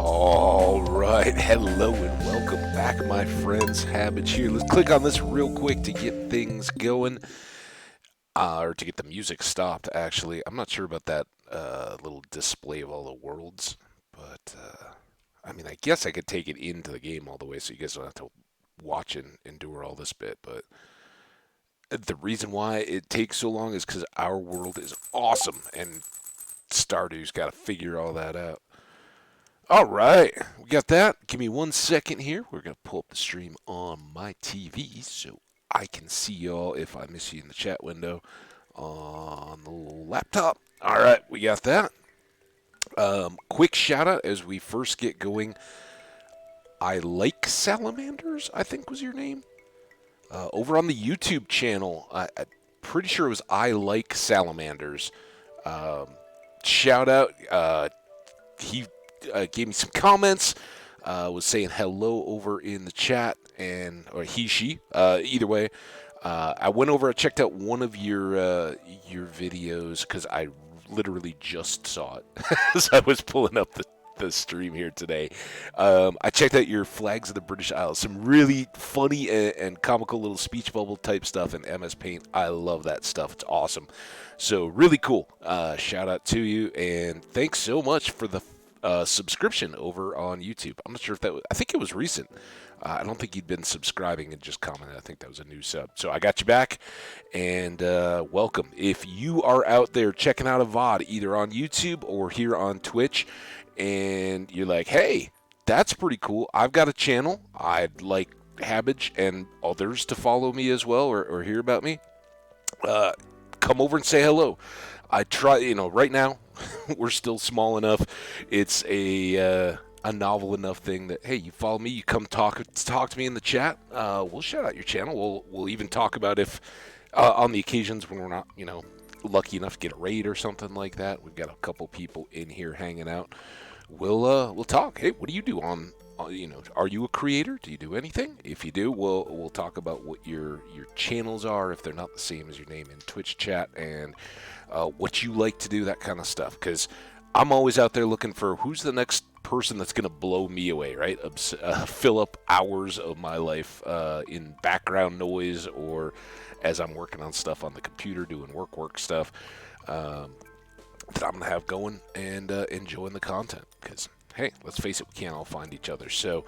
All right, hello and welcome back, my friends. Habits here. Let's click on this real quick to get things going, or to get the music stopped. Actually, I'm not sure about that little display of all the worlds, but I mean, I guess I could take it into the game all the way, so you guys don't have to watch and endure all this bit. But the reason why it takes so long is because our world is awesome, and Stardew's got to figure all that out. All right, we got that. Give me 1 second here. We're going to pull up the stream on my TV so I can see y'all if I miss you in the chat window on the little laptop. All right, we got that. Quick shout out as we first get going. I like salamanders, I think was your name. Over on the YouTube channel, I'm pretty sure it was I like salamanders. Um, Shout out. He gave me some comments, was saying hello over in the chat, and or he, she, either way. I went over, I checked out one of your videos because I literally just saw it as I was pulling up the stream here today. I checked out your Flags of the British Isles, some really funny and comical little speech bubble type stuff in MS Paint. I love that stuff. It's awesome. So really cool. Shout out to you, and thanks so much for the subscription over on YouTube. I'm not sure if that was, I think it was recent. I don't think you'd been subscribing and just commented. I think that was a new sub. So I got you back, and welcome. If you are out there checking out a VOD, either on YouTube or here on Twitch, and you're like, hey, that's pretty cool. I've got a channel. I'd like Habbage and others to follow me as well, or hear about me. Come over and say hello. I try, right now we're still small enough. It's a novel enough thing that, hey, you follow me, you come talk to me in the chat. We'll shout out your channel. We'll even talk about if on the occasions when we're not, lucky enough to get a raid or something like that. We've got a couple people in here hanging out. We'll talk. Hey, what do you do on are you a creator? Do you do anything? If you do, we'll talk about what your channels are, if they're not the same as your name in Twitch chat, and what you like to do, that kind of stuff. Because I'm always out there looking for who's the next person that's going to blow me away, right? Fill up hours of my life in background noise, or as I'm working on stuff on the computer, doing work stuff that I'm going to have going and enjoying the content. Because hey, let's face it, we can't all find each other. So,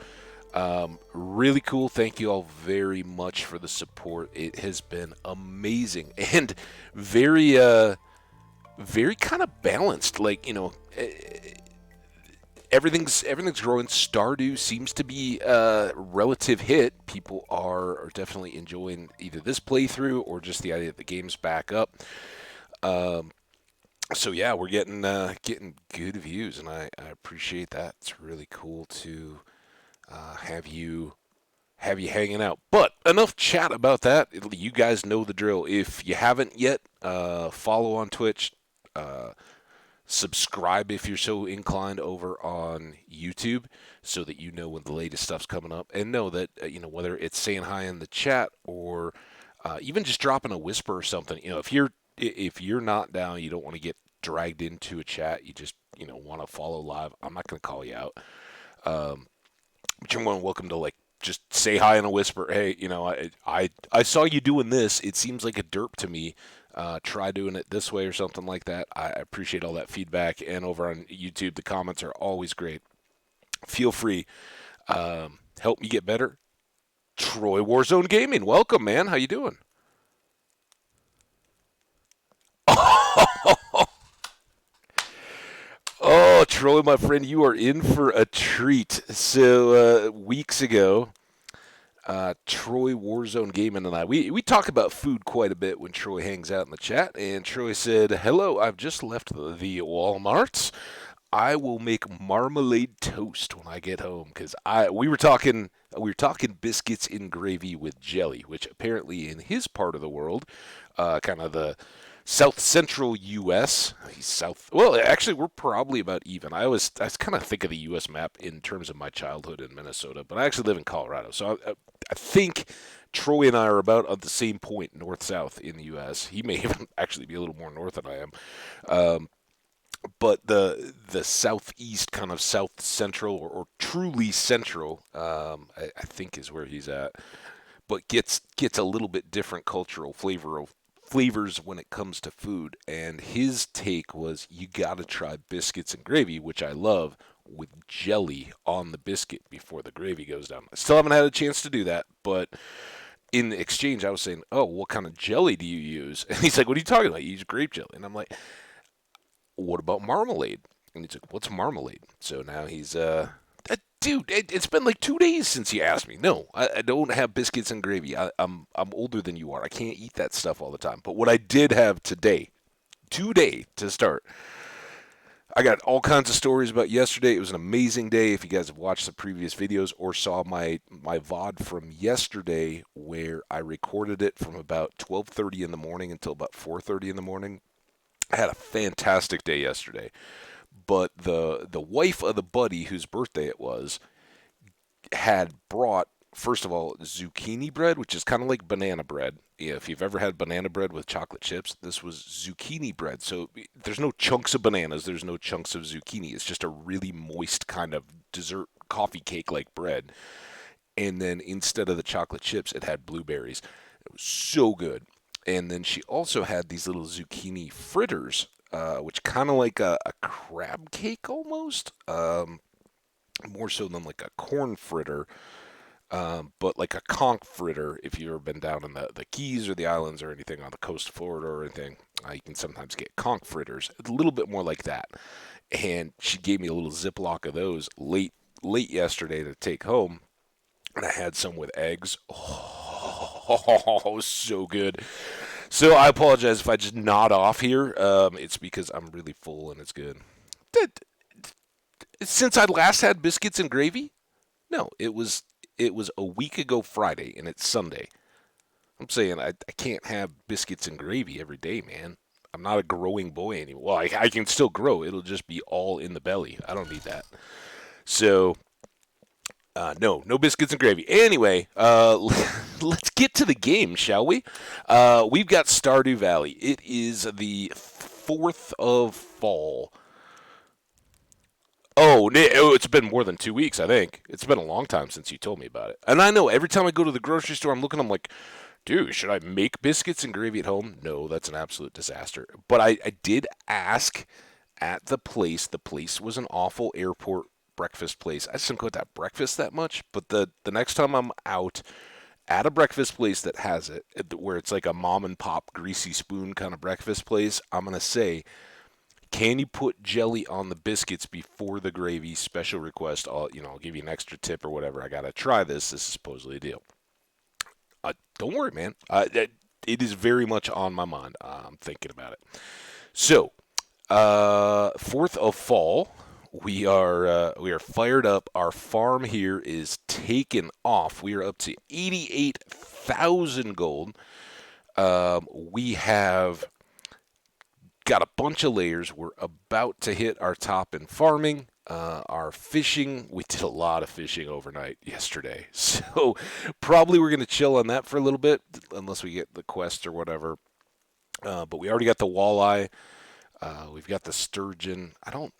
really cool. Thank you all very much for the support. It has been amazing and very, very kind of balanced. Like, everything's growing. Stardew seems to be a relative hit. People are definitely enjoying either this playthrough or just the idea that the game's back up. So yeah, we're getting good views, and I appreciate that. It's really cool to have you hanging out. But enough chat about that. You guys know the drill. If you haven't yet, follow on Twitch, subscribe if you're so inclined over on YouTube, so that you know when the latest stuff's coming up, and know that whether it's saying hi in the chat or even just dropping a whisper or something. If you're not down, you don't want to get dragged into a chat, you just want to follow live, I'm not going to call you out. But you're more than welcome to just say hi in a whisper. Hey, I saw you doing this. It seems like a derp to me. Try doing it this way or something like that. I appreciate all that feedback. And over on YouTube, the comments are always great. Feel free. Help me get better. Troy Warzone Gaming, welcome, man. How you doing? Oh, Troy, my friend, you are in for a treat. So, weeks ago, Troy Warzone Gaming and we talk about food quite a bit when Troy hangs out in the chat. And Troy said, hello, I've just left the Walmarts. I will make marmalade toast when I get home, because we were talking biscuits in gravy with jelly, which apparently in his part of the world, kind of the South Central U.S. He's south. Well, actually, we're probably about even. I kind of think of the U.S. map in terms of my childhood in Minnesota, but I actually live in Colorado, so I think Troy and I are about at the same point north-south in the U.S. He may even actually be a little more north than I am. but the southeast, kind of south central or truly central, I think is where he's at, but gets a little bit different cultural flavors when it comes to food. And his take was you got to try biscuits and gravy, which I love, with jelly on the biscuit before the gravy goes down. I still haven't had a chance to do that, but in the exchange, I was saying, "Oh, what kind of jelly do you use?" And he's like, "What are you talking about? You use grape jelly?" And I'm like, "What about marmalade?" And he's like, "What's marmalade?" So now he's dude, it's been like 2 days since you asked me. No, I don't have biscuits and gravy. I'm older than you are. I can't eat that stuff all the time. But what I did have today to start, I got all kinds of stories about yesterday. It was an amazing day. If you guys have watched the previous videos or saw my VOD from yesterday, where I recorded it from about 12:30 in the morning until about 4:30 in the morning, I had a fantastic day yesterday. But the wife of the buddy whose birthday it was had brought, first of all, zucchini bread, which is kind of like banana bread. Yeah, if you've ever had banana bread with chocolate chips, this was zucchini bread. So there's no chunks of bananas, there's no chunks of zucchini. It's just a really moist kind of dessert coffee cake like bread. And then instead of the chocolate chips, it had blueberries. It was so good. And then she also had these little zucchini fritters, which kind of like a crab cake almost. More so than like a corn fritter, but like a conch fritter. If you've ever been down in the Keys or the islands or anything on the coast of Florida or anything, you can sometimes get conch fritters. It's a little bit more like that. And she gave me a little Ziploc of those late yesterday to take home, and I had some with eggs. Oh, so good. So I apologize if I just nod off here. It's because I'm really full and it's good. Since I last had biscuits and gravy, no, it was a week ago Friday, and it's Sunday. I'm saying I can't have biscuits and gravy every day, man. I'm not a growing boy anymore. Well, I can still grow. It'll just be all in the belly. I don't need that. So, no biscuits and gravy. Anyway, let's get to the game, shall we? We've got Stardew Valley. It is the 4th of fall. Oh, it's been more than 2 weeks, I think. It's been a long time since you told me about it. And I know every time I go to the grocery store, I'm like, dude, should I make biscuits and gravy at home? No, that's an absolute disaster. But I did ask at the place. The place was an awful airport breakfast place. I just don't go to that breakfast that much. But the next time I'm out at a breakfast place that has it, where it's like a mom and pop greasy spoon kind of breakfast place, I'm going to say, can you put jelly on the biscuits before the gravy? Special request. I'll give you an extra tip or whatever. I gotta try this. This is supposedly a deal. Don't worry, man. It is very much on my mind. I'm thinking about it. So, 4th of fall. We are fired up. Our farm here is taken off. We are up to 88,000 gold. We have got a bunch of layers. We're about to hit our top in farming. Our fishing, we did a lot of fishing overnight yesterday. So probably we're going to chill on that for a little bit, unless we get the quest or whatever. But we already got the walleye. We've got the sturgeon. I don't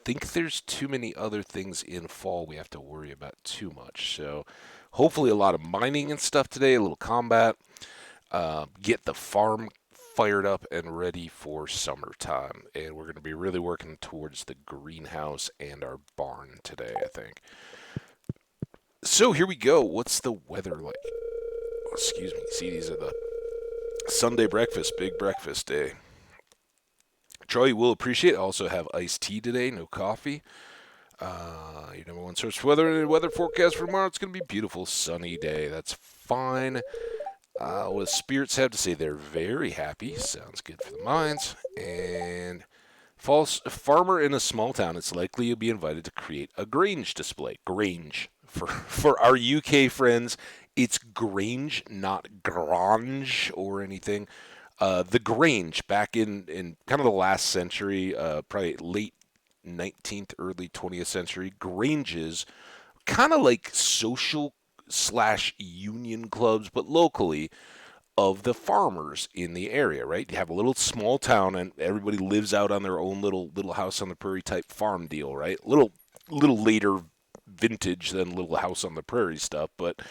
think there's too many other things in fall we have to worry about too much. So hopefully a lot of mining and stuff today, a little combat. Get the farm fired up and ready for summertime. And we're going to be really working towards the greenhouse and our barn today, I think. So here we go. What's the weather like? Excuse me. See, these are the Sunday breakfast, big breakfast day. Troy, you will appreciate. I also have iced tea today, no coffee. Your number one source for weather and weather forecast for tomorrow. It's going to be beautiful, sunny day. That's fine. What spirits have to say? They're very happy. Sounds good for the minds. And false farmer in a small town. It's likely you'll be invited to create a Grange display. Grange for our UK friends. It's Grange, not Grange or anything. The Grange back in kind of the last century, probably late 19th, early 20th century. Granges, kind of like social slash union clubs, but locally, of the farmers in the area, right? You have a little small town and everybody lives out on their own little house on the prairie type farm deal, right? Little later vintage than little house on the prairie stuff, but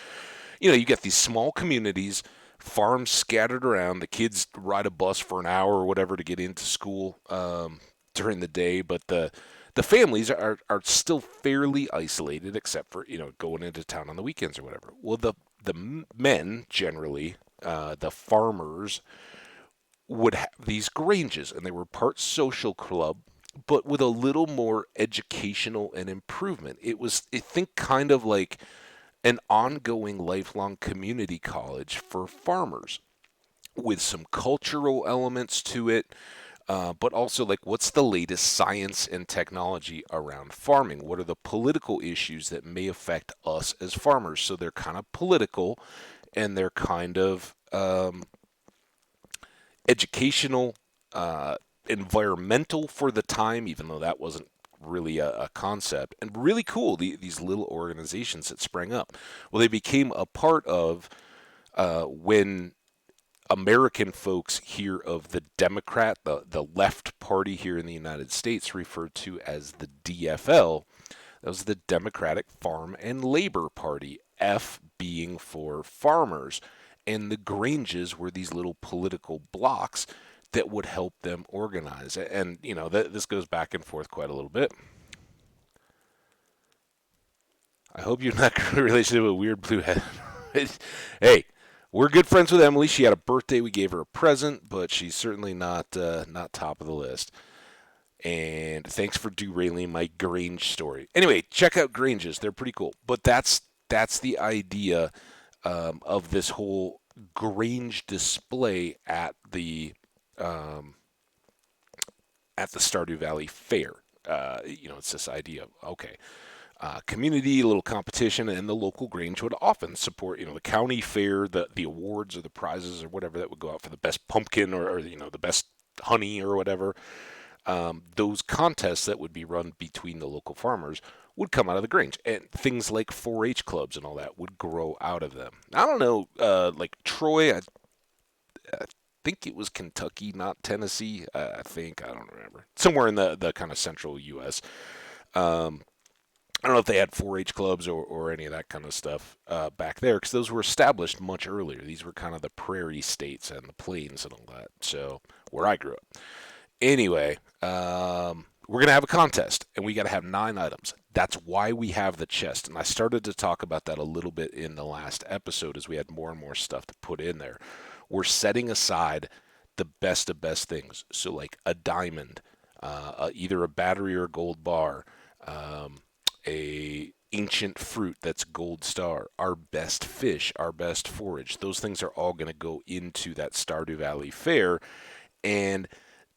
you get these small communities, farms scattered around. The kids ride a bus for an hour or whatever to get into school during the day, but the families are still fairly isolated, except for going into town on the weekends or whatever. Well, the men generally, the farmers would have these granges, and they were part social club, but with a little more educational and improvement. It was, I think, kind of like an ongoing lifelong community college for farmers with some cultural elements to it, but also like what's the latest science and technology around farming? What are the political issues that may affect us as farmers? So they're kind of political and they're kind of educational, environmental for the time, even though that wasn't really a concept, and really cool. These little organizations that sprang up. Well, they became a part of when American folks hear of the Democrat, the left party here in the United States, referred to as the DFL. That was the Democratic Farm and Labor Party, F being for farmers. And the Granges were these little political blocks that would help them organize. And, this goes back and forth quite a little bit. I hope you're not in a relationship with a weird blue head. Hey, we're good friends with Emily. She had a birthday. We gave her a present, but she's certainly not top of the list. And thanks for derailing my Grange story. Anyway, check out Granges; they're pretty cool. But that's the idea of this whole Grange display um, at the Stardew Valley Fair. It's this idea of okay, community, a little competition, and the local Grange would often support, the county fair, the awards or the prizes or whatever that would go out for the best pumpkin or the best honey or whatever. Those contests that would be run between the local farmers would come out of the Grange, and things like 4-H clubs and all that would grow out of them. I don't know, like Troy, I think it was Kentucky, not Tennessee. I don't remember, somewhere in the kind of central U.S. Um, I don't know if they had 4-H clubs or any of that kind of stuff back there, because those were established much earlier. These were kind of the prairie states and the plains and all that. So where I grew up. Anyway, we're gonna have a contest, and we got to have 9 items. That's why we have the chest, and I started to talk about that a little bit in the last episode as we had more and more stuff to put in there. We're setting aside the best of best things, so like a diamond, either a battery or a gold bar, a ancient fruit that's gold star, our best fish, our best forage. Those things are all going to go into that Stardew Valley fair, and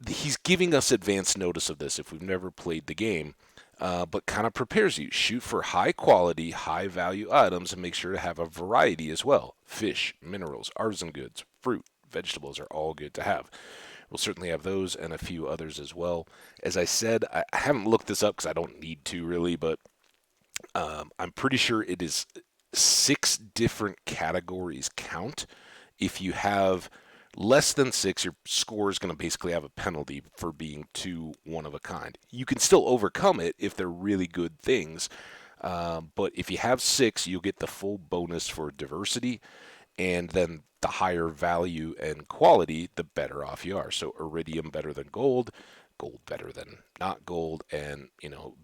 he's giving us advance notice of this if we've never played the game, but kind of prepares you. Shoot for high quality, high value items and make sure to have a variety as well. Fish, minerals, artisan goods, fruit, vegetables are all good to have. We'll certainly have those and a few others as well. As I said, I haven't looked this up because I don't need to really, but I'm pretty sure it is 6 different categories count. If you have less than 6, your score is going to basically have a penalty for being too one of a kind. You can still overcome it if they're really good things, but if you have 6, you'll get the full bonus for diversity, and then the higher value and quality, the better off you are. So iridium better than gold, gold better than not gold, and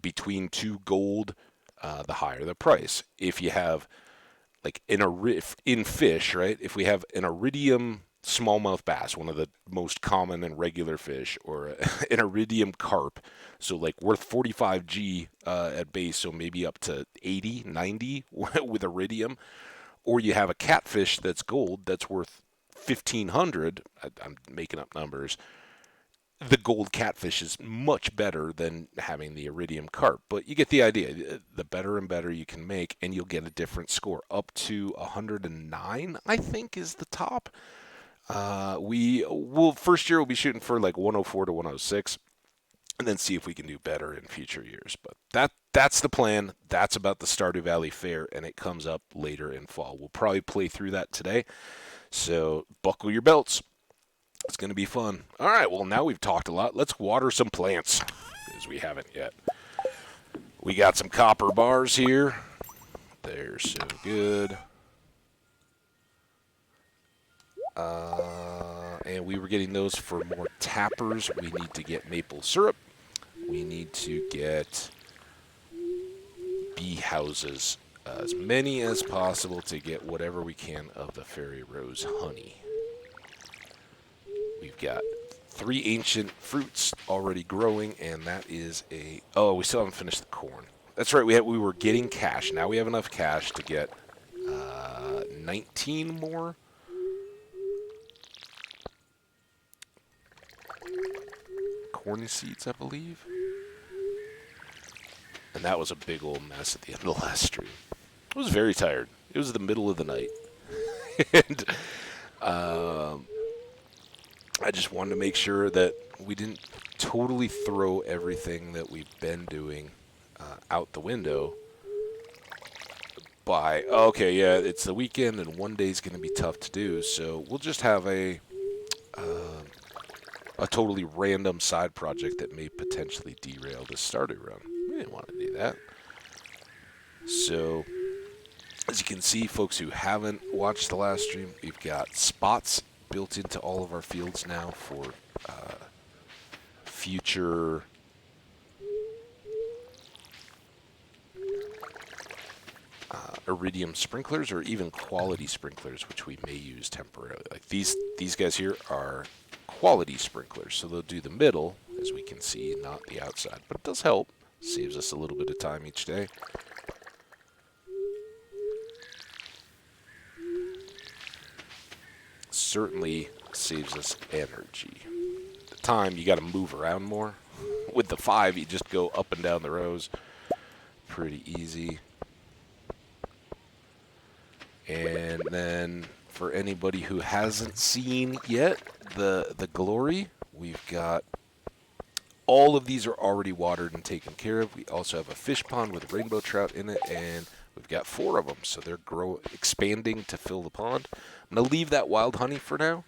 between 2 gold, the higher the price. If you have like in fish, right? If we have an iridium smallmouth bass, one of the most common and regular fish, or an iridium carp, so like worth 45G at base, so maybe up to 80, 90 with iridium, or you have a catfish that's gold that's worth 1500. I'm making up numbers. The gold catfish is much better than having the iridium carp, but you get the idea. The better and better you can make, and you'll get a different score. Up to 109, I think, is the top. We will first year we'll be shooting for like 104 to 106. and then see if we can do better in future years. But that's the plan. That's about the Stardew Valley Fair, and it comes up later in fall. We'll probably play through that today, so buckle your belts. It's going to be fun. All right, well, now we've talked a lot. Let's water some plants, because we haven't yet. We got some copper bars here. They're so good. And we were getting those for more tappers. We need to get maple syrup. We need to get bee houses, as many as possible, to get whatever we can of the fairy rose honey. We've got 3 ancient fruits already growing, and that is a... Oh, we still haven't finished the corn. That's right, we were getting cash. Now we have enough cash to get 19 more. Corn seeds, I believe. And that was a big old mess at the end of the last stream. I was very tired. It was the middle of the night. And I just wanted to make sure that we didn't totally throw everything that we've been doing out the window by, okay, yeah, it's the weekend and one day's going to be tough to do, so we'll just have a totally random side project that may potentially derail the Stardew run. We didn't want to do that. So, as you can see, folks who haven't watched the last stream, we've got spots built into all of our fields now for future iridium sprinklers, or even quality sprinklers, which we may use temporarily. Like these guys here are quality sprinklers, so they'll do the middle, as we can see, not the outside. But it does help. Saves us a little bit of time each day. Certainly saves us energy. The time, you got to move around more. With the 5, you just go up and down the rows. Pretty easy. And then, for anybody who hasn't seen yet, the glory, we've got all of these are already watered and taken care of. We also have a fish pond with rainbow trout in it, and we've got 4 of them, so they're expanding to fill the pond. I'm going to leave that wild honey for now.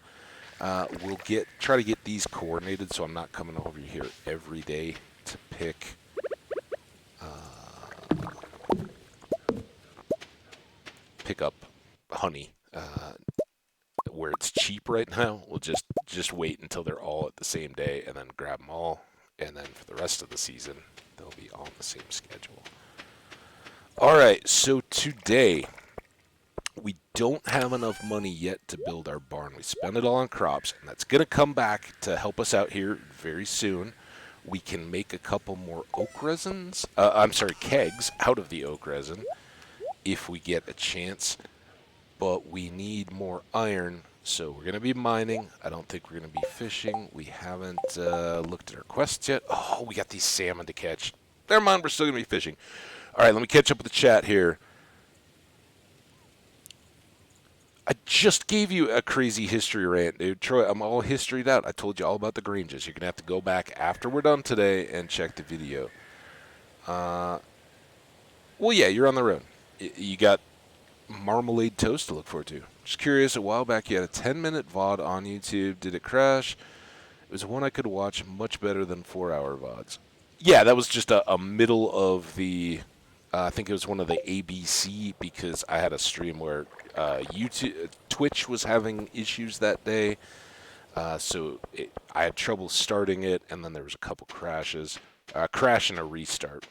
We'll try to get these coordinated, so I'm not coming over here every day to pick up honey where it's cheap right now. We'll just wait until they're all at the same day and then grab them all, and then for the rest of the season they'll be all on the same schedule. Alright, so today we don't have enough money yet to build our barn. We spent it all on crops, and that's going to come back to help us out here very soon. We can make a couple more oak resins, kegs out of the oak resin if we get a chance. But we need more iron, so we're going to be mining. I don't think we're going to be fishing. We haven't looked at our quests yet. Oh, we got these salmon to catch. Never mind, we're still going to be fishing. All right, let me catch up with the chat here. I just gave you a crazy history rant, dude. Troy, I'm all historied out. I told you all about the Granges. You're going to have to go back after we're done today and check the video. Well, yeah, you're on the road. You got marmalade toast to look forward to. Just curious, a while back you had a 10-minute VOD on YouTube. Did it crash? It was one I could watch much better than 4-hour VODs. Yeah, that was just a middle of the... I think it was one of the ABC, because I had a stream where Twitch was having issues that day. So I had trouble starting it, and then there was a couple crashes. Crash and a restart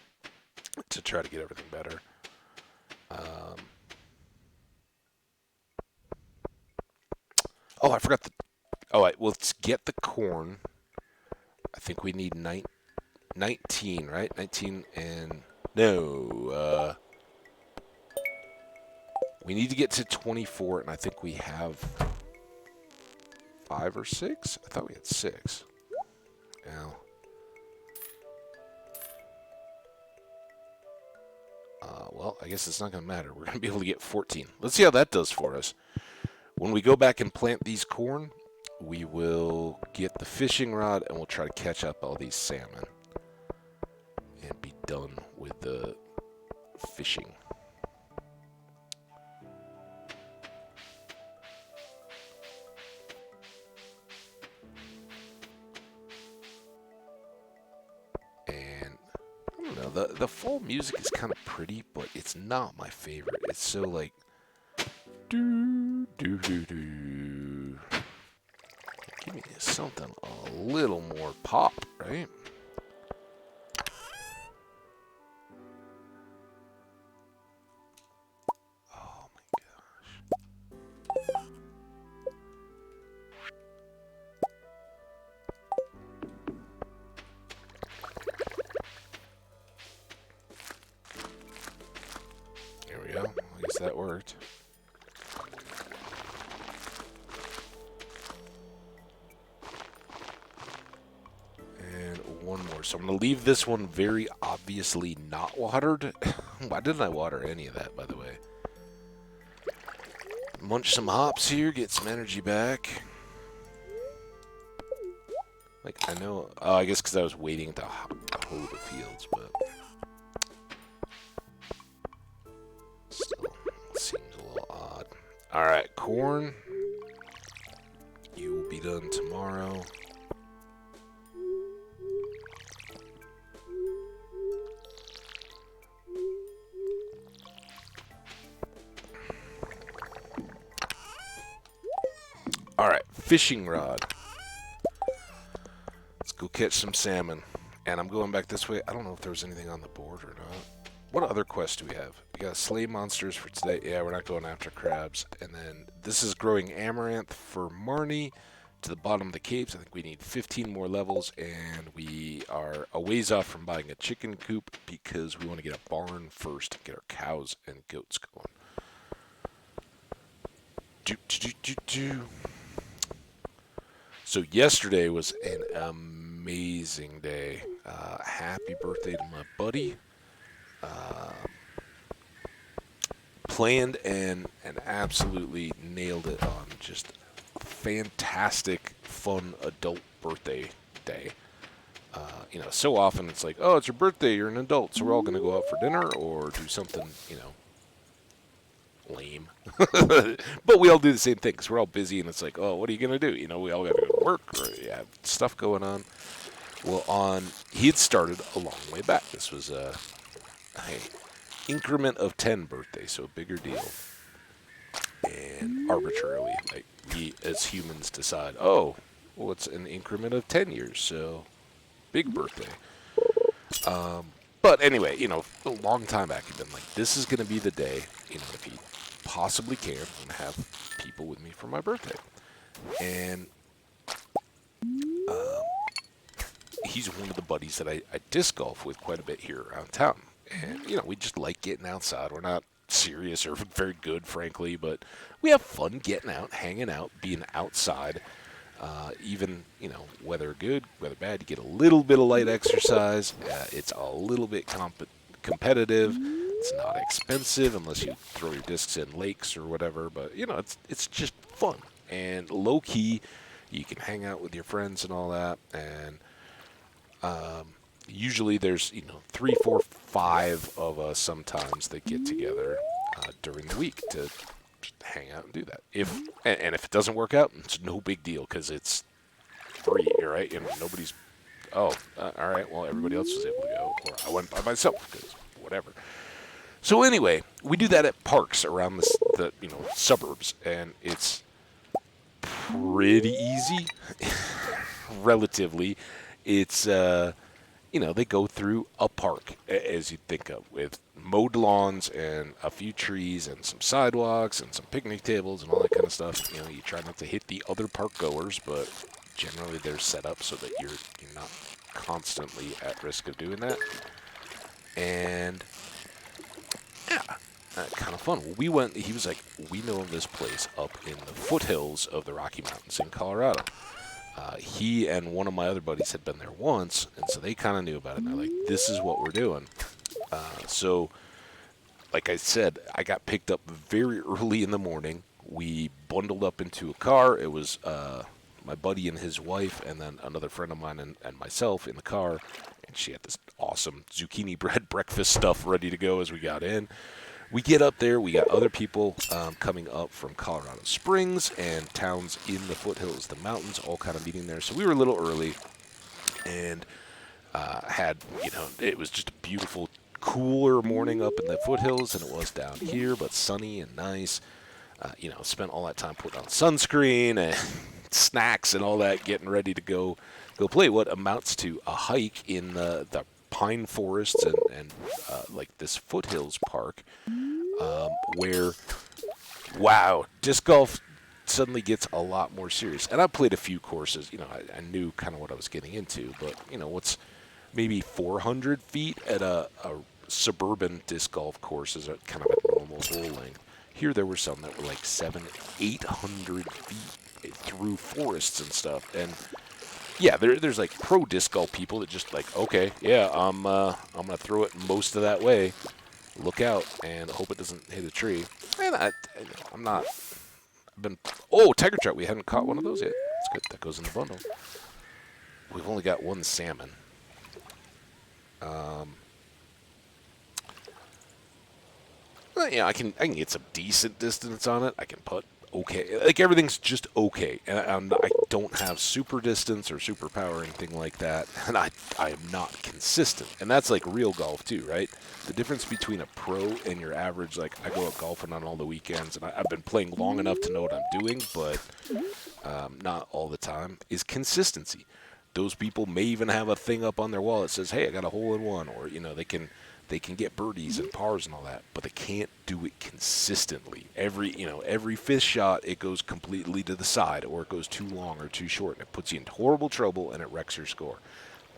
to try to get everything better. Oh, I forgot all right, well, let's get the corn. I think we need 19, right? 19 and... No, we need to get to 24, and I think we have 5 or 6? I thought we had 6. Now, well, I guess it's not going to matter. We're going to be able to get 14. Let's see how that does for us. When we go back and plant these corn, we will get the fishing rod, and we'll try to catch up all these salmon. done with the fishing. And I don't know, the fall music is kind of pretty, but it's not my favorite. It's so like do do do do. Give me something a little more pop, right? Oh my gosh. There we go. I guess that worked. One more. So I'm going to leave this one very obviously not watered. Why didn't I water any of that, by the way? Munch some hops here, get some energy back. Like, I know... Oh, I guess because I was waiting to hoe the fields, but... Still, seems a little odd. Alright, corn. You will be done tomorrow. Alright, fishing rod. Let's go catch some salmon. And I'm going back this way. I don't know if there was anything on the board or not. What other quests do we have? We got slay monsters for today. Yeah, we're not going after crabs. And then this is growing amaranth for Marnie to the bottom of the caves. I think we need 15 more levels. And we are a ways off from buying a chicken coop because we want to get a barn first and get our cows and goats going. So yesterday was an amazing day. Happy birthday to my buddy. Planned and absolutely nailed it on just fantastic, fun adult birthday day. You know, so often it's like, oh, it's your birthday, you're an adult, so we're all going to go out for dinner or do something, you know, lame. But we all do the same thing because we're all busy and it's like, oh, what are you going to do? You know, we all got to go to work or you have stuff going on. Well, he had started a long way back. This was a increment of 10 birthday, so a bigger deal. And arbitrarily, like we as humans decide, oh, well, it's an increment of 10 years, so big birthday. But anyway, you know, a long time back, I've been like, this is going to be the day, you know, if he possibly can, I'm going to have people with me for my birthday. And he's one of the buddies that I disc golf with quite a bit here around town. And, you know, we just like getting outside. We're not serious or very good, frankly, but we have fun getting out, hanging out, being outside. Even, you know, weather good, weather bad, you get a little bit of light exercise. It's a little bit competitive. It's not expensive unless you throw your discs in lakes or whatever. But, you know, it's just fun. And low-key, you can hang out with your friends and all that. And usually there's, you know, 3, 4, 5 of us sometimes that get together during the week to hang out and do that. If it doesn't work out, it's no big deal because it's free, right? And nobody's, all right, well, everybody else was able to go, or I went by myself because whatever. So anyway, we do that at parks around the you know, suburbs, and it's pretty easy, relatively. It's you know, they go through a park, as you'd think of, with mowed lawns and a few trees and some sidewalks and some picnic tables and all that kind of stuff. You know, you try not to hit the other park goers, but generally they're set up so that you're not constantly at risk of doing that. And yeah, kind of fun. We went, he was like, we know of this place up in the foothills of the Rocky Mountains in Colorado. He and one of my other buddies had been there once, and so they kind of knew about it. And they're like, this is what we're doing. So, like I said, I got picked up very early in the morning. We bundled up into a car. It was my buddy and his wife, and then another friend of mine and myself in the car. She had this awesome zucchini bread breakfast stuff ready to go as we got in. We get up there, we got other people coming up from Colorado Springs and towns in the foothills, the mountains, all kind of meeting there. So we were a little early and had, it was just a beautiful, cooler morning up in the foothills than it was down here, but sunny and nice. Spent all that time putting on sunscreen and snacks and all that, getting ready to go play what amounts to a hike in the pine forests and like this foothills park, where, wow, disc golf suddenly gets a lot more serious. And I played a few courses. I knew kind of what I was getting into, but what's maybe 400 feet at a suburban disc golf course is kind of a normal hole length. Here there were some that were like 800 feet through forests and stuff. And yeah, there's like pro disc golf people that just like, okay, yeah, I'm gonna throw it most of that way, look out, and hope it doesn't hit a tree. And I'm not. Tiger trout. We hadn't caught one of those yet. That's good. That goes in the bundle. We've only got one salmon. I can get some decent distance on it. I can putt okay. Like, everything's just okay. And I don't have super distance or super power or anything like that. And I am not consistent. And that's like real golf too, right? The difference between a pro and your average, like, I go out golfing on all the weekends, and I've been playing long enough to know what I'm doing, but not all the time, is consistency. Those people may even have a thing up on their wall that says, hey, I got a hole in one, or, they can get birdies and pars and all that, but they can't do it consistently. Every fifth shot, it goes completely to the side, or it goes too long or too short, and it puts you in horrible trouble, and it wrecks your score.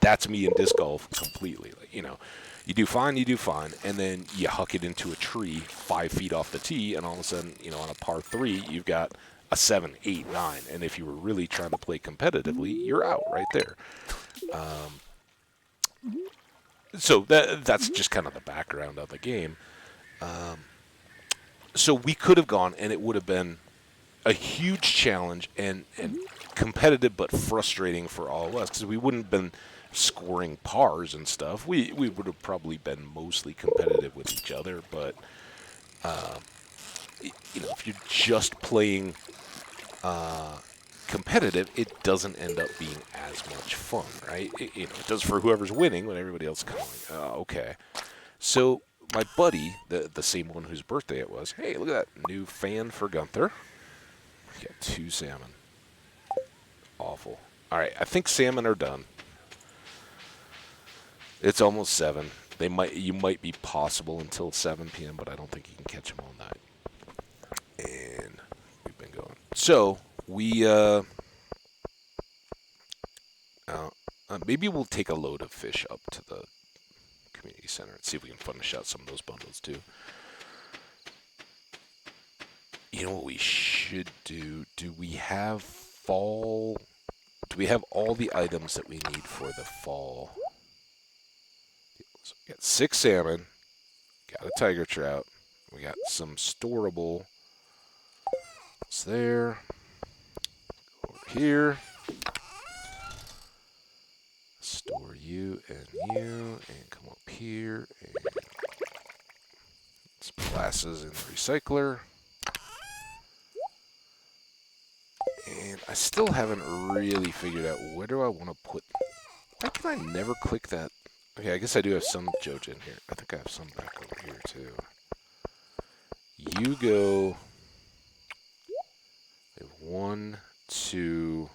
That's me in disc golf completely. You do fine, and then you huck it into a tree 5 feet off the tee, and all of a sudden, on a par 3, you've got a 7, 8, 9, and if you were really trying to play competitively, you're out right there. So that's just kind of the background of the game. So we could have gone, and it would have been a huge challenge and competitive but frustrating for all of us, because we wouldn't have been scoring pars and stuff. We would have probably been mostly competitive with each other, but if you're just playing competitive, it doesn't end up being as much fun, right? It does for whoever's winning, when everybody else is kind of like, oh, okay. So my buddy, the same one whose birthday it was, hey, look at that new fan for Gunther. We got 2 salmon. Awful. All right, I think salmon are done. It's almost 7. You might be possible until 7 p.m., but I don't think you can catch them all night. And we've been going. So we maybe we'll take a load of fish up to the community center and see if we can finish out some of those bundles too. You know what we should do? Do we have all the items that we need for the fall? So we got 6 salmon, got a tiger trout, we got some storable. It's there. Go over here. Store you, and come up here, and some glasses in the recycler. And I still haven't really figured out where do I want to put. Why can I never click that? Okay, I guess I do have some Joja in here. I think I have some back over here too. You go. We have 1, 2.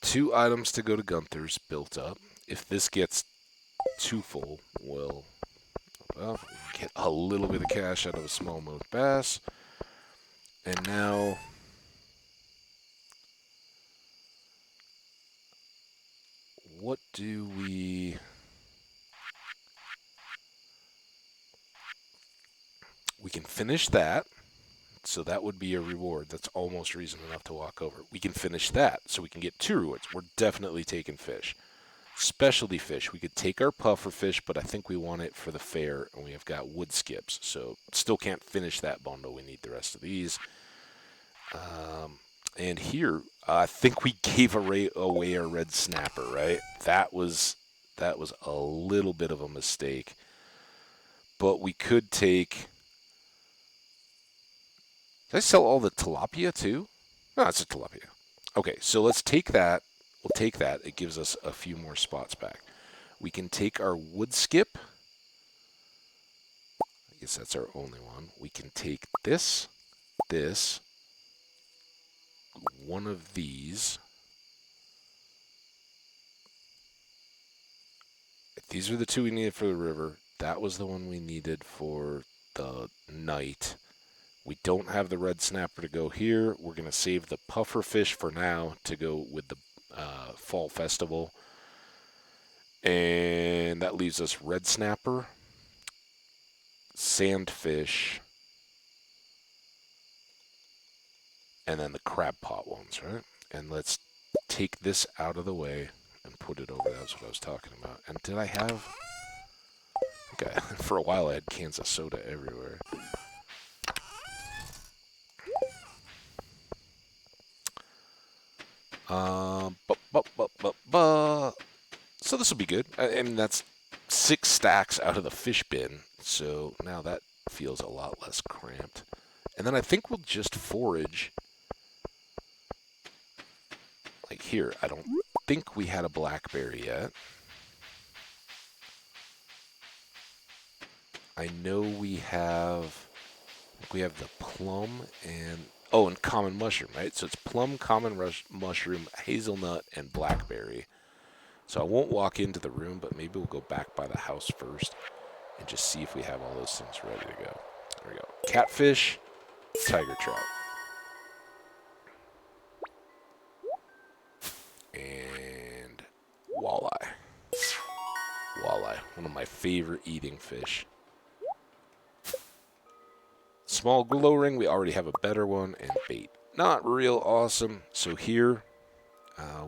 2 items to go to Gunther's built up. If this gets too full, we'll get a little bit of cash out of a smallmouth bass. And now what do we can finish that. So that would be a reward. That's almost reason enough to walk over. We can finish that, so we can get 2 rewards. We're definitely taking fish. Specialty fish. We could take our puffer fish, but I think we want it for the fair, and we have got wood skips. So still can't finish that bundle. We need the rest of these. And here, I think we gave away our red snapper, right? That was a little bit of a mistake. But we could take. Did I sell all the tilapia too? No, it's a tilapia. Okay, so let's take that. We'll take that. It gives us a few more spots back. We can take our wood skip. I guess that's our only one. We can take this, one of these. These are the two we needed for the river. That was the one we needed for the night. We don't have the red snapper to go here. We're going to save the puffer fish for now to go with the fall festival. And that leaves us red snapper, sandfish, and then the crab pot ones, right? And let's take this out of the way and put it over. That's what I was talking about. And did I have... Okay, for a while I had cans of soda everywhere. So this will be good. And that's 6 stacks out of the fish bin. So now that feels a lot less cramped. And then I think we'll just forage. Like here, I don't think we had a blackberry yet. I know we have the plum and and common mushroom, right? So it's plum, common mushroom, hazelnut, and blackberry. So I won't walk into the room, but maybe we'll go back by the house first and just see if we have all those things ready to go. There we go. Catfish, tiger trout, and walleye. Walleye, one of my favorite eating fish. Small glow ring, we already have a better one, and bait. Not real awesome. So here,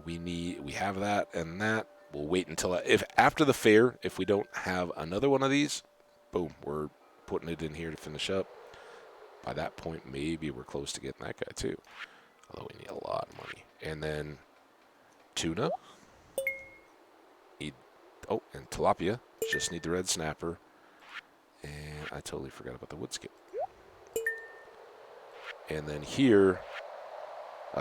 we have that and that. We'll wait until if after the fair, if we don't have another one of these, boom, we're putting it in here to finish up. By that point, maybe we're close to getting that guy too. Although we need a lot of money. And then tuna. And tilapia. Just need the red snapper. And I totally forgot about the wood skip. And then here,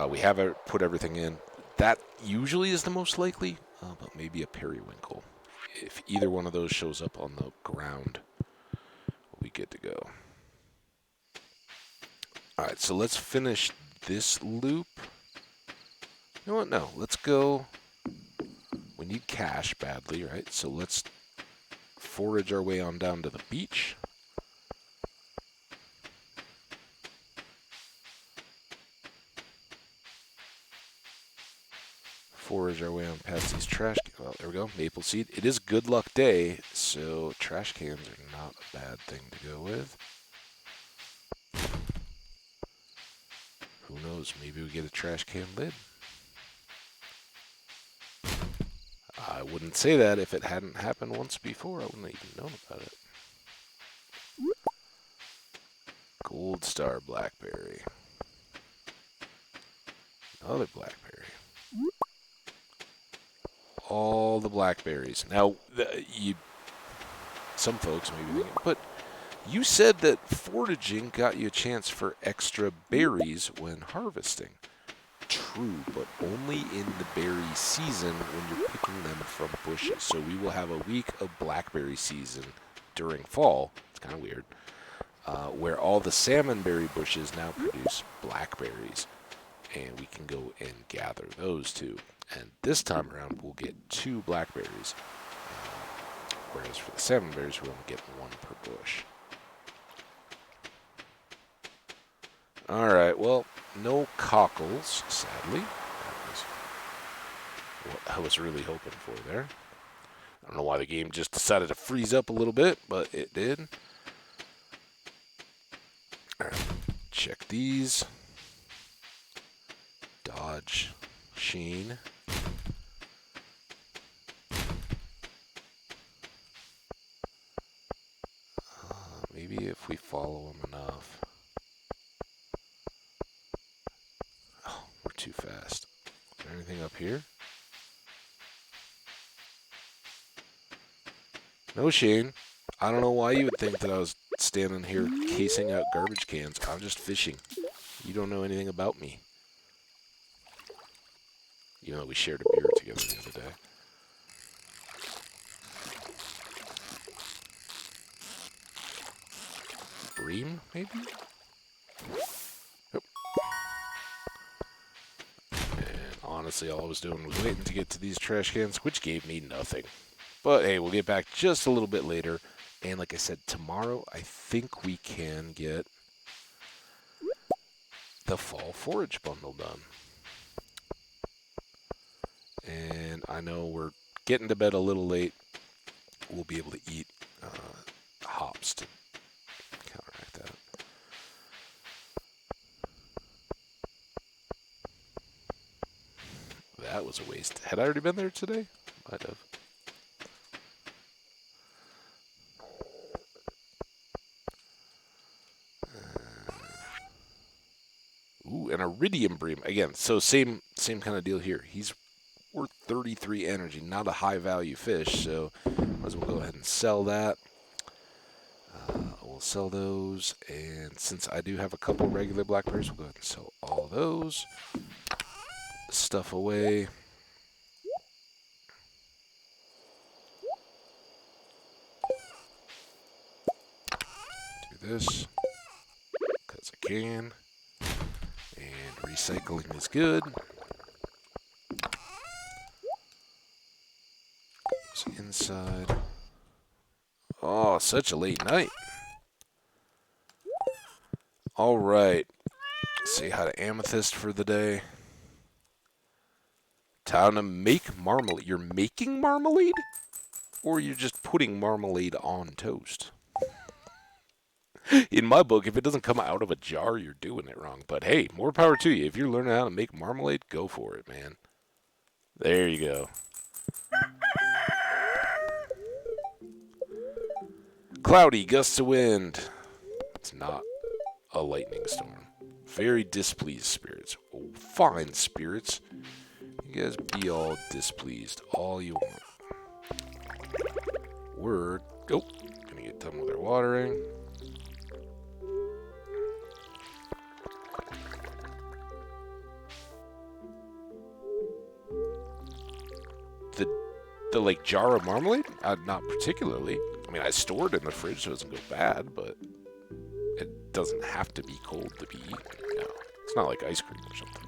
we have put everything in. That usually is the most likely, but maybe a periwinkle. If either one of those shows up on the ground, we'll be good to go. All right, so let's finish this loop. You know what? No, let's go. We need cash badly, right? So let's forage our way on down to the beach. Forage our way on past these trash cans. Well, there we go. Maple seed. It is good luck day, so trash cans are not a bad thing to go with. Who knows? Maybe we get a trash can lid. I wouldn't say that if it hadn't happened once before. I wouldn't have even known about it. Gold Star Blackberry. Another blackberry. All the blackberries. Now, some folks may be thinking, but you said that foraging got you a chance for extra berries when harvesting. True, but only in the berry season when you're picking them from bushes. So we will have a week of blackberry season during fall. It's kind of weird. Where all the salmonberry bushes now produce blackberries. And we can go and gather those too. And this time around, we'll get 2 blackberries. Whereas for the salmonberries, we only get 1 per bush. Alright, well, no cockles, sadly. That was what I was really hoping for there. I don't know why the game just decided to freeze up a little bit, but it did. Alright, check these. Dodge, Sheen. Maybe if we follow him enough. Oh, too fast. Is there anything up here? No, Shane. I don't know why you would think that I was standing here casing out garbage cans. I'm just fishing. You don't know anything about me. You know, we shared a beer together the other day. Bream, maybe? Yep. And honestly, all I was doing was waiting to get to these trash cans, which gave me nothing. But hey, we'll get back just a little bit later. And like I said, tomorrow I think we can get the fall forage bundle done. And I know we're getting to bed a little late. We'll be able to eat hops to counteract that. That was a waste. Had I already been there today? Might have. Ooh, an iridium bream. Again, so same kind of deal here. He's worth 33 energy, not a high value fish, so might as well go ahead and sell that. We'll sell those, and since I do have a couple regular blackberries, we'll go ahead and sell all those. Stuff away. Do this, because I can. And recycling is good. Goes inside. Oh, such a late night. All right. Say hi to Amethyst for the day. Time to make marmalade. You're making marmalade? Or you're just putting marmalade on toast? In my book, if it doesn't come out of a jar, you're doing it wrong. But hey, more power to you. If you're learning how to make marmalade, go for it, man. There you go. Cloudy, gusts of wind. It's not a lightning storm. Very displeased spirits. Oh, fine spirits. You guys be all displeased all you want. We're gonna get done with our watering. The like jar of marmalade? Not particularly. I mean, I store it in the fridge so it doesn't go bad, but it doesn't have to be cold to be eaten. No, it's not like ice cream or something.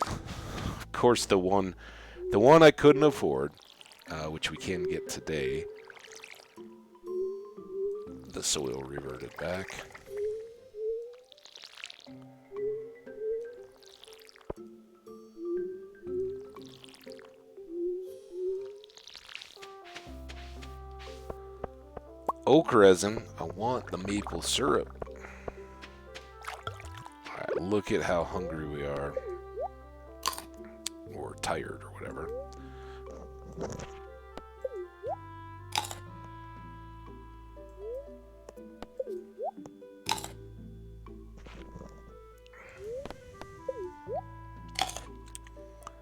Of course, the one I couldn't afford, which we can get today. The soil reverted back. Oak resin. I want the maple syrup. Alright, look at how hungry we are. Or tired or whatever.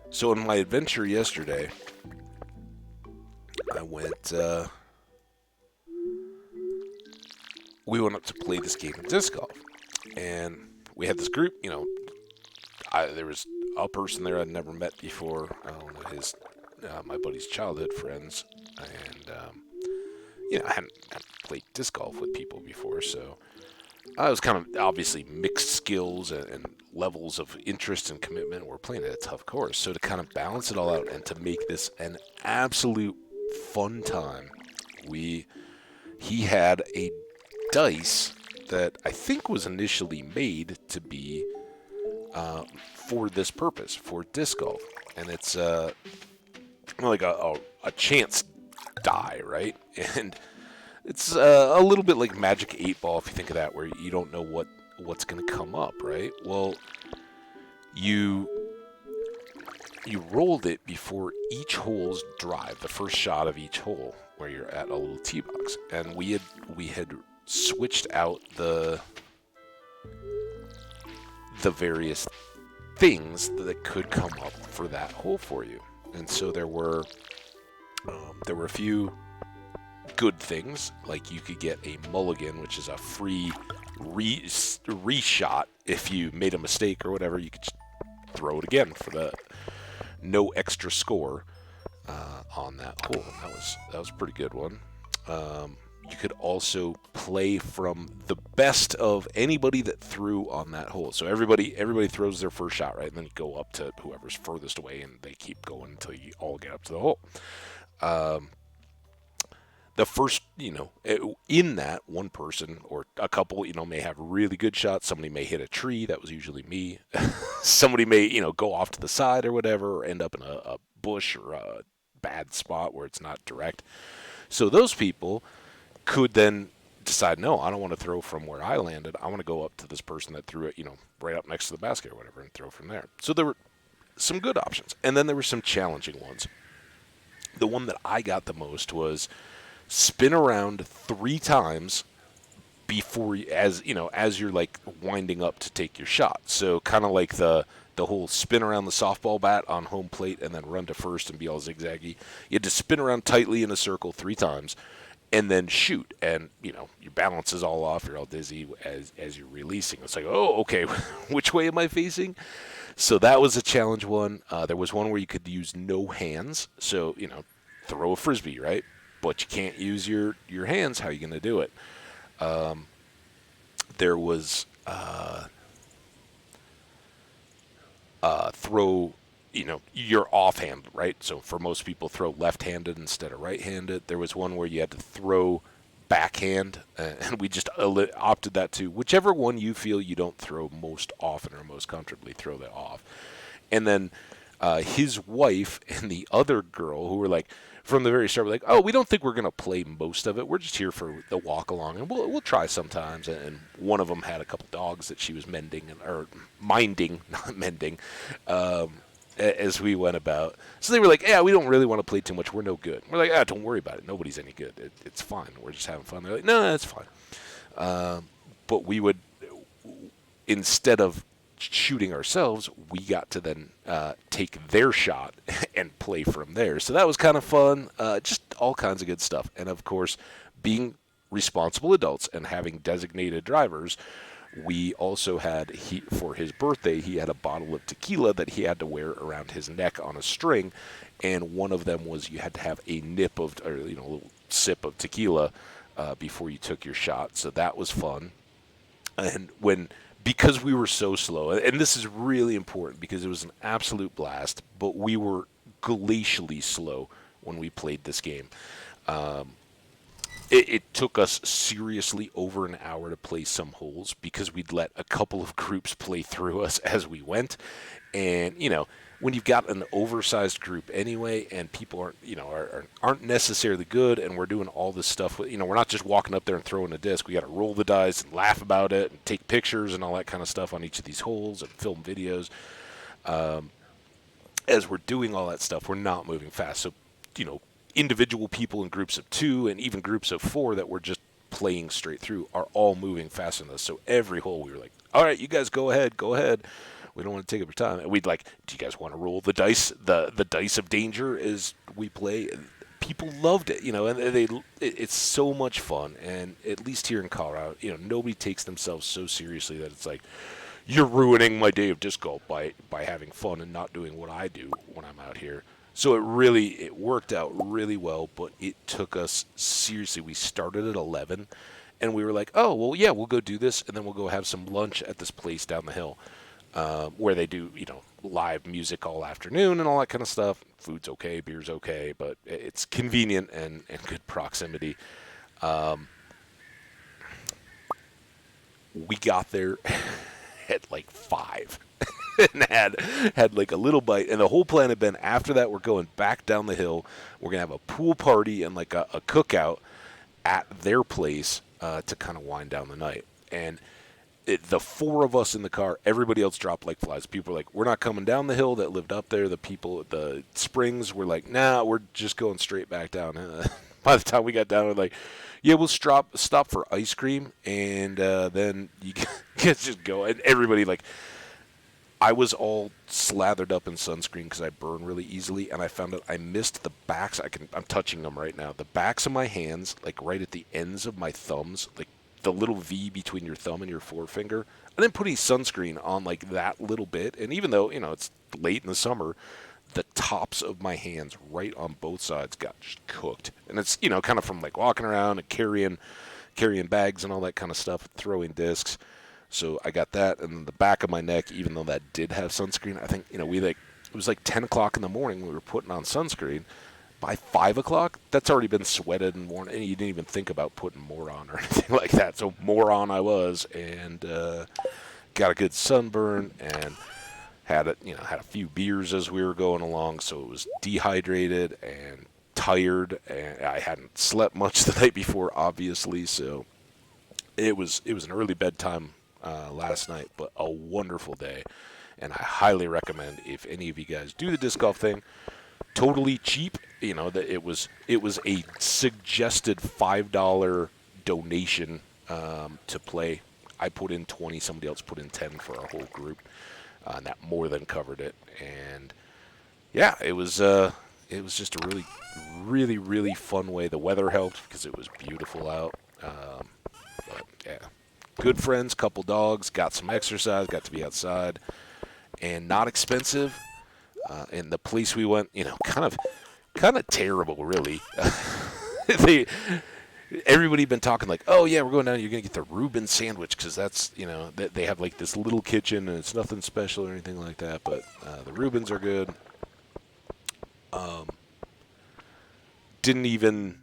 So in my adventure yesterday, I went, we went up to play this game of disc golf. And we had this group, you know, there was a person there I'd never met before, one of my buddy's childhood friends, and, you know, I hadn't played disc golf with people before, so it was kind of obviously mixed skills and levels of interest and commitment. We're playing at a tough course. So to kind of balance it all out and to make this an absolute fun time, he had a dice that I think was initially made to be for this purpose, for disc golf. And it's like a chance die, right? And it's a little bit like Magic 8 Ball, if you think of that, where you don't know what's going to come up, right? Well, you rolled it before each hole's drive, the first shot of each hole, where you're at a little tee box, and we had switched out the the various things that could come up for that hole for you. And so there were a few good things, like you could get a mulligan, which is a free reshot. If you made a mistake or whatever, you could just throw it again for the no extra score on that hole. That was a pretty good one. You could also play from the best of anybody that threw on that hole. So everybody throws their first shot, right? And then you go up to whoever's furthest away, and they keep going until you all get up to the hole. The first, in that, one person or a couple, may have really good shots. Somebody may hit a tree. That was usually me. Somebody may, go off to the side or whatever, or end up in a bush or a bad spot where it's not direct. So those people could then decide, no, I don't want to throw from where I landed. I want to go up to this person that threw it, right up next to the basket or whatever, and throw from there. So there were some good options. And then there were some challenging ones. The one that I got the most was spin around 3 times before, as you're like winding up to take your shot. So kind of like the whole spin around the softball bat on home plate and then run to first and be all zigzaggy. You had to spin around tightly in a circle 3 times and then shoot. And, your balance is all off. You're all dizzy as you're releasing. It's like, oh, okay, which way am I facing? So that was a challenge one. There was one where you could use no hands. So, throw a Frisbee, right? But you can't use your hands. How are you going to do it? There was throw, you're offhand, right? So for most people, throw left-handed instead of right-handed. There was one where you had to throw backhand, and we just opted that to whichever one you feel you don't throw most often or most comfortably, throw that off. And then his wife and the other girl, who were like, from the very start, we're like, oh, we don't think we're going to play most of it. We're just here for the walk along, and we'll try sometimes. And one of them had a couple dogs that she was minding, not mending, as we went about. So they were like, yeah, we don't really want to play too much. We're no good. We're like, don't worry about it. Nobody's any good. It's fine. We're just having fun. They're like, no, it's fine. But we would, instead of shooting ourselves, we got to then take their shot and play from there. So that was kind of fun. Just all kinds of good stuff. And of course, being responsible adults and having designated drivers, we also had, for his birthday, he had a bottle of tequila that he had to wear around his neck on a string. And one of them was you had to have a nip of, or a little sip of tequila before you took your shot. So that was fun. And because we were so slow, and this is really important because it was an absolute blast, but we were glacially slow when we played this game. It took us seriously over an hour to play some holes because we'd let a couple of groups play through us as we went. And, when you've got an oversized group anyway, and people aren't necessarily good, and we're doing all this stuff with, we're not just walking up there and throwing a disc. We got to roll the dice and laugh about it and take pictures and all that kind of stuff on each of these holes and film videos. As we're doing all that stuff, we're not moving fast. So, individual people in groups of 2 and even groups of 4 that were just playing straight through are all moving faster than us. So every hole we were like, all right, you guys go ahead. We don't want to take up your time. And we'd like, do you guys want to roll the dice, the dice of danger as we play? People loved it, and it's so much fun. And at least here in Colorado, nobody takes themselves so seriously that it's like, you're ruining my day of disc golf by having fun and not doing what I do when I'm out here. So it worked out really well, but it took us seriously. We started at 11, and we were like, oh, well, yeah, we'll go do this, and then we'll go have some lunch at this place down the hill. Where they do, live music all afternoon and all that kind of stuff. Food's okay, beer's okay, but it's convenient and good proximity. We got there at like 5 and had like a little bite. And the whole plan had been, after that, we're going back down the hill. We're going to have a pool party and like a cookout at their place to kind of wind down the night. And the 4 of us in the car, everybody else dropped like flies. People were like, we're not coming down the hill that lived up there. The people at the springs were like, nah, we're just going straight back down. By the time we got down, we're like, yeah, we'll stop for ice cream, and then you guys just go. And everybody, like, I was all slathered up in sunscreen because I burn really easily, and I found out I missed the backs. I'm touching them right now. The backs of my hands, like right at the ends of my thumbs, like the little V between your thumb and your forefinger. I didn't put any sunscreen on like that little bit, and even though it's late in the summer, the tops of my hands right on both sides got just cooked, and it's kind of from like walking around and carrying bags and all that kind of stuff, throwing discs. So I got that, and then the back of my neck, even though that did have sunscreen, I think it was like 10 o'clock in the morning we were putting on sunscreen. By 5 o'clock, that's already been sweated and worn, and you didn't even think about putting more on or anything like that. So more on I was, and got a good sunburn, and had a few beers as we were going along, so it was dehydrated and tired, and I hadn't slept much the night before, obviously, so it was an early bedtime last night, but a wonderful day, and I highly recommend if any of you guys do the disc golf thing. Totally cheap, that it was a suggested $5 donation to play. I put in 20, somebody else put in 10 for our whole group, and that more than covered it. And yeah, it was just a really, really, really fun way. The weather helped because it was beautiful out. But yeah, good friends, couple dogs, got some exercise, got to be outside, and not expensive. And the place we went, kind of terrible, really. Everybody been talking like, oh yeah, we're going down. You're gonna get the Reuben sandwich because that's they have like this little kitchen and it's nothing special or anything like that. But the Reubens are good. Didn't even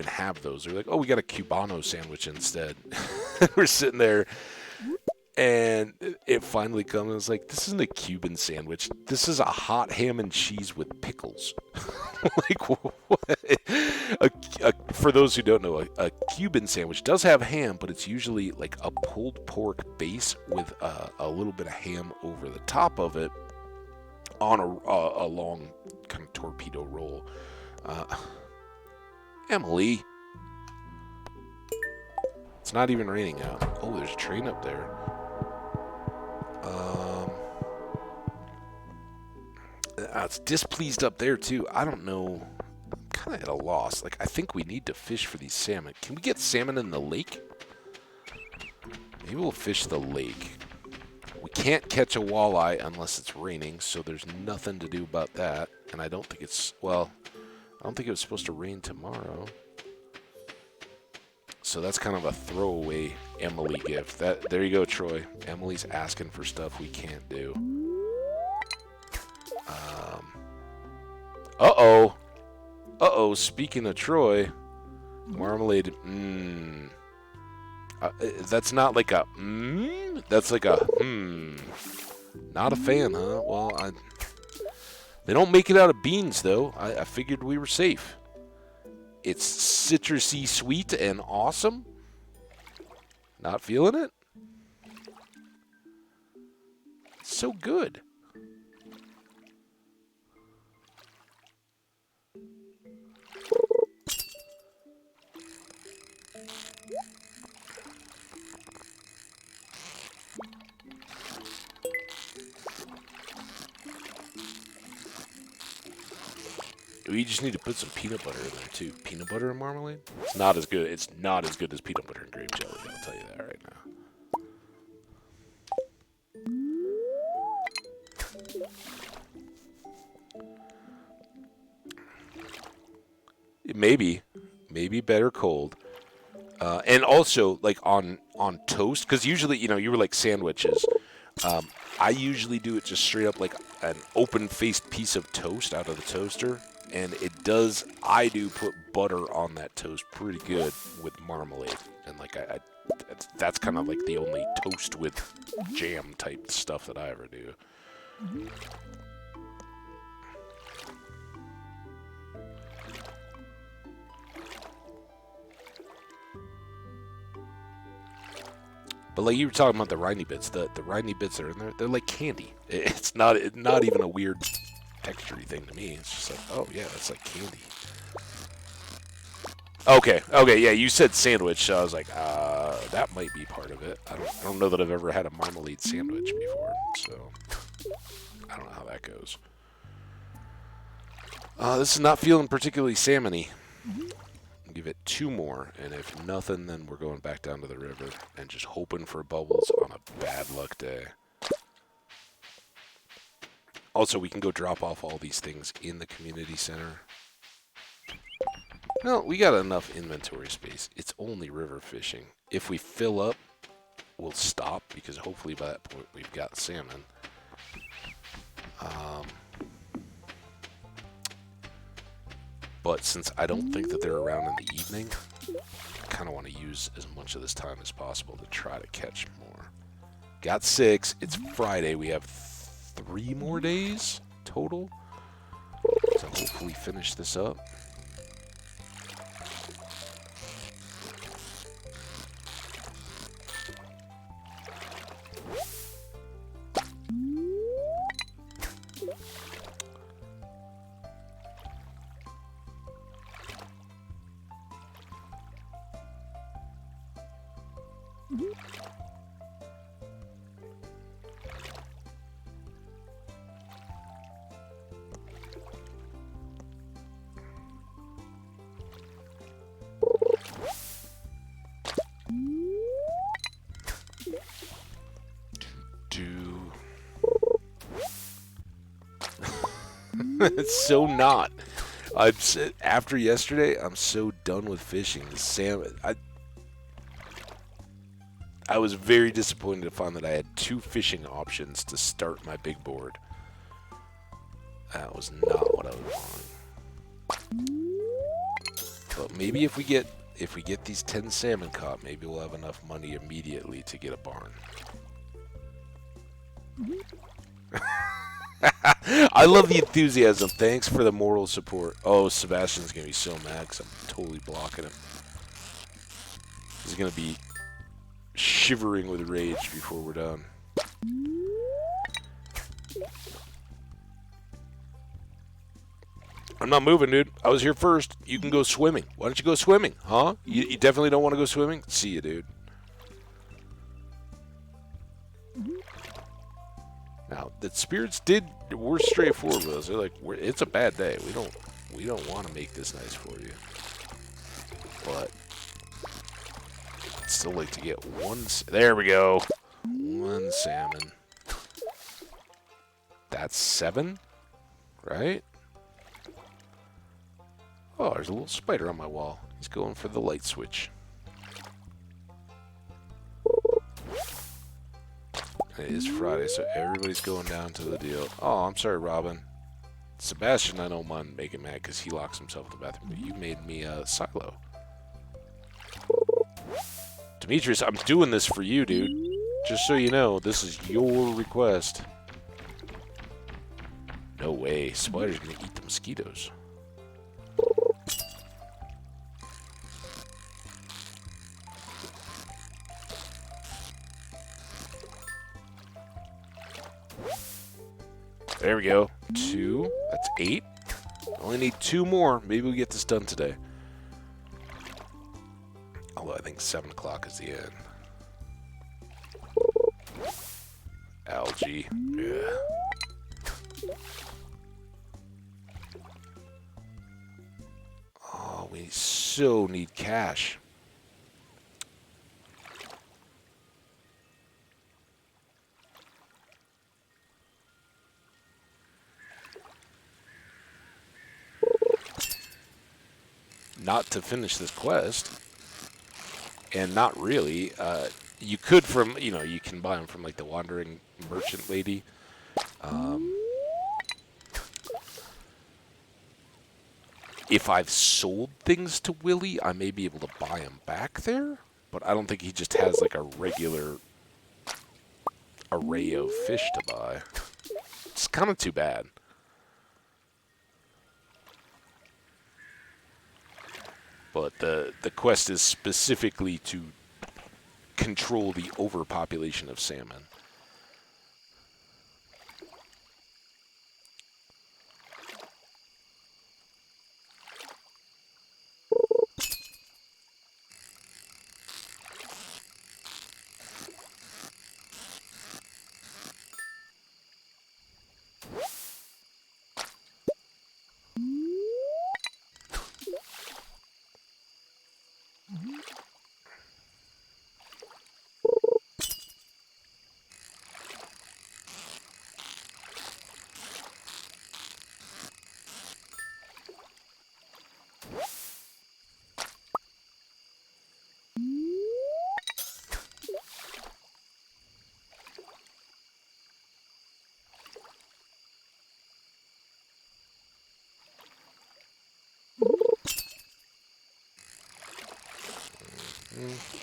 have those. They're like, oh, we got a Cubano sandwich instead. We're sitting there. And it finally comes, and it's like, this isn't a Cuban sandwich. This is a hot ham and cheese with pickles. Like, what? For those who don't know, a Cuban sandwich does have ham, but it's usually like a pulled pork base with a little bit of ham over the top of it on a long kind of torpedo roll. Emily. It's not even raining out. Oh, there's a train up there. It's displeased up there too. I don't know. I'm kind of at a loss. Like, I think we need to fish for these salmon. Can we get salmon in the lake? Maybe we'll fish the lake. We can't catch a walleye unless it's raining, so there's nothing to do about that. And I don't think it's, well, I don't think it was supposed to rain tomorrow. So that's kind of a throwaway Emily gift. There you go, Troy. Emily's asking for stuff we can't do. Uh-oh. Speaking of Troy, marmalade. That's not like a That's like a Not a fan, huh? Well, they don't make it out of beans, though. I figured we were safe. It's citrusy sweet and awesome. Not feeling it? It's so good. We just need to put some peanut butter in there too. Peanut butter and marmalade? It's not as good. It's not as good as peanut butter and grape jelly. I'll tell you that right now. Maybe better cold. And also like on toast, because usually you were like sandwiches. I usually do it just straight up like an open-faced piece of toast out of the toaster. And I do put butter on that toast pretty good with marmalade. And like that's kind of like the only toast with jam type stuff that I ever do. But like you were talking about the rindy bits, the rindy bits that are in there, they're like candy. It's not even a weird texture-y thing to me. It's just like, oh yeah, that's like candy. Okay, yeah, you said sandwich, so I was like, that might be part of it. I don't know that I've ever had a marmalade sandwich before, so I don't know how that goes. This is not feeling particularly salmon-y. Give it 2 more, and if nothing, then we're going back down to the river and just hoping for bubbles on a bad luck day. Also, we can go drop off all these things in the community center. Well, we got enough inventory space. It's only river fishing. If we fill up, we'll stop, because hopefully by that point we've got salmon. But since I don't think that they're around in the evening, I kind of want to use as much of this time as possible to try to catch more. Got 6. It's Friday. We have 3 more days total. So hopefully finish this up. It's so not. After yesterday, I'm so done with fishing. The salmon. I was very disappointed to find that I had 2 fishing options to start my big board. That was not what I was wanting. But maybe if we get these 10 salmon caught, maybe we'll have enough money immediately to get a barn. I love the enthusiasm. Thanks for the moral support. Oh, Sebastian's going to be so mad because I'm totally blocking him. He's going to be shivering with rage before we're done. I'm not moving, dude. I was here first. You can go swimming. Why don't you go swimming, huh? You definitely don't want to go swimming? See you, dude. Now, the spirits were straightforward with us. They're like, it's a bad day. We don't want to make this nice for you. But I'd still like to get one. There we go. 1 salmon. That's 7, right? Oh, there's a little spider on my wall. He's going for the light switch. It is Friday, so everybody's going down to the deal. Oh, I'm sorry, Robin. Sebastian, I don't mind making mad because he locks himself in the bathroom, but you made me a silo. Demetrius, I'm doing this for you, dude. Just so you know, this is your request. No way. Spider's gonna eat the mosquitoes. There we go. 2. That's 8. Only need 2 more. Maybe we get this done today. Although I think 7 o'clock is the end. Algae. Yeah. Oh, we so need cash. Not to finish this quest, and not really. You could you can buy them from like the wandering merchant lady. If I've sold things to Willie, I may be able to buy them back there, but I don't think he just has like a regular array of fish to buy. It's kind of too bad. But the quest is specifically to control the overpopulation of salmon.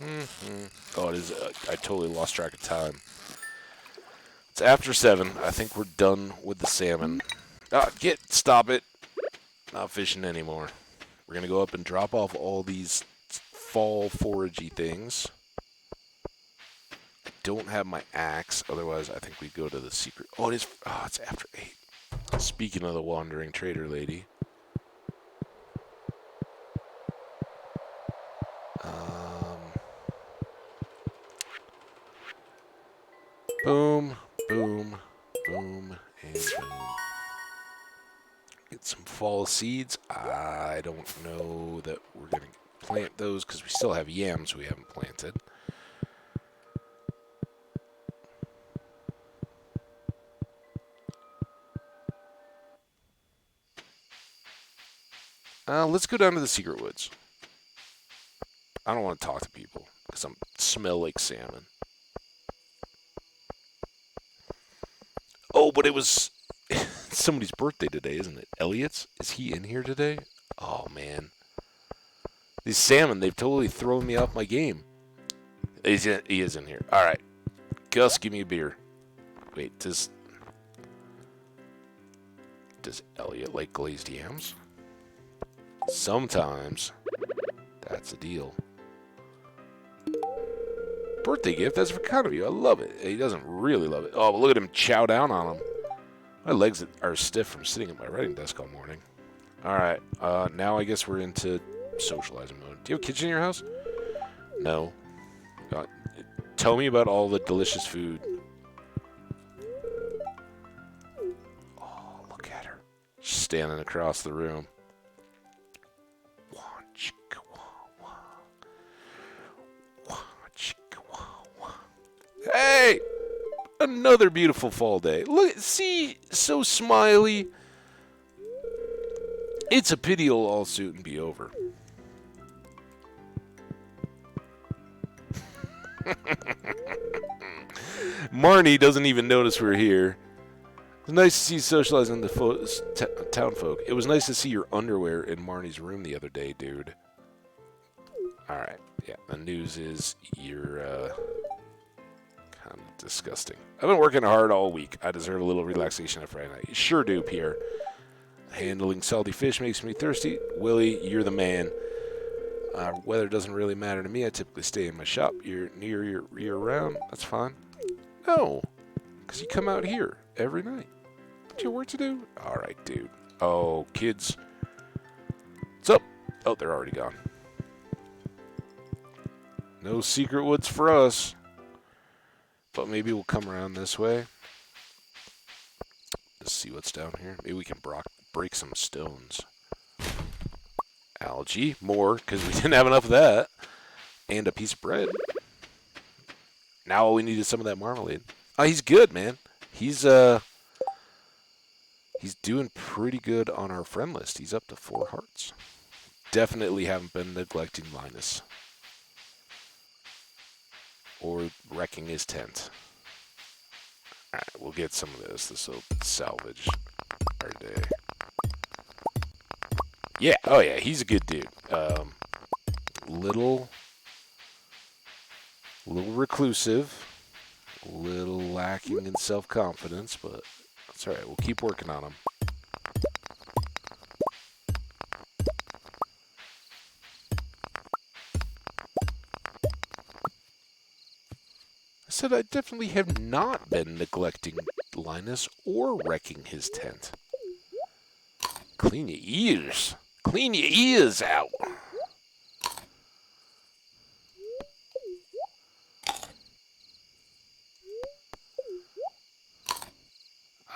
Oh, it is. I totally lost track of time. It's after 7. I think we're done with the salmon. Stop it. Not fishing anymore. We're going to go up and drop off all these fall foragey things. I don't have my axe. Otherwise, I think we'd go to the secret. Oh, it is. Oh, it's after 8. Speaking of the wandering trader lady. Boom, boom, boom, and boom. Get some fall seeds. I don't know that we're going to plant those because we still have yams we haven't planted. Let's go down to the secret woods. I don't want to talk to people because I smell like salmon. Oh, but it was somebody's birthday today, isn't it? Elliot's? Is he in here today? Oh, man. These salmon, they've totally thrown me off my game. He is in here. All right. Gus, give me a beer. Wait, does Elliot like glazed yams? Sometimes. That's a deal. Birthday gift, that's for kind of you. I love it. He doesn't really love it. Oh, but look at him chow down on him. My legs are stiff from sitting at my writing desk all morning. All right. Now I guess we're into socializing mode. Do you have a kitchen in your house? No. Tell me about all the delicious food. Oh, look at her. She's standing across the room. Hey! Another beautiful fall day. Look, see? So smiley. It's a pity it'll all soon be over. Marnie doesn't even notice we're here. It's nice to see you socializing the town folk. It was nice to see your underwear in Marnie's room the other day, dude. Alright, yeah, the news is you're, kind of disgusting. I've been working hard all week. I deserve a little relaxation on Friday night. You sure do, Pierre. Handling salty fish makes me thirsty. Willie, you're the man. Weather doesn't really matter to me. I typically stay in my shop year-round. That's fine. No, because you come out here every night. What's your work to do? All right, dude. Oh, kids. What's up? Oh, they're already gone. No secret woods for us. But maybe we'll come around this way. Let's see what's down here. Maybe we can break some stones. Algae. More, because we didn't have enough of that. And a piece of bread. Now all we need is some of that marmalade. Oh, he's good, man. He's doing pretty good on our friend list. He's up to 4 hearts. Definitely haven't been neglecting Linus. Or wrecking his tent. Alright, we'll get some of this. This will salvage our day. Yeah, oh yeah, he's a good dude. Little reclusive. Little lacking in self-confidence, but that's alright. We'll keep working on him. I said I definitely have not been neglecting Linus or wrecking his tent. Clean your ears. Clean your ears out.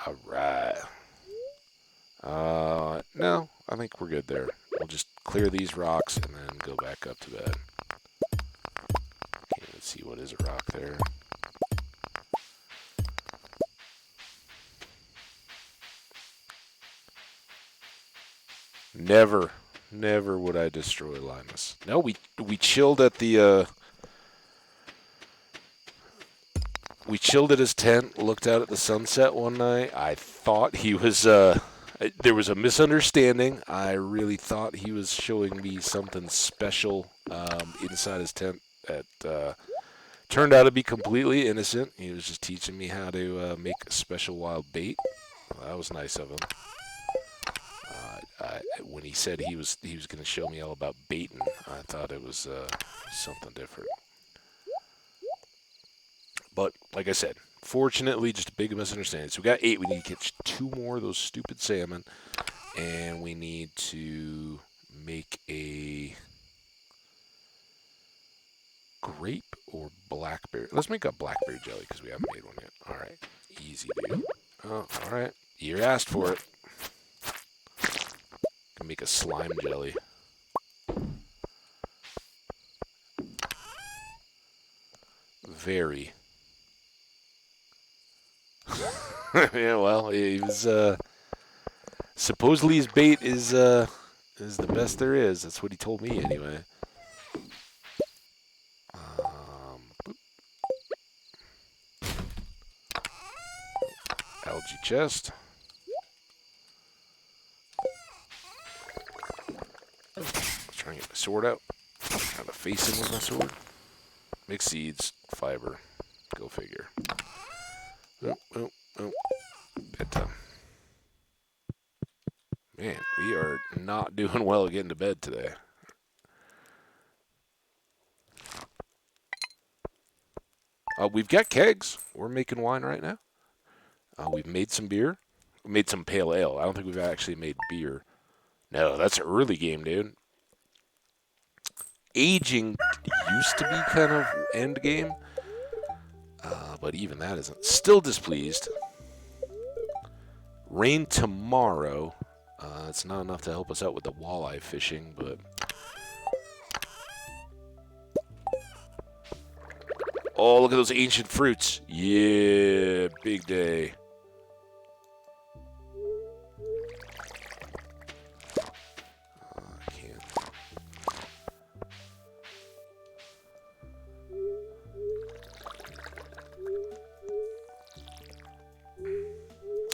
All right. No, I think we're good there. We'll just clear these rocks and then go back up to bed. Okay, let's see, what is a rock there? Never would I destroy Linus. No, we chilled at the we chilled at his tent, looked out at the sunset one night. I thought he was there was a misunderstanding. I really thought he was showing me something special inside his tent. that turned out to be completely innocent. He was just teaching me how to make special wild bait. Well, that was nice of him. When he said he was going to show me all about baiting, I thought it was something different. But like I said, fortunately, just a big misunderstanding. So we got 8. We need to catch 2 more of those stupid salmon, and we need to make a grape or blackberry. Let's make a blackberry jelly because we haven't made one yet. All right, easy, dude. Oh, all right. You asked for it. Can make a slime jelly. Very. Yeah, well, he was supposedly his bait is the best there is. That's what he told me anyway. Boop. Algae chest. Let's try and get my sword out. Kind of face him with my sword. Mixed seeds, fiber. Go figure. Oh, oh, oh. Bedtime. Man, we are not doing well getting to bed today. We've got kegs. We're making wine right now. We've made some beer. We made some pale ale. I don't think we've actually made beer. No, that's early game, dude. Aging used to be kind of end game. But even that isn't. Still displeased. Rain tomorrow. It's not enough to help us out with the walleye fishing, but... Oh, look at those ancient fruits. Yeah, big day. I can't.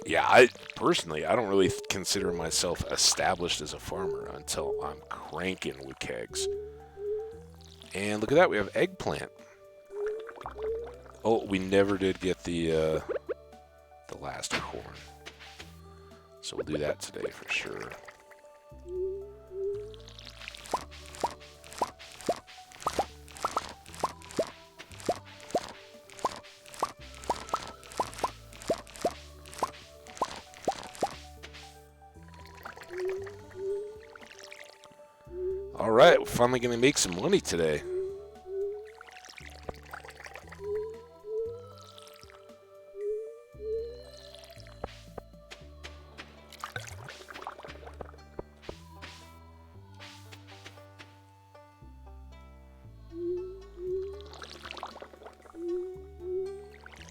Yeah, I don't really consider myself established as a farmer until I'm cranking with kegs. And look at that, we have eggplant. Oh, we never did get the last corn. So we'll do that today for sure. All right, we're finally going to make some money today.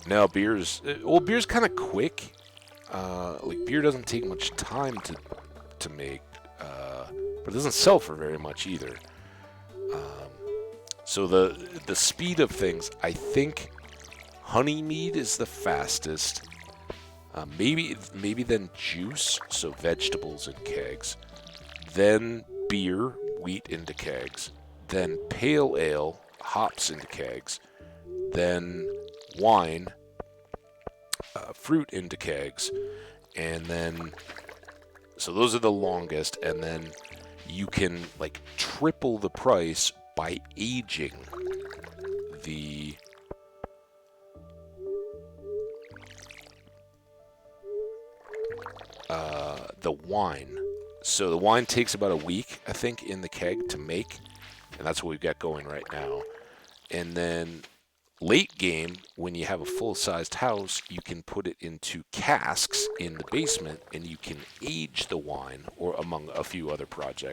Now beer's beer's kind of quick. Like beer doesn't take much time to make, but it doesn't sell for very much either. So the speed of things, I think, honey mead is the fastest. Maybe then juice, so vegetables in kegs. Then beer, wheat into kegs. Then pale ale, hops into kegs. Then wine, fruit into kegs. And then, so those are the longest. And then you can like triple the price by aging the wine. So the wine takes about a week, I think, in the keg to make, and that's what we've got going right now. And then late game, when you have a full-sized house, you can put it into casks in the basement, and you can age the wine, or among a few other products,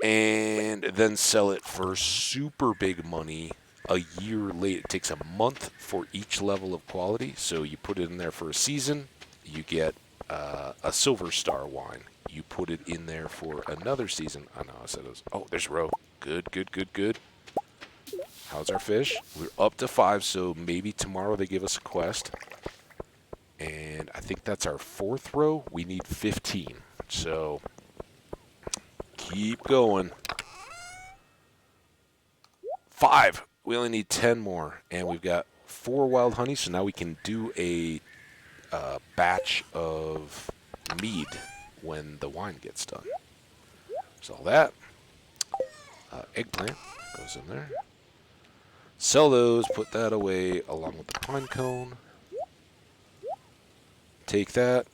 and then sell it for super big money a year later. It takes a month for each level of quality, so you put it in there for a season, you get a silver star wine. You put it in there for another season. I know I said it was. Oh, there's Roe. Good. How's our fish? We're up to 5, so maybe tomorrow they give us a quest. And I think that's our 4th row. We need 15. So Keep going. 5. We only need 10 more, and we've got 4 wild honey, so now we can do a batch of mead when the wine gets done. So all that. Eggplant goes in there. Sell those, put that away along with the pine cone. Take that.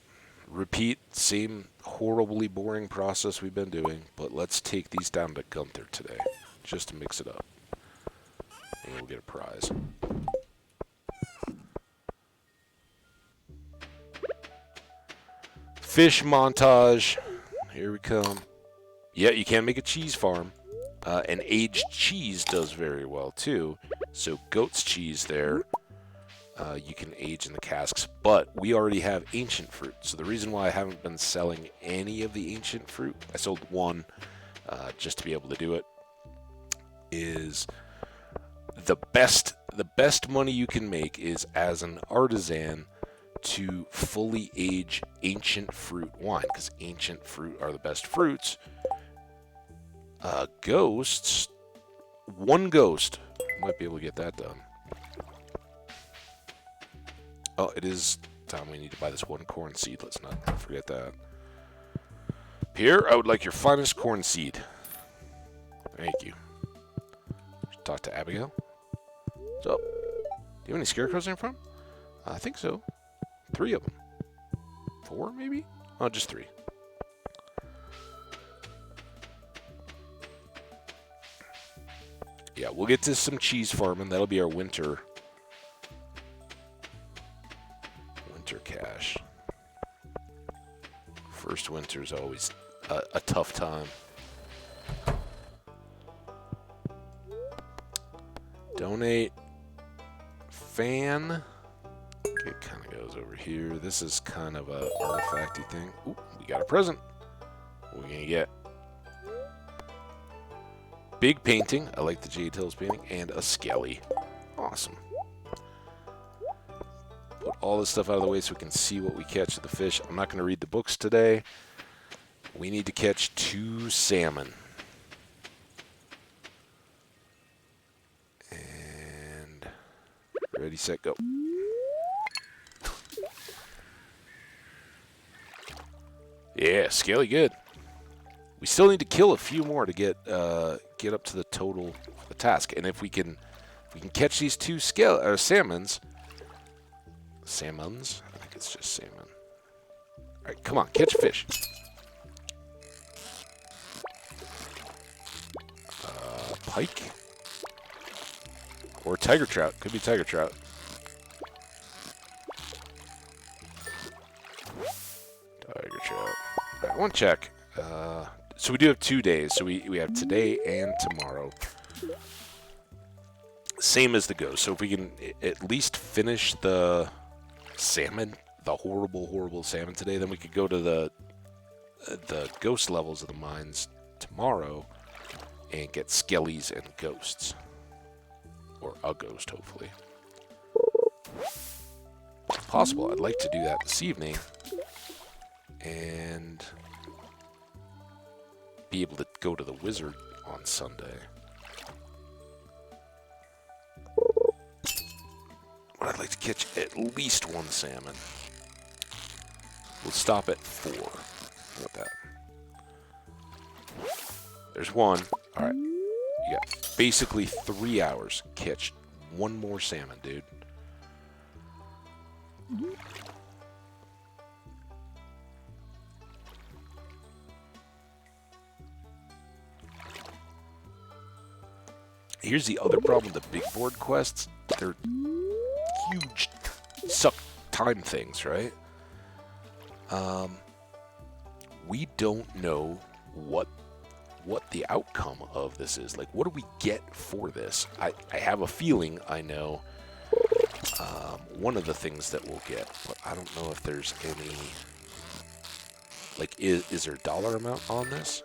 Repeat, same horribly boring process we've been doing, but let's take these down to Gunther today, just to mix it up. And we'll get a prize. Fish montage. Here we come. Yeah, you can make a cheese farm. And aged cheese does very well, too. So goat's cheese there, you can age in the casks. But we already have ancient fruit. So the reason why I haven't been selling any of the ancient fruit, I sold one just to be able to do it, is the best money you can make is as an artisan to fully age ancient fruit wine, because ancient fruit are the best fruits. Ghosts, one ghost might be able to get that done. Oh, it is time we need to buy this one corn seed. Let's not forget that. Pierre, I would like your finest corn seed. Thank you. Talk to Abigail. What's up? Do you have any scarecrows in your farm? I think so. 3 of them. 4, maybe? Oh, just 3. Yeah, we'll get to some cheese farming. That'll be our winter cash. First winter's always a tough time. Donate fan. It kind of goes over here. This is kind of a artifacty thing. Ooh, we got a present. What are we gonna get? Big painting. I like the Jade Hills painting. And a skelly. Awesome. Put all this stuff out of the way so we can see what we catch of the fish. I'm not going to read the books today. We need to catch 2 salmon. And ready, set, go. Yeah, scaly good. We still need to kill a few more to get up to the total for the task. And if we can catch these 2 salmons. Salmons? I think it's just salmon. Alright, come on, catch a fish. Pike? Or tiger trout. Could be tiger trout. Tiger trout. Alright, one check. So we do have 2 days. So we have today and tomorrow. Same as the ghost. So if we can at least finish the salmon, the horrible salmon today, then we could go to the ghost levels of the mines tomorrow and get skellies and ghosts. Or a ghost, hopefully. If possible, I'd like to do that this evening and be able to go to the wizard on Sunday. But I'd like to catch at least 1 salmon. We'll stop at 4. How about that? There's 1. Alright. You got basically 3 hours. Catch 1 more salmon, dude. Here's the other problem with the big board quests. They're huge suck time things, right? We don't know what the outcome of this is. Like, what do we get for this? I have a feeling I know one of the things that we'll get, but I don't know if there's any... Like, is there a dollar amount on this?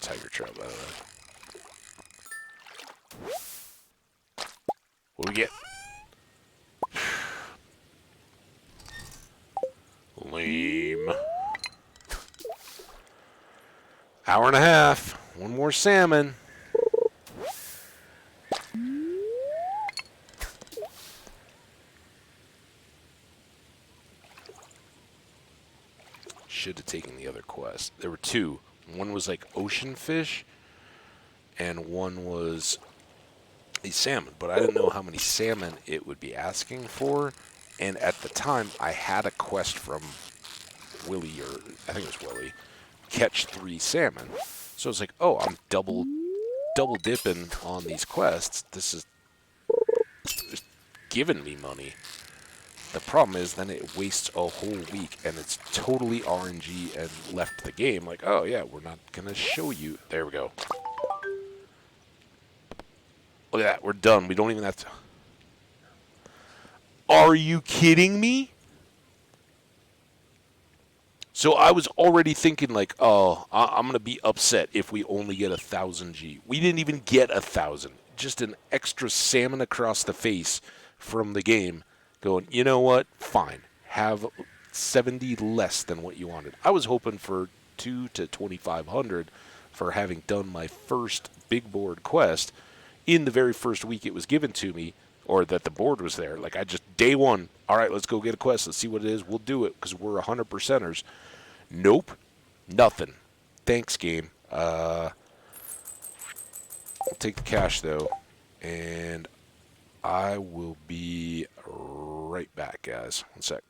tiger trout, by the way. What do we get? Lame. Hour and a half. One more salmon. Should have taken the other quest. There were two. One was like ocean fish, and one was a salmon. But I didn't know how many salmon it would be asking for. And at the time, I had a quest from Willie, or I think it was Willie, catch 3 salmon. So I was like, oh, I'm double dipping on these quests. This is just giving me money. The problem is then it wastes a whole week and it's totally RNG and left the game like, oh yeah, we're not going to show you. There we go. Look at that. We're done. We don't even have to. Are you kidding me? So I was already thinking like, oh, I'm going to be upset if we only get 1,000 G. We didn't even get 1,000. Just an extra salmon across the face from the game going, you know what? Fine. Have 70 less than what you wanted. I was hoping for 2 to 2,500 for having done my first big board quest in the very first week it was given to me, or that the board was there. Like I just, day one, all right, let's go get a quest. Let's see what it is. We'll do it because we're 100%ers. Nope. Nothing. Thanks, game. I'll take the cash, though. And I will be right back, guys. One sec.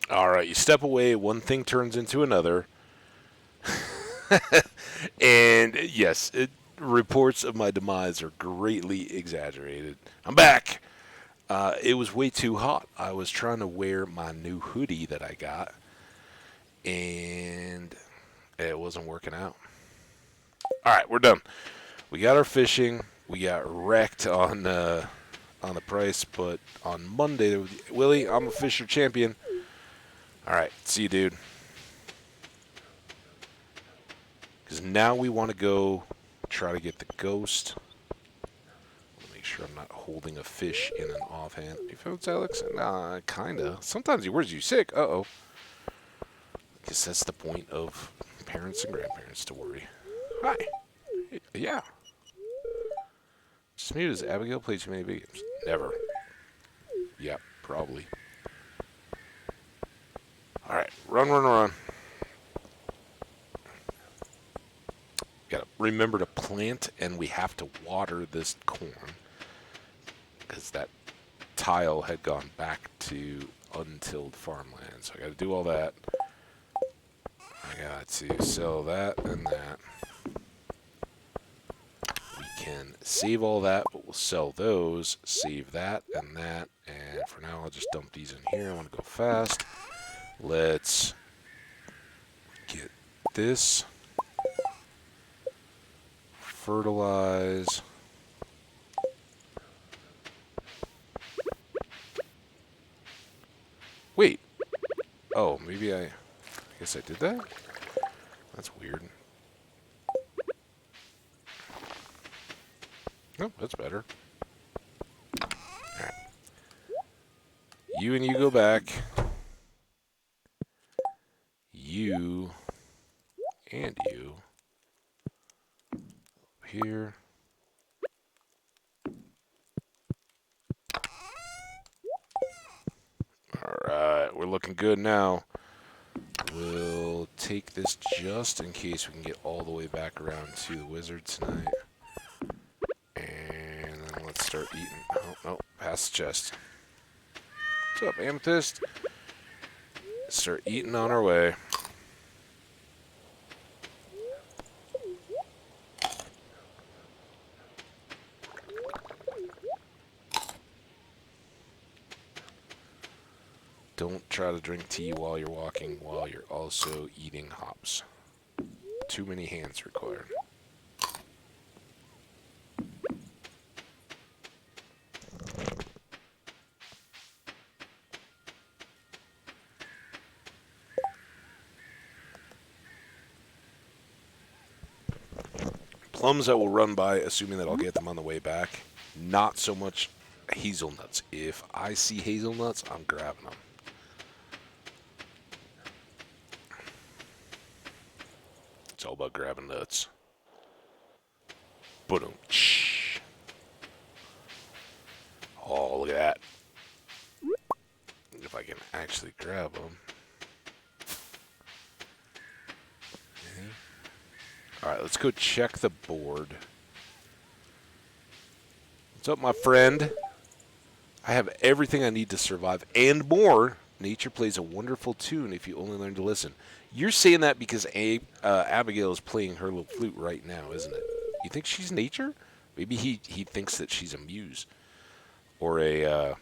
All right, you step away, one thing turns into another. And yes, reports of my demise are greatly exaggerated. I'm back. It was way too hot. I was trying to wear my new hoodie that I got, and it wasn't working out. All right, we're done. We got our fishing. We got wrecked on the price, but on Monday, Willie, I'm a Fisher champion. All right, see you, dude. Because now we want to go try to get the ghost. Make sure I'm not holding a fish in an offhand. You folks, Alex? Nah, kinda. Sometimes he worries you sick. Uh-oh. Guess that's the point of parents and grandparents to worry. Hi. Yeah. Just me, does Abigail play too many video games? Never. Yeah, probably. Alright, run, run, run. Gotta remember to plant, and we have to water this corn. Because that tile had gone back to untilled farmland. So I gotta do all that. I got to sell that and that. We can save all that, but we'll sell those, save that and that. And for now, I'll just dump these in here. I want to go fast. Let's get this. Fertilize. Wait. Oh, maybe I guess I did that? That's weird. Oh, that's better. Alright. You and you go back. You and you. Here. Alright, we're looking good now. We'll take this just in case we can get all the way back around to the wizard tonight. And then let's start eating. Oh, no, past the chest. What's up, Amethyst? Start eating on our way. Don't try to drink tea while you're walking, while you're also eating hops. Too many hands required. Plums I will run by, assuming that I'll get them on the way back. Not so much hazelnuts. If I see hazelnuts, I'm grabbing them. It's all about grabbing nuts. Boom. Oh, look at that. If I can actually grab them. Okay. Alright, let's go check the board. What's up, my friend? I have everything I need to survive and more. Nature plays a wonderful tune if you only learn to listen. You're saying that because Abigail is playing her little flute right now, isn't it? You think she's nature? Maybe he thinks that she's a muse. Or a...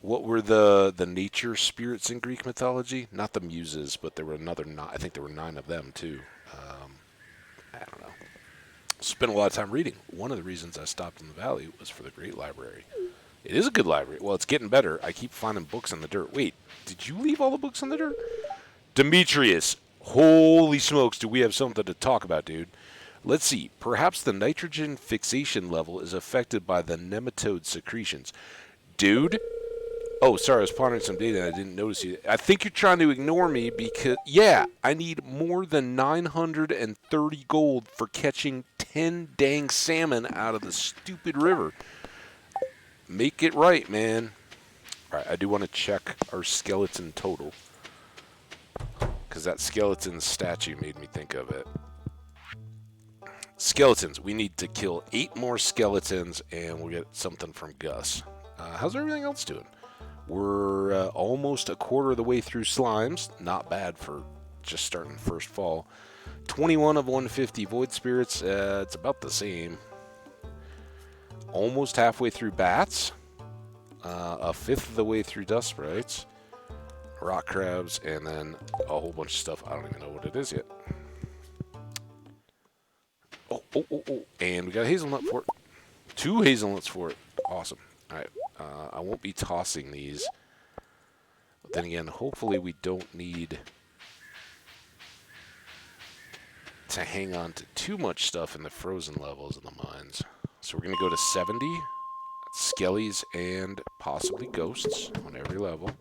what were the nature spirits in Greek mythology? Not the muses, but there were I think there were 9 of them, too. I don't know. Spent a lot of time reading. One of the reasons I stopped in the valley was for the great library. It is a good library. Well, it's getting better. I keep finding books in the dirt. Wait, did you leave all the books in the dirt? Demetrius, holy smokes, do we have something to talk about, dude. Let's see. Perhaps the nitrogen fixation level is affected by the nematode secretions. Dude? Oh, sorry, I was pondering some data and I didn't notice you. I think you're trying to ignore me because, yeah, I need more than 930 gold for catching 10 dang salmon out of the stupid river. Make it right, man. Alright, I do want to check our skeleton total. Because that skeleton statue made me think of it. Skeletons. We need to kill 8 more skeletons and we'll get something from Gus. How's everything else doing? We're almost a quarter of the way through slimes. Not bad for just starting first fall. 21 of 150 void spirits. It's about the same. Almost halfway through bats. A fifth of the way through dust sprites. Rock crabs, and then a whole bunch of stuff. I don't even know what it is yet. Oh. And we got a hazelnut for it. 2 hazelnuts for it. Awesome. Alright. I won't be tossing these. But then again, hopefully we don't need to hang on to too much stuff in the frozen levels in the mines. So we're going to go to 70. That's skellies and possibly ghosts on every level.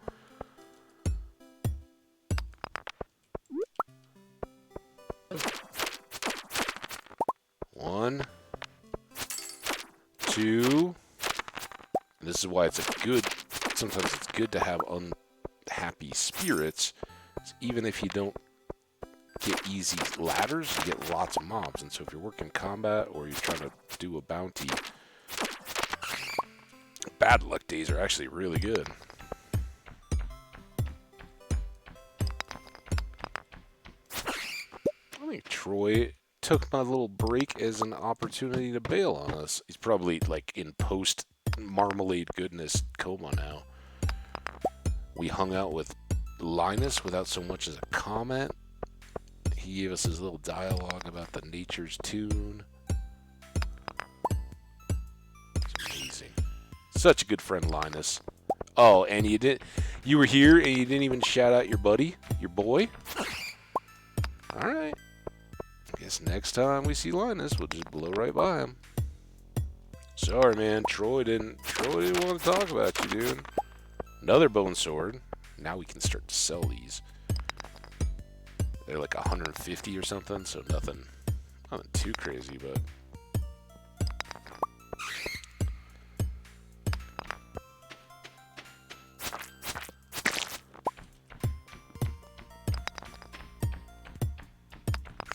One, 2. And this is why it's sometimes it's good to have unhappy spirits. Even if you don't get easy ladders, you get lots of mobs. And so if you're working combat or you're trying to do a bounty, bad luck days are actually really good. I think Troy took my little break as an opportunity to bail on us. He's probably like in post marmalade goodness coma now. We hung out with Linus without so much as a comment. He gave us his little dialogue about the nature's tune. It's amazing. Such a good friend, Linus. Oh, and you were here and you didn't even shout out your buddy, your boy? Alright. Guess next time we see Linus, we'll just blow right by him. Sorry, man. Troy didn't want to talk about you, dude. Another bone sword. Now we can start to sell these. They're like 150 or something, so nothing too crazy, but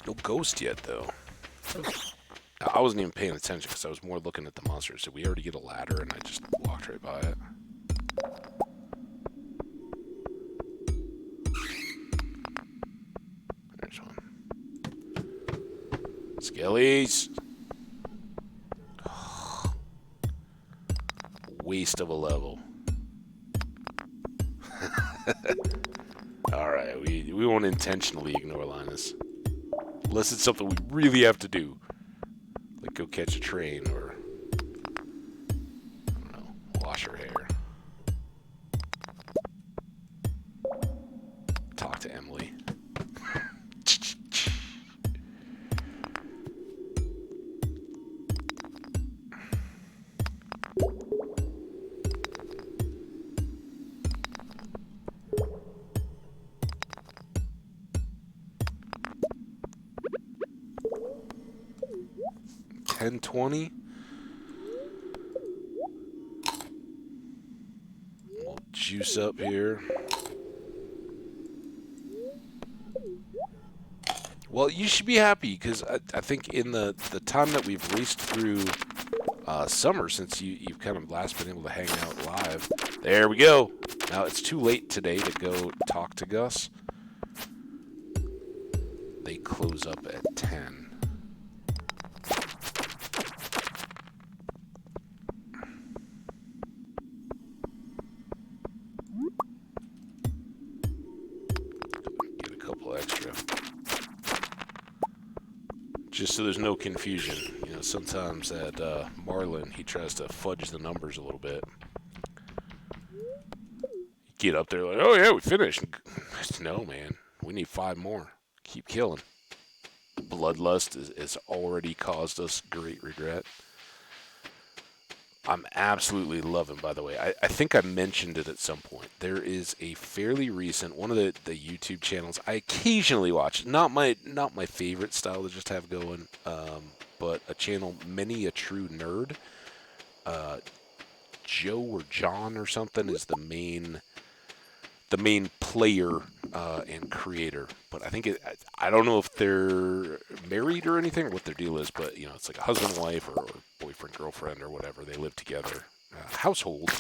no ghost yet, though. I wasn't even paying attention because I was more looking at the monsters. So we already get a ladder, and I just walked right by it. There's one. Skellies! Waste of a level. Alright, we won't intentionally ignore Linus. Unless it's something we really have to do. Like go catch a train or, I don't know, wash her hair. Talk to Emily. $10.20. We'll juice up here. Well, you should be happy because I think in the time that we've raced through summer, since you've kind of last been able to hang out live, there we go. Now it's too late today to go talk to Gus. They close up at 10. Extra. Just so there's no confusion. You know, sometimes at Marlin, he tries to fudge the numbers a little bit. You get up there like, oh yeah, we finished. No, man. We need 5 more. Keep killing. Bloodlust has already caused us great regret. I'm absolutely loving, by the way. I think I mentioned it at some point. There is a fairly recent one of the YouTube channels I occasionally watch. Not my favorite style to just have going, but a channel, Many a True Nerd. Joe or John or something is the main player and creator. But I think I don't know if they're married or anything or what their deal is, but you know, it's like a husband and wife or boyfriend girlfriend or whatever. They live together, household.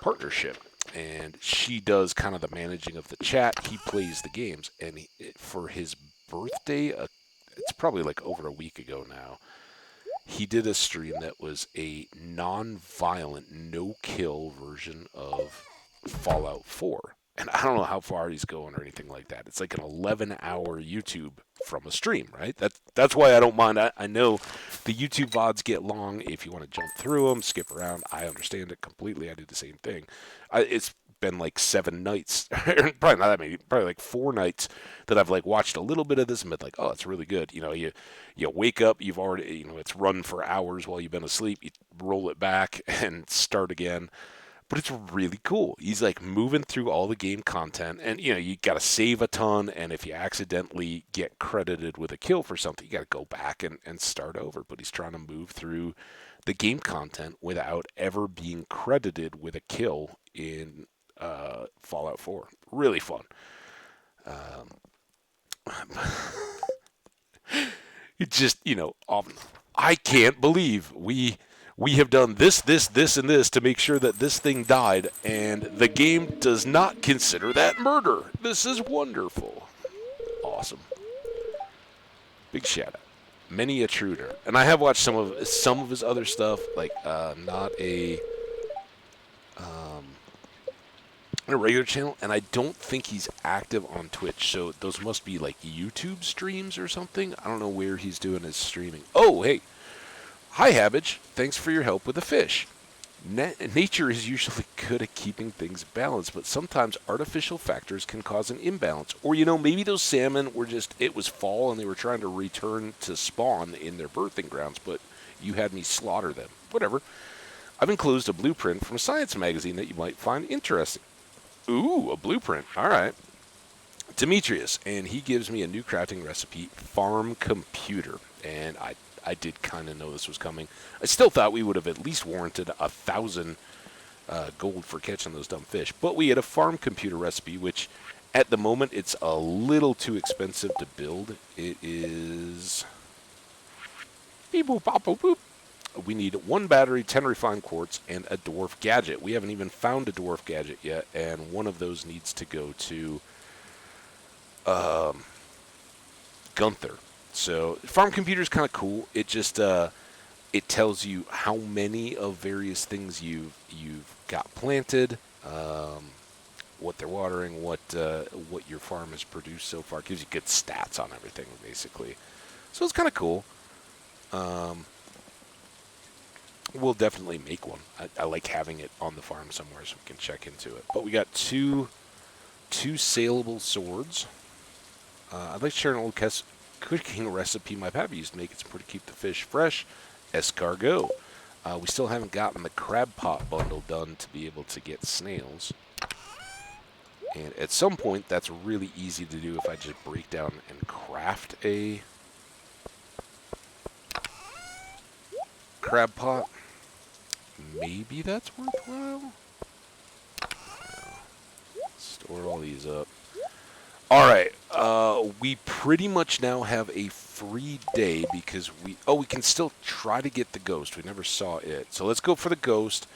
partnership, and she does kind of the managing of the chat. He plays the games, and for his birthday, it's probably like over a week ago now, he did a stream that was a non-violent, no-kill version of Fallout 4. And I don't know how far he's going or anything like that. It's like an 11-hour YouTube from a stream, right? That's why I don't mind. I know the YouTube VODs get long. If you want to jump through them, skip around, I understand it completely. I do the same thing. It's been like 7 nights, probably not that many, probably like 4 nights that I've like watched a little bit of this and been like, oh, it's really good. You know, you wake up, you've already, it's run for hours while you've been asleep. You roll it back and start again. But it's really cool. He's like moving through all the game content, and you got to save a ton. And if you accidentally get credited with a kill for something, you got to go back and start over. But he's trying to move through the game content without ever being credited with a kill in Fallout 4. Really fun. It just, I can't believe we have done this, and this to make sure that this thing died, and the game does not consider that murder. This is wonderful. Awesome. Big shout out. Many a true nerd. And I have watched some of his other stuff, like not a regular channel, and I don't think he's active on Twitch, so those must be like YouTube streams or something. I don't know where he's doing his streaming. Oh, hey. Hi, Habbage. Thanks for your help with the fish. Nature is usually good at keeping things balanced, but sometimes artificial factors can cause an imbalance. Or, maybe those salmon were it was fall and they were trying to return to spawn in their birthing grounds, but you had me slaughter them. Whatever. I've enclosed a blueprint from a science magazine that you might find interesting. Ooh, a blueprint. All right. Demetrius, and he gives me a new crafting recipe, Farm Computer. And I did kind of know this was coming. I still thought we would have at least warranted 1,000 gold for catching those dumb fish. But we had a Farm Computer recipe, which at the moment it's a little too expensive to build. It is... Beep boop bop boop boop. We need 1 battery, 10 refined quartz, and a dwarf gadget. We haven't even found a dwarf gadget yet, and one of those needs to go to Gunther. So Farm Computer is kind of cool. It just it tells you how many of various things you've got planted, what they're watering, what your farm has produced so far. It gives you good stats on everything, basically. So it's kind of cool. We'll definitely make one. I like having it on the farm somewhere so we can check into it. But we got two saleable swords. I'd like to share an old cooking recipe my pappy used to make. It's important to keep the fish fresh. Escargot. We still haven't gotten the crab pot bundle done to be able to get snails. And at some point, that's really easy to do if I just break down and craft a crab pot. Maybe that's worthwhile. Store all these up. Alright, we pretty much now have a free day because we can still try to get the ghost. We never saw it. So let's go for the ghost.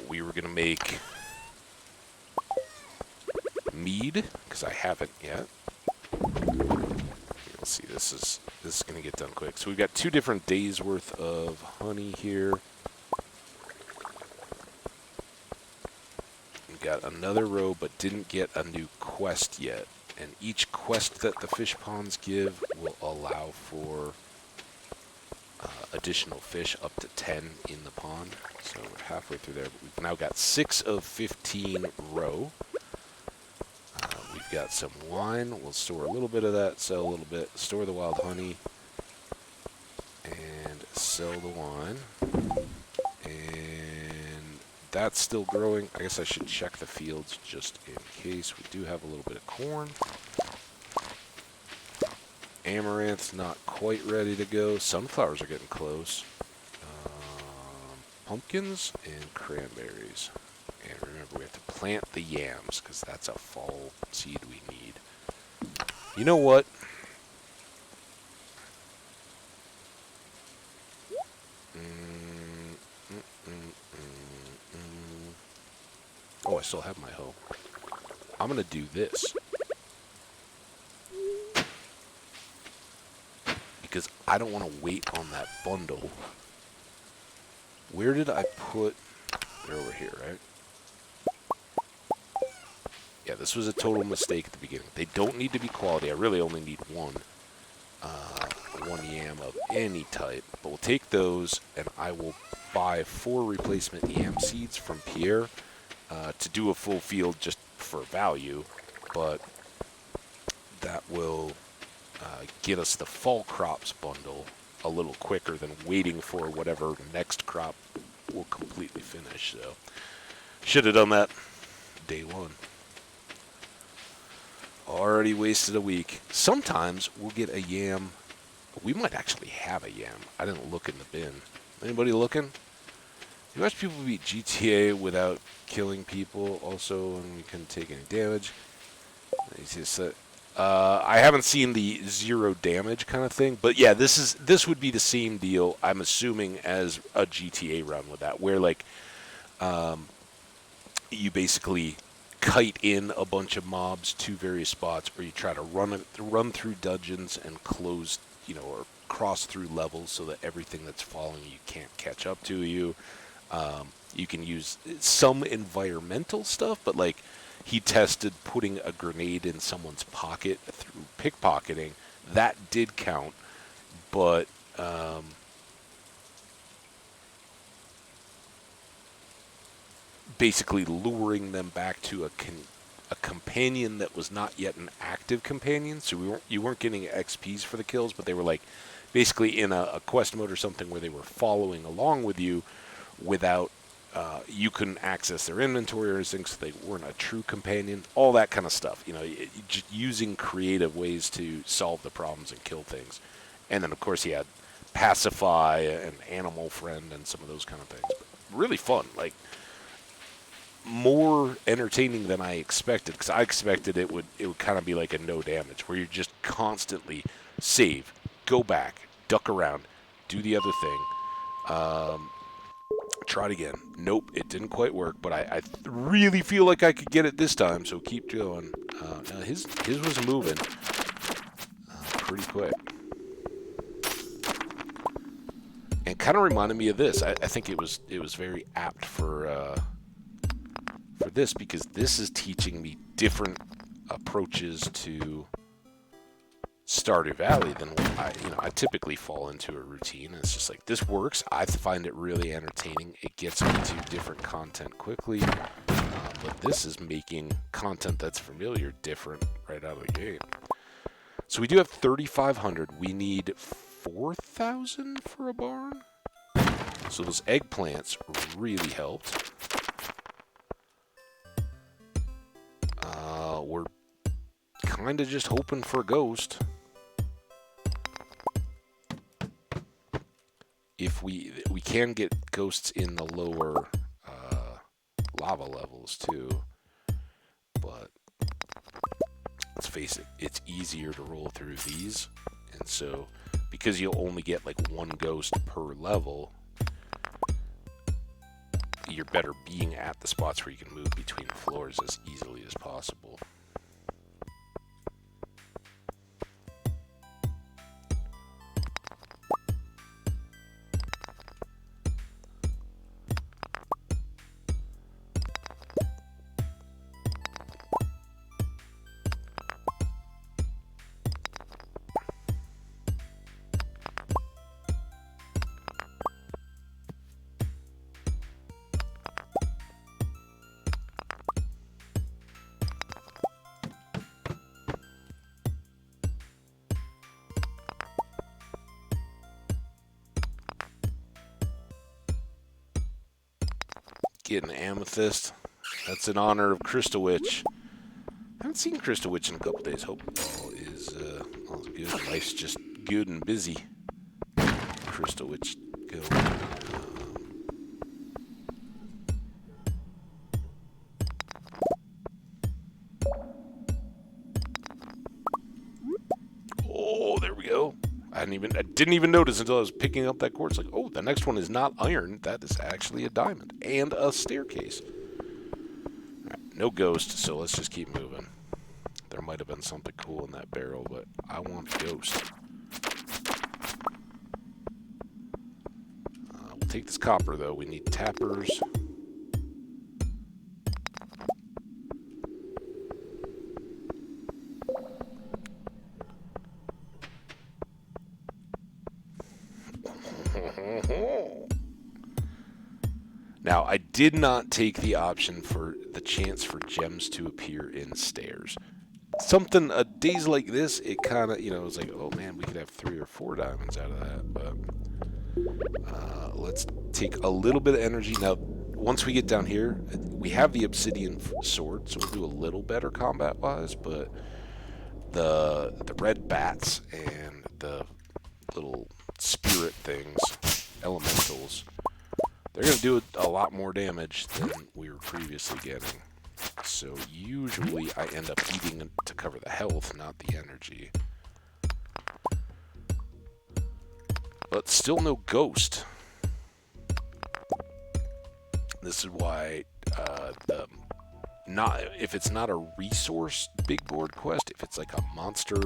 We were going to make mead because I haven't yet. Let's see, this is going to get done quick. So we've got 2 different days worth of honey here. Got another row, but didn't get a new quest yet. And each quest that the fish ponds give will allow for additional fish up to 10 in the pond. So we're halfway through there. But we've now got 6 of 15 row. We've got some wine. We'll store a little bit of that, sell a little bit, store the wild honey, and sell the wine. And that's still growing. I guess I should check the fields just in case. We do have a little bit of corn. Amaranth's not quite ready to go. Sunflowers are getting close. Pumpkins and cranberries. And remember, we have to plant the yams because that's a fall seed we need. You know what? Oh, I still have my hoe. I'm going to do this. Because I don't want to wait on that bundle. Where did I put... They're over here, right? Yeah, this was a total mistake at the beginning. They don't need to be quality. I really only need one. One yam of any type. But we'll take those, and I will buy 4 replacement yam seeds from Pierre to do a full field just for value. But that will get us the fall crops bundle a little quicker than waiting for whatever next crop will completely finish. So, should have done that day one. Already wasted a week. Sometimes we'll get a yam. We might actually have a yam. I didn't look in the bin. Anybody looking? You watch people beat GTA without killing people also, and we couldn't take any damage. I haven't seen the 0 damage kind of thing, but yeah, this would be the same deal, I'm assuming, as a GTA run with that, where like you basically kite in a bunch of mobs to various spots, or you try to run through dungeons and close, or cross through levels so that everything that's following you can't catch up to you. You can use some environmental stuff, but like he tested putting a grenade in someone's pocket through pickpocketing. That did count, but basically luring them back to a companion that was not yet an active companion. So you weren't getting XPs for the kills, but they were like basically in a quest mode or something where they were following along with you without you couldn't access their inventory or anything, so they weren't a true companion. All that kind of stuff. Just using creative ways to solve the problems and kill things. And then, of course, he had Pacify and Animal Friend and some of those kind of things. But really fun. Like, more entertaining than I expected, because I expected it would kind of be like a no damage, where you're just constantly save, go back, duck around, do the other thing. Try it again. Nope, it didn't quite work, but I really feel like I could get it this time, so keep going. His was moving pretty quick. And kind of reminded me of this. I think it was very apt for this, because this is teaching me different approaches to Stardew Valley than what I typically fall into a routine. And it's just like, this works. I find it really entertaining. It gets me to different content quickly. But this is making content that's familiar different right out of the gate. So we do have 3,500. We need 4,000 for a barn. So those eggplants really helped. We're kind of just hoping for a ghost. If we can get ghosts in the lower lava levels too, but let's face it, it's easier to roll through these, and so because you'll only get like one ghost per level, you're better being at the spots where you can move between floors as easily as possible. Get an amethyst. That's in honor of Crystal Witch. I haven't seen Crystal Witch in a couple days. Hope all is good. Life's just good and busy. Crystal Witch go. Oh, there we go. I didn't even notice until I was picking up that quartz. Like, oh, the next one is not iron. That is actually a diamond and a staircase. no ghost, so let's just keep moving. There might have been something cool in that barrel, but I want a ghost. We'll take this copper, though. We need tappers. Now, I did not take the option for the chance for gems to appear in stairs. Something, days like this, it kind of, it was like, oh man, we could have 3 or 4 diamonds out of that. But let's take a little bit of energy. Now, once we get down here, we have the obsidian sword, so we'll do a little better combat-wise, but the red bats and the little spirit things, elementals, they're going to do a lot more damage than we were previously getting. So usually I end up eating to cover the health, not the energy. But still no ghost. This is why if it's not a resource big board quest, if it's like a monster,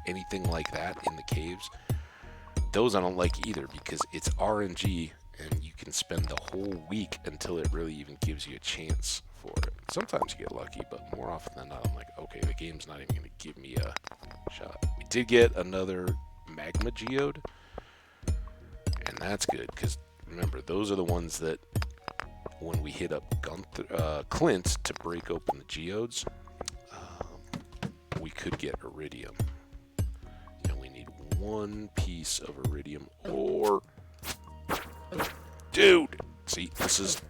anything like that in the caves, those I don't like either because it's RNG and you can spend the whole week until it really even gives you a chance for it. Sometimes you get lucky, but more often than not, I'm like, okay, the game's not even going to give me a shot. We did get another magma geode, and that's good, because remember, those are the ones that, when we hit up Clint to break open the geodes, we could get iridium. And we need 1 piece of iridium, or... Dude! See, this is...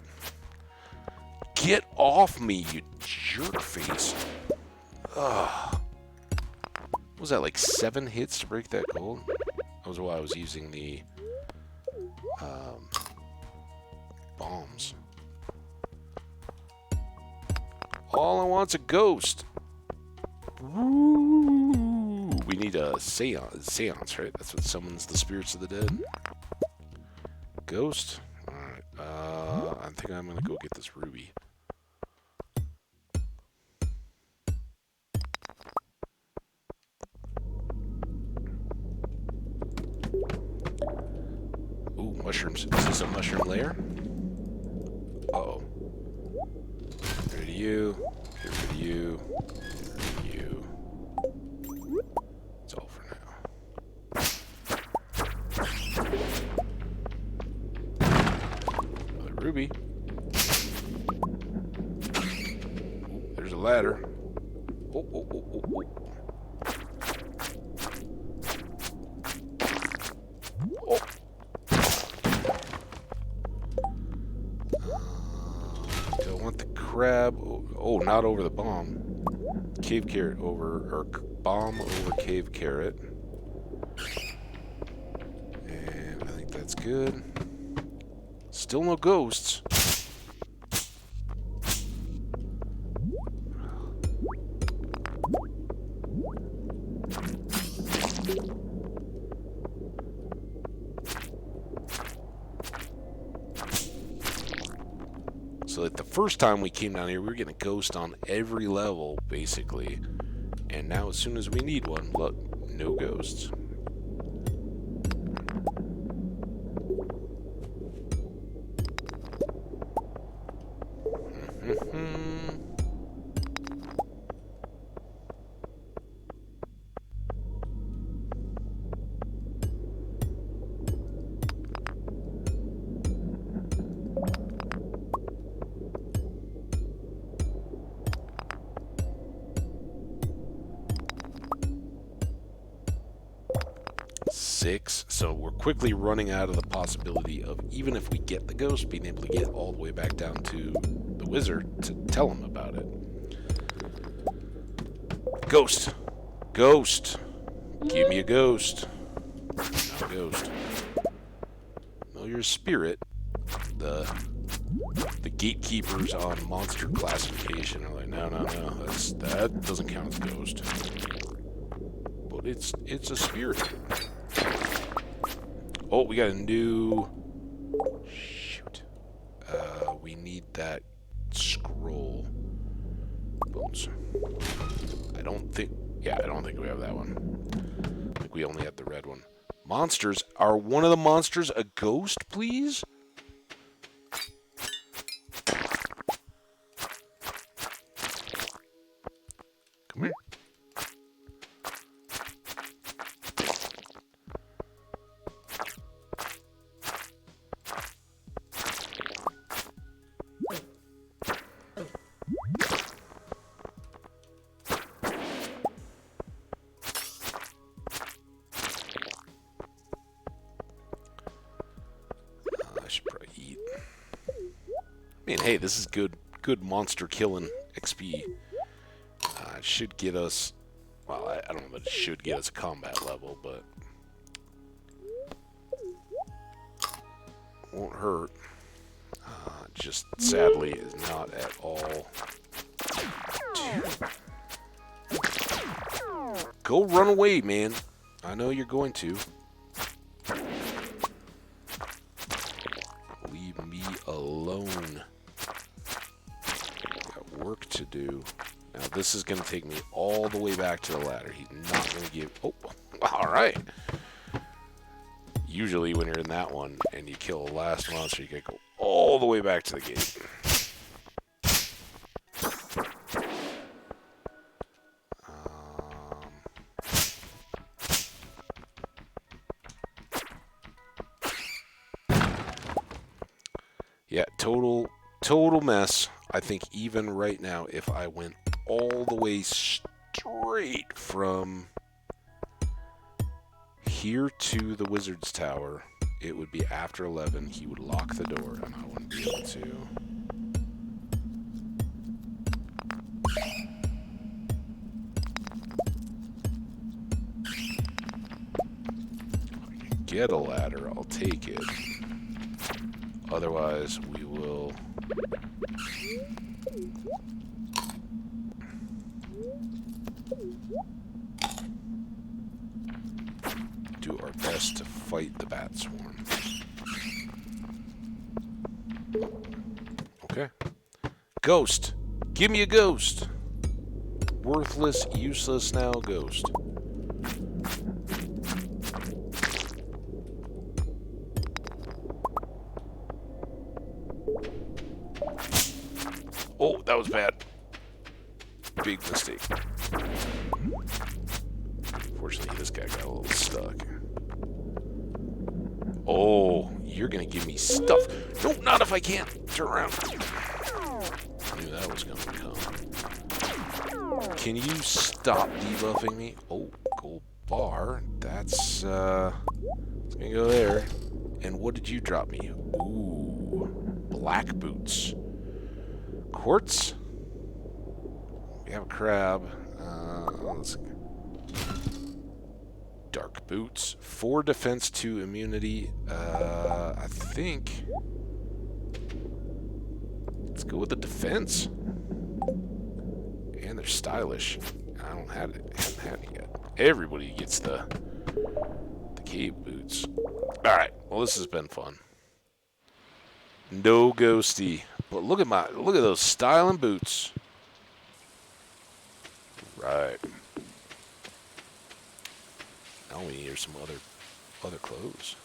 Get off me, you jerk face. Ugh. What was that, like 7 hits to break that gold? That was why I was using the bombs. All I want's a ghost. Woo! We need a seance, right? That's what summons the spirits of the dead. Ghost? Alright, I think I'm gonna go get this ruby. Ooh, mushrooms. Is this a mushroom lair? Uh-oh. Get rid of you. Get rid of you. Get rid of you. That's all for now. Another ruby. Ooh, there's a ladder. Oh, oh, oh, oh, oh. Oh. Do I want the crab? Oh, not over the bomb. Cave carrot over, or bomb over cave carrot. And I think that's good. Still no ghosts. So like the first time we came down here, we were getting a ghost on every level, basically. And now as soon as we need one, look, no ghosts. So we're quickly running out of the possibility of, even if we get the ghost, being able to get all the way back down to the wizard to tell him about it. Ghost! Ghost! Give me a ghost. Not a ghost. Well, you're a spirit. The gatekeepers on monster classification are like, no, that doesn't count as a ghost. But it's a spirit. Oh, we got a new... Shoot. We need that scroll. bones. I don't think... Yeah, I don't think we have that one. I think we only have the red one. Monsters. Are one of the monsters a ghost, please? Come here. I should probably eat. I mean, hey, this is good monster killing XP. It should get us... Well, I don't know that it should get us a combat level, but... Won't hurt. Just sadly is not at all... Go run away, man. I know you're going to. Leave me alone. Got work to do. Now this is going to take me all the way back to the ladder. He's not going to give... Oh, alright. Usually when you're in that one and you kill the last monster, you got to go all the way back to the gate. Yeah, total mess. I think even right now, if I went all the way straight from here to the wizard's tower, it would be after 11. He would lock the door, and I wouldn't be able to. If I can get a ladder, I'll take it. Otherwise, we will... do our best to fight the bat swarm. Okay. Ghost! Give me a ghost! Worthless, useless now ghost. Oh, that was bad. Big mistake. Fortunately, this guy got a little stuck. Oh, you're gonna give me stuff. Nope, not if I can't. Turn around. I knew that was gonna come. Can you stop debuffing me? Oh, gold bar. That's, it's gonna go there. And what did you drop me? Ooh, black boots. Quartz? We have a crab. Let's... Dark boots. 4 defense, 2 immunity. I think... Let's go with the defense. And they're stylish. I haven't had it yet. Everybody gets the cave boots. Alright, well this has been fun. No ghosty. But look at those styling boots. Right. Now we need some other clothes.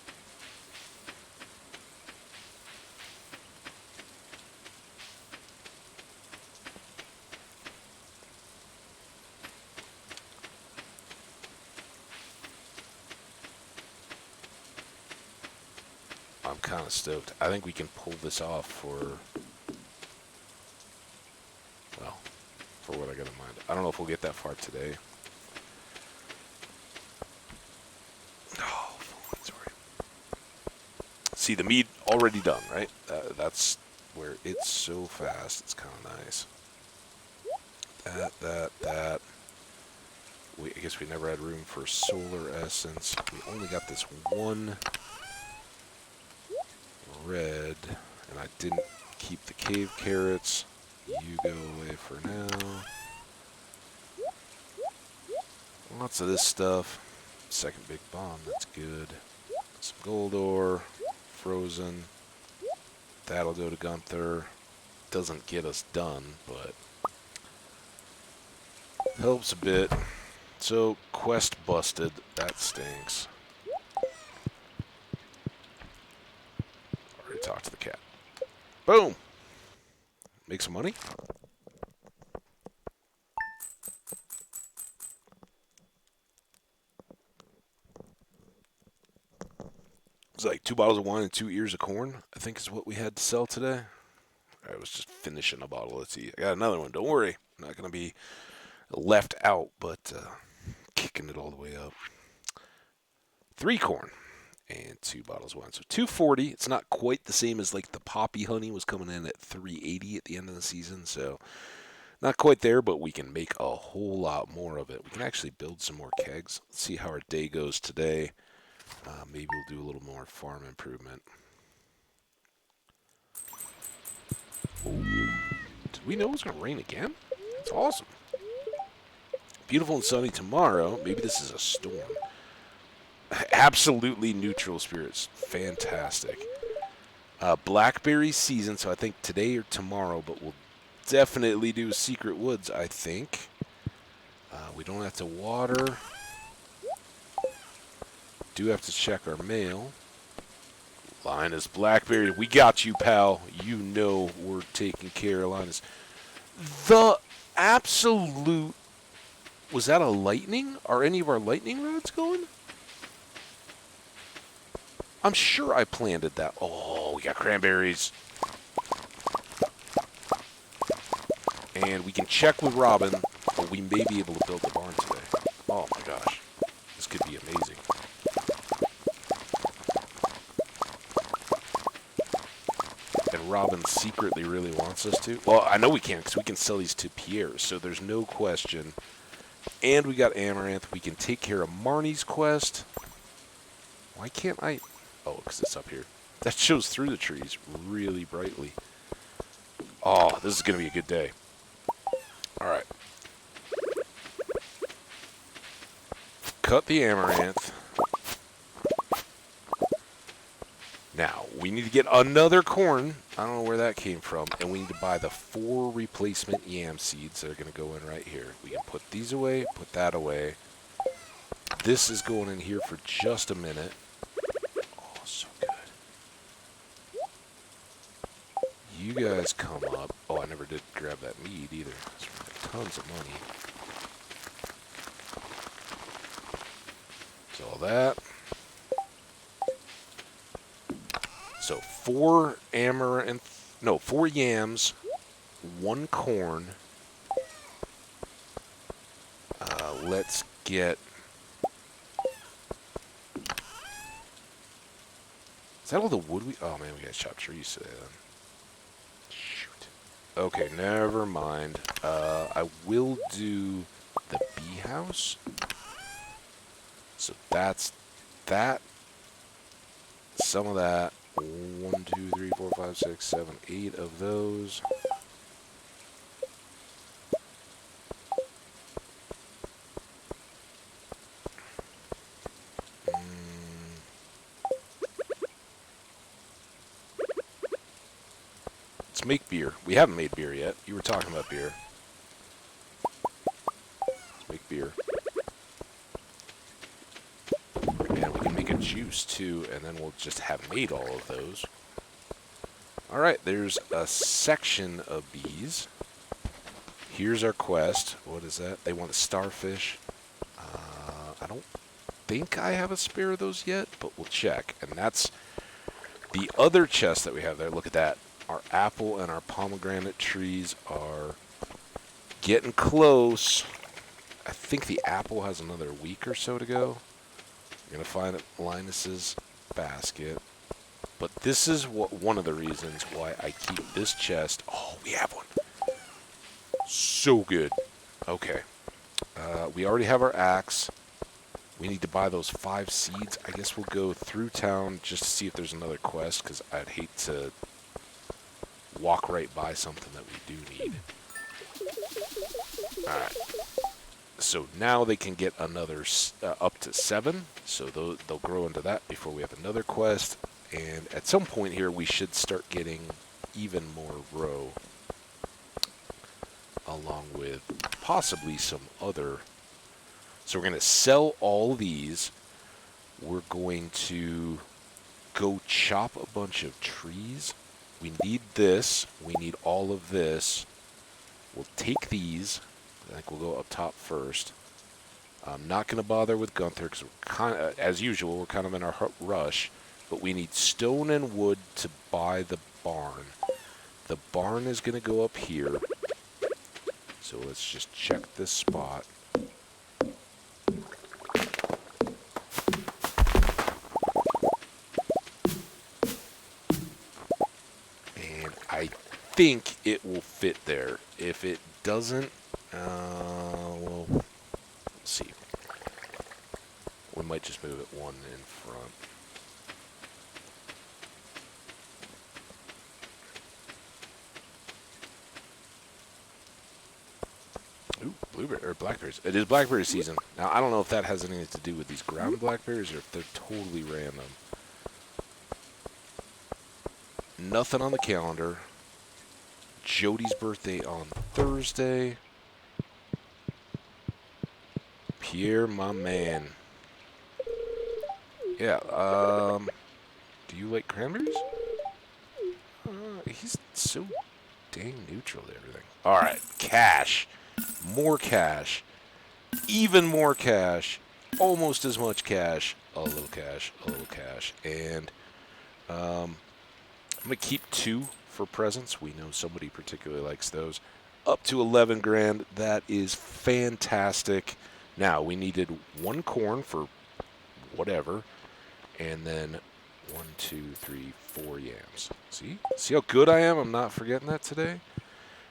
I'm kind of stoked. I think we can pull this off for, well, for what I got in mind. I don't know if we'll get that far today. Oh, sorry. See, the meat already done, right? That's where it's so fast. It's kind of nice. That. I guess we never had room for solar essence. We only got this one red, and I didn't keep the cave carrots. You go away for now. Lots of this stuff. Second big bomb, that's good. Some gold ore, frozen. That'll go to Gunther. Doesn't get us done, but Helps a bit. So, quest busted. That stinks. Already talked to the cat. Boom! Make some money? It's like 2 bottles of wine and 2 ears of corn, I think is what we had to sell today. I was just finishing a bottle of tea. I got another one. Don't worry. I'm not going to be left out, but kicking it all the way up. 3 corn and 2 bottles of wine. So 240. It's not quite the same as like the poppy honey was coming in at 380 at the end of the season. So not quite there, but we can make a whole lot more of it. We can actually build some more kegs. Let's see how our day goes today. Maybe we'll do a little more farm improvement. Ooh. Did we know it was going to rain again? That's awesome. Beautiful and sunny tomorrow. Maybe this is a storm. Absolutely neutral spirits. Fantastic. Blackberry season, so I think today or tomorrow, but we'll definitely do Secret Woods, I think. We don't have to water. Do have to check our mail. Linus Blackberry, we got you, pal. You know we're taking care of Linus. The absolute... Was that a lightning? Are any of our lightning rods going? I'm sure I planted that. Oh, we got cranberries. And we can check with Robin, but we may be able to build the barn today. Oh my gosh. This could be amazing. And Robin secretly really wants us to. Well, I know we can because we can sell these to Pierre, so there's no question. And we got Amaranth. We can take care of Marnie's quest. Why can't I... Oh, because it's up here. That shows through the trees really brightly. Oh, this is going to be a good day. All right. Cut the Amaranth. Now, we need to get another corn. I don't know where that came from. And we need to buy the 4 replacement yam seeds that are going to go in right here. We can put these away, put that away. This is going in here for just a minute. Oh, so good. You guys come up. Oh, I never did grab that mead either. That's tons of money. So all that. So 4 amaranth, no, 4 yams, 1 corn. Let's get... Is that all the wood we... Oh, man, we gotta chop trees today, then. Shoot. Okay, never mind. I will do the bee house. So that's that. Some of that. 1, 2, 3, 4, 5, 6, 7, 8 of those. Let's make beer. We haven't made beer yet. You were talking about beer. Let's make beer. And we can make a juice too, and then we'll just have made all of those. Alright, there's a section of bees. Here's our quest. What is that? They want a starfish. I don't think I have a spare of those yet, but we'll check. And that's the other chest that we have there. Look at that. Our apple and our pomegranate trees are getting close. I think the apple has another week or so to go. I'm going to find Linus's basket. But this is one of the reasons why I keep this chest. Oh, we have one. So good. Okay. We already have our axe. We need to buy those 5 seeds. I guess we'll go through town just to see if there's another quest, because I'd hate to walk right by something that we do need. Alright. So now they can get another up to 7. So they'll grow into that before we have another quest. And at some point here, we should start getting even more row. along with possibly some other. So we're going to sell all these. We're going to go chop a bunch of trees. We need this. We need all of this. We'll take these. I think we'll go up top first. I'm not going to bother with Gunther because we're kind of, as usual, we're kind of in a rush. But we need stone and wood to buy the barn. The barn is going to go up here. So let's just check this spot. And I think it will fit there. If it doesn't, well, we'll see. We might just move it one in front. Ooh, blueberry or blackberries. It is blackberry season. Now, I don't know if that has anything to do with these ground blackberries or if they're totally random. Nothing on the calendar. Jody's birthday on Thursday. Pierre, my man. Yeah, do you like cranberries? He's so dang neutral to everything. Alright, cash. More cash. Even more cash. Almost as much cash. A little cash. A little cash. And I'm going to keep 2 for presents. We know somebody particularly likes those. Up to 11 grand. That is fantastic. Now, we needed 1 corn for whatever. And then 1, 2, 3, 4 yams. See? See how good I am? I'm not forgetting that today.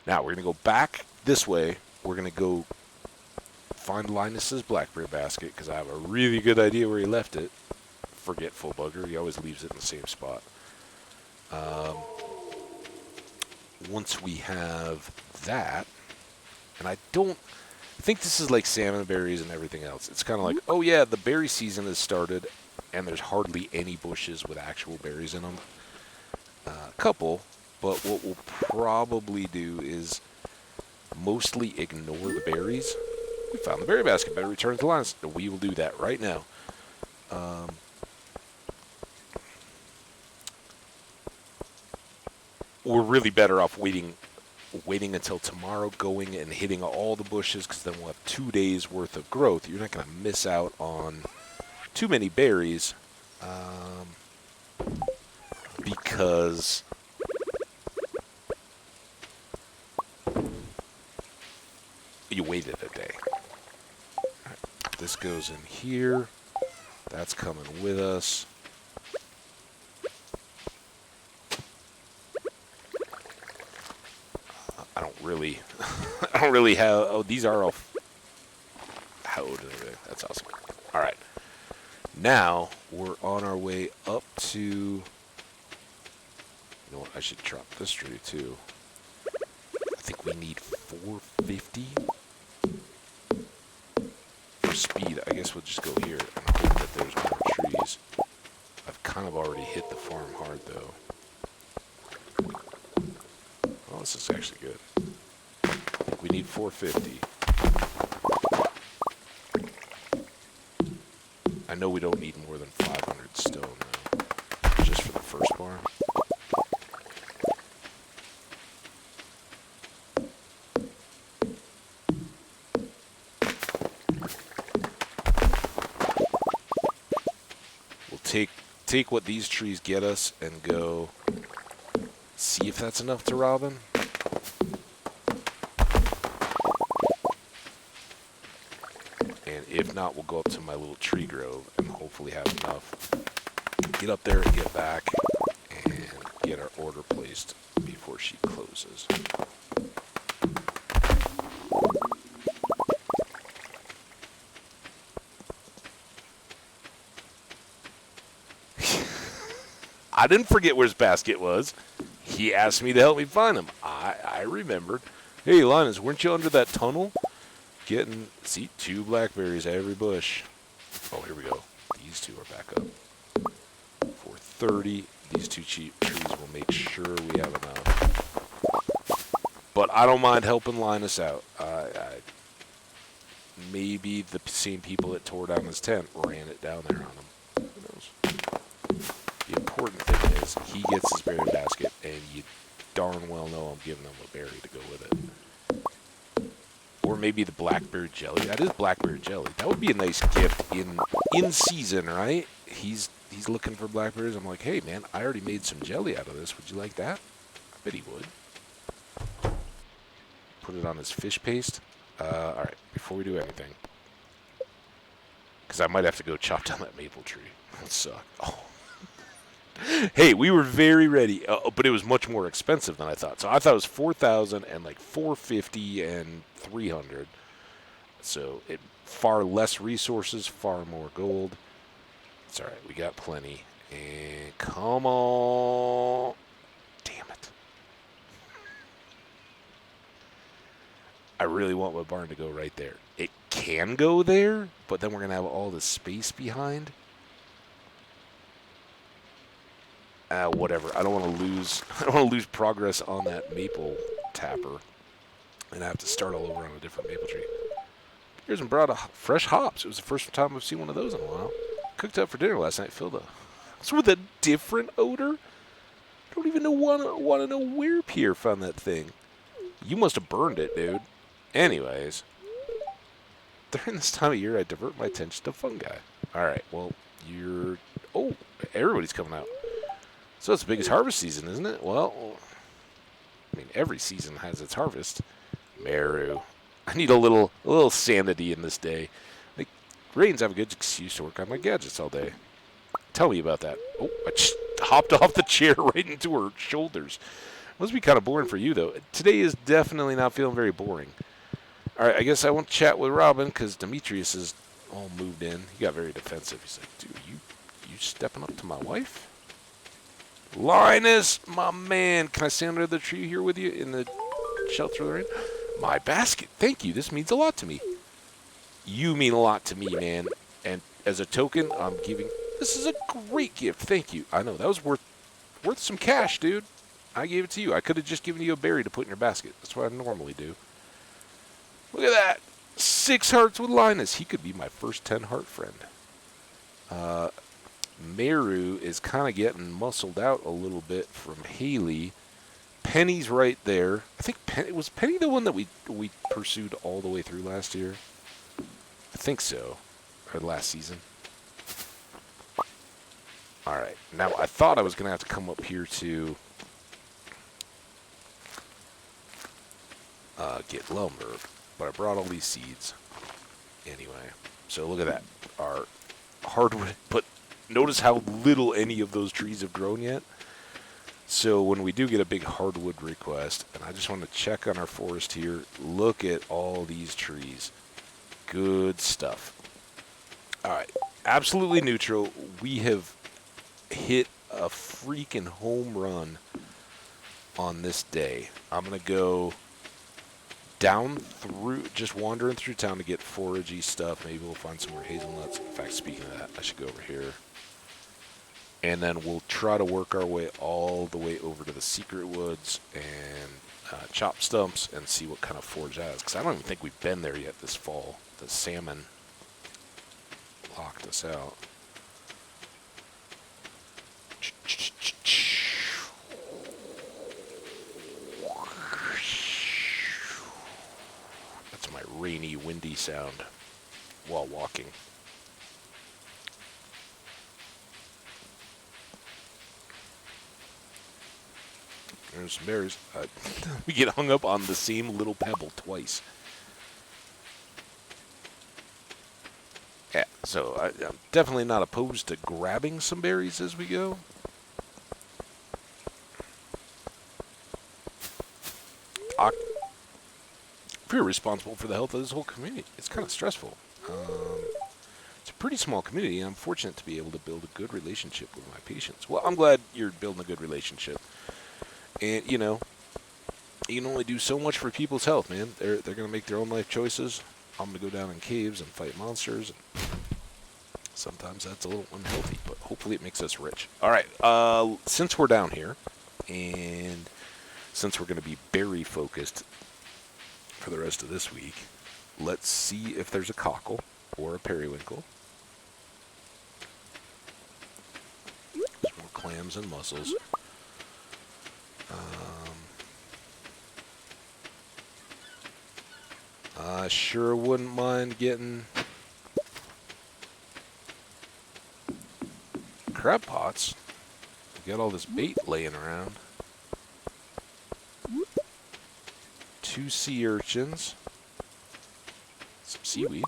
Now, we're going to go back this way. We're going to go find Linus's blackberry basket because I have a really good idea where he left it. Forgetful bugger. He always leaves it in the same spot. Once we have that, and I think this is like salmon berries and everything else. It's kind of like, oh yeah, the berry season has started, and there's hardly any bushes with actual berries in them. A couple, but what we'll probably do is mostly ignore the berries. We found the berry basket. Better return it to Linus. We will do that right now. We're really better off waiting until tomorrow, going and hitting all the bushes, because then we'll have 2 days worth of growth. You're not going to miss out on too many berries, because you waited a day. Right. This goes in here. That's coming with us. I don't really have, oh, these are all hoed and everything. That's awesome. All right. Now, we're on our way up to, you know what, I should drop this tree too. I think we need 450 for speed. I guess we'll just go here and hope that there's more trees. I've kind of already hit the farm hard though. Oh, this is actually good. We need 450. I know we don't need more than 500 stone though, just for the first barn. We'll take what these trees get us and go see if that's enough to Robin. And if not, we'll go up to my little tree grove and hopefully have enough. Get up there and get back and get our order placed before she closes. I didn't forget where his basket was. He asked me to help me find him. I remembered. Hey, Linus, weren't you under that tunnel? Getting, see, 2 blackberries at every bush. Oh, here we go. These 2 are back up. 430. These 2 cheap trees will make sure we have enough. But I don't mind helping Linus out. Maybe the same people that tore down his tent ran it down there on him. Who knows? The important thing is he gets his berry basket, and you darn well know I'm giving him a berry to go with it. Or maybe the blackberry jelly. That is blackberry jelly. That would be a nice gift in season, right? He's looking for blackberries. I'm like, hey man, I already made some jelly out of this. Would you like that? I bet he would. Put it on his fish paste. All right, before we do anything, because I might have to go chop down that maple tree. That suck. Oh. Hey, we were very ready, but it was much more expensive than I thought. So I thought it was 4,000 and like 450 and 300. So it far less resources, far more gold. It's all right. We got plenty. And come on. Damn it. I really want my barn to go right there. It can go there, but then we're going to have all this space behind. Whatever. I don't want to lose progress on that maple tapper. And I have to start all over on a different maple tree. Here's and brought fresh hops. It was the first time I've seen one of those in a while. Cooked up for dinner last night. Filled the house with a different odor. I don't even want to know where Pierre found that thing. You must have burned it, dude. Anyways, during this time of year, I divert my attention to fungi. All right, well, oh, everybody's coming out. So it's the biggest harvest season, isn't it? Well, I mean, every season has its harvest. Meru. I need a little sanity in this day. Like, Rains have a good excuse to work on my gadgets all day. Tell me about that. Oh, I just hopped off the chair right into her shoulders. Must be kind of boring for you, though. Today is definitely not feeling very boring. All right, I guess I want to chat with Robin because Demetrius is all moved in. He got very defensive. He's like, dude, you stepping up to my wife? Linus, my man. Can I stand under the tree here with you in the shelter of the rain? My basket. Thank you. This means a lot to me. You mean a lot to me, man. And as a token, I'm giving... This is a great gift. Thank you. I know. That was worth some cash, dude. I gave it to you. I could have just given you a berry to put in your basket. That's what I normally do. Look at that. 6 hearts with Linus. He could be my first 10-heart friend. Meru is kind of getting muscled out a little bit from Haley. Penny's right there. I think was Penny the one that we pursued all the way through last year? I think so. Or last season. All right. Now, I thought I was going to have to come up here to get lumber, but I brought all these seeds anyway. So look at that. Our hardwood, but notice how little any of those trees have grown yet. So when we do get a big hardwood request, and I just want to check on our forest here, look at all these trees. Good stuff. All right, absolutely neutral. We have hit a freaking home run on this day. I'm going to go down through, just wandering through town to get foragey stuff. Maybe we'll find some more hazelnuts. In fact, speaking of that, I should go over here. And then we'll try to work our way all the way over to the secret woods and chop stumps and see what kind of forage that is. Because I don't even think we've been there yet this fall. The salmon locked us out. That's my rainy, windy sound while walking. There's some berries. We get hung up on the same little pebble twice. Yeah, so I'm definitely not opposed to grabbing some berries as we go. If you're responsible for the health of this whole community, it's kind of stressful. It's a pretty small community, and I'm fortunate to be able to build a good relationship with my patients. Well, I'm glad you're building a good relationship. And, you know, you can only do so much for people's health, man. They're going to make their own life choices. I'm going to go down in caves and fight monsters. And sometimes that's a little unhealthy, but hopefully it makes us rich. All right, since we're down here, and since we're going to be berry focused for the rest of this week, let's see if there's a cockle or a periwinkle. There's more clams and mussels. I sure wouldn't mind getting crab pots. We got all this bait laying around. 2 sea urchins. Some seaweed.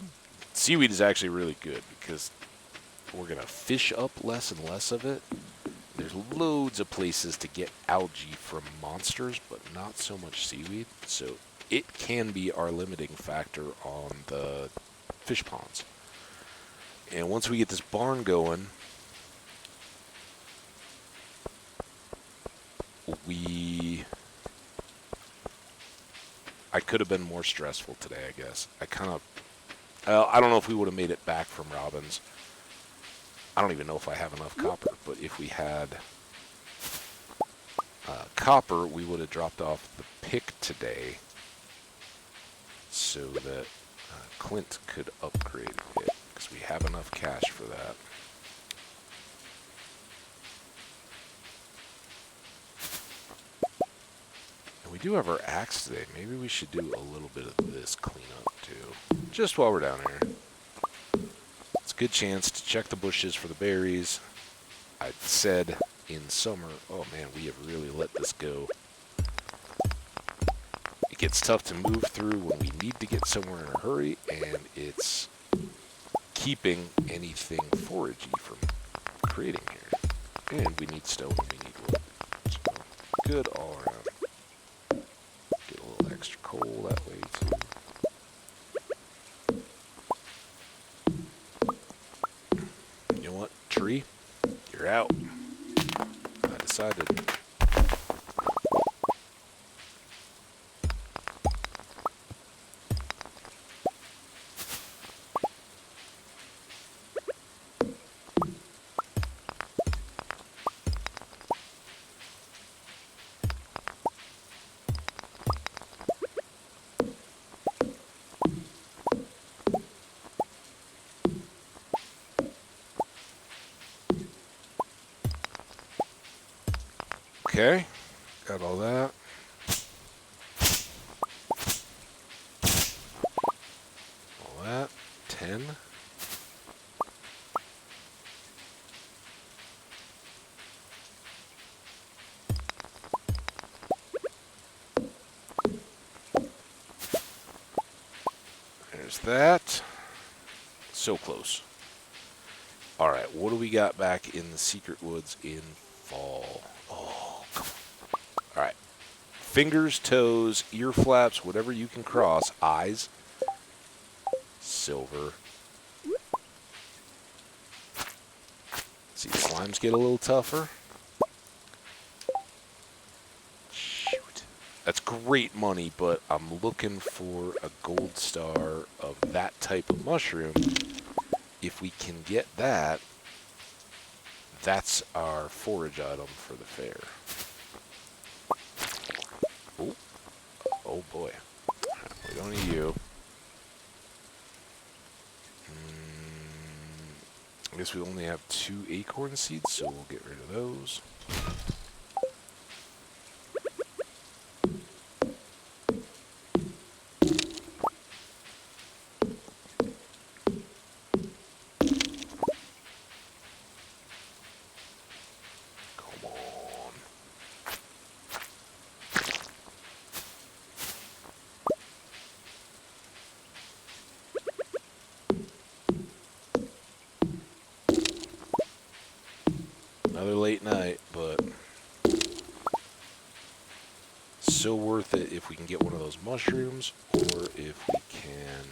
Seaweed is actually really good because we're going to fish up less and less of it. There's loads of places to get algae from monsters, but not so much seaweed. So it can be our limiting factor on the fish ponds. And once we get this barn going, I could have been more stressful today, I guess. I don't know if we would have made it back from Robbins. I don't even know if I have enough copper, but if we had copper, we would have dropped off the pick today so that Clint could upgrade it, because we have enough cash for that. And we do have our axe today. Maybe we should do a little bit of this cleanup too, just while we're down here. It's a good chance to check the bushes for the berries. I said in summer, oh man, we have really let this go. It gets tough to move through when we need to get somewhere in a hurry, and it's keeping anything foragey from creating here. And we need stone, we need wood. So, good all around. Get a little extra coal that way too. You know what, tree? You're out. I decided. Okay, got all that. All that. 10. There's that. So close. Alright, what do we got back in the secret woods in fall? Oh, come on. Alright. Fingers, toes, ear flaps, whatever you can cross. Eyes. Silver. See, slimes get a little tougher. Shoot. That's great money, but I'm looking for a gold star of that type of mushroom. If we can get that, that's our forage item for the fair. Oh, oh boy. We don't need you. I guess we only have 2 acorn seeds, so we'll get rid of those. Another late night, but so worth it if we can get one of those mushrooms, or if we can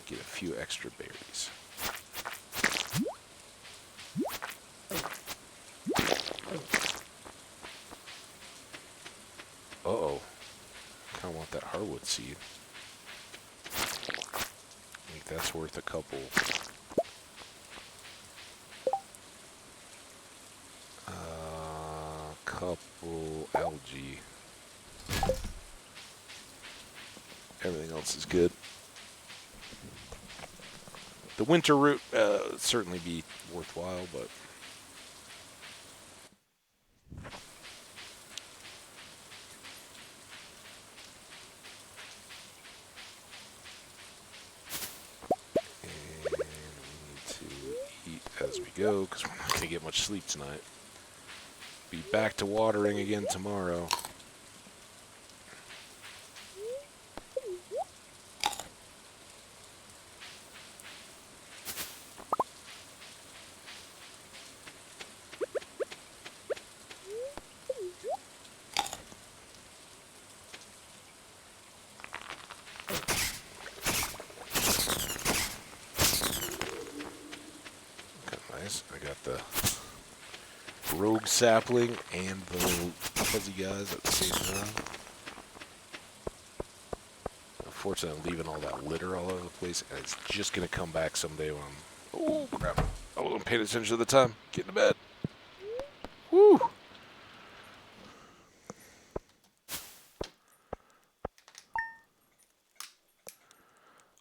get a few extra berries. Uh-oh. Kind of want that hardwood seed. I think that's worth a couple. couple algae. Everything else is good. The winter route would certainly be worthwhile, but... And we need to eat as we go, because we're not going to get much sleep tonight. Be back to watering again tomorrow. Nice. I got the rogue sapling and the little fuzzy guys at the same time. Unfortunately, I'm leaving all that litter all over the place, and it's just going to come back someday when I'm... Oh, crap. I wasn't paying attention to the time. Get to bed. Woo!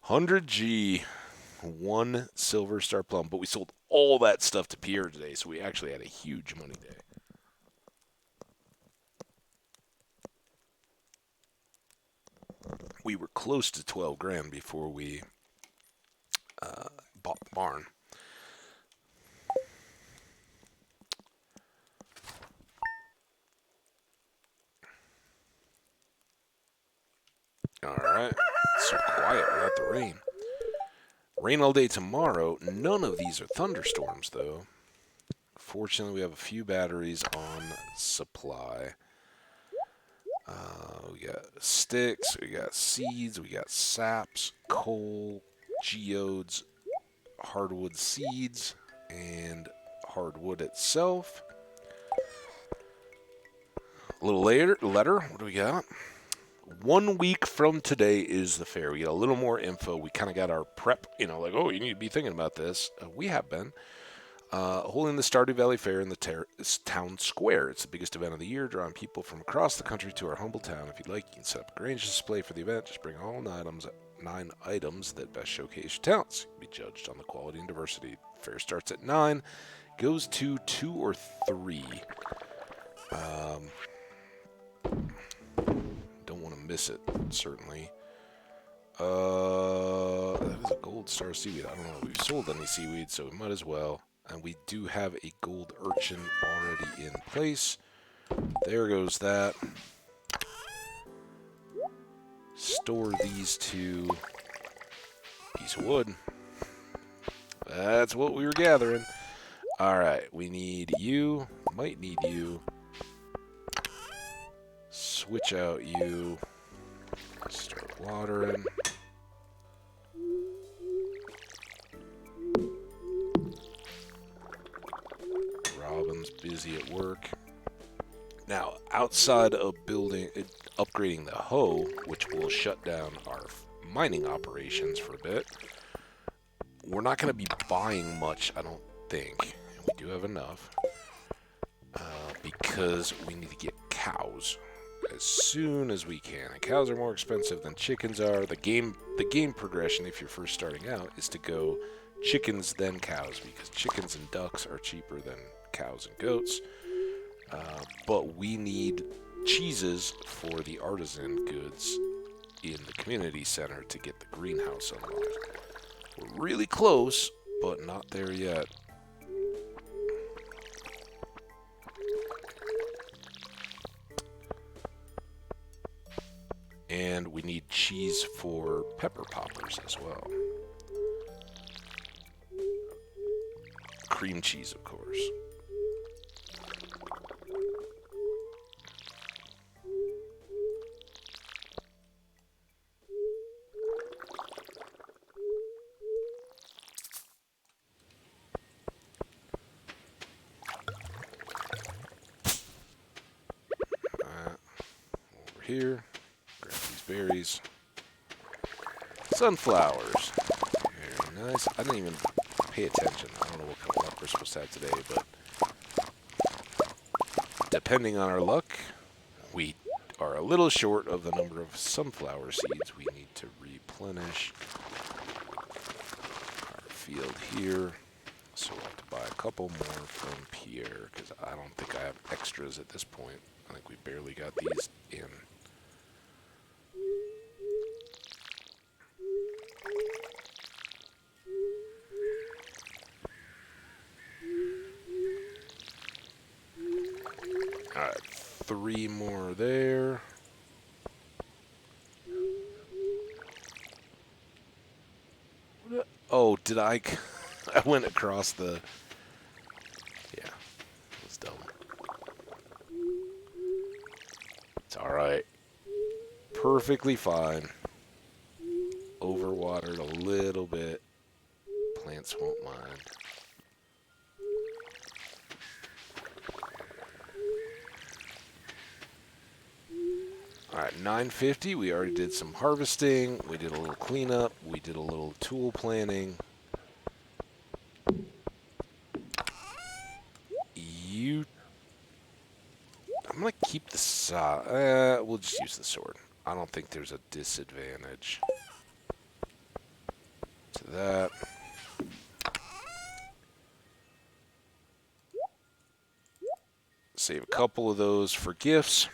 $100G. 1 silver star plum, but we sold all that stuff to Pierre today, so we actually had a huge money day. We were close to 12 grand before we bought the barn. Alright, so quiet without the rain. Rain all day tomorrow. None of these are thunderstorms, though. Fortunately, we have a few batteries on supply. We got sticks, we got seeds, we got saps, coal, geodes, hardwood seeds, and hardwood itself. A little letter. What do we got? 1 week from today is the fair. We get a little more info. We kind of got our prep, like, oh, you need to be thinking about this. We have been. Holding the Stardew Valley Fair in the town square. It's the biggest event of the year, drawing people from across the country to our humble town. If you'd like, you can set up a grange display for the event. Just bring all 9 items that best showcase your talents. You'll be judged on the quality and diversity. The fair starts at 9, goes to 2 or 3. Don't want to miss it, certainly. That is a gold star seaweed. I don't know if we've sold any seaweed, so we might as well. And we do have a gold urchin already in place. There goes that. Store these 2 piece of wood. That's what we were gathering. Alright, we need you. Might need you. Switch out you. Start watering. Robin's busy at work. Now, outside of upgrading the hoe, which will shut down our mining operations for a bit, we're not going to be buying much, I don't think. And we do have enough. Because we need to get cows as soon as we can. And cows are more expensive than chickens are. The game progression, if you're first starting out, is to go chickens then cows, because chickens and ducks are cheaper than cows and goats. But we need cheeses for the artisan goods in the community center to get the greenhouse unlocked. We're really close, but not there yet. And we need cheese for pepper poppers as well. Cream cheese, of course. Over here. Grab these berries. Sunflowers. Very nice. I didn't even pay attention. I don't know what kind of luck we're supposed to have today, but depending on our luck, we are a little short of the number of sunflower seeds we need to replenish our field here. So we'll have to buy a couple more from Pierre, because I don't think I have extras at this point. I think we barely got these in. Alright, 3 more there. Oh, did I? I went across the... Yeah, that was dumb. It's alright. Perfectly fine. Overwatered a little bit. Plants won't mind. Alright, 950. We already did some harvesting. We did a little cleanup. We did a little tool planting. I'm going to keep the saw. We'll just use the sword. I don't think there's a disadvantage to that. Save a couple of those for gifts.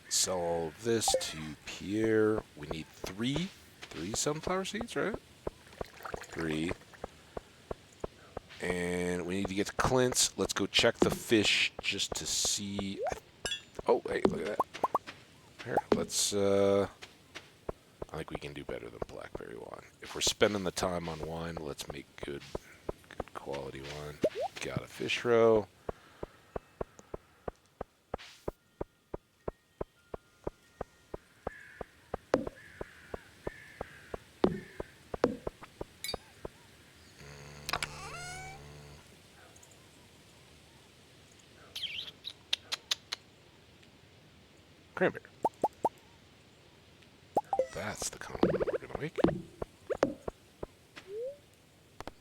Sell all of this to Pierre. We need 3 sunflower seeds, right? 3. And we need to get to Clint's. Let's go check the fish just to see. Oh, hey, look at that. Here, let's, I think we can do better than blackberry wine. If we're spending the time on wine, let's make good quality wine. Got a fish roe. Cranberry. That's the kind of one we're gonna make.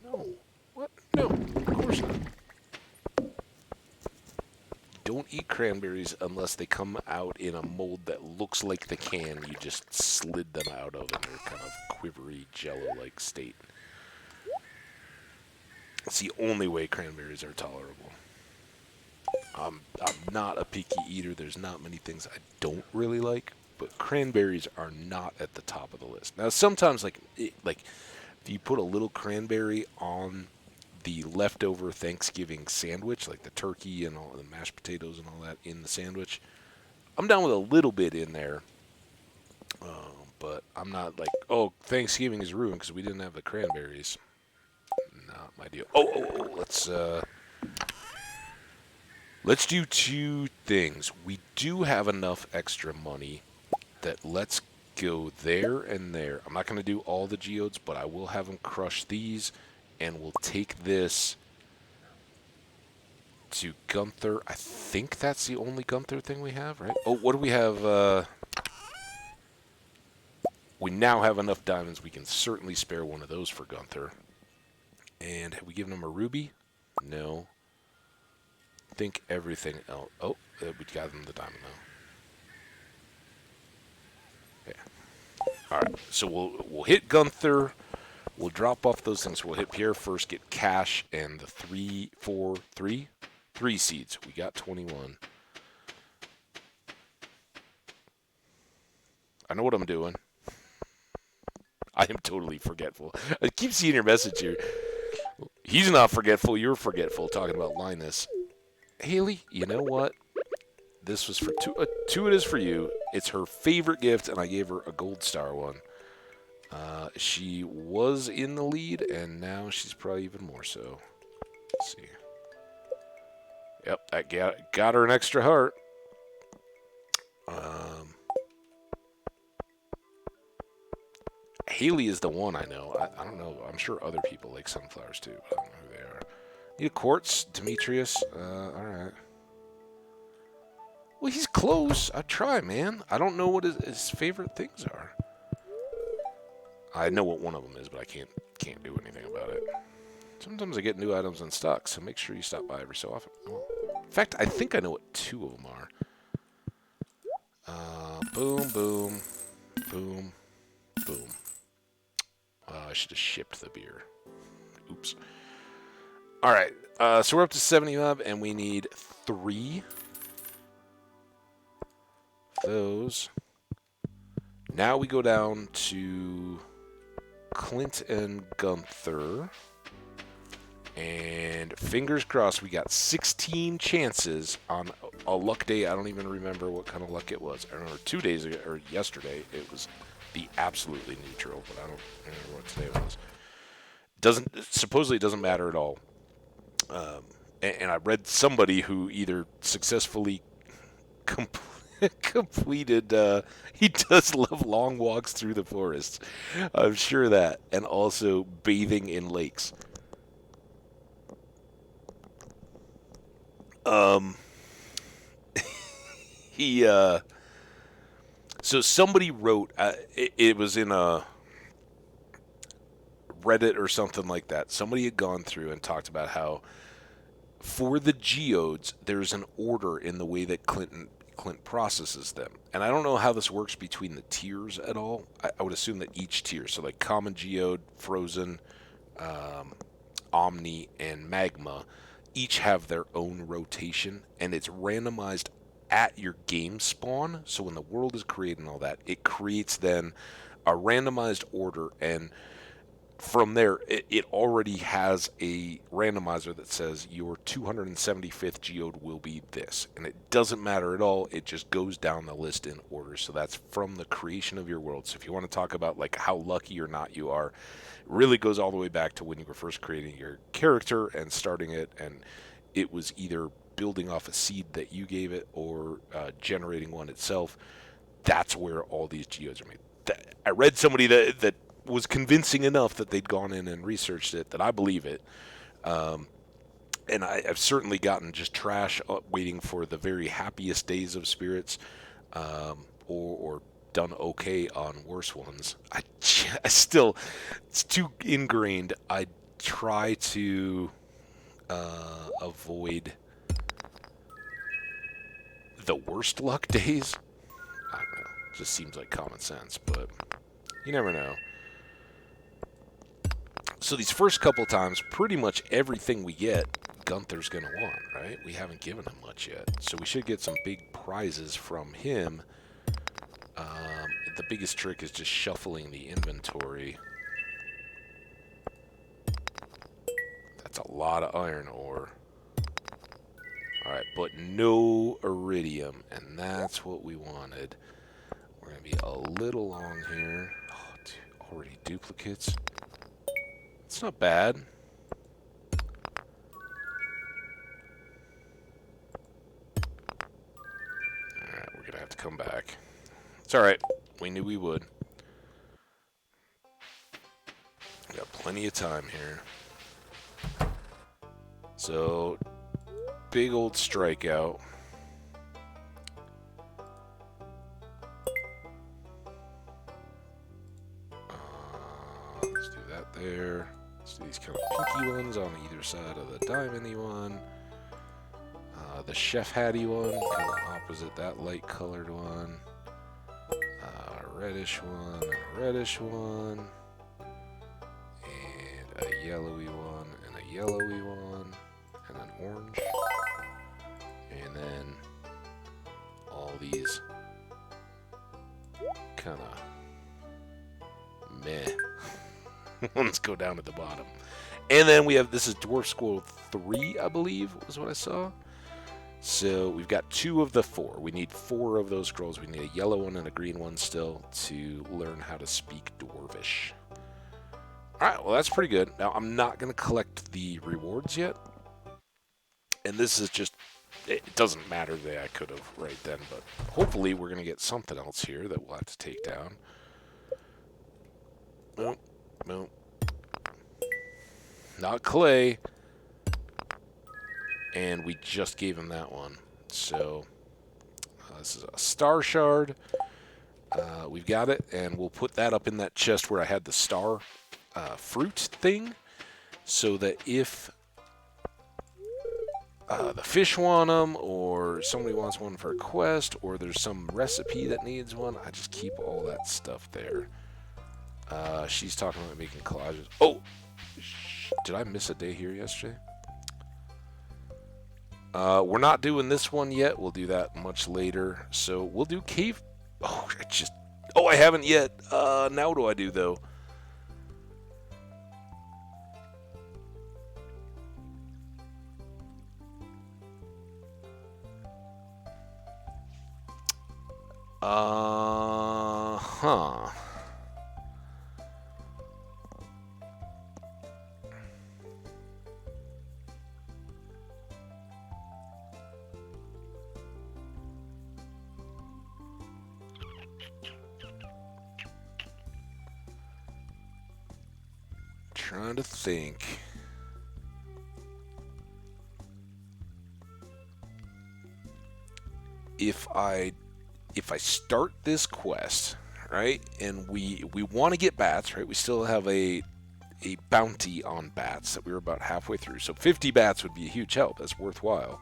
No. What? No, of course not. Don't eat cranberries unless they come out in a mold that looks like the can you just slid them out of in their kind of quivery jello-like state. It's the only way cranberries are tolerable. I'm not a picky eater. There's not many things I don't really like, but cranberries are not at the top of the list. Now, sometimes, like if you put a little cranberry on the leftover Thanksgiving sandwich, like the turkey and all the mashed potatoes and all that in the sandwich, I'm down with a little bit in there. But I'm not like, oh, Thanksgiving is ruined because we didn't have the cranberries. Not my deal. Oh, let's do 2 things. We do have enough extra money that let's go there and there. I'm not going to do all the geodes, but I will have them crush these, and we'll take this to Gunther. I think that's the only Gunther thing we have, right? Oh, what do we have? We now have enough diamonds. We can certainly spare one of those for Gunther. And have we given him a ruby? No. Think everything else. Oh, we got him the diamond now. Yeah. All right. So we'll hit Gunther. We'll drop off those things. We'll hit Pierre first, get cash, and the 3 seeds. We got 21. I know what I'm doing. I am totally forgetful. I keep seeing your message here. He's not forgetful. You're forgetful. Talking about Linus. Haley, you know what? This was for 2. 2 it is for you. It's her favorite gift, and I gave her a gold star one. She was in the lead, and now she's probably even more so. Let's see. Yep, that got her an extra heart. Haley is the one I know. I don't know. I'm sure other people like sunflowers too, but I don't know who they are. Need a quartz, Demetrius. Alright. Well, he's close. I try, man. I don't know what his favorite things are. I know what one of them is, but I can't do anything about it. Sometimes I get new items in stock, so make sure you stop by every so often. Oh, In fact, I think I know what 2 of them are. Boom, boom, boom, boom. I should have shipped the beer. Oops. All right. So we're up to 75, and we need 3 of those. Now we go down to Clint and Gunther. And fingers crossed, we got 16 chances on a luck day. I don't even remember what kind of luck it was. I remember 2 days ago, or yesterday, it was the absolutely neutral, but I don't remember what today was. Supposedly it doesn't matter at all. And I read somebody who either successfully completed, he does love long walks through the forest. I'm sure of that. And also bathing in lakes. So somebody wrote, it was in a Reddit or something like that. Somebody had gone through and talked about how for the geodes, there's an order in the way that Clint processes them. And I don't know how this works between the tiers at all. I would assume that each tier, so like common geode, frozen, omni, and magma, each have their own rotation, and it's randomized at your game spawn. So when the world is created and all that, it creates then a randomized order, and from there, it already has a randomizer that says your 275th geode will be this. And it doesn't matter at all. It just goes down the list in order. So that's from the creation of your world. So if you want to talk about like how lucky or not you are, it really goes all the way back to when you were first creating your character and starting it. And it was either building off a seed that you gave it or generating one itself. That's where all these geodes are made. I read somebody that was convincing enough that they'd gone in and researched it that I believe it. And I've certainly gotten just trash waiting for the very happiest days of spirits, or done okay on worse ones. I still, it's too ingrained. I try to avoid the worst luck days. I don't know. It just seems like common sense, but you never know. So these first couple times, pretty much everything we get, Gunther's going to want, right? We haven't given him much yet. So we should get some big prizes from him. The biggest trick is just shuffling the inventory. That's a lot of iron ore. Alright, but no iridium, and that's what we wanted. We're going to be a little long here. Oh, dude, already duplicates. It's not bad. Alright, we're going to have to come back. It's alright. We knew we would. We got plenty of time here. So, big old strikeout. Let's do that there. Let's do these kind of pinky ones on either side of the diamondy one. The chef hatty one, kind of opposite that light colored one. A reddish one, and a reddish one. And a yellowy one, and a yellowy one. And an orange. And then all these kind of meh ones go down at the bottom. And then we have, this is Dwarf Scroll 3, I believe, was what I saw. So we've got 2 of the 4. We need 4 of those scrolls. We need a yellow one and a green one still to learn how to speak Dwarvish. Alright, well that's pretty good. Now I'm not going to collect the rewards yet. And this is just, it doesn't matter that I could have right then, but hopefully we're going to get something else here that we'll have to take down. Nope, nope. Not clay. And we just gave him that one. So, this is a star shard. We've got it, and we'll put that up in that chest where I had the star fruit thing, so that if the fish want them, or somebody wants one for a quest, or there's some recipe that needs one. I just keep all that stuff there. She's talking about making collages. Oh, did I miss a day here yesterday? We're not doing this one yet. We'll do that much later. So we'll do cave. Oh, I haven't yet. Now what do I do though? Huh. Trying to think. If I start this quest, right, and we want to get bats, right? We still have a bounty on bats that we were about halfway through. So 50 bats would be a huge help. That's worthwhile.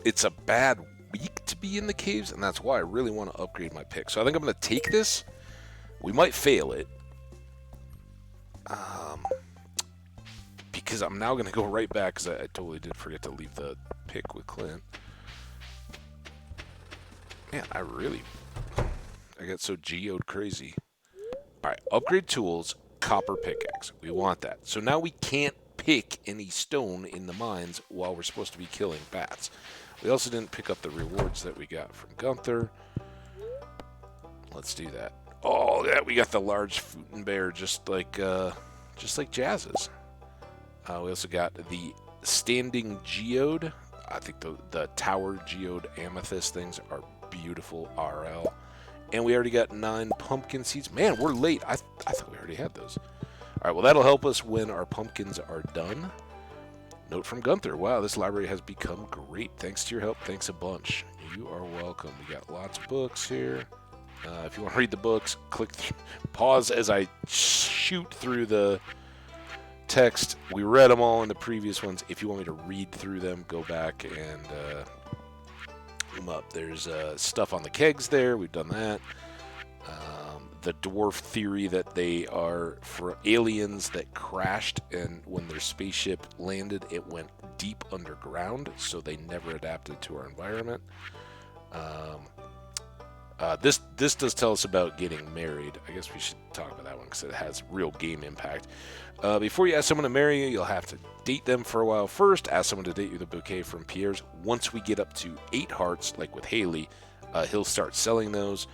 It's a bad week to be in the caves, and that's why I really want to upgrade my pick. So I think I'm going to take this. We might fail it. Because I'm now going to go right back, because I totally did forget to leave the pick with Clint. Man, I got so geoed crazy. Alright, upgrade tools, copper pickaxe. We want that. So now we can't pick any stone in the mines while we're supposed to be killing bats. We also didn't pick up the rewards that we got from Gunther. Let's do that. Oh, yeah, we got the large Footin' Bear, just like Jazz's. We also got the standing geode. I think the tower geode amethyst things are beautiful RL. And we already got 9 pumpkin seeds. Man, we're late. I thought we already had those. All right, well, that'll help us when our pumpkins are done. Note from Gunther. Wow, this library has become great. Thanks to your help. Thanks a bunch. You are welcome. We got lots of books here. If you want to read the books, pause as I shoot through the text. We read them all in the previous ones. If you want me to read through them, go back and them up. There's stuff on the kegs there. We've done that. The dwarf theory that they are for aliens that crashed, and when their spaceship landed, it went deep underground, so they never adapted to our environment. This does tell us about getting married. I guess we should talk about that one because it has real game impact. Before you ask someone to marry you, you'll have to date them for a while first. Ask someone to date you the bouquet from Pierre's. Once we get up to 8 hearts, like with Haley, he'll start selling those.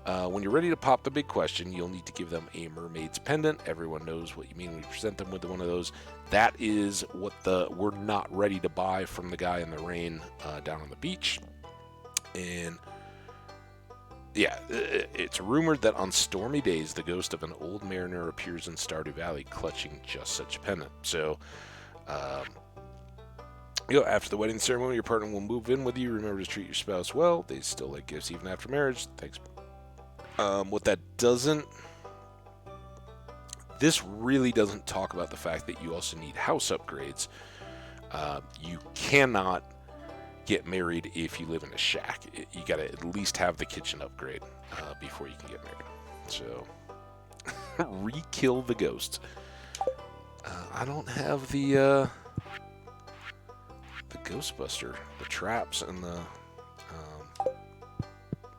When you're ready to pop the big question, you'll need to give them a mermaid's pendant. Everyone knows what you mean when you present them with one of those. That is what we're not ready to buy from the guy in the rain down on the beach. And yeah, it's rumored that on stormy days, the ghost of an old mariner appears in Stardew Valley clutching just such a pendant. So, after the wedding ceremony, your partner will move in with you. Remember to treat your spouse well. They still like gifts even after marriage. Thanks. What that doesn't... This really doesn't talk about the fact that you also need house upgrades. You cannot get married if you live in a shack. You got to at least have the kitchen upgrade before you can get married. So, re-kill the ghost. I don't have the Ghostbuster, the traps, and the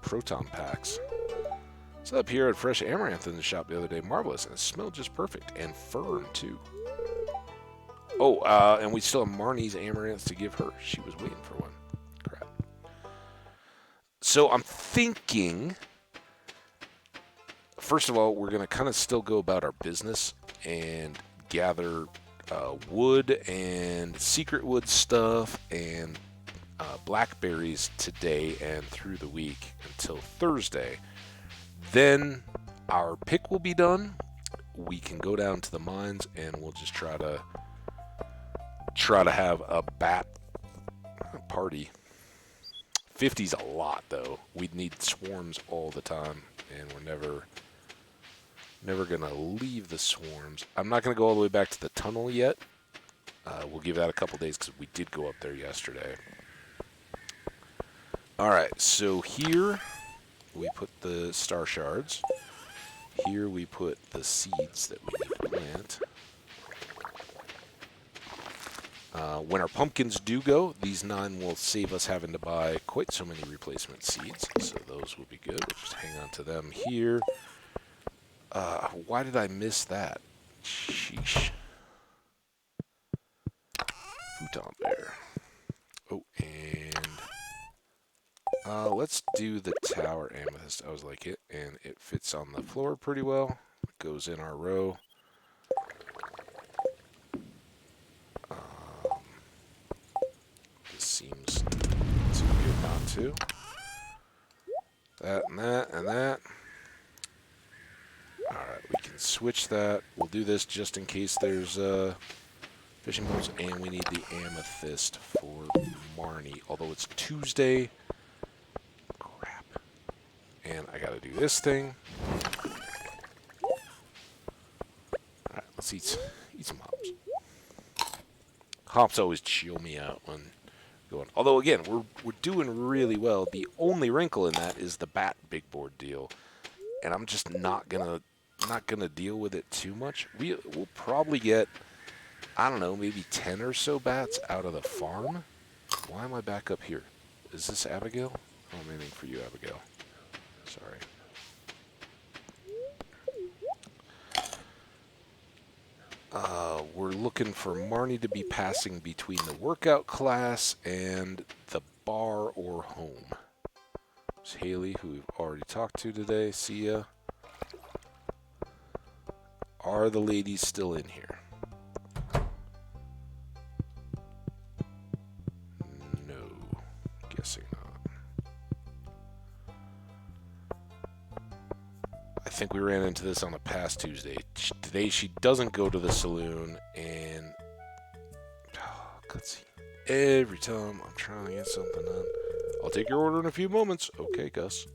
proton packs. So up here at Fresh Amaranth in the shop the other day, marvelous, and it smelled just perfect, and firm too. Oh, and we still have Marnie's amaranth to give her. She was waiting for one. Crap. So I'm thinking, first of all, we're going to kind of still go about our business and gather wood and secret wood stuff and blackberries today and through the week until Thursday. Then our pick will be done. We can go down to the mines and we'll just try to have a bat party. 50's a lot though. We'd need swarms all the time, and we're Never going to leave the swarms. I'm not going to go all the way back to the tunnel yet. We'll give that a couple days because we did go up there yesterday. Alright, so here we put the star shards. Here we put the seeds that we need to plant. When our pumpkins do go, these 9 will save us having to buy quite so many replacement seeds. So those will be good. We'll just hang on to them here. Why did I miss that? Sheesh. Futon bear. Oh, and let's do the tower amethyst. I was like it, and it fits on the floor pretty well. It goes in our row. This seems too good not to. That and that and that. Alright, we can switch that. We'll do this just in case there's fishing poles, and we need the amethyst for Marnie. Although it's Tuesday. Crap. And I gotta do this thing. Alright, let's eat some hops. Hops always chill me out when going. Although again, we're doing really well. The only wrinkle in that is the bat big board deal. And I'm just not gonna deal with it too much. We'll probably get, I don't know, maybe 10 or so bats out of the farm. Why am I back up here? Is this Abigail? Oh, I'm aiming for you, Abigail. Sorry. We're looking for Marnie to be passing between the workout class and the bar or home. There's Haley, who we've already talked to today. See ya. Are the ladies still in here? No. Guessing not. I think we ran into this on a past Tuesday. Today she doesn't go to the saloon, and let's see. Every time I'm trying to get something done. I'll take your order in a few moments. Okay, Gus.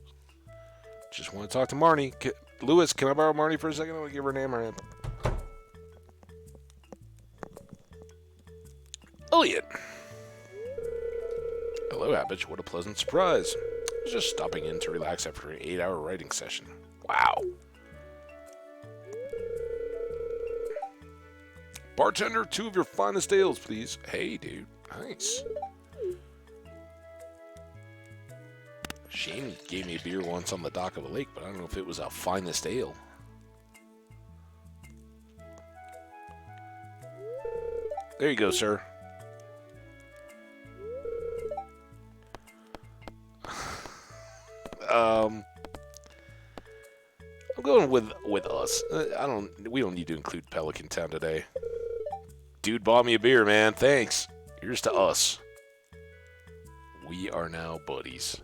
Just want to talk to Marnie. Lewis, can I borrow Marnie for a second? I want to give her a name around. Elliot. Hello, Abbage. What a pleasant surprise. I was just stopping in to relax after an 8-hour writing session. Wow. Bartender, 2 of your finest ales, please. Hey, dude. Nice. Shane gave me a beer once on the dock of a lake, but I don't know if it was a finest ale. There you go, sir. I'm going with us. We don't need to include Pelican Town today. Dude bought me a beer, man. Thanks. Here's to us. We are now buddies.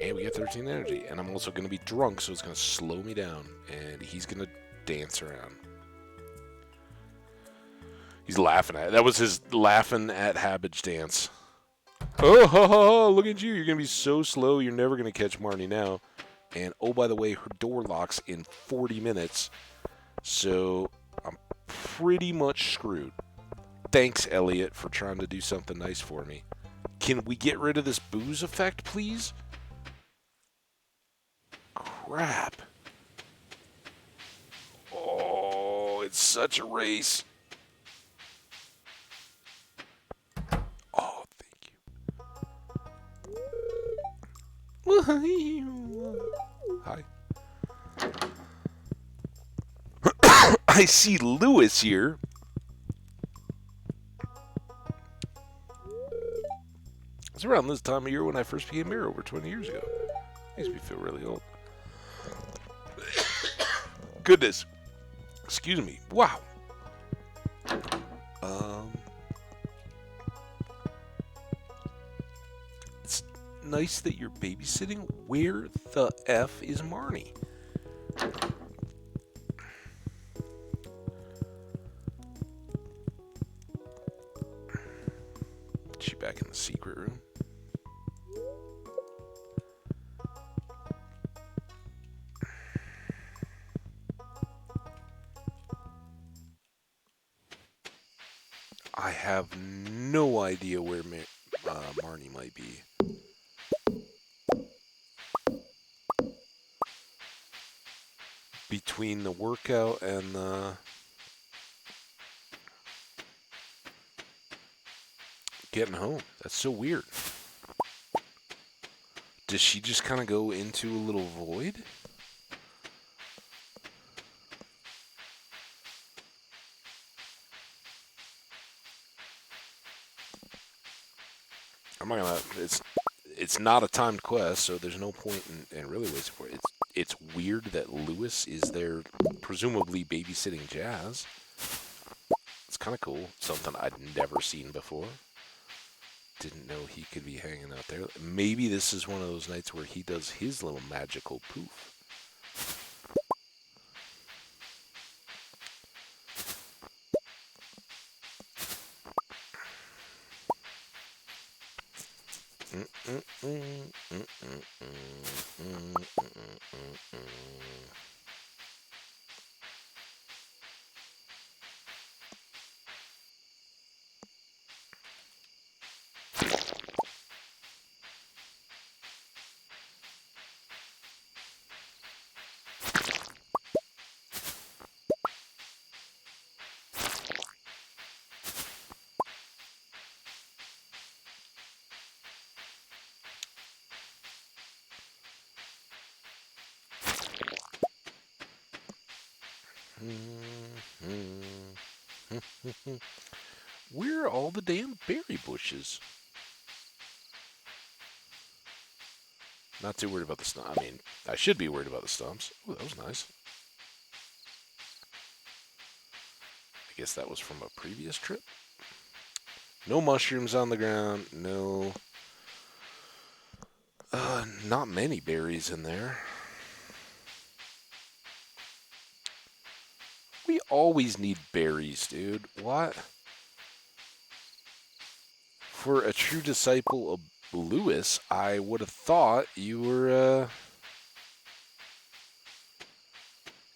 And we get 13 energy. And I'm also going to be drunk, so it's going to slow me down. And he's going to dance around. He's laughing at it. That was his laughing at Habbage dance. Oh, ho, ho, ho, look at you. You're going to be so slow, you're never going to catch Marnie now. And, oh, by the way, her door locks in 40 minutes. So I'm pretty much screwed. Thanks, Elliot, for trying to do something nice for me. Can we get rid of this booze effect, please? Crap. Oh, it's such a race. Oh, thank you. Hi. I see Lewis here. It's around this time of year when I first became mayor over 20 years ago. Makes me feel really old. Goodness. Excuse me. Wow. It's nice that you're babysitting. Where the F is Marnie? Is she back in the secret room? I have no idea where Marnie might be. Between the workout and the getting home. That's so weird. Does she just kind of go into a little void? I'm not gonna. It's not a timed quest, so there's no point in really wasting for it. It's weird that Lewis is there, presumably babysitting Jazz. It's kind of cool. Something I'd never seen before. Didn't know he could be hanging out there. Maybe this is one of those nights where he does his little magical poof. Where are all the damn berry bushes? Not too worried about the stump. I mean, I should be worried about the stumps. Ooh, that was nice. I guess that was from a previous trip. No mushrooms on the ground. No. Not many berries in there. We always need berries, dude. What? For a true disciple of Lewis, I would have thought you were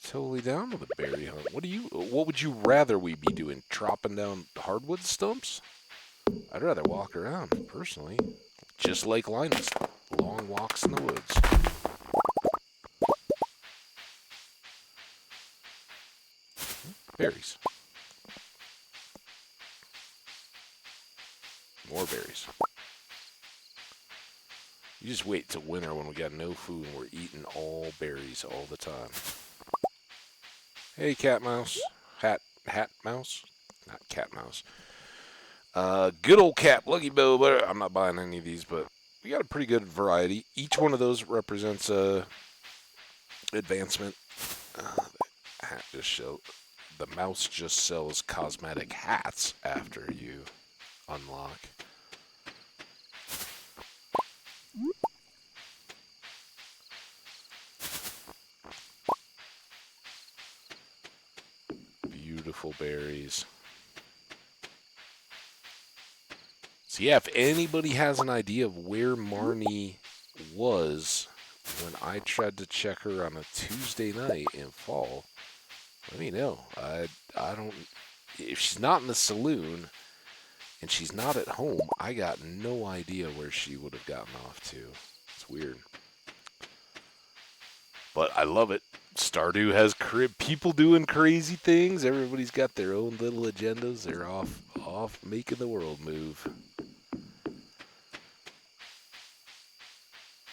totally down with a berry hunt. What would you rather we be doing? Chopping down hardwood stumps? I'd rather walk around, personally. Just like Linus. Long walks in the woods. Berries. More berries. You just wait till winter when we got no food and we're eating all berries all the time. Hey, cat mouse. Hat mouse? Not cat mouse. Good old cat, Lucky Bill. But I'm not buying any of these, but we got a pretty good variety. Each one of those represents a advancement. The mouse just sells cosmetic hats after you unlock. Beautiful berries. So yeah, if anybody has an idea of where Marnie was when I tried to check her on a Tuesday night in fall, let me know. I don't. If she's not in the saloon and she's not at home, I got no idea where she would have gotten off to. It's weird, but I love it. Stardew has people doing crazy things. Everybody's got their own little agendas. They're off making the world move.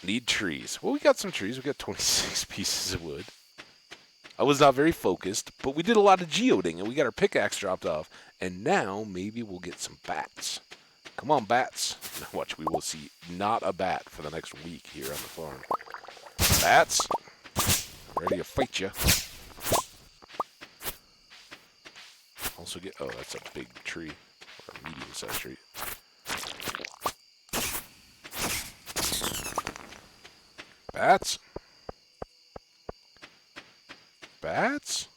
Need trees. Well, we got some trees. We got 26 pieces of wood. I was not very focused, but we did a lot of geoding, and we got our pickaxe dropped off. And now maybe we'll get some bats. Come on, bats. Now watch, we will see not a bat for the next week here on the farm. Bats, I'm ready to fight you. Also get, oh, that's a big tree, or a medium-sized tree. Bats? Bats?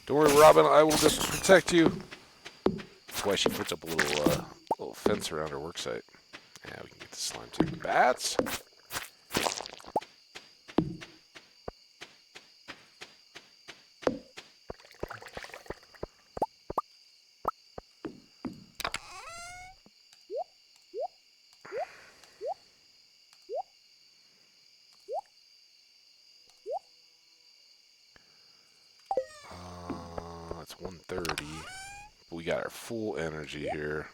Don't worry, Robin, I will just protect you. That's why she puts up a little fence around her worksite. Yeah, we can get the slime too. Bats? 130. We got our full energy here.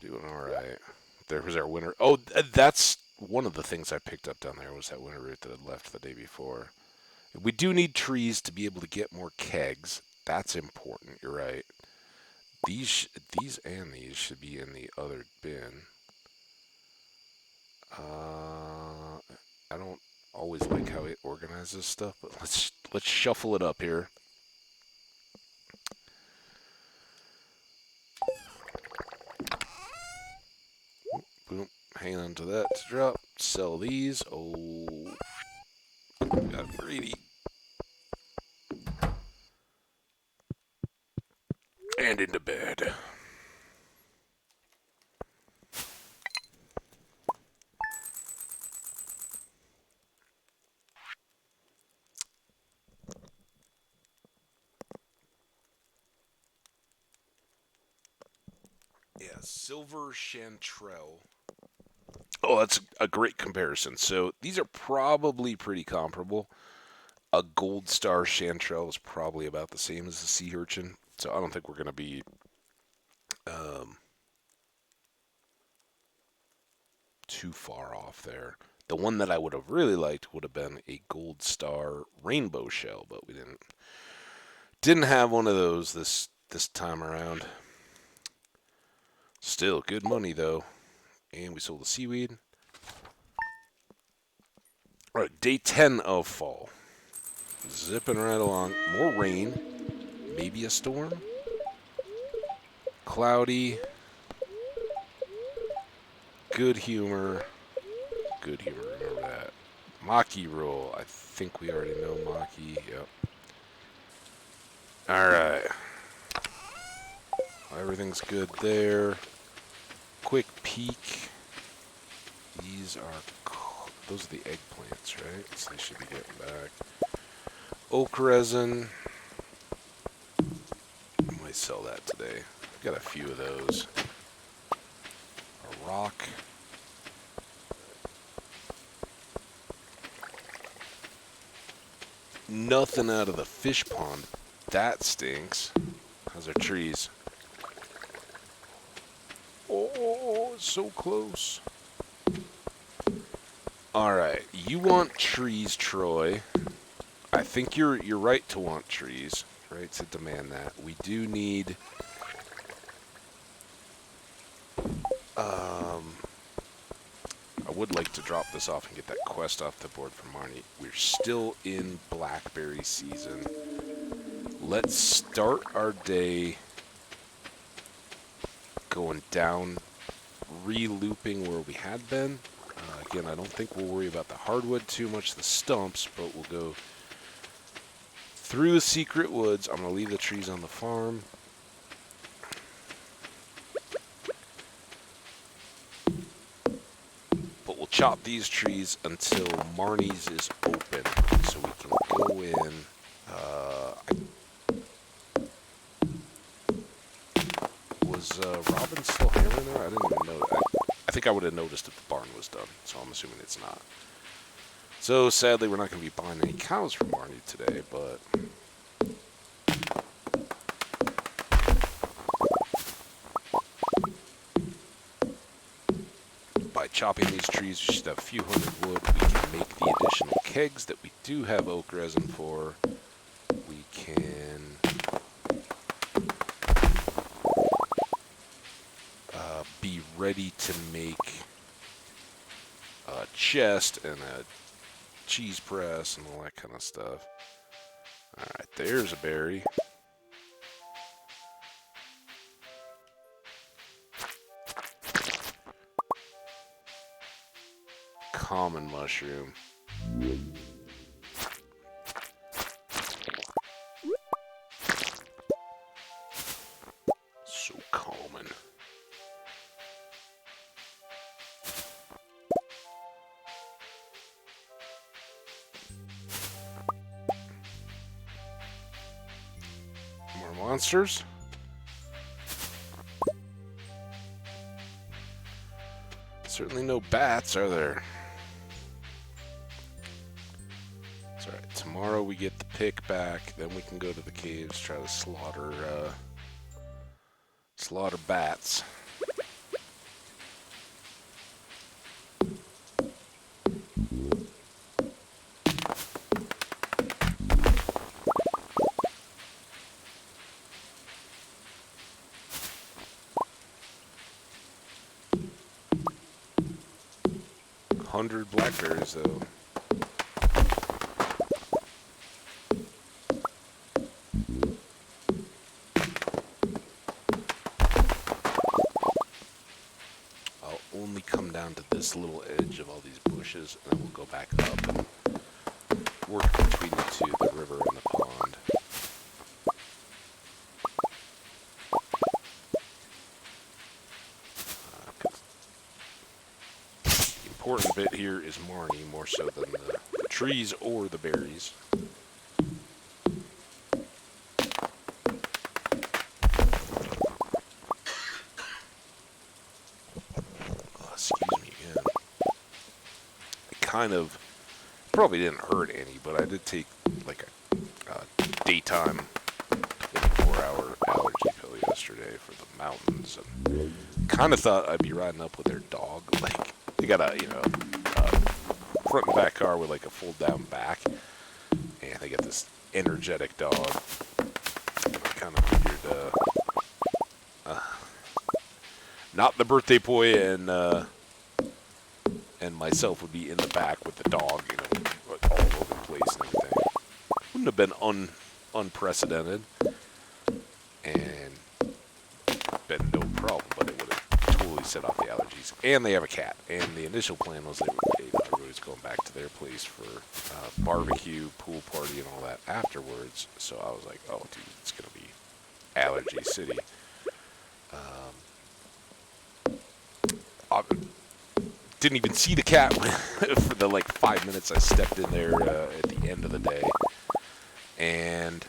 Doing all right. There was our winter. Oh, that's one of the things I picked up down there was that winter root that had left the day before. We do need trees to be able to get more kegs. That's important. You're right. These and these should be in the other bin. I don't always like how it organizes stuff, but let's shuffle it up here. Boom. Hang on to that to drop. Sell these. Oh, got greedy. And into bed. Yeah, silver chanterelle. Oh, that's a great comparison. So these are probably pretty comparable. A gold star chanterelle is probably about the same as the sea urchin. So I don't think we're going to be um, too far off there. The one that I would have really liked would have been a gold star rainbow shell, but we didn't have one of those this time around. Still good money though, and we sold the seaweed. All right, day 10 of fall. Zipping right along. More rain. Maybe a storm. Cloudy. Good humor. Good humor, remember that. Maki roll. I think we already know Maki. Yep. Alright. Everything's good there. Quick peek. These are... Those are the eggplants, right? So they should be getting back. Oak resin. I might sell that today. Got a few of those. A rock. Nothing out of the fish pond. That stinks. How's our trees? Oh, it's so close. Alright, you want trees, Troy. I think you're right to want trees. Right to demand that. We do need... I would like to drop this off and get that quest off the board for Marnie. We're still in blackberry season. Let's start our day going down, re-looping where we had been. Again, I don't think we'll worry about the hardwood too much, the stumps, but we'll go through the secret woods. I'm going to leave the trees on the farm. But we'll chop these trees until Marnie's is open, so we can go in. Was Robin still hammering there? I didn't even know that. I think I would have noticed if the barn was done, so I'm assuming it's not. So sadly, we're not going to be buying any cows from Marnie today, but by chopping these trees, we should have a few hundred wood. We can make the additional kegs that we do have oak resin for. We can be ready to make a chest and a cheese press and all that kind of stuff. Alright, there's a berry. Common mushroom. So common. More monsters. Certainly no bats, are there? It's alright. Tomorrow we get the pick back, then we can go to the caves, try to slaughter bats. $100 blackberries, though. I'll only come down to this little edge of all these bushes, and then we'll go back up and work between the two, the river and the pond. The important bit here is Marnie, more so than the trees or the berries. Excuse me again. It kind of probably didn't hurt any, but I did take like a daytime 24-hour allergy pill yesterday for the mountains, and kind of thought I'd be riding up with their dog. Like, they got a, front and back car with like a fold down back, and they got this energetic dog. And I kind of figured, not the birthday boy and myself would be in the back with the dog, all over the place and everything. Wouldn't have been unprecedented, and been no problem, but it would have totally set off the allergies. And they have a cat, and the initial plan was everybody was going back to their place for barbecue, pool party, and all that afterwards. So I was like, oh, dude, it's going to be allergy city. I didn't even see the cat for the 5 minutes I stepped in there at the end of the day, and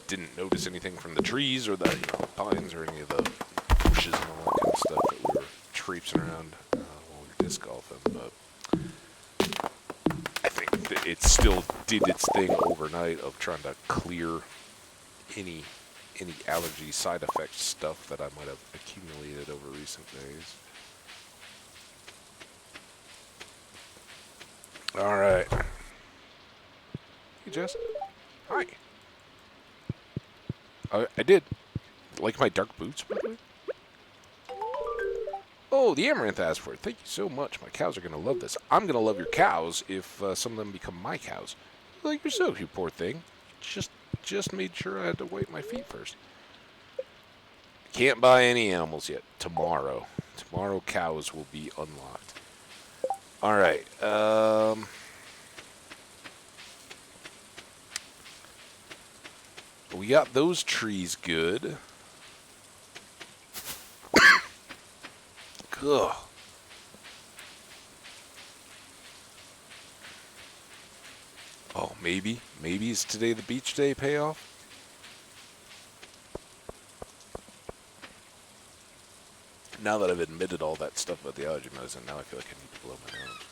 didn't notice anything from the trees or the pines or any of the bushes and all that kind of stuff that we were traipsing around while we were disc golfing, but I think that it still did its thing overnight of trying to clear any allergy side effect stuff that I might have accumulated over recent days. All right. Hey, Jess. Hi. I did. Like my dark boots, by the way? Oh, the Amaranth asked for it. Thank you so much. My cows are going to love this. I'm going to love your cows if some of them become my cows. Like yourself, you poor thing. Just made sure I had to wipe my feet first. Can't buy any animals yet. Tomorrow. Tomorrow cows will be unlocked. Alright. We got those trees good. Ugh. Oh, maybe is today the beach day payoff? Now that I've admitted all that stuff about the allergy medicine, now I feel like I need to blow my nose.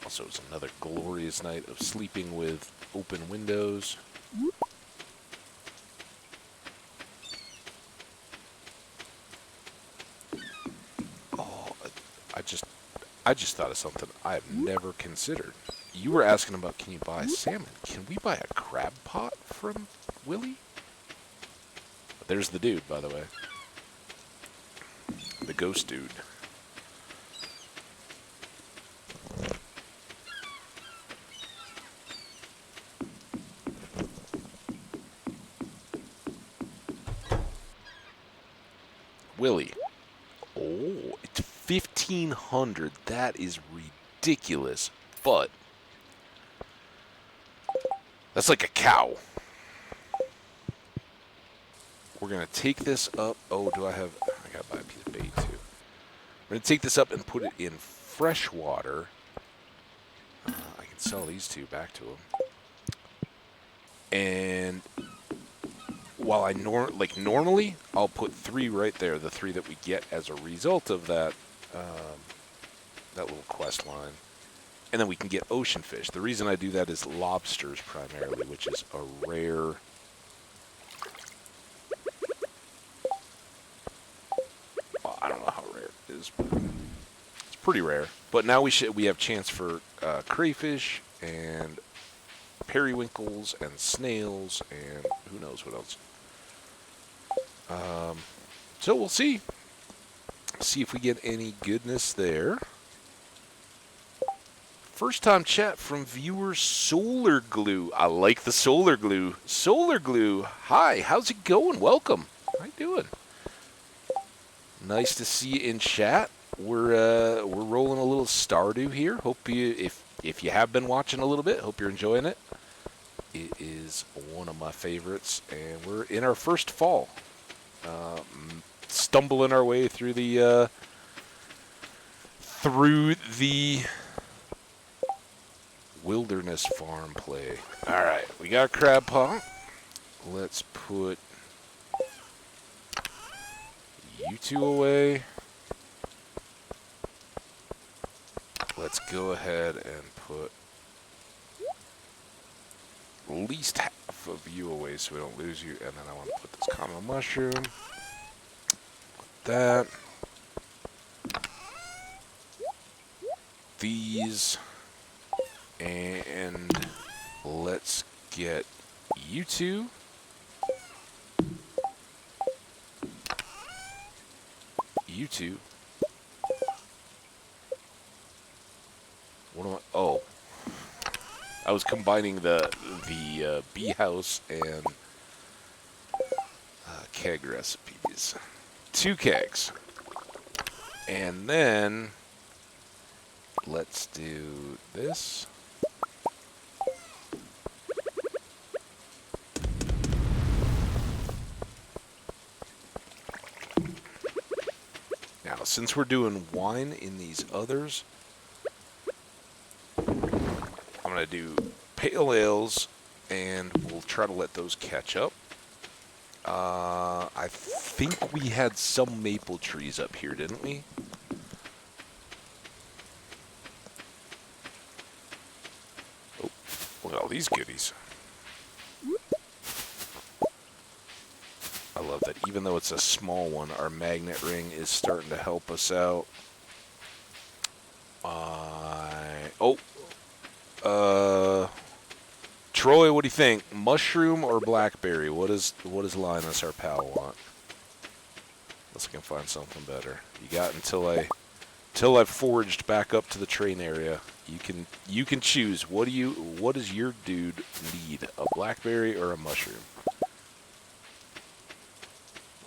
Also, it's another glorious night of sleeping with open windows. Oh, I just thought of something I have never considered. You were asking about, can you buy salmon? Can we buy a crab pot from Willie? There's the dude, by the way. The ghost dude. Willie. Oh, it's 1,500. That is ridiculous. But that's like a cow. We're going to take this up. Oh, I got to buy a piece of bait, too. We're going to take this up and put it in fresh water. I can sell these two back to him. And while normally I'll put 3 right there, the 3 that we get as a result of that that little quest line. And then we can get ocean fish. The reason I do that is lobsters primarily, which is a rare. Well, I don't know how rare it is, but it's pretty rare. But now we have chance for crayfish and periwinkles and snails and who knows what else. So we'll see. See if we get any goodness there. First time chat from viewer Solar Glue. I like the Solar Glue. Solar Glue, hi, how's it going? Welcome. How you doing? Nice to see you in chat. We're rolling a little Stardew here. Hope you, if you have been watching a little bit, hope you're enjoying it. It is one of my favorites, and we're in our first fall. Stumbling our way through the wilderness farm play. Alright, we got a crab pot. Let's put you 2 away. Let's go ahead and put at least half of you away so we don't lose you. And then I want to put this common mushroom. Put that. These. And let's get you 2. You 2. What am I? Oh. I was combining the bee house and keg recipes. 2 kegs. And then let's do this. Now, since we're doing wine in these others, I'm going to do pale ales, and we'll try to let those catch up. I think we had some maple trees up here, didn't we? Oh, look at all these goodies. I love that even though it's a small one, our magnet ring is starting to help us out. Troy, what do you think? Mushroom or blackberry? What does Linus, our pal, want? Let's see if I can find something better. You got until I've foraged back up to the train area. You can choose. What does your dude need? A blackberry or a mushroom?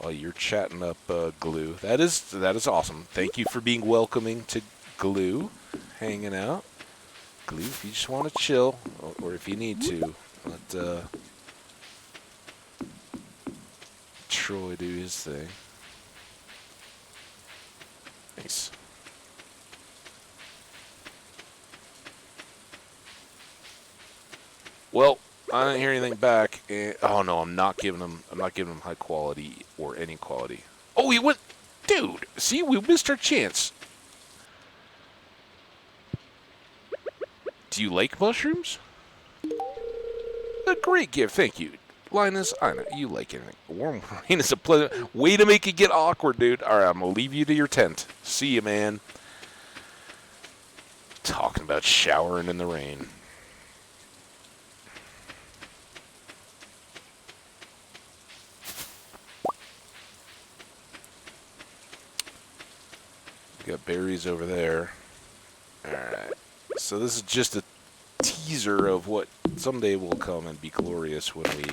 Oh, you're chatting up Glue. That is awesome. Thank you for being welcoming to Glue, hanging out. Glue, if you just want to chill, or if you need to, let Troy do his thing. Nice. Well, I didn't hear anything back. Oh no, I'm not giving him high quality or any quality. Oh, he went, dude. See, we missed our chance. Do you like mushrooms? A great gift, thank you, Linus. I know you like anything. Warm rain is a pleasant way to make it get awkward, dude. All right, I'm gonna leave you to your tent. See you, man. Talking about showering in the rain. We got berries over there. Alright. So this is just a teaser of what someday will come and be glorious when we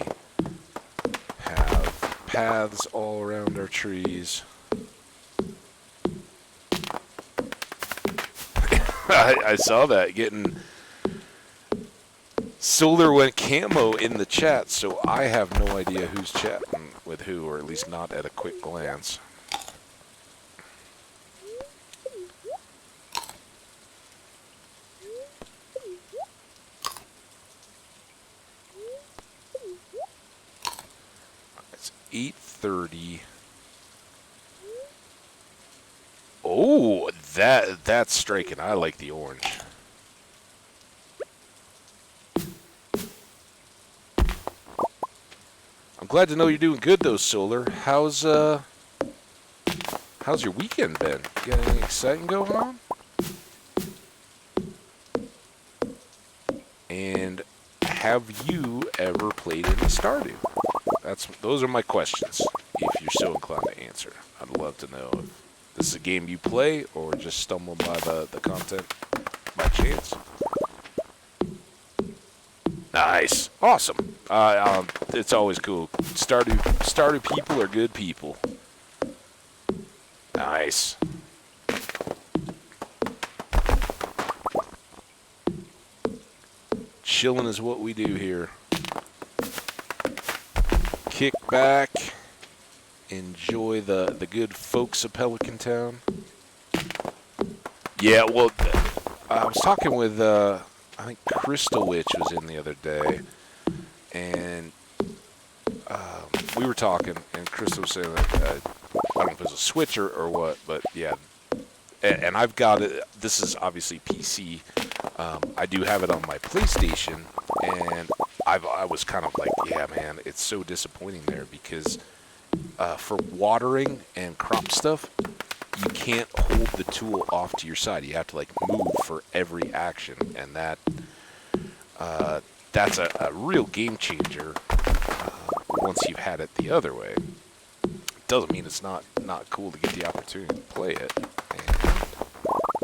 have paths all around our trees. I saw that getting Solar went camo in the chat, so I have no idea who's chatting with who, or at least not at a quick glance. 30. Oh, that's striking. I like the orange. I'm glad to know you're doing good though, Solar. How's your weekend been? You got anything exciting going on? And have you ever played any Stardew? Those are my questions. If you're so inclined to answer, I'd love to know if this is a game you play or just stumble by the content by chance. Nice, awesome. It's always cool. Stardew people are good people. Nice. Chilling is what we do here. Kick back, enjoy the good folks of Pelican Town. Yeah, well, I was talking with, I think Crystal Witch was in the other day, and we were talking, and Crystal was saying that, I don't know if it was a Switch or what, but yeah, and I've got it, this is obviously PC, I do have it on my PlayStation, and I was kind of like, yeah, man, it's so disappointing there because for watering and crop stuff, you can't hold the tool off to your side. You have to like move for every action, and that's a real game changer once you've had it the other way. Doesn't mean it's not cool to get the opportunity to play it. And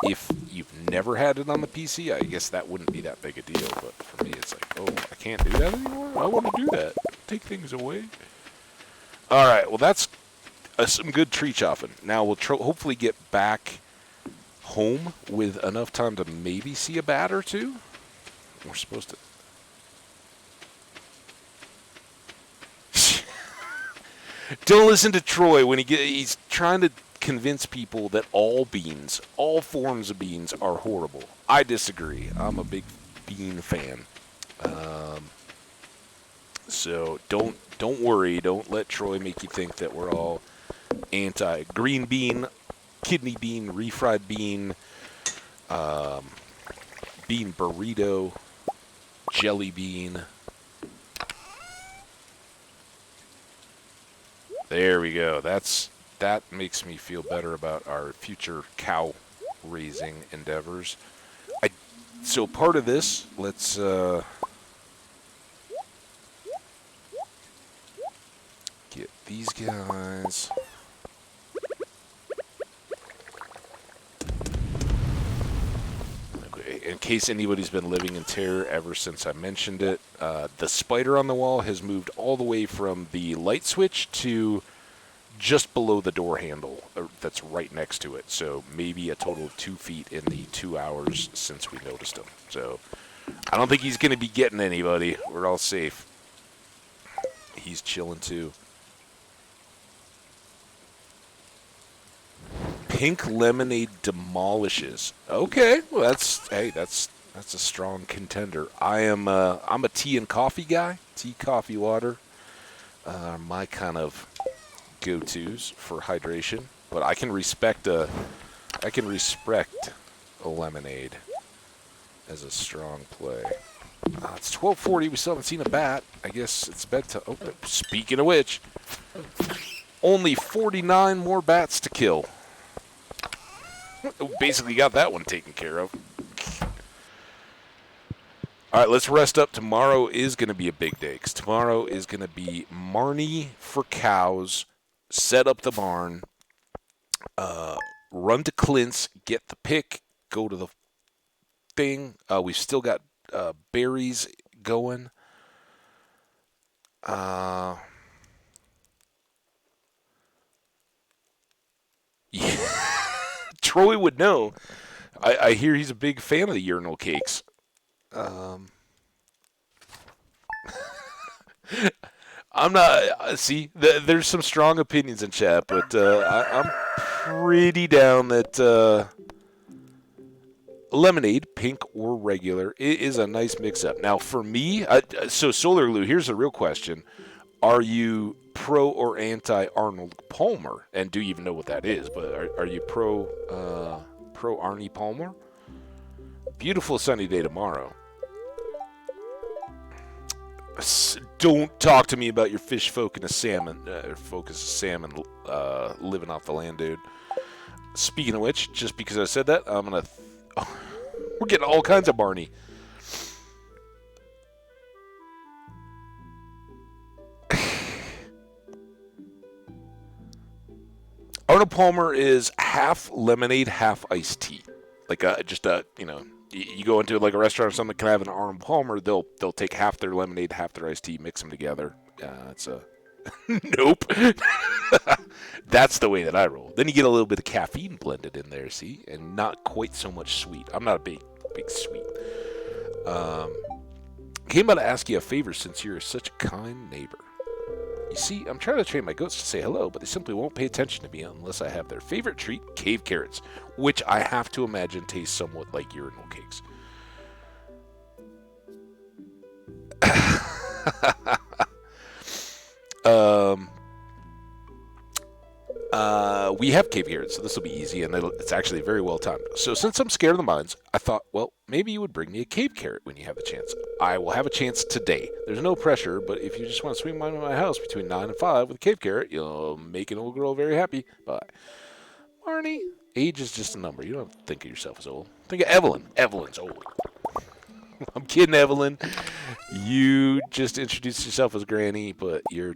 if you've never had it on the PC, I guess that wouldn't be that big a deal. But for me, it's like, oh, I can't do that anymore? I want to do that. Take things away. All right, well, that's some good tree chopping. Now we'll hopefully get back home with enough time to maybe see a bat or two. We're supposed to... Don't listen to Troy when he's trying to convince people that all beans, all forms of beans, are horrible. I disagree. I'm a big bean fan. So don't worry. Don't let Troy make you think that we're all anti-green bean, kidney bean, refried bean, bean burrito, jelly bean. There we go. That makes me feel better about our future cow raising endeavors. So part of this, let's get these guys. Okay, in case anybody's been living in terror ever since I mentioned it, the spider on the wall has moved all the way from the light switch to just below the door handle that's right next to it. So maybe a total of 2 feet in the 2 hours since we noticed him. So I don't think he's going to be getting anybody. We're all safe. He's chilling too. Pink lemonade demolishes. Okay, well that's a strong contender. I'm a tea and coffee guy. Tea, coffee, water are my kind of go-tos for hydration. But I can respect a lemonade as a strong play. It's 12:40. We still haven't seen a bat. I guess it's bedtime. Oh, speaking of which, only 49 more bats to kill. Basically got that one taken care of. All right, let's rest up. Tomorrow is going to be a big day because tomorrow is going to be Marnie for cows, set up the barn, run to Clint's, get the pick, go to the thing. We've still got berries going. Yeah. Troy would know. I hear he's a big fan of the urinal cakes. I'm not. See, there's some strong opinions in chat, but I'm pretty down that lemonade, pink or regular, is a nice mix-up. Now, for me, so Solar Glue, here's the real question. Are you pro or anti Arnold Palmer? And do you even know what that is? But are you pro Arnie Palmer? Beautiful sunny day tomorrow. Don't talk to me about your fish folk and a salmon. Focus salmon living off the land, dude. Speaking of which, just because I said that, I'm gonna. We're getting all kinds of Barney. Arnold Palmer is half lemonade, half iced tea. Like you go into like a restaurant or something, can I have an Arnold Palmer? They'll take half their lemonade, half their iced tea, mix them together. It's a nope. That's the way that I roll. Then you get a little bit of caffeine blended in there, see, and not quite so much sweet. I'm not a big sweet. Came by to ask you a favor since you're such a kind neighbor. You see, I'm trying to train my goats to say hello, but they simply won't pay attention to me unless I have their favorite treat, cave carrots, which I have to imagine taste somewhat like urinal cakes. We have cave carrots, so this will be easy, and it's actually very well timed. So since I'm scared of the mines, I thought, well, maybe you would bring me a cave carrot when you have the chance. I will have a chance today. There's no pressure, but if you just want to swing by my house between 9 and 5 with a cave carrot, you'll make an old girl very happy. Bye. Marnie, age is just a number. You don't have to think of yourself as old. Think of Evelyn. Evelyn's old. I'm kidding, Evelyn. You just introduced yourself as Granny, but you're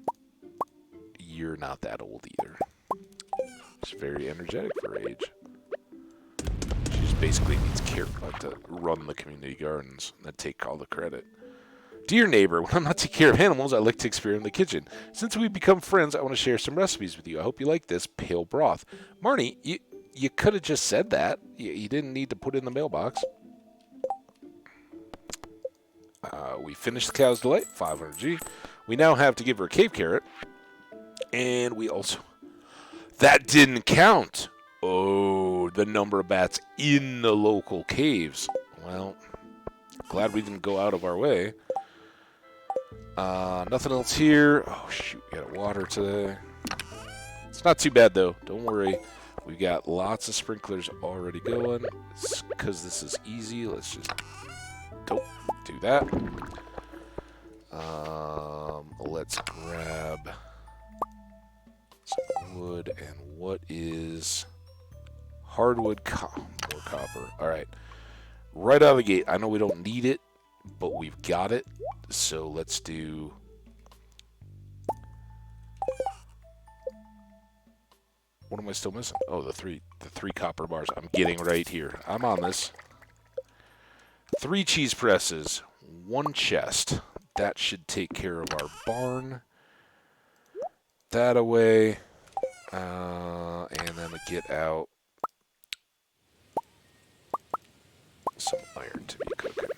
not that old either. She's very energetic for her age. She just basically needs care to run the community gardens and then take all the credit. Dear neighbor, when I'm not taking care of animals, I like to experiment in the kitchen. Since we've become friends, I want to share some recipes with you. I hope you like this pale broth. Marnie, you could have just said that. You didn't need to put it in the mailbox. We finished the Cow's Delight, 500G. We now have to give her a cave carrot. And we also... That didn't count. Oh, the number of bats in the local caves. Well, glad we didn't go out of our way. Nothing else here. Oh, shoot, we got water today. It's not too bad, though. Don't worry. We got lots of sprinklers already going. Because this is easy, let's just don't do that. Let's grab some wood. And what is hardwood? More copper. All right. Right out of the gate. I know we don't need it, but we've got it. So let's do... What am I still missing? Oh, the three copper bars. I'm getting right here. I'm on this. 3 cheese presses, 1 chest. That should take care of our barn. That away. And then we get out some iron to be cooking.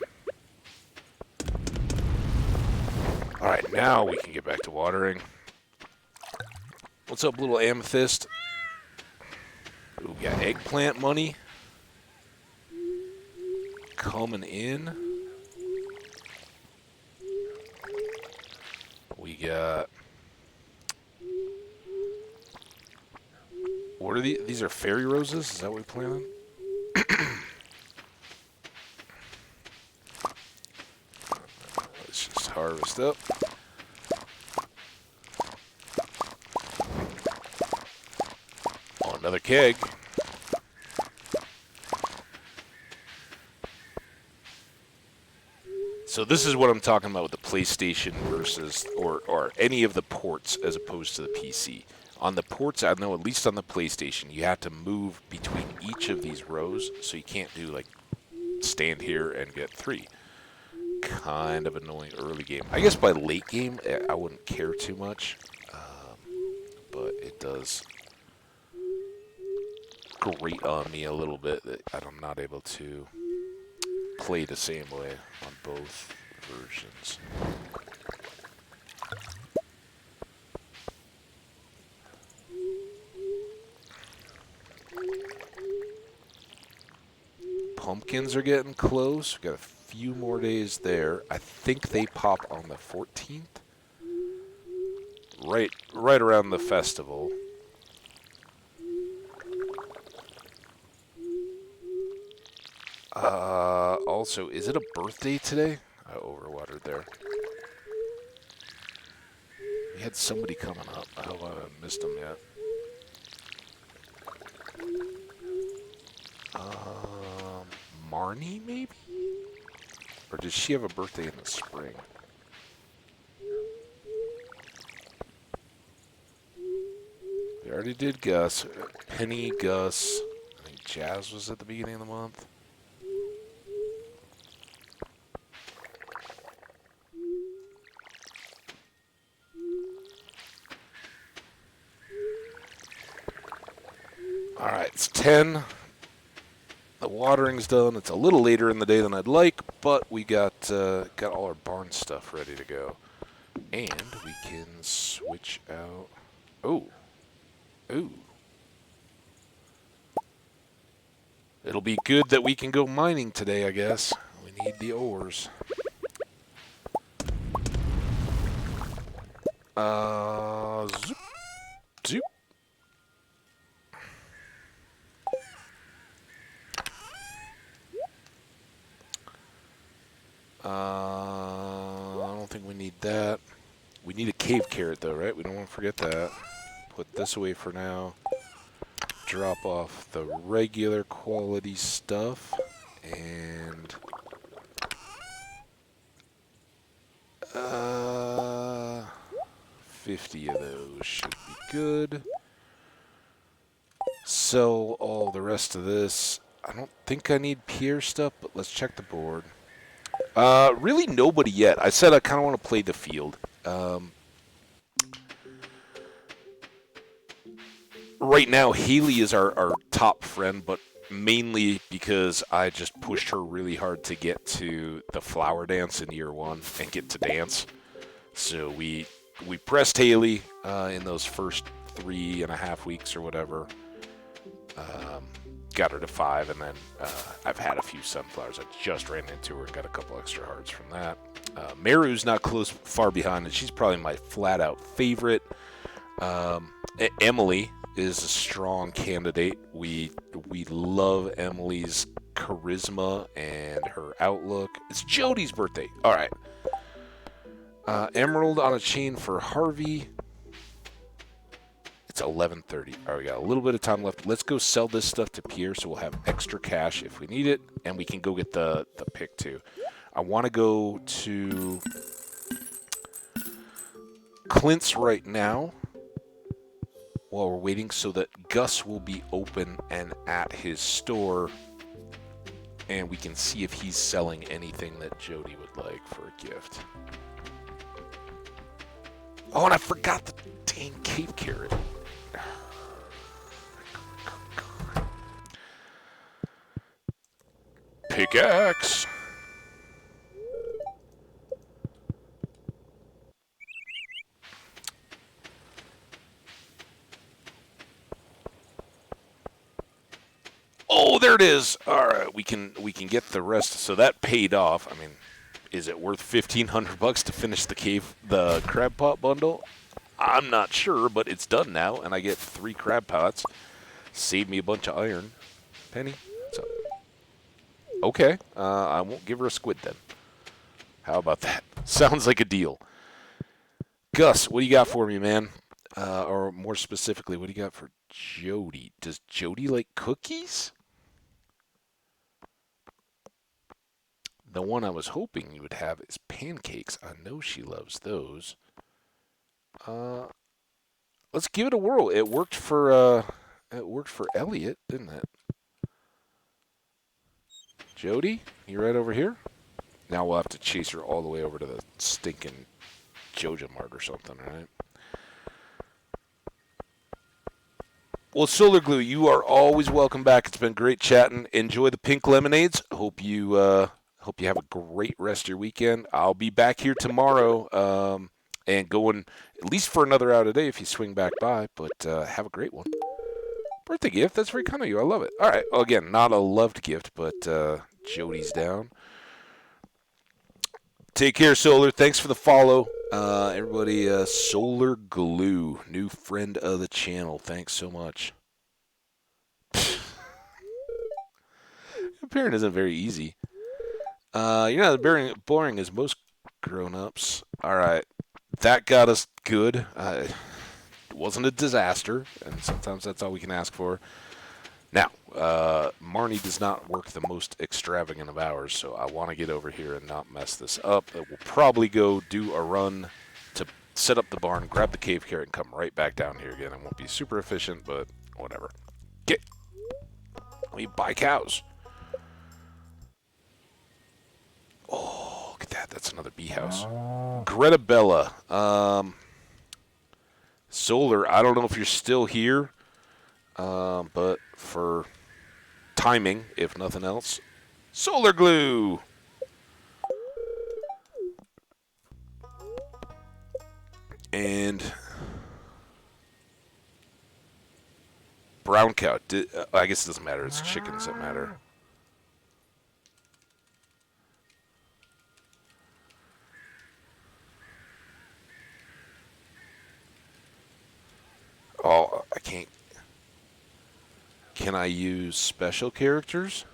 Alright, now we can get back to watering. What's up, little amethyst? Ooh, we got eggplant money coming in. We got... What are these? These are fairy roses? Is that what we plan on? Let's just harvest up. Oh, another keg. So this is what I'm talking about with the PlayStation versus, or any of the ports as opposed to the PC. On the ports, I know at least on the PlayStation, you have to move between each of these rows, so you can't do like stand here and get 3. Kind of annoying early game. I guess by late game, I wouldn't care too much, but it does grate on me a little bit that I'm not able to play the same way on both versions. Pumpkins are getting close. We got a few more days there. I think they pop on the 14th. right around the festival. Also, is it a birthday today? I overwatered there. We had somebody coming up. I hope I haven't missed them yet. Marnie, maybe? Or does she have a birthday in the spring? We already did Gus. Penny, Gus. I think Jazz was at the beginning of the month. Alright, it's 10. The watering's done. It's a little later in the day than I'd like, but we got all our barn stuff ready to go. And we can switch out... Oh. Ooh. It'll be good that we can go mining today, I guess. We need the ores. Zoop. Zoop. I don't think we need that. We need a cave carrot, though, right? We don't want to forget that. Put this away for now. Drop off the regular quality stuff. And... 50 of those should be good. Sell all the rest of this. I don't think I need Pierre stuff, but let's check the board. Really nobody yet. I said I kind of want to play the field. Right now, Haley is our top friend, but mainly because I just pushed her really hard to get to the flower dance in year 1 and get to dance. So we pressed Haley in those first 3.5 weeks or whatever. Got her to 5, and then I've had a few sunflowers. I just ran into her and got a couple extra hearts from that. Meru's not far behind, and she's probably my flat-out favorite. Emily is a strong candidate. We love Emily's charisma and her outlook. It's Jody's birthday. All right. Emerald on a chain for Harvey. It's 11:30. All right, we got a little bit of time left. Let's go sell this stuff to Pierre so we'll have extra cash if we need it, and we can go get the pick too. I want to go to Clint's right now while we're waiting so that Gus will be open and at his store, and we can see if he's selling anything that Jody would like for a gift. Oh, and I forgot the dang cave carrot. Pickaxe. Oh, there it is. All right, we can get the rest. So that paid off. I mean, is it worth $1,500 to finish the crab pot bundle? I'm not sure, but it's done now, and I get 3 crab pots. Saved me a bunch of iron. Penny, what's up? Okay, I won't give her a squid then. How about that? Sounds like a deal. Gus, what do you got for me, man? Or more specifically, what do you got for Jody? Does Jody like cookies? The one I was hoping you would have is pancakes. I know she loves those. Let's give it a whirl. It worked for Elliot, didn't it? Jody, you right over here? Now we'll have to chase her all the way over to the stinking Joja Mart or something, right? Well, Solar Glue, you are always welcome back. It's been great chatting. Enjoy the pink lemonades. Hope you have a great rest of your weekend. I'll be back here tomorrow and going at least for another hour today if you swing back by. But have a great one. Birthday gift. That's very kind of you. I love it. All right. Well, again, not a loved gift, but Jody's down. Take care, Solar. Thanks for the follow. Everybody, Solar Glue, new friend of the channel. Thanks so much. Parent isn't very easy. You're not as boring as most grown-ups. All right, that got us good. It wasn't a disaster, and sometimes that's all we can ask for. Now, Marnie does not work the most extravagant of hours, so I want to get over here and not mess this up. We'll probably go do a run to set up the barn, grab the cave carrot, and come right back down here again. It won't be super efficient, but whatever. Get. Let me buy cows. Oh, look at that. That's another bee house. Greta Bella. Solar, I don't know if you're still here, but for timing, if nothing else, Solar Glue. And brown cow. I guess it doesn't matter. It's chickens that matter. Oh, I can't. Can I use special characters?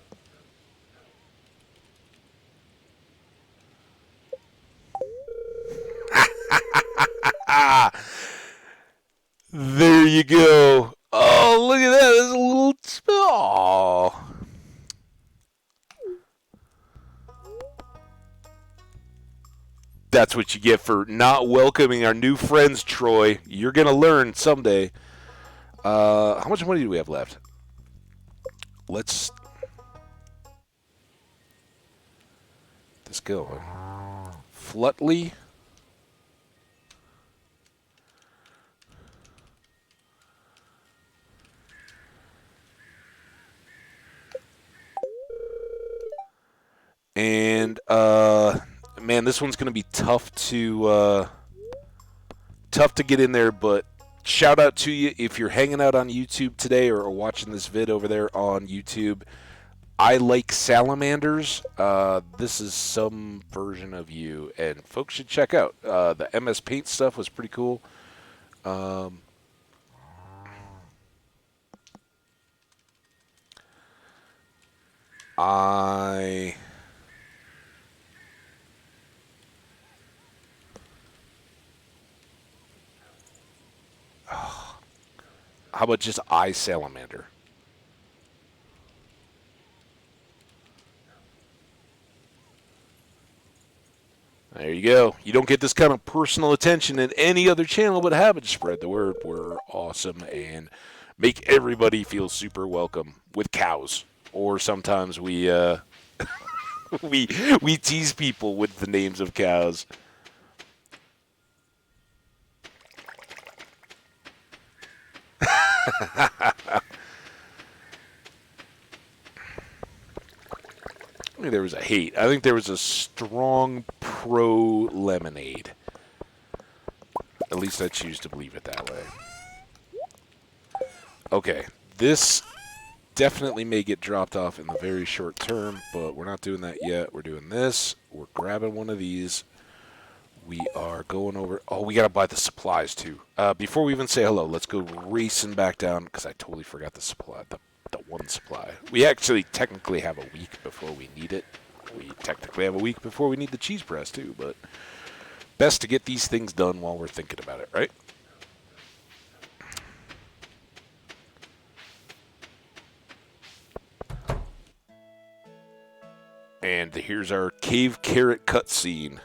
There you go. Oh, look at that. There's a little... Oh. That's what you get for not welcoming our new friends, Troy. You're going to learn someday. How much money do we have left? Let's go. Flutley. And man, this one's gonna be tough to get in there, but shout out to you if you're hanging out on YouTube today or watching this vid over there on YouTube. I like salamanders. This is some version of you, and folks should check out. The MS Paint stuff was pretty cool. How about just eye salamander? There you go. You don't get this kind of personal attention in any other channel, but have it spread the word. We're awesome and make everybody feel super welcome with cows. Or sometimes we we tease people with the names of cows. I think there was a hate. I think there was a strong pro-lemonade. At least I choose to believe it that way. Okay, this definitely may get dropped off in the very short term, but we're not doing that yet. We're doing this. We're grabbing one of these. We are going over... Oh, we got to buy the supplies, too. Before we even say hello, let's go racing back down, because I totally forgot the supply. The one supply. We actually technically have a week before we need it. We technically have a week before we need the cheese press, too, but best to get these things done while we're thinking about it, right? And here's our cave carrot cutscene.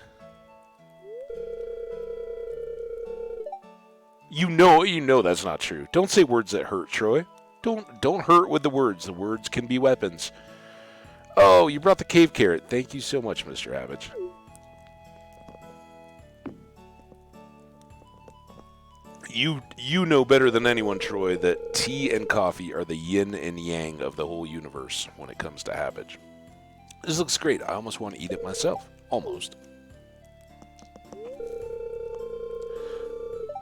You know that's not true. Don't say words that hurt, Troy. Don't hurt with the words. The words can be weapons. Oh, you brought the cave carrot. Thank you so much, Mr. Havage. You know better than anyone, Troy, that tea and coffee are the yin and yang of the whole universe when it comes to Havage. This looks great. I almost want to eat it myself. Almost.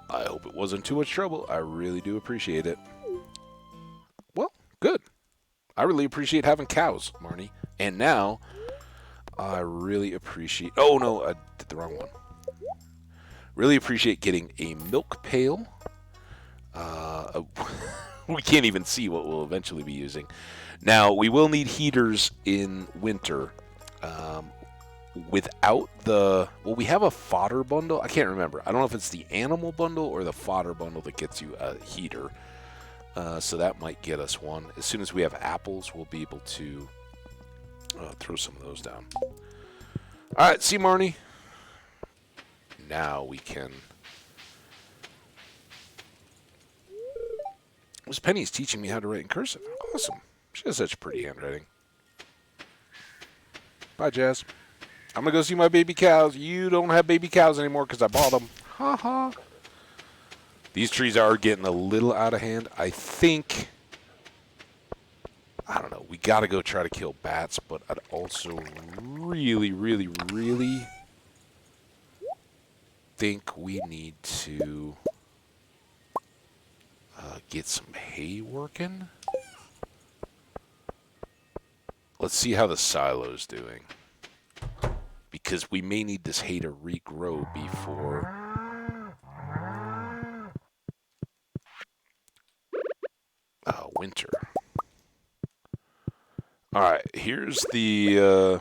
I hope it wasn't too much trouble. I really do appreciate it. Well, good. I really appreciate having cows, Marnie. And now, I really appreciate... Oh, no, I did the wrong one. Really appreciate getting a milk pail. We can't even see what we'll eventually be using. Now, we will need heaters in winter. Um, Without the... Well, we have a fodder bundle. I can't remember. I don't know if it's the animal bundle or the fodder bundle that gets you a heater. So that might get us one. As soon as we have apples, we'll be able to throw some of those down. All right, see, Marnie. Now we can... Miss Penny's teaching me how to write in cursive. Awesome. She has such pretty handwriting. Bye, Jazz. I'm going to go see my baby cows. You don't have baby cows anymore because I bought them. Ha ha. These trees are getting a little out of hand. I think... I don't know. We got to go try to kill bats, but I'd also really, really, really think we need to get some hay working. Let's see how the silo's doing. Because we may need this hay to regrow before... winter. Alright, here's the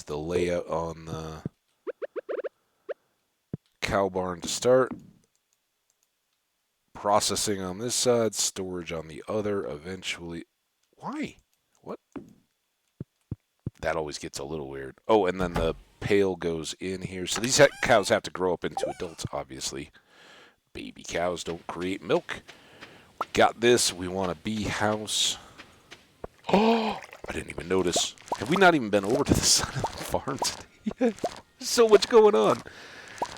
layout on the cow barn to start. Processing on this side, storage on the other, eventually... Why? What? That always gets a little weird. Oh, and then the pail goes in here. So these cows have to grow up into adults, obviously. Baby cows don't create milk. We got this. We want a bee house. Oh, I didn't even notice. Have we not even been over to the side of the farm today yet? There's so much going on.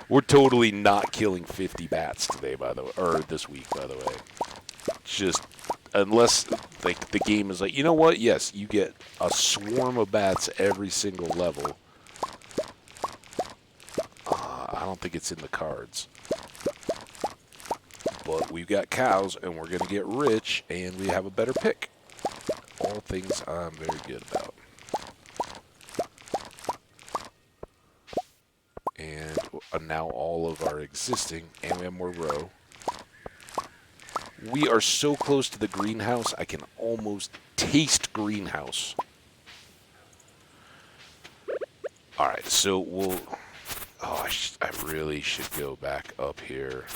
We're totally not killing 50 bats today, by the way, or this week, by the way. Just unless like the game is like, you know what? Yes, you get a swarm of bats every single level. I don't think it's in the cards. But we've got cows, and we're going to get rich, and we have a better pick. All things I'm very good about. And now all of our existing, and we have more row. We are so close to the greenhouse, I can almost taste greenhouse. Alright, so we'll... Oh, I really should go back up here.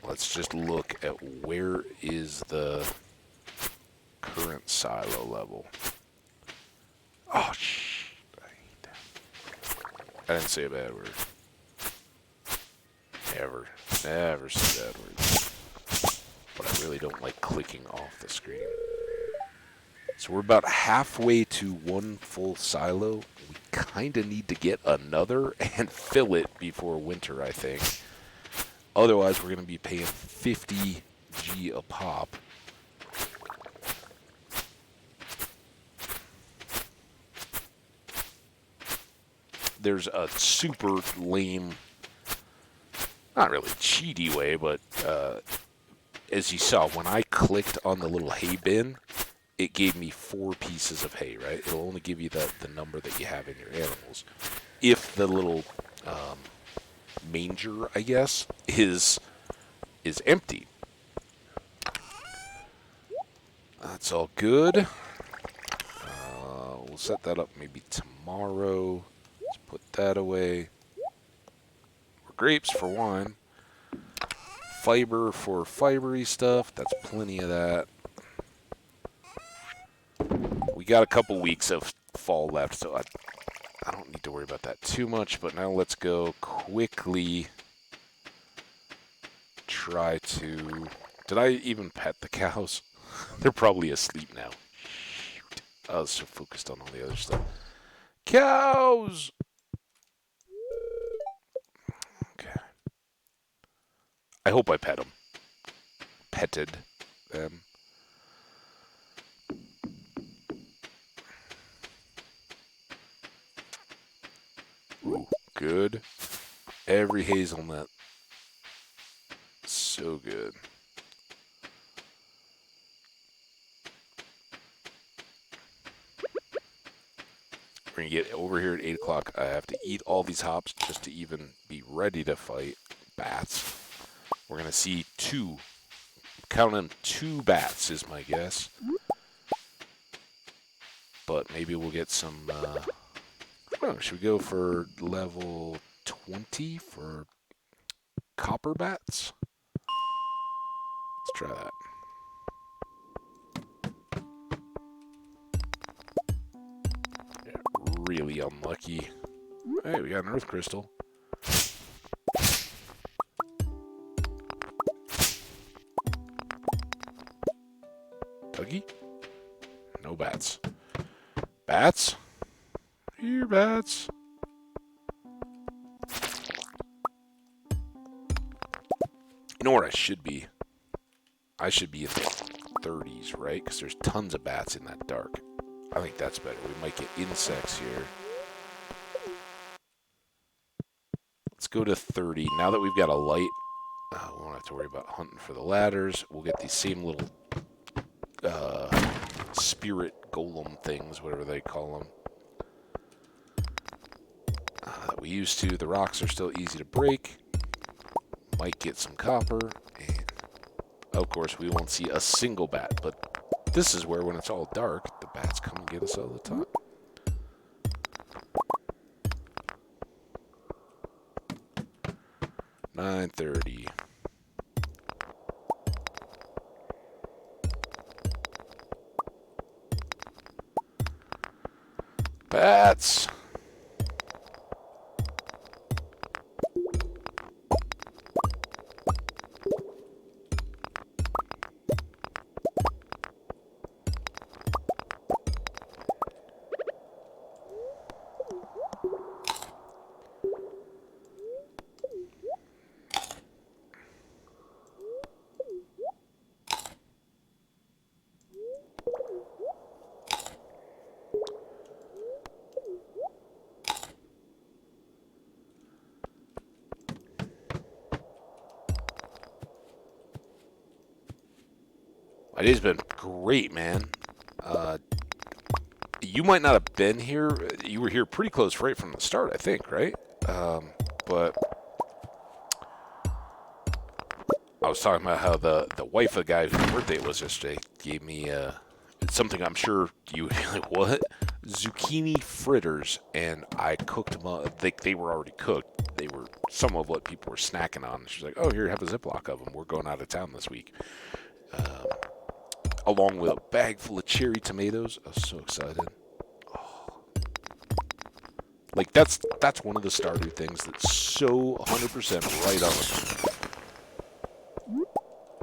Let's just look at where is the current silo level. Oh, shit. I hate that. I didn't say a bad word. Never say bad words. But I really don't like clicking off the screen. So we're about halfway to one full silo. We kind of need to get another and fill it before winter, I think. Otherwise, we're going to be paying 50 G a pop. There's a super lame, not really cheaty way, but as you saw, when I clicked on the little hay bin, it gave me 4 pieces of hay, right? It'll only give you the number that you have in your animals. If the little manger, I guess, is empty. That's all good. We'll set that up maybe tomorrow. Let's put that away. Or grapes for wine. Fiber for fibery stuff. That's plenty of that. We got a couple weeks of fall left, so I don't need to worry about that too much. But now let's go quickly try to... Did I even pet the cows? They're probably asleep now. Shoot. I was so focused on all the other stuff. Cows! Okay. I hope I pet them. Petted them. Ooh, good. Every hazelnut. So good. We're going to get over here at 8 o'clock. I have to eat all these hops just to even be ready to fight bats. We're going to see two. Count them 2 bats is my guess. But maybe we'll get some... should we go for level 20 for copper bats? Let's try that. Really unlucky. Hey, we got an earth crystal. Tuggy? No bats. Bats? Here, bats. You know where I should be? I should be in the 30s, right? Because there's tons of bats in that dark. I think that's better. We might get insects here. Let's go to 30. Now that we've got a light, we won't have to worry about hunting for the ladders. We'll get these same little spirit golem things, whatever they call them, that we used to. The rocks are still easy to break. Might get some copper. And, of course, we won't see a single bat. But this is where, when it's all dark, the bats come and get us all the time. $9:30. Bats. My day's been great, man. You might not have been here. You were here pretty close right from the start, I think, right? But I was talking about how the wife of the guy whose birthday it was yesterday gave me something I'm sure you would be like, what? Zucchini fritters, and I cooked them up. They were already cooked. They were some of what people were snacking on. She's like, oh, here, have a Ziploc of them. We're going out of town this week. Along with a bag full of cherry tomatoes. I was so excited. Oh. Like, that's one of the Stardew things that's so 100% right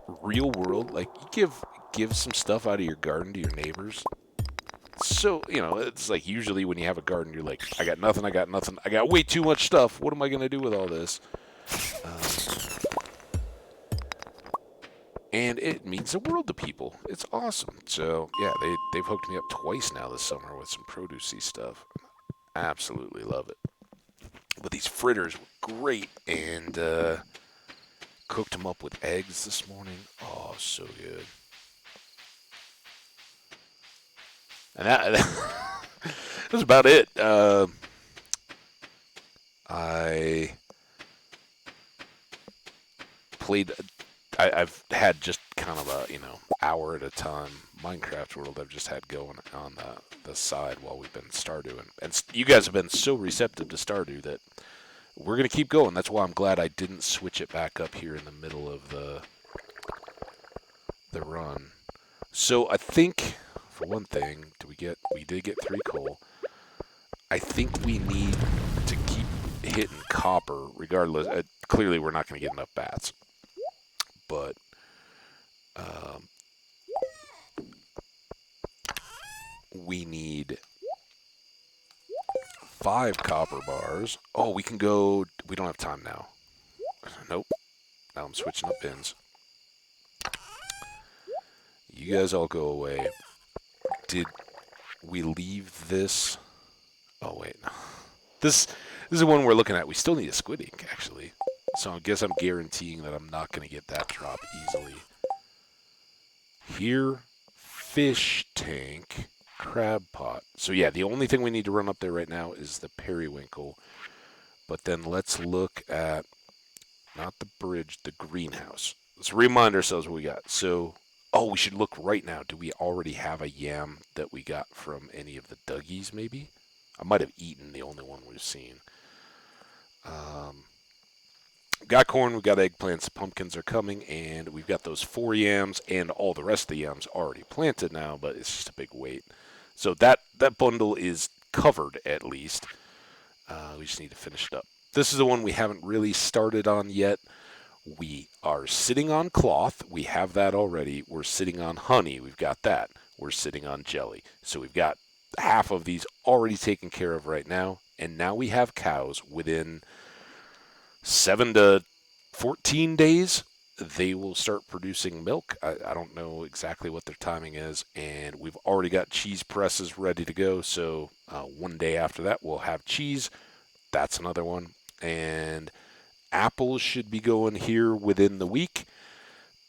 on. Real world, like, you give some stuff out of your garden to your neighbors. So, it's like usually when you have a garden, you're like, I got nothing. I got way too much stuff. What am I going to do with all this? And it means the world to people. It's awesome. So, yeah, they've hooked me up twice now this summer with some produce-y stuff. Absolutely love it. But these fritters were great, and cooked them up with eggs this morning. Oh, so good. And that was about it. I played... I've had just kind of a, hour at a time Minecraft world I've just had going on the side while we've been Stardewing. And you guys have been so receptive to Stardew that we're going to keep going. That's why I'm glad I didn't switch it back up here in the middle of the run. So I think, for one thing, we did get 3 coal. I think we need to keep hitting copper regardless. Clearly we're not going to get enough bats. But we need 5 copper bars. Oh, we can go... We don't have time now. Nope. Now I'm switching up bins. You guys all go away. Did we leave this? Oh, wait. This is the one we're looking at. We still need a squid ink, actually. So I guess I'm guaranteeing that I'm not going to get that drop easily. Here, fish tank. crab pot. So yeah, the only thing we need to run up there right now is the periwinkle. But then let's look at not the bridge, the greenhouse. Let's remind ourselves what we got. So, oh, we should look right now. Do we already have a yam that we got from any of the Dougies, maybe? I might have eaten the only one we've seen. Um, got corn, we got eggplants, pumpkins are coming, and we've got those 4 yams and all the rest of the yams already planted now, but it's just a big wait. So that bundle is covered at least. We just need to finish it up. This is the one we haven't really started on yet. We are sitting on cloth. We have that already. We're sitting on honey. We've got that. We're sitting on jelly. So we've got half of these already taken care of right now. And now we have cows within 7 to 14 days. They will start producing milk. I don't know exactly what their timing is. And we've already got cheese presses ready to go. So one day after that, we'll have cheese. That's another one. And apples should be going here within the week.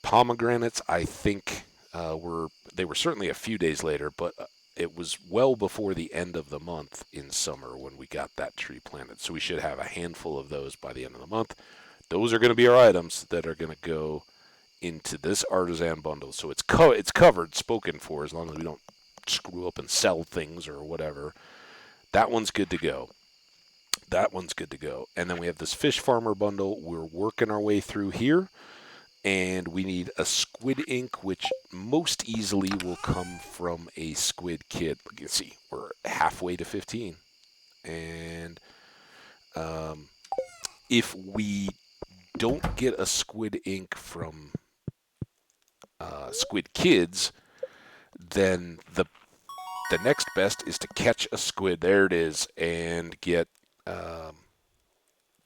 Pomegranates, I think, they were certainly a few days later, but it was well before the end of the month in summer when we got that tree planted. So we should have a handful of those by the end of the month. Those are going to be our items that are going to go into this artisan bundle. So it's covered, spoken for, as long as we don't screw up and sell things or whatever. That one's good to go. That one's good to go. And then we have this fish farmer bundle. We're working our way through here. And we need a squid ink, which most easily will come from a squid kit. You can see we're halfway to 15. And um, if we don't get a squid ink from squid kids, then the next best is to catch a squid. There it is, and get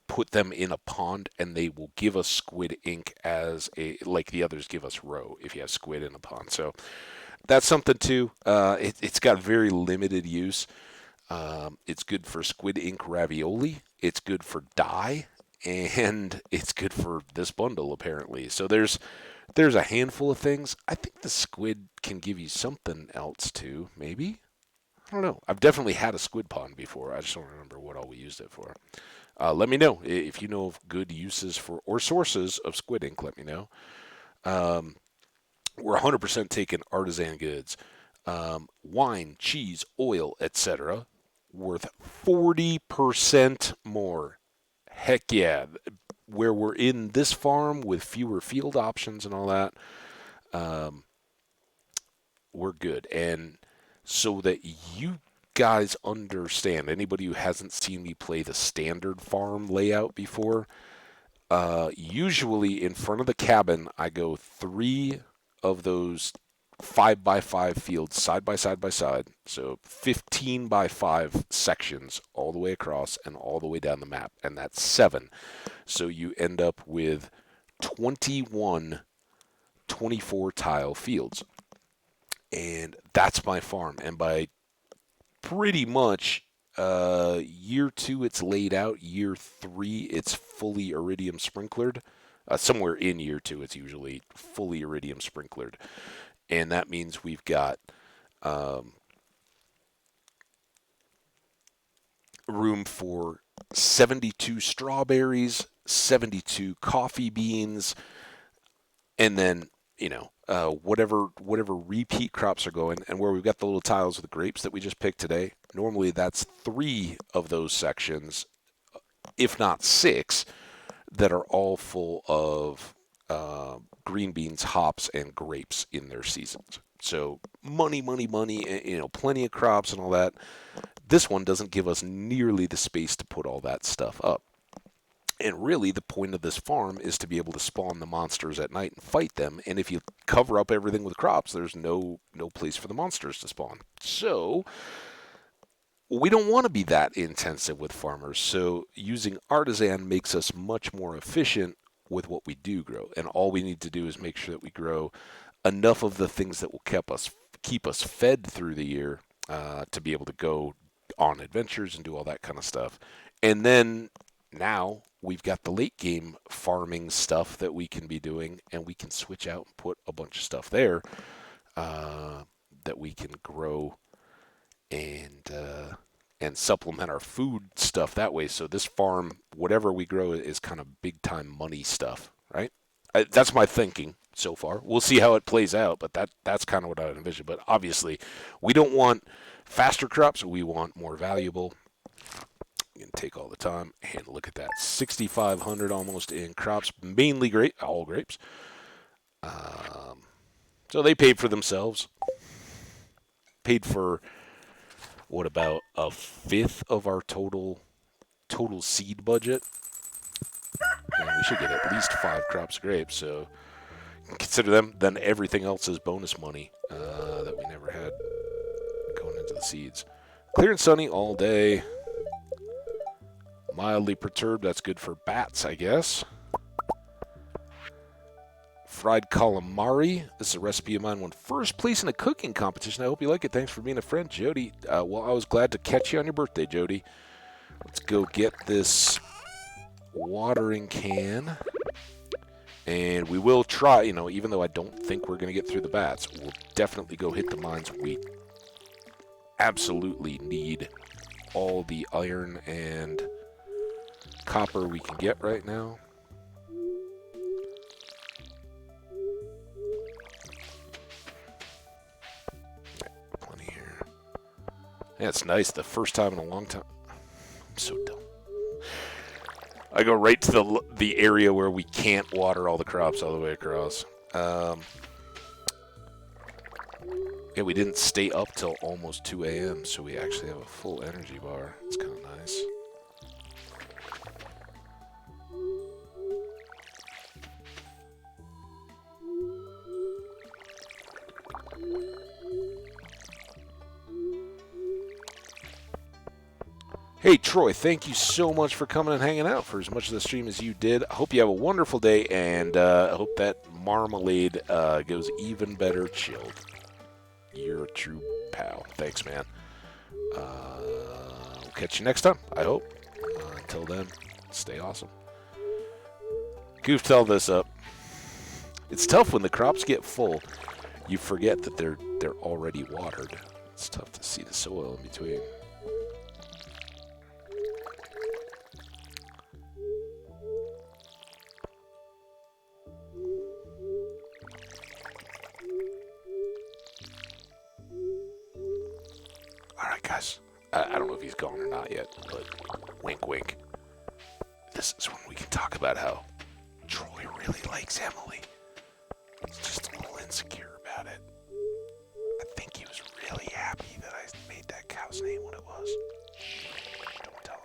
put them in a pond, and they will give us squid ink as a like the others give us roe if you have squid in a pond. So that's something too. It's got very limited use. It's good for squid ink ravioli. It's good for dye, and it's good for this bundle apparently. So there's a handful of things. I think the squid can give you something else too. Maybe, I don't know. I've definitely had a squid pond before. I just don't remember what all we used it for. Let me know if you know of good uses for or sources of squid ink. Let me know. Um, we're 100% taking artisan goods, wine, cheese, oil, etc., worth 40% more. Heck yeah! Where we're in this farm with fewer field options and all that, um, we're good. And so that you guys understand, anybody who hasn't seen me play the standard farm layout before, usually in front of the cabin, I go 3 of those 5 by 5 fields side by side by side. So 15 by 5 sections all the way across and all the way down the map. And that's 7. So you end up with 21 24 tile fields. And that's my farm. And by pretty much year 2 it's laid out. Year 3 it's fully iridium sprinklered. Somewhere in year 2 it's usually fully iridium sprinklered, and that means we've got um, room for 72 strawberries, 72 coffee beans, and then whatever repeat crops are going. And where we've got the little tiles with the grapes that we just picked today, normally that's 3 of those sections, if not 6, that are all full of green beans, hops, and grapes in their seasons. So money, money, money, plenty of crops and all that. This one doesn't give us nearly the space to put all that stuff up. And really, the point of this farm is to be able to spawn the monsters at night and fight them. And if you cover up everything with crops, there's no place for the monsters to spawn. So we don't want to be that intensive with farmers. So using artisan makes us much more efficient with what we do grow. And all we need to do is make sure that we grow enough of the things that will keep us fed through the year to be able to go on adventures and do all that kind of stuff. And then now we've got the late game farming stuff that we can be doing, and we can switch out and put a bunch of stuff there that we can grow and supplement our food stuff that way. So this farm, whatever we grow, is kind of big time money stuff, right? That's my thinking so far. We'll see how it plays out, but that's kind of what I envision. But obviously, we don't want faster crops. We want more valuable. You can take all the time and look at that, 6,500 almost in crops, mainly all grapes. Um, so they paid for themselves. Paid for what about a fifth of our total seed budget? And we should get at least 5 crops of grapes. So consider them. Then everything else is bonus money that we never had going into the seeds. Clear and sunny all day. Mildly perturbed. That's good for bats, I guess. Fried calamari. This is a recipe of mine. Won first place in a cooking competition. I hope you like it. Thanks for being a friend, Jody. Well, I was glad to catch you on your birthday, Jody. Let's go get this watering can. And we will try, even though I don't think we're going to get through the bats, we'll definitely go hit the mines. We absolutely need all the iron and copper we can get right now. Plenty here. Yeah, it's nice. The first time in a long time. I'm so dumb. I go right to the area where we can't water all the crops all the way across. Yeah, we didn't stay up till almost 2 a.m., so we actually have a full energy bar. It's kind of nice. Hey, Troy, thank you so much for coming and hanging out for as much of the stream as you did. I hope you have a wonderful day, and I hope that marmalade goes even better chilled. You're a true pal. Thanks, man. We'll catch you next time, I hope. Until then, stay awesome. Goofed all this up. It's tough when the crops get full. You forget that they're already watered. It's tough to see the soil in between. Alright, guys. I don't know if he's gone or not yet, but wink, wink. This is when we can talk about how Troy really likes Emily. He's just a little insecure about it. I think he was really happy that I made that cow's name what it was. Shh, don't tell him.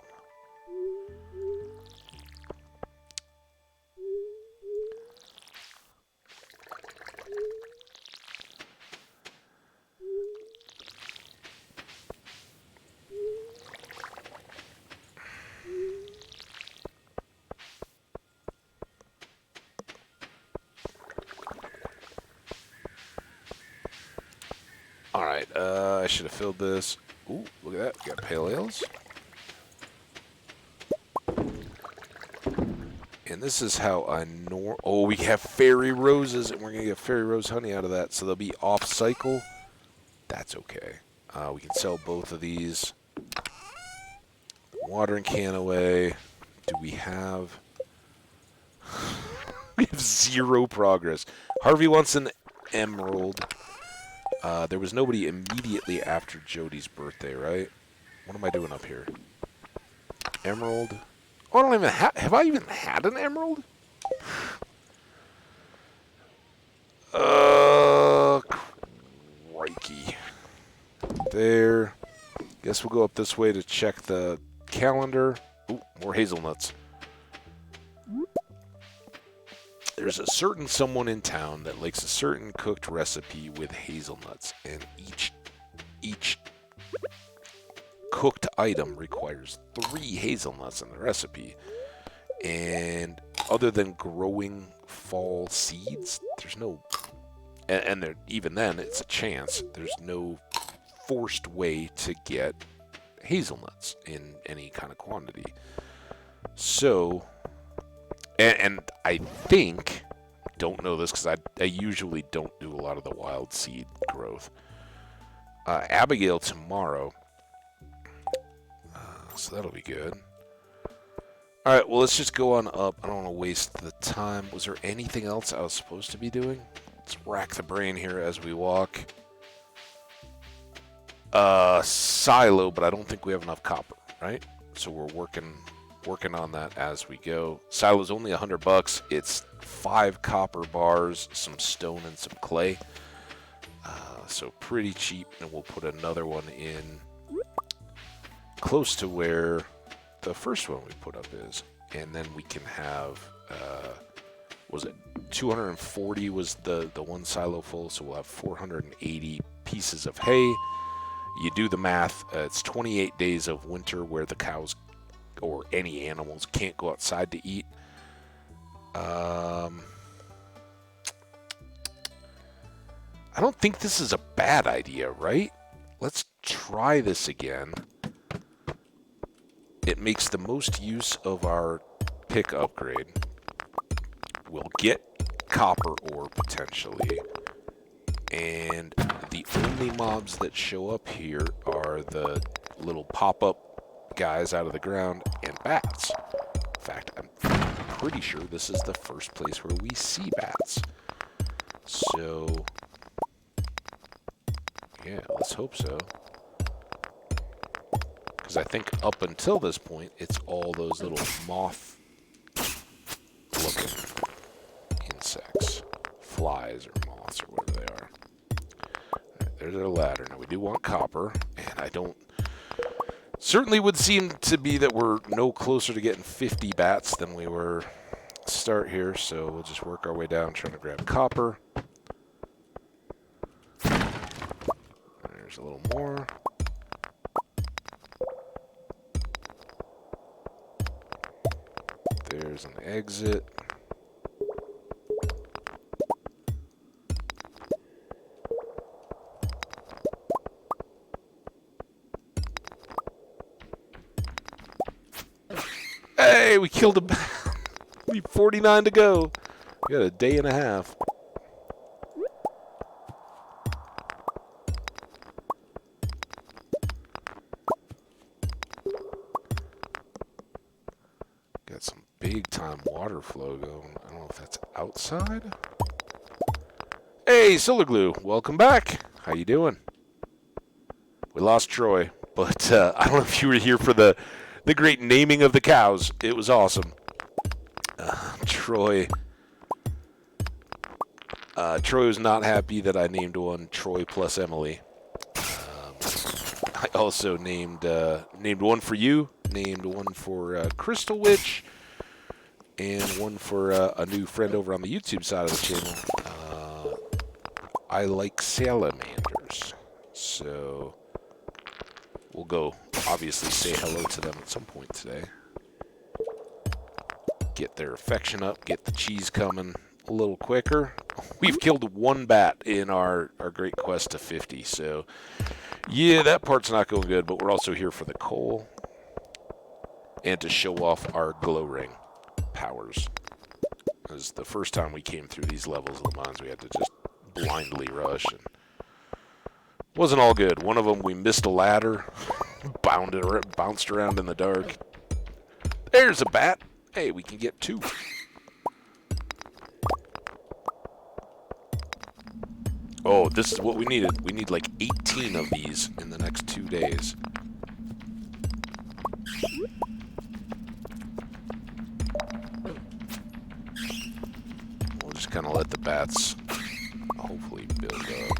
Alright, I should have filled this. Ooh, look at that. We got pale ales. And this is how I oh, we have fairy roses, and we're going to get fairy rose honey out of that, so they'll be off-cycle. That's okay. We can sell both of these. Watering can away. Do we have... we have 0 progress. Harvey wants an emerald. There was nobody immediately after Jody's birthday, right? What am I doing up here? Emerald. Oh, I don't even have I even had an emerald? Crikey. There. Guess we'll go up this way to check the calendar. Ooh, more hazelnuts. There's a certain someone in town that likes a certain cooked recipe with hazelnuts, and each cooked item requires 3 hazelnuts in the recipe. And other than growing fall seeds, there's no, and there, even then, it's a chance. There's no forced way to get hazelnuts in any kind of quantity. So, and I think, don't know this because I usually don't do a lot of the wild seed growth. Abigail tomorrow. So that'll be good. Alright, well, let's just go on up. I don't want to waste the time. Was there anything else I was supposed to be doing? Let's rack the brain here as we walk. Silo, but I don't think we have enough copper, right? So we're working on that as we go. Silo's only $100. It's 5 copper bars, some stone, and some clay. So pretty cheap, and we'll put another one in close to where the first one we put up is, and then we can have was it 240 was the one silo full, so we'll have 480 pieces of hay. You do the math, it's 28 days of winter where the cows or any animals can't go outside to eat. I don't think this is a bad idea, right? Let's try this again. It makes the most use of our pick upgrade. We'll get copper ore potentially. And the only mobs that show up here are the little pop-up guys out of the ground and bats. In fact, I'm pretty sure this is the first place where we see bats. So, yeah, let's hope so. Because I think up until this point, it's all those little moth-looking insects. Flies or moths or whatever they are. Right, there's our ladder. Now, we do want copper, and I don't... Certainly would seem to be that we're no closer to getting 50 bats than we were start here, so we'll just work our way down trying to grab copper. There's a little more. There's an exit. Hey, we killed a bat. We have 49 to go. We got a day and a half. Got some big time water flow going. I don't know if that's outside. Hey, Solar Glue, welcome back. How you doing? We lost Troy, but I don't know if you were here for the great naming of the cows. It was awesome. Troy was not happy that I named one Troy plus Emily. I also named one for you, named one for Crystal Witch, and one for a new friend over on the YouTube side of the channel. I like salamanders, so we'll go obviously say hello to them at some point today. Get their affection up, get the cheese coming a little quicker. We've killed one bat in our great quest to 50, so yeah, that part's not going good, but we're also here for the coal and to show off our glow ring powers. Because the first time we came through these levels of the mines, we had to just blindly rush, and it wasn't all good. One of them, we missed a ladder, bounced around in the dark. There's a bat. Hey, we can get 2. Oh, this is what we needed. We need like 18 of these in the next 2 days. We'll just kind of let the bats hopefully build up.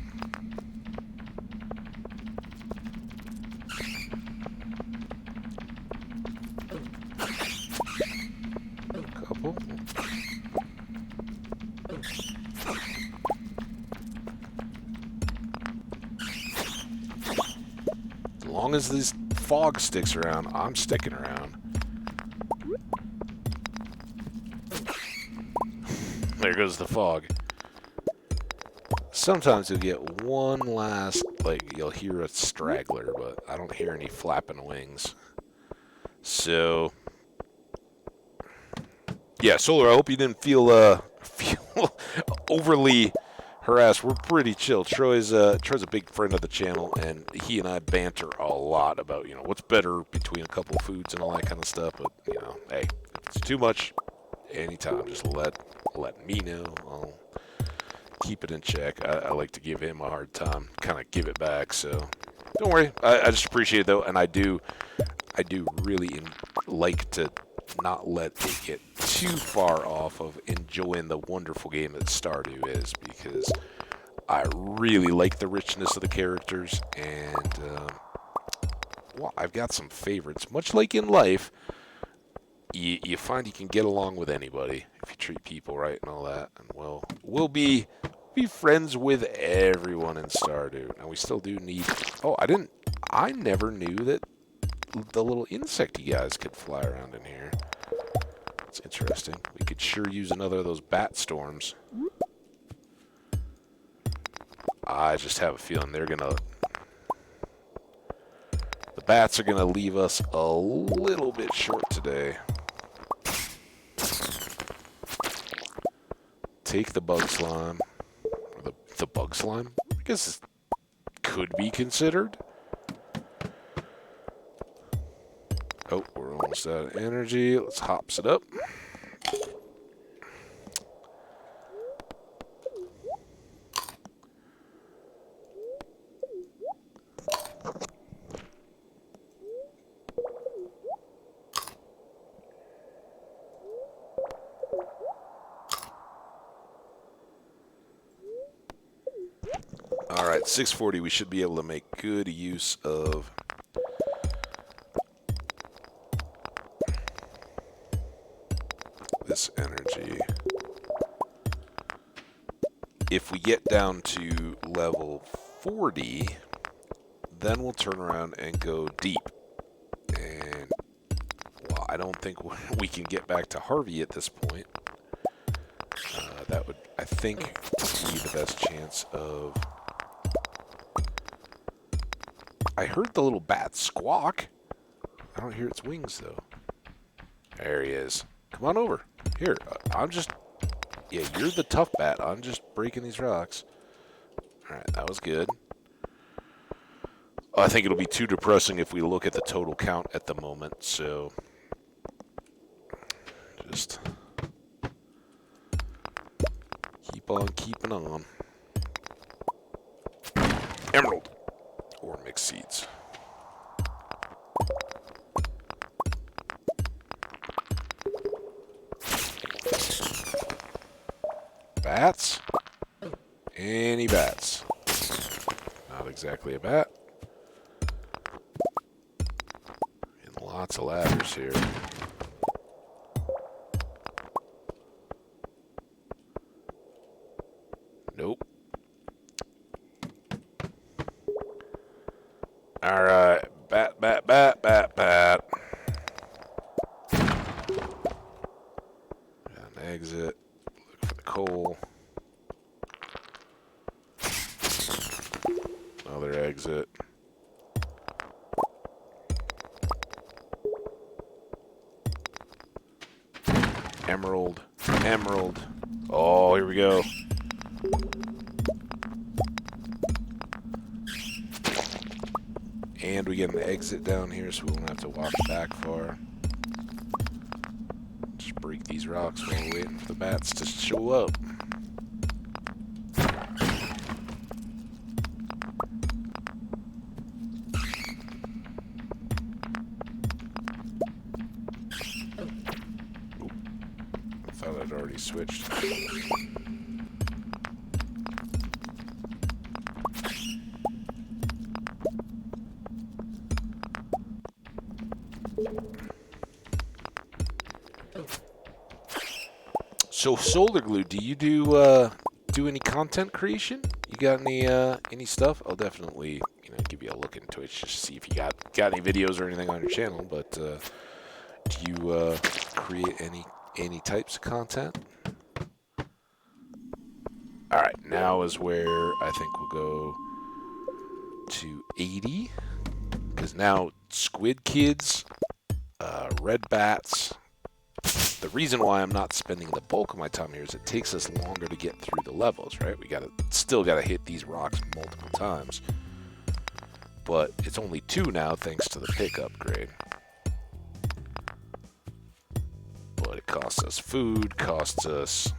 Couple. As long as this fog sticks around, I'm sticking around. There goes the fog. Sometimes you'll get one last, like, you'll hear a straggler, but I don't hear any flapping wings. So, yeah, Solar, I hope you didn't feel overly harass. We're pretty chill. Troy's a big friend of the channel, and he and I banter a lot about what's better between a couple of foods and all that kind of stuff. But hey, if it's too much, anytime, just let me know. I'll keep it in check. I like to give him a hard time, kind of give it back. So don't worry. I just appreciate it though, and I do really like to not let it get too far off of enjoying the wonderful game that Stardew is, because I really like the richness of the characters, and well, I've got some favorites. Much like in life, you find you can get along with anybody if you treat people right and all that, and we'll be friends with everyone in Stardew. Now we still do need. Oh, I never knew that the little insecty guys could fly around in here. It's interesting. We could sure use another of those bat storms. I just have a feeling the bats are gonna leave us a little bit short today. Take the bug slime. Or the bug slime? I guess this could be considered. Oh, we're almost out of energy. Let's hops it up. Alright, 640. We should be able to make good use of this energy. If we get down to level 40, then we'll turn around and go deep. And, well, I don't think we can get back to Harvey at this point. That would, I think, be the best chance of... I heard the little bat squawk. I don't hear its wings, though. There he is. Come on over. Here, I'm just... Yeah, you're the tough bat. I'm just breaking these rocks. Alright, that was good. I think it'll be too depressing if we look at the total count at the moment, so... Just... keep on keeping on. Emerald! Or mixed seeds. Bats? Any bats? Not exactly a bat. And lots of ladders here. Nope. Alright. Bat, bat, bat, bat, bat. Got an exit. Look for the coal. Another exit. Emerald. Emerald. Oh, here we go. And we get an exit down here, so we won't have to walk back far. Just break these rocks while we're waiting for the bats to show up. Oop. I thought I'd already switched. So Solar Glue, do you do any content creation? You got any stuff? I'll definitely give you a look into it, just to see if you got any videos or anything on your channel. But do you create any types of content? All right, now is where I think we'll go to 80, because now squid kids, red bats, The reason why I'm not spending the bulk of my time here is it takes us longer to get through the levels, right? We still gotta hit these rocks multiple times. But it's only 2 now thanks to the pick upgrade. But it costs us food, costs us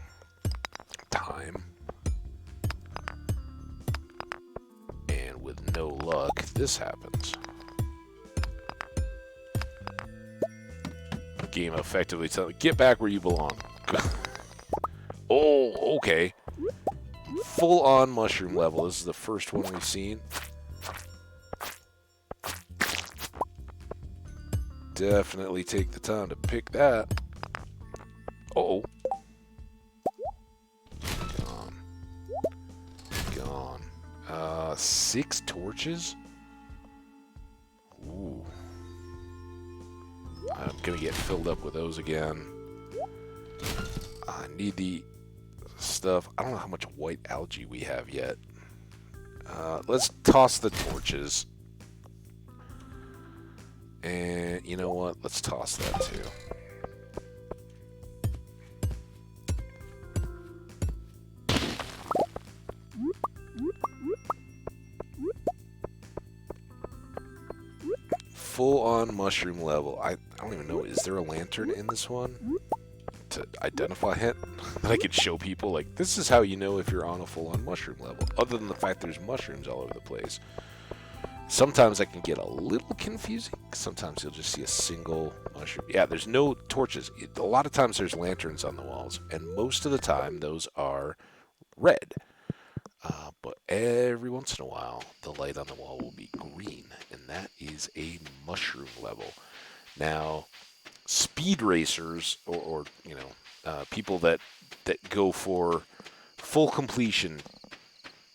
time. And with no luck, this happens. The game effectively tells me, get back where you belong. Oh, okay. Full-on mushroom level. This is the first one we've seen. Definitely take the time to pick that. Uh-oh. Gone. 6 torches? Ooh. I'm gonna get filled up with those again. I need the stuff. I don't know how much white algae we have yet. Let's toss the torches. And you know what? Let's toss that too. Full on mushroom level. I don't even know. Is there a lantern in this one to identify it that I could show people? Like, this is how you know if you're on a full on mushroom level. Other than the fact there's mushrooms all over the place. Sometimes I can get a little confusing. Sometimes you'll just see a single mushroom. Yeah, there's no torches. A lot of times there's lanterns on the walls, and most of the time those are red. But every once in a while, the light on the wall will be green, and that is a mushroom level. Now, speed racers, or you know, people that go for full completion,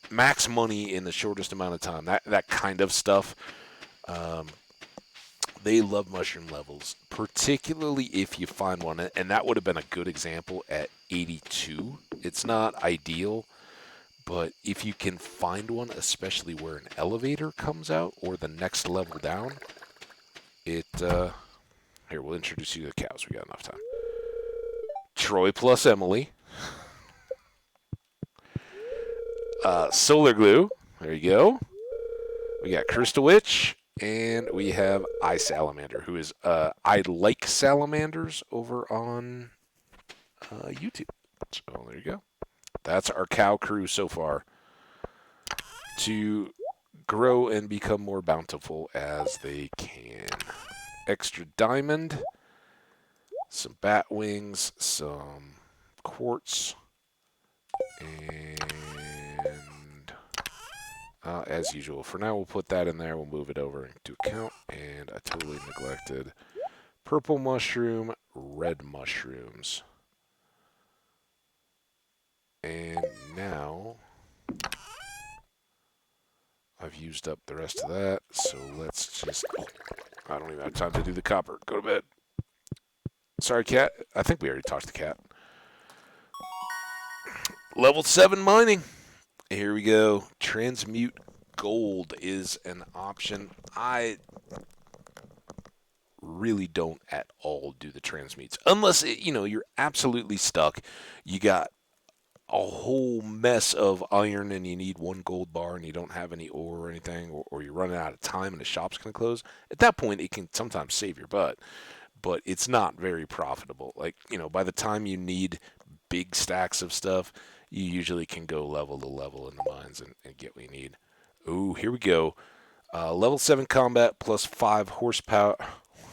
max money in the shortest amount of time, that kind of stuff, they love mushroom levels, particularly if you find one, and that would have been a good example at 82. It's not ideal, but if you can find one, especially where an elevator comes out or the next level down, here, we'll introduce you to the cows. We got enough time. Troy plus Emily. Solar Glue. There you go. We got Crystal Witch, and we have iSalamander, who is I Like Salamanders over on YouTube. So there you go. That's our cow crew so far. To grow and become more bountiful as they can. Extra diamond, some bat wings, some quartz, and as usual, for now we'll put that in there. We'll move it over into account, and I totally neglected purple mushroom, red mushrooms. And now I've used up the rest of that, so let's just... Oh, I don't even have time to do the copper. Go to bed. Sorry, cat. I think we already talked to cat. Level 7 mining. Here we go. Transmute gold is an option. I really don't at all do the transmutes. Unless, you're absolutely stuck. You got a whole mess of iron and you need 1 gold bar and you don't have any ore or anything, or you're running out of time and the shop's going to close. At that point, it can sometimes save your butt, but it's not very profitable. Like, by the time you need big stacks of stuff, you usually can go level to level in the mines and get what you need. Ooh, here we go. Level 7 combat plus 5 horsepower.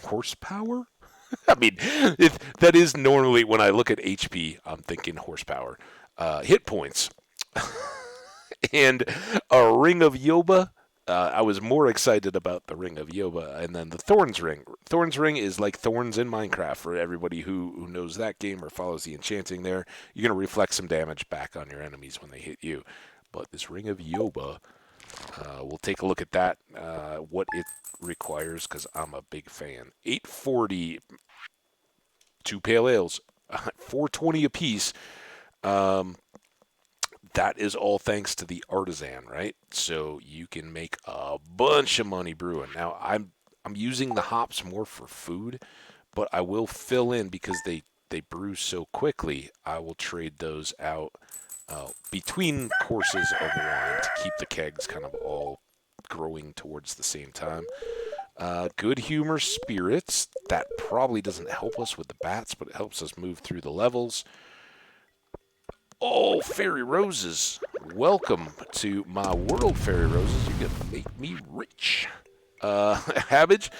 Horsepower? I mean, that is normally when I look at HP, I'm thinking horsepower. Hit points. And a Ring of Yoba. I was more excited about the Ring of Yoba, and then the Thorns Ring. Thorns Ring is like Thorns in Minecraft for everybody who knows that game or follows the enchanting there. You're going to reflect some damage back on your enemies when they hit you. But this Ring of Yoba, we'll take a look at that, what it requires, because I'm a big fan. 840, 2 pale ales, 420 apiece. That is all thanks to the artisan, right? So you can make a bunch of money brewing. Now, I'm using the hops more for food, but I will fill in because they they brew so quickly, I will trade those out between courses of wine to keep the kegs kind of all growing towards the same time. Good humor spirits. That probably doesn't help us with the bats, but it helps us move through the levels. Oh, fairy roses. Welcome to my world, fairy roses. You're going to make me rich. Habbage,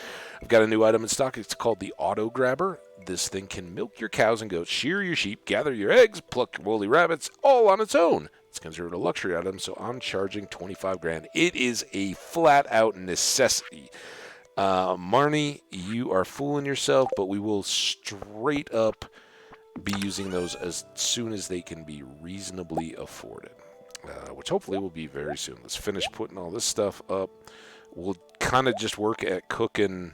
I've got a new item in stock. It's called the Auto Grabber. This thing can milk your cows and goats, shear your sheep, gather your eggs, pluck your woolly rabbits, all on its own. It's considered a luxury item, so I'm charging 25 grand. It is a flat-out necessity. Marnie, you are fooling yourself, but we will straight up be using those as soon as they can be reasonably afforded, which hopefully will be very soon. Let's finish putting all this stuff up. We'll kind of just work at cooking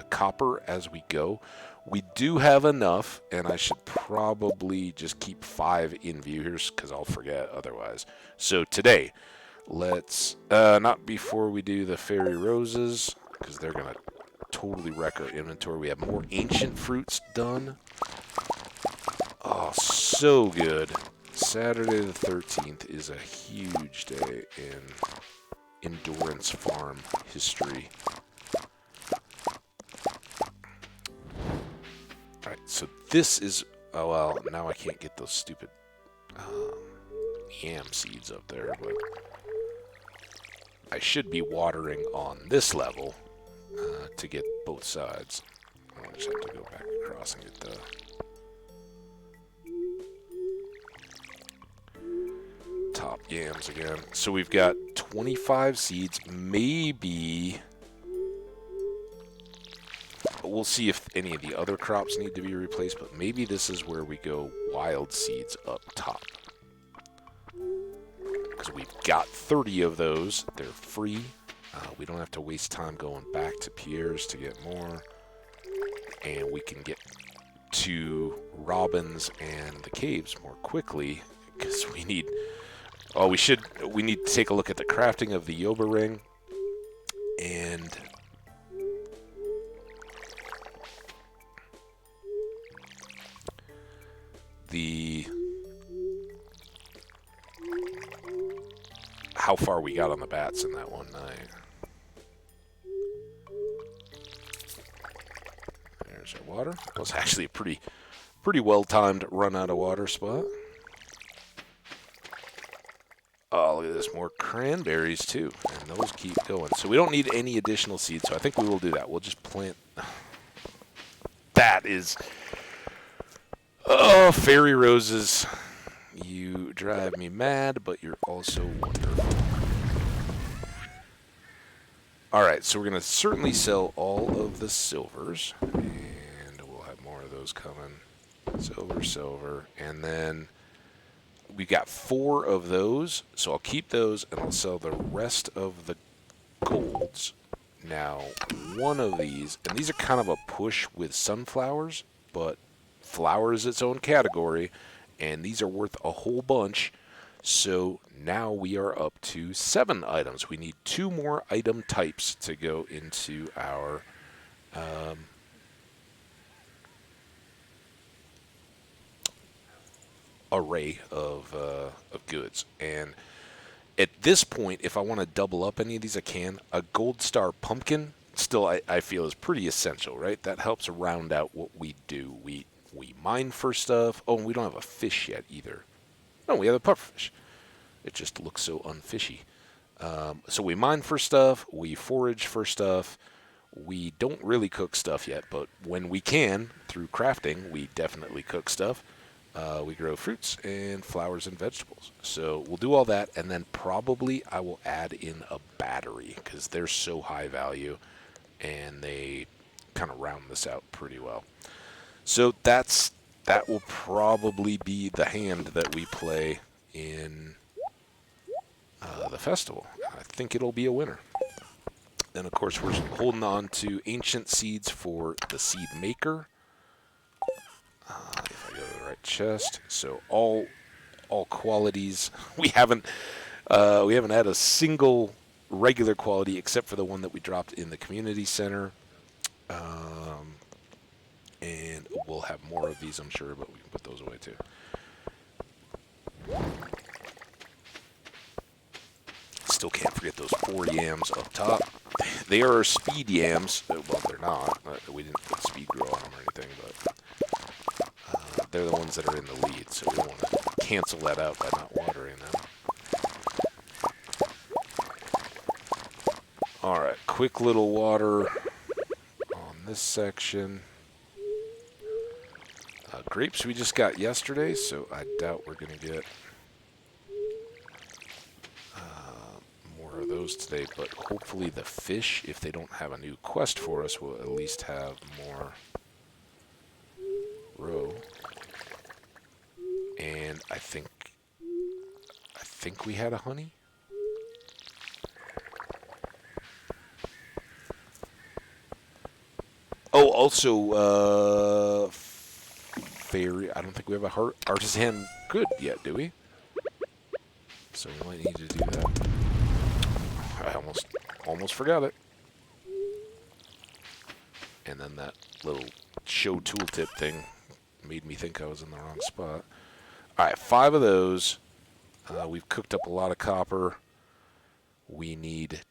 copper as we go. We do have enough, and I should probably just keep 5 in view here because I'll forget otherwise. So today, let's, not before we do the fairy roses, because they're going to totally wreck our inventory. We have more ancient fruits done. Oh, so good. Saturday the 13th is a huge day in Endurance Farm history. Alright, so this is... Oh, well, now I can't get those stupid yam seeds up there, but I should be watering on this level to get both sides. I just have to go back across and get the... top yams again. So we've got 25 seeds, maybe... We'll see if any of the other crops need to be replaced, but maybe this is where we go wild seeds up top. Because we've got 30 of those. They're free. We don't have to waste time going back to Pierre's to get more. And we can get to Robin's and the caves more quickly because we need... Oh, we need to take a look at the crafting of the Yoba ring. And... how far we got on the bats in that one night. There's our water. That was actually a pretty well-timed run out of water spot. Oh, look at this. More cranberries, too. And those keep going. So we don't need any additional seeds, so I think we will do that. We'll just plant... That is... Oh, fairy roses. You drive me mad, but you're also wonderful. Alright, so we're going to certainly sell all of the silvers. And we'll have more of those coming. Silver. And then we got 4 of those. So I'll keep those, and I'll sell the rest of the golds. Now, one of these, and these are kind of a push with sunflowers, but flower is its own category, and these are worth a whole bunch. So now we are up to 7 items. We need 2 more item types to go into our array of goods. And at this point, if I want to double up any of these, I can. A gold star pumpkin still I feel is pretty essential, right? That helps round out what we do. We mine for stuff. Oh, and we don't have a fish yet either. No, we have a pufferfish. It just looks so unfishy. So we mine for stuff. We forage for stuff. We don't really cook stuff yet, but when we can, through crafting, we definitely cook stuff. We grow fruits and flowers and vegetables. So we'll do all that, and then probably I will add in a battery because they're so high value, and they kind of round this out pretty well. So that will probably be the hand that we play in the festival. I think it'll be a winner. Then, of course, we're holding on to ancient seeds for the seed maker. If I go to the right chest, so all qualities. We haven't had a single regular quality except for the one that we dropped in the community center. And we'll have more of these, I'm sure, but we can put those away too. Still can't forget those 4 yams up top. They are speed yams. Well, they're not. We didn't put speed grow on them or anything, but they're the ones that are in the lead, so we don't want to cancel that out by not watering them. Alright, quick little water on this section. Grapes we just got yesterday, so I doubt we're going to get more of those today, but hopefully the fish, if they don't have a new quest for us, will at least have more roe. And I think we had a honey. Oh, also, fairy. I don't think we have a artisan good yet, do we? So we might need to do that. I almost forgot it. And then that little show tooltip thing made me think I was in the wrong spot. Alright, 5 of those. We've cooked up a lot of copper. We need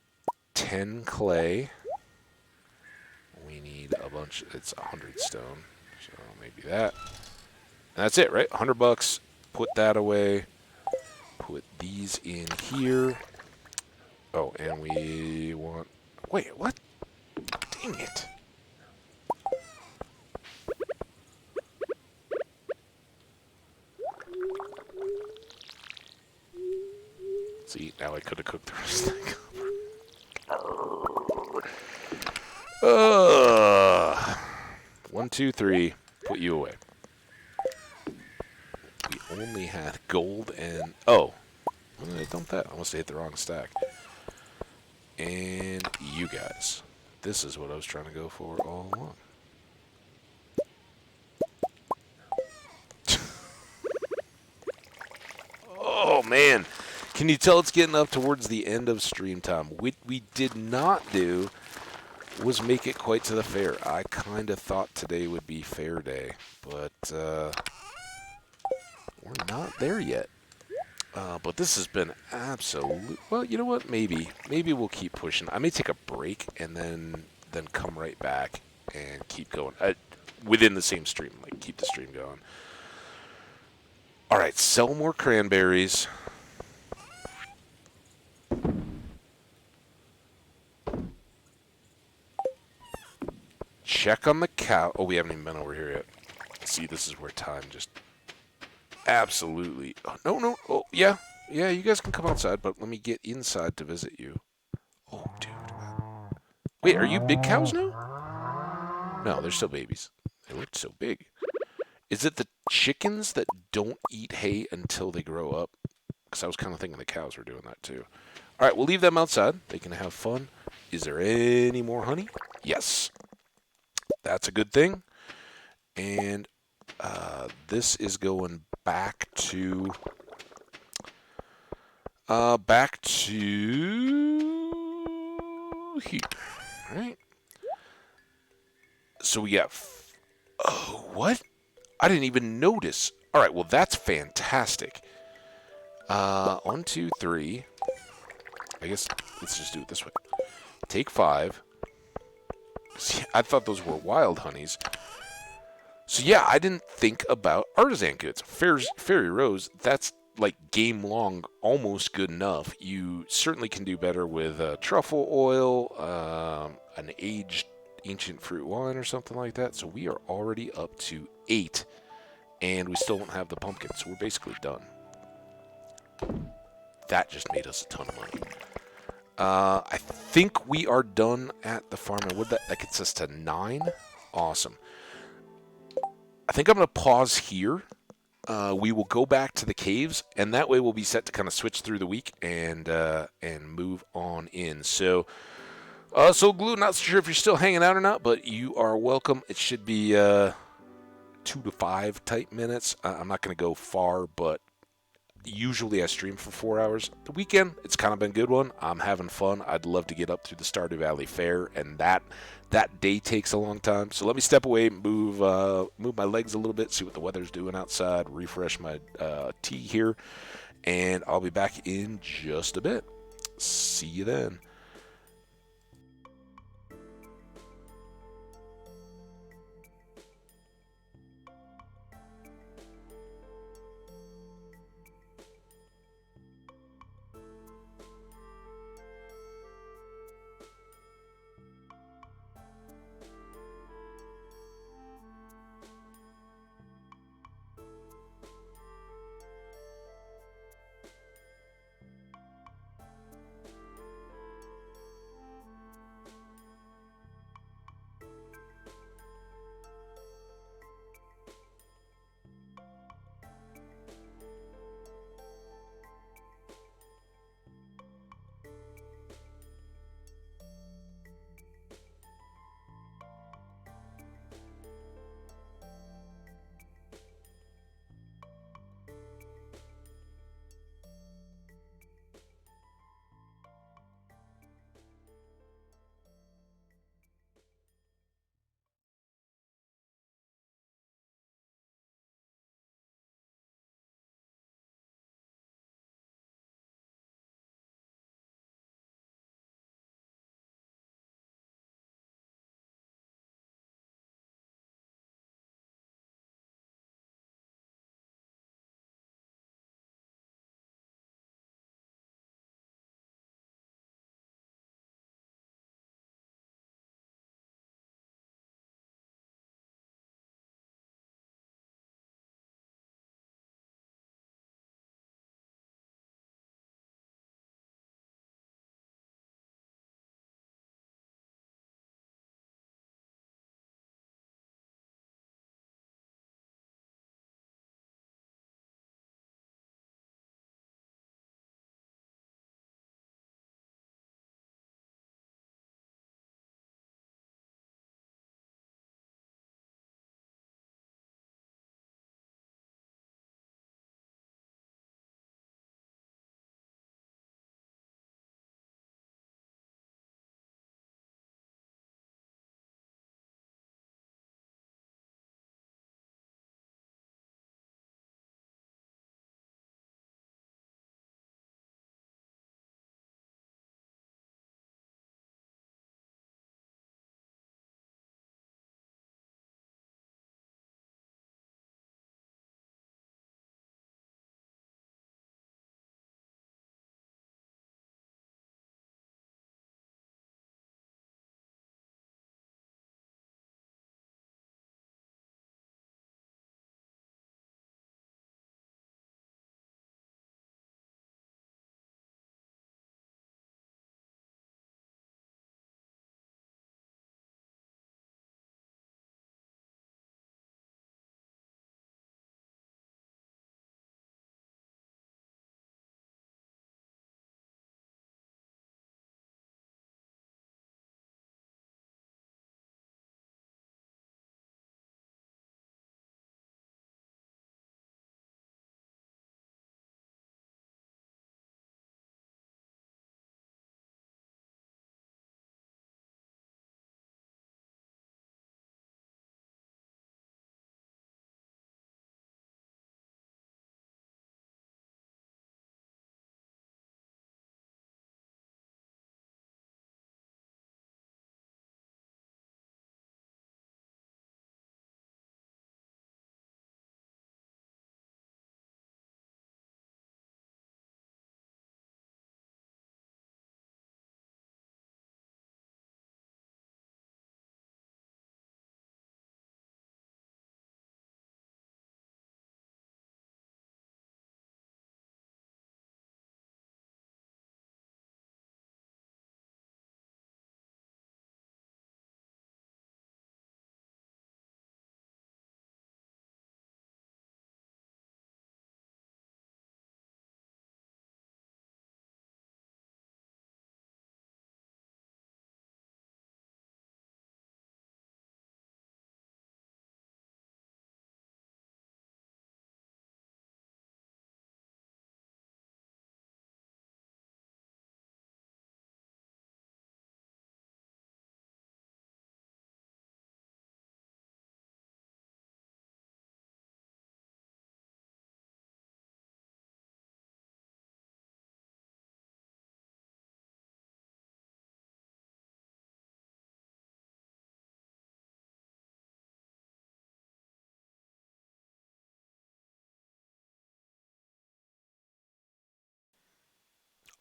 10 clay. We need a bunch. It's 100 stone. So maybe that. And that's it, right? $100. Put that away. Put these in here. Oh, and we want... Wait, what? Dang it. See, now I could have cooked the rest of the copper. 1, 2, 3. Put you away. We only had gold and... Oh. When did I dump that? I must have hit the wrong stack. And you guys. This is what I was trying to go for all along. Oh, man. Can you tell it's getting up towards the end of stream time? What we did not do was make it quite to the fair. I kind of thought today would be fair day, but we're not there yet. But this has been absolute. Well, you know what? Maybe we'll keep pushing. I may take a break and then come right back and keep going within the same stream. Like keep the stream going. All right, sell more cranberries. Check on the cow. Oh, we haven't even been over here yet. See, this is where time just absolutely... Oh, no. Oh, yeah. Yeah, you guys can come outside, but let me get inside to visit you. Oh, dude. Wait, are you big cows now? No, they're still babies. They look so big. Is it the chickens that don't eat hay until they grow up? Because I was kind of thinking the cows were doing that too. All right, we'll leave them outside. They can have fun. Is there any more honey? Yes. That's a good thing. And this is going back to here, right? So we got. Oh, what? I didn't even notice. All right, well that's fantastic. 1, 2, 3. I guess let's just do it this way. Take 5. See, I thought those were wild honeys. So yeah, I didn't think about artisan goods. Fairy Rose, that's like game long, almost good enough. You certainly can do better with truffle oil, an aged ancient fruit wine or something like that. So we are already up to 8, and we still don't have the pumpkin. So we're basically done. That just made us a ton of money. I think we are done at the farm. And would that gets us to 9? Awesome. I think I'm going to pause here. We will go back to the caves, and that way we'll be set to kind of switch through the week and move on in. So Glue, not sure if you're still hanging out or not, but you are welcome. It should be 2 to 5 type minutes. I'm not going to go far, but Usually I stream for 4 hours. The weekend, it's kind of been a good one. I'm having fun. I'd love to get up through the Stardew Valley Fair, and that day takes a long time. So let me step away, move my legs a little bit, see what the weather's doing outside, refresh my tea here, and I'll be back in just a bit. See you then.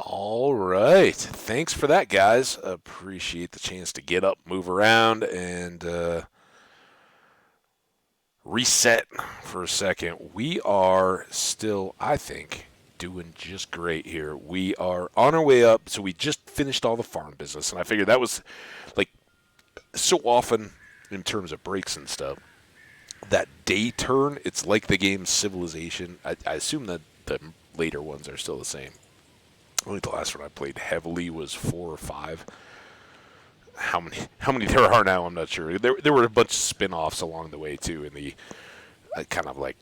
All right. Thanks for that, guys. Appreciate the chance to get up, move around, and reset for a second. We are still, I think, doing just great here. We are on our way up. So we just finished all the farm business, and I figured that was like so often in terms of breaks and stuff. That day turn, it's like the game Civilization. I assume that the later ones are still the same. I think the last one I played heavily was 4 or 5. How many there are now, I'm not sure. There were a bunch of spin-offs along the way too, in the kind of like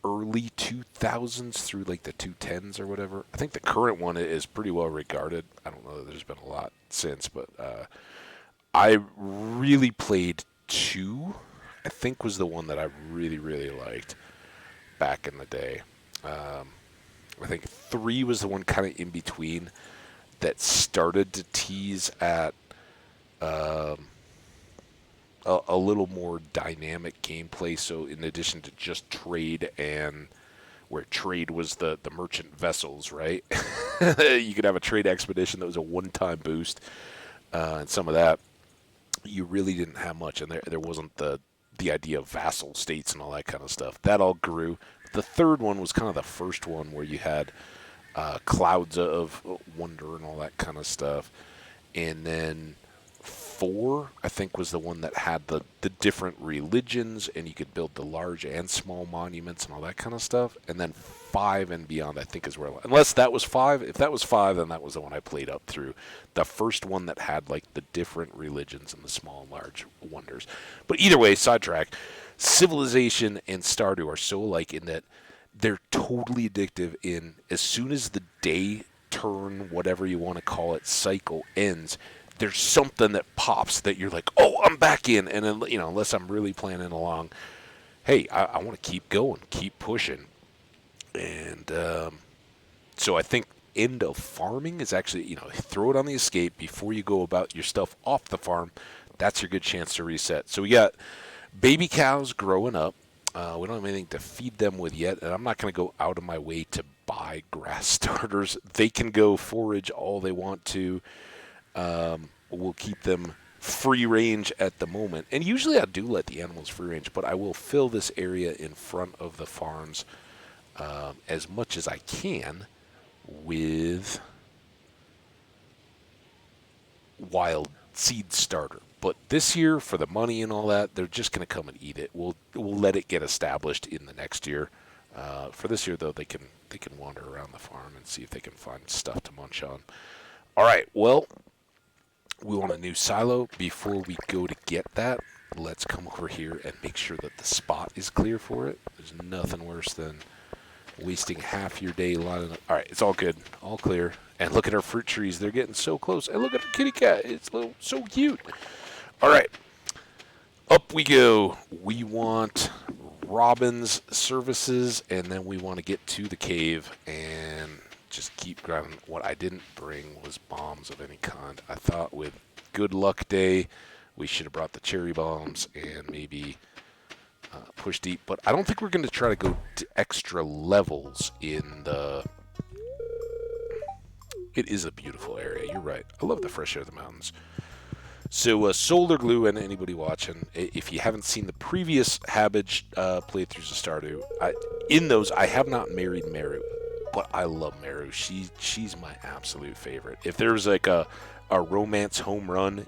early 2000s through like the 2010s or whatever. I think the current one is pretty well regarded. I don't know that there's been a lot since, but I really played 2. I think was the one that I really liked back in the day. I think 3 was the one kind of in between that started to tease at a little more dynamic gameplay. So in addition to just trade, and where trade was the merchant vessels, right? You could have a trade expedition that was a one-time boost, and some of that you really didn't have much, and there wasn't the idea of vassal states and all that kind of stuff. That all grew. The third one was kind of the first one where you had clouds of wonder and all that kind of stuff. And then 4, I think, was the one that had the different religions, and you could build the large and small monuments and all that kind of stuff. And then 5 and beyond, I think, is where, unless that was 5. If that was 5, then that was the one I played up through. The first one that had like the different religions and the small and large wonders. But either way, sidetrack. Civilization and Stardew are so alike in that they're totally addictive. In as soon as the day turn, whatever you want to call it, cycle ends, there's something that pops that you're like, oh, I'm back in. And then, unless I'm really planning along, hey, I want to keep going, keep pushing. And so I think end of farming is actually, throw it on the escape before you go about your stuff off the farm. That's your good chance to reset. So we got baby cows growing up. We don't have anything to feed them with yet, and I'm not going to go out of my way to buy grass starters. They can go forage all they want to. We'll keep them free range at the moment. And usually I do let the animals free range, but I will fill this area in front of the farms as much as I can with wild seed starter. But this year, for the money and all that, they're just going to come and eat it. We'll let it get established in the next year. For this year, though, they can wander around the farm and see if they can find stuff to munch on. All right, well, we want a new silo. Before we go to get that, let's come over here and make sure that the spot is clear for it. There's nothing worse than wasting half your day lining up. All right, it's all good, all clear. And look at our fruit trees. They're getting so close. And look at our kitty cat. It's so cute. All right, up we go. We want Robin's services, and then we want to get to the cave and just keep grinding. What I didn't bring was bombs of any kind. I thought with Good Luck Day, we should have brought the cherry bombs and maybe push deep. But I don't think we're going to try to go to extra levels in the... It is a beautiful area. You're right. I love the fresh air of the mountains. So Solar Glue, and anybody watching, if you haven't seen the previous Habbage playthroughs of Stardew, in those I have not married Meru, but I love Meru. She's my absolute favorite. If there's like a romance home run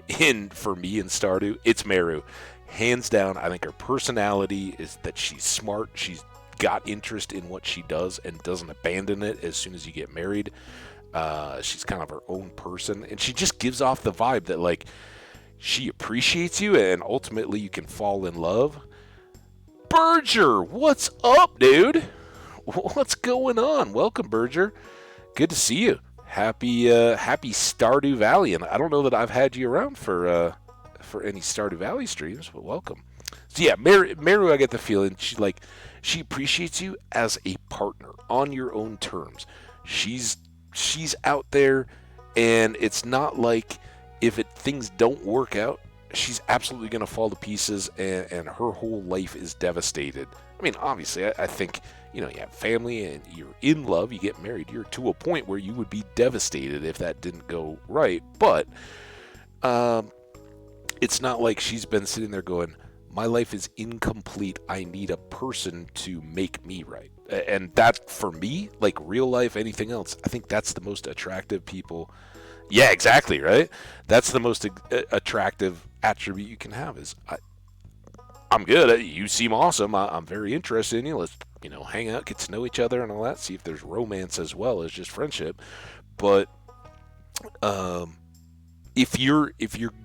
for me in Stardew, it's Meru. Hands down, I think her personality is that she's smart. She's got interest in what she does and doesn't abandon it as soon as you get married. She's kind of her own person, and she just gives off the vibe that like she appreciates you, and ultimately you can fall in love. Berger, what's up, dude? What's going on? Welcome, Berger. Good to see you. Happy Stardew Valley, and I don't know that I've had you around for any Stardew Valley streams, but welcome. So yeah, Meru, I get the feeling she appreciates you as a partner on your own terms. She's out there, and it's not like if things don't work out, she's absolutely going to fall to pieces, and her whole life is devastated. I mean, obviously, I think, you have family and you're in love, you get married, you're to a point where you would be devastated if that didn't go right. But it's not like she's been sitting there going, my life is incomplete. I need a person to make me right. And that, for me, like real life, anything else, I think that's the most attractive people. Yeah, exactly, right? That's the most attractive attribute you can have is, I'm good. You seem awesome. I'm very interested in you. Let's, hang out, get to know each other and all that. See if there's romance as well as just friendship. But if you're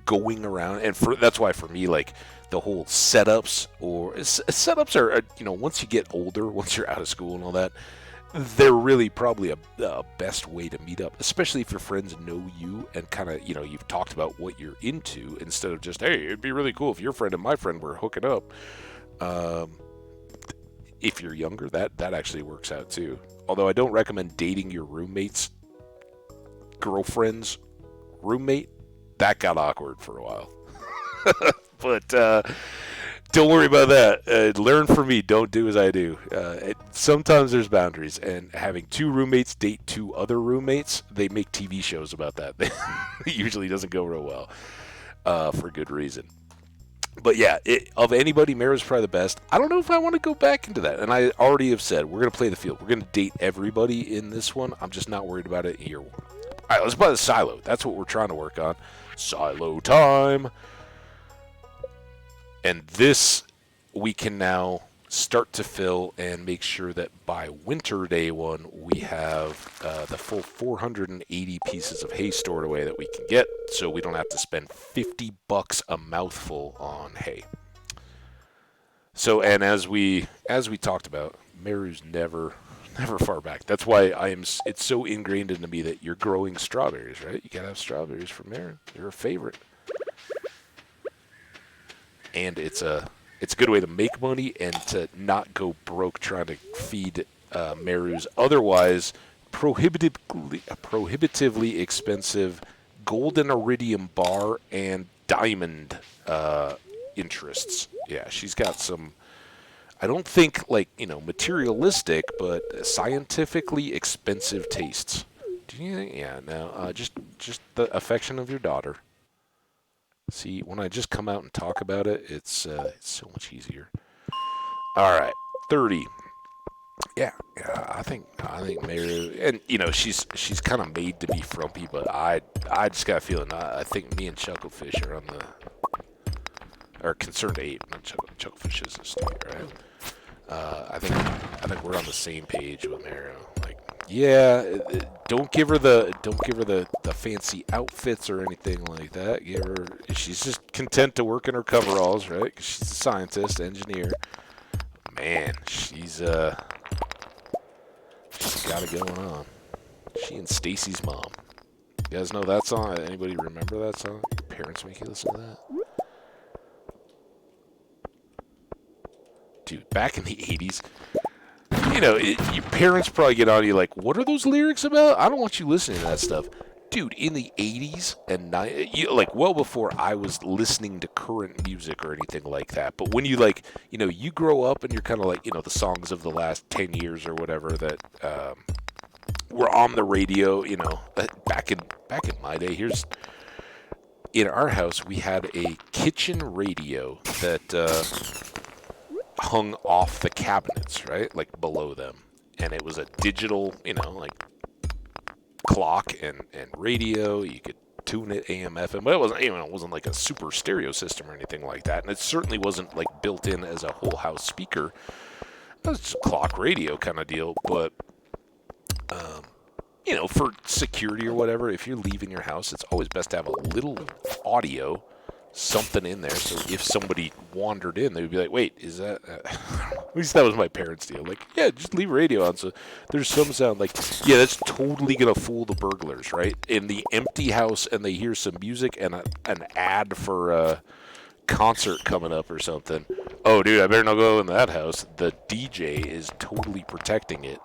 going around, and that's why for me, like the whole setups are, once you get older, once you're out of school and all that, they're really probably a best way to meet up, especially if your friends know you and kind of, you've talked about what you're into instead of just, hey, it'd be really cool if your friend and my friend were hooking up. If you're younger, that actually works out too. Although I don't recommend dating your roommate's girlfriend's roommate. That got awkward for a while. But don't worry about that. Learn from me. Don't do as I do. Sometimes there's boundaries, and having two roommates date two other roommates, they make TV shows about that. It usually doesn't go real well, for good reason. But yeah, of anybody, Mara's probably the best. I don't know if I want to go back into that. And I already have said, we're going to play the field. We're going to date everybody in this one. I'm just not worried about it here. All right, let's play the silo. That's what we're trying to work on. Silo time. And this, we can now start to fill and make sure that by winter day one, we have the full 480 pieces of hay stored away that we can get, so we don't have to spend $50 a mouthful on hay. So, and as we talked about, Meru's never far back. That's why it's so ingrained into me that you're growing strawberries, right? You gotta have strawberries for Meru. You're a favorite. And it's a good way to make money and to not go broke trying to feed Meru's otherwise prohibitively expensive golden iridium bar and diamond interests. Yeah, she's got some, I don't think materialistic, but scientifically expensive tastes. Do you think? Yeah, no, just the affection of your daughter. See, when I just come out and talk about it, it's so much easier. All right, 30. Yeah, I think Meru, and she's kind of made to be frumpy, but I just got a feeling I think me and Chucklefish are on or concerned 8. Not Chucklefish is a state, right? I think we're on the same page with Meru. Yeah, don't give her the fancy outfits or anything like that. She's just content to work in her coveralls, right? 'Cause she's a scientist, engineer. Man, she's got it going on. She and Stacy's mom. You guys know that song? Anybody remember that song? Your parents make you listen to that? Dude, back in the 80s, your parents probably get on you like, what are those lyrics about? I don't want you listening to that stuff. Dude, in the 80s and well before I was listening to current music or anything like that. But when you you grow up and you're kind of like, the songs of the last 10 years or whatever that were on the radio, back in my day, in our house, we had a kitchen radio that hung off the cabinets, right? Like below them. And it was a digital, clock and radio. You could tune it AM, FM, but it wasn't like a super stereo system or anything like that. And it certainly wasn't like built in as a whole house speaker. It was just a clock radio kind of deal. But, for security or whatever, if you're leaving your house, it's always best to have a little audio, something in there, so if somebody wandered in, they would be like, wait, is that at least that was my parents' deal. Like, yeah, just leave radio on, so there's some sound. Like, yeah, that's totally gonna fool the burglars, right? In the empty house, and they hear some music and an ad for a concert coming up or something. Oh, dude, I better not go in that house. The DJ is totally protecting it.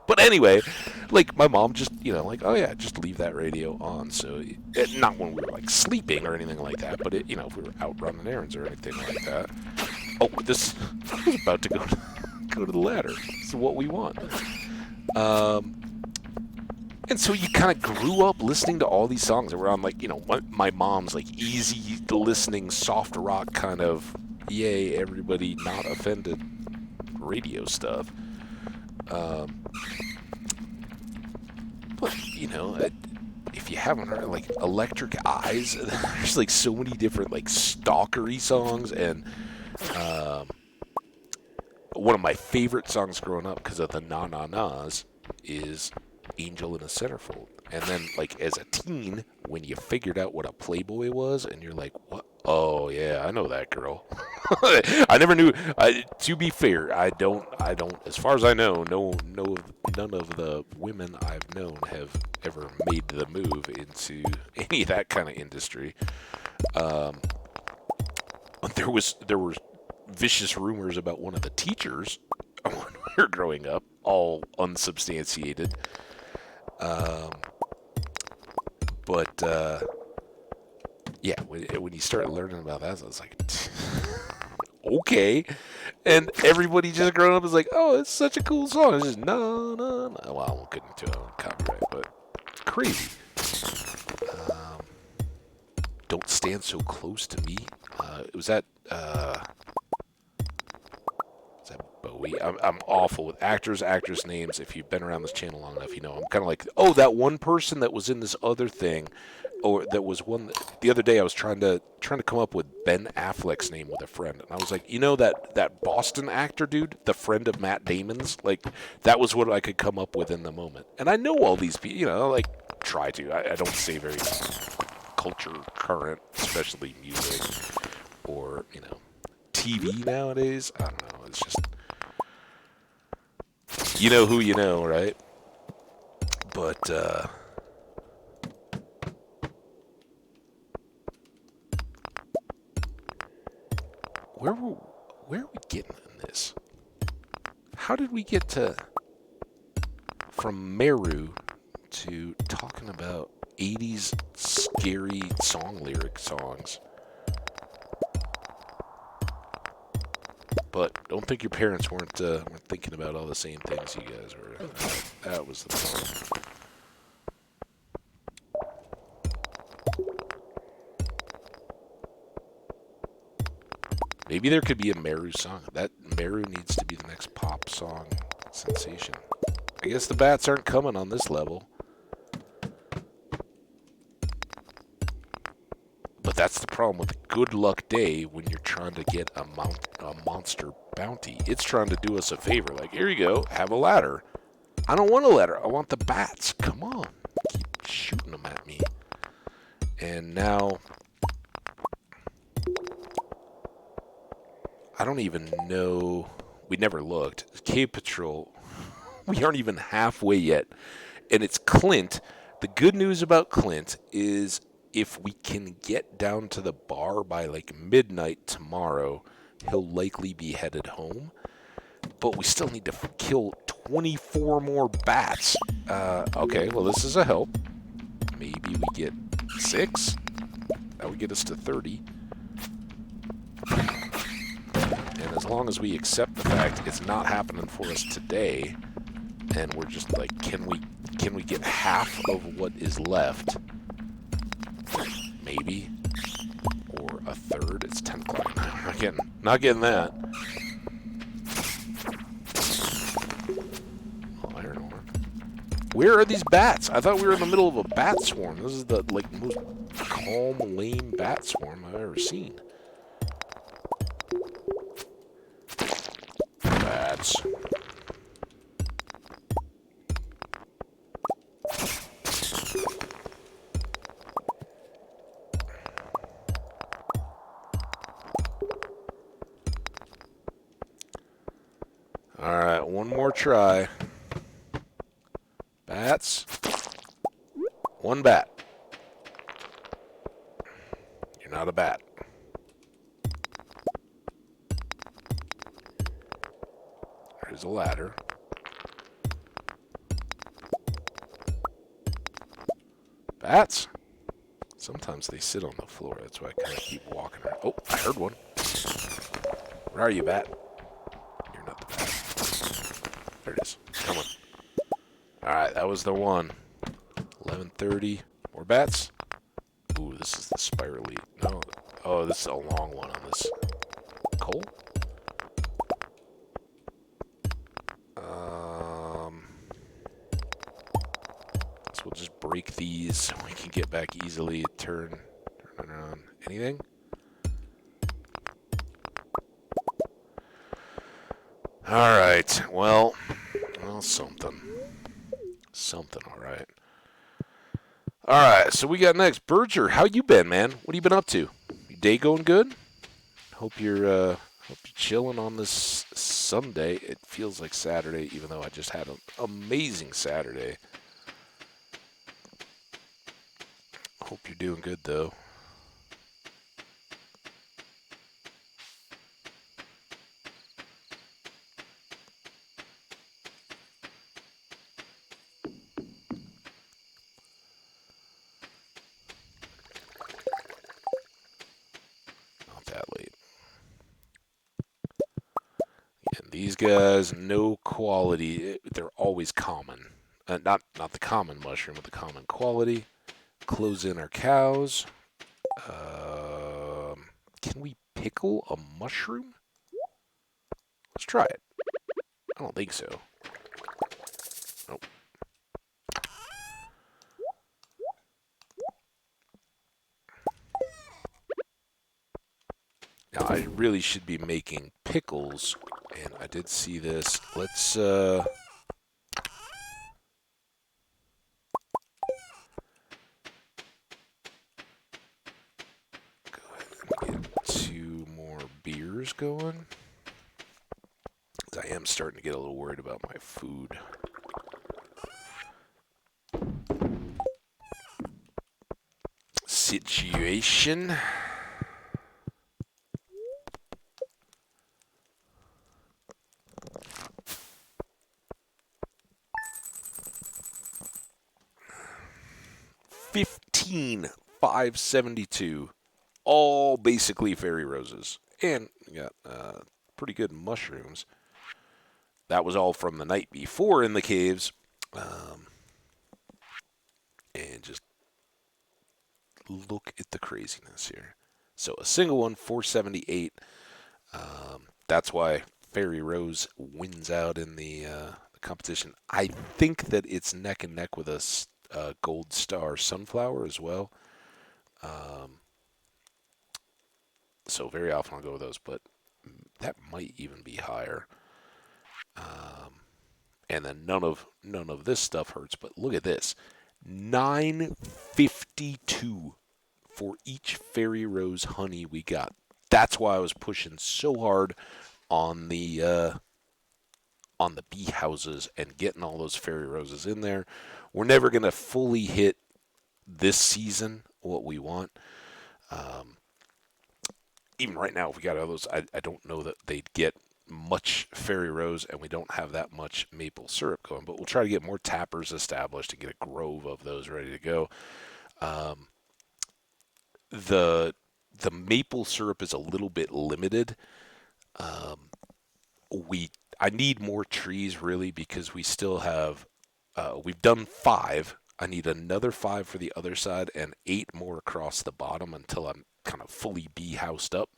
But anyway, my mom just, oh yeah, just leave that radio on. So, not when we were sleeping or anything like that, but if we were out running errands or anything like that. Oh, this I was about to go to the ladder. This is what we want. And so you kind of grew up listening to all these songs that were on, like, my mom's, like, easy listening, soft rock kind of, yay, everybody not offended radio stuff. Um, but, if you haven't heard, like, Electric Eyes, there's, like, so many different, like, stalkery songs, and one of my favorite songs growing up because of the na-na-nas is Angel in a Centerfold. And then, like, as a teen, when you figured out what a Playboy was, and you're like, what? Oh, yeah, I know that girl. I never knew. To be fair, I don't, as far as I know, none of the women I've known have ever made the move into any of that kind of industry. There were vicious rumors about one of the teachers when we were growing up, all unsubstantiated. But yeah, when you start learning about that, I was like, okay. And everybody just growing up is like, oh, it's such a cool song. It's just no, no, no. Well, I won't get into it on copyright, but crazy. Don't Stand So Close to Me. Was that Bowie? I'm awful with actors' names. If you've been around this channel long enough, you know I'm kind of like, oh, that one person that was in this other thing, or that was one the other day. I was trying to come up with Ben Affleck's name with a friend, and I was like, that Boston actor dude, the friend of Matt Damon's, like that was what I could come up with in the moment. And I know all these people, like try to. I don't say very culture current, especially music or TV nowadays. I don't know. It's just you know who you know, right? But where are we getting in this? How did we get from Meru to talking about 80s scary songs? But don't think your parents weren't thinking about all the same things you guys were. That was the problem. Maybe there could be a Meru song. That Meru needs to be the next pop song sensation. I guess the bats aren't coming on this level. But that's the problem with Good Luck Day when you're trying to get a monster bounty. It's trying to do us a favor. Like, here you go, have a ladder. I don't want a ladder. I want the bats. Come on. Keep shooting them at me. And now, I don't even know. We never looked. Cave Patrol, we aren't even halfway yet. And it's Clint. The good news about Clint is if we can get down to the bar by like midnight tomorrow, he'll likely be headed home. But we still need to kill 24 more bats. Okay, well, this is a help. Maybe we get 6. That would get us to 30. And as long as we accept the fact it's not happening for us today, and we're just like, can we get half of what is left? Maybe. Or a third. It's 10 o'clock. Not getting that. Oh, iron ore. Where are these bats? I thought we were in the middle of a bat swarm. This is the most calm, lame bat swarm I've ever seen. Bats. Alright, one more try. Bats. One bat. You're not a bat. There's a ladder. Bats. Sometimes they sit on the floor. That's why I kind of keep walking around. Oh, I heard one. Where are you, bat? You're not the bat. There it is. Come on. Alright, that was the one. 11:30. More bats? Ooh, this is the spirally. No. Oh, this is a long one on this. Coal? So we'll just break these so we can get back easily. Turn around. Anything? Alright, well, something. Something, alright. Alright, so we got next. Berger, how you been, man? What have you been up to? Your day going good? Hope you're chilling on this Sunday. It feels like Saturday, even though I just had an amazing Saturday. Hope you're doing good, though. Not that late. And these guys, no quality. They're always common. Not the common mushroom, but the common quality. Close in our cows. Can we pickle a mushroom? Let's try it. I don't think so. Nope. Now, I really should be making pickles, and I did see this. Let's, go ahead and get 2 more beers going. I am starting to get a little worried about my food. Situation. $15,572. All basically fairy roses. And we got pretty good mushrooms. That was all from the night before in the caves. And just look at the craziness here. So a single one, 478. That's why Fairy Rose wins out in the competition. I think that it's neck and neck with a Gold Star Sunflower as well. So very often I'll go with those, but that might even be higher. And then none of this stuff hurts. But look at this, $9.52 for each Fairy Rose honey we got. That's why I was pushing so hard on the bee houses and getting all those Fairy Roses in there. We're never gonna fully hit this season what we want. Even right now, if we got all those, I don't know that they'd get much Fairy Rose, and we don't have that much maple syrup going. But we'll try to get more tappers established and get a grove of those ready to go. The maple syrup is a little bit limited. I need more trees really because we still have. We've done 5. I need another 5 for the other side and 8 more across the bottom until I'm kind of fully bee housed up.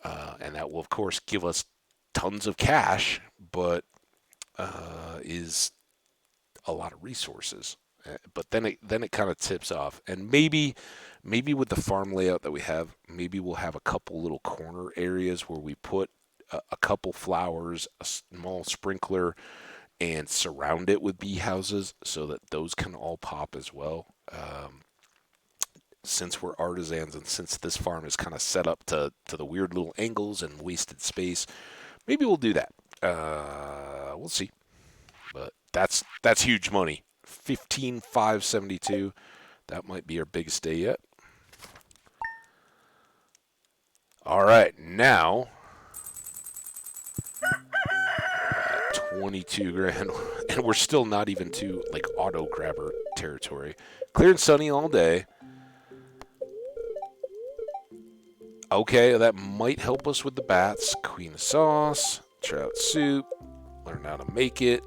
And that will of course give us tons of cash, but is a lot of resources. But then it kind of tips off, and maybe with the farm layout that we have, maybe we'll have a couple little corner areas where we put a couple flowers, a small sprinkler, and surround it with bee houses so that those can all pop as well. Since we're artisans and since this farm is kind of set up to the weird little angles and wasted space, maybe we'll do that. We'll see. But that's huge money. 15,572. That might be our biggest day yet. All right, now 22 grand, and we're still not even to like auto grabber territory. Clear and sunny all day. Okay, that might help us with the bats. Queen of sauce, trout soup, learn how to make it.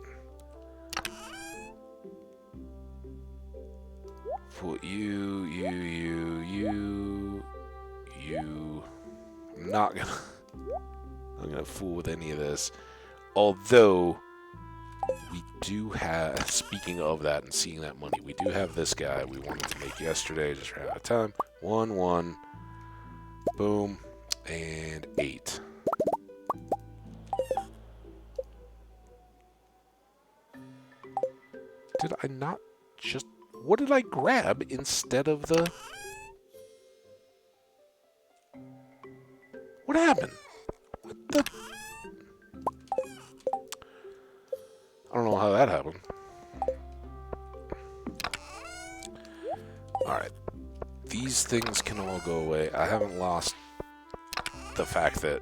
Put you. I'm gonna fool with any of this. Although, we do have, speaking of that and seeing that money, we do have this guy we wanted to make yesterday, just ran out of time. 1, boom, and 8. Did I not just... What did I grab instead of the... What happened? What the... I don't know how that happened. Alright. These things can all go away. I haven't lost the fact that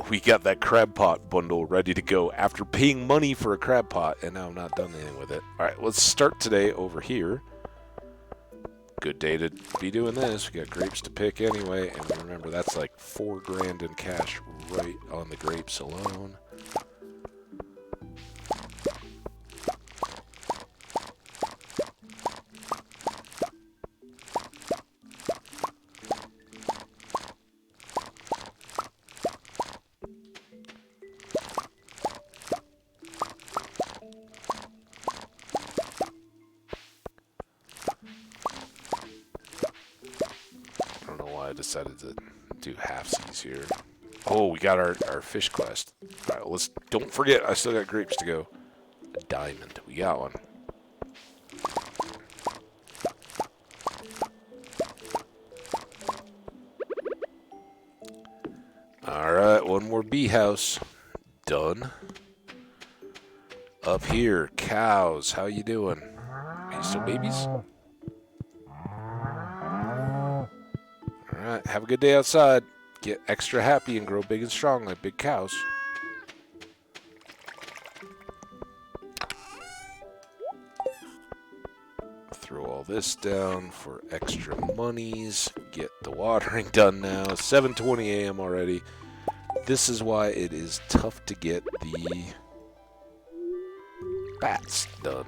we got that crab pot bundle ready to go after paying money for a crab pot, and now I'm not done anything with it. Alright, let's start today over here. Good day to be doing this. We got grapes to pick anyway, and remember that's like $4 grand in cash right on the grapes alone. I decided to do halfsies here. Oh, we got our fish quest. Alright, well, don't forget, I still got grapes to go. A diamond. We got one. Alright, one more bee house. Done. Up here, cows. How you doing? Are you still babies? Alright, have a good day outside. Get extra happy and grow big and strong like big cows. Throw all this down for extra monies. Get the watering done now. 7:20 a.m. already. This is why it is tough to get the bats done.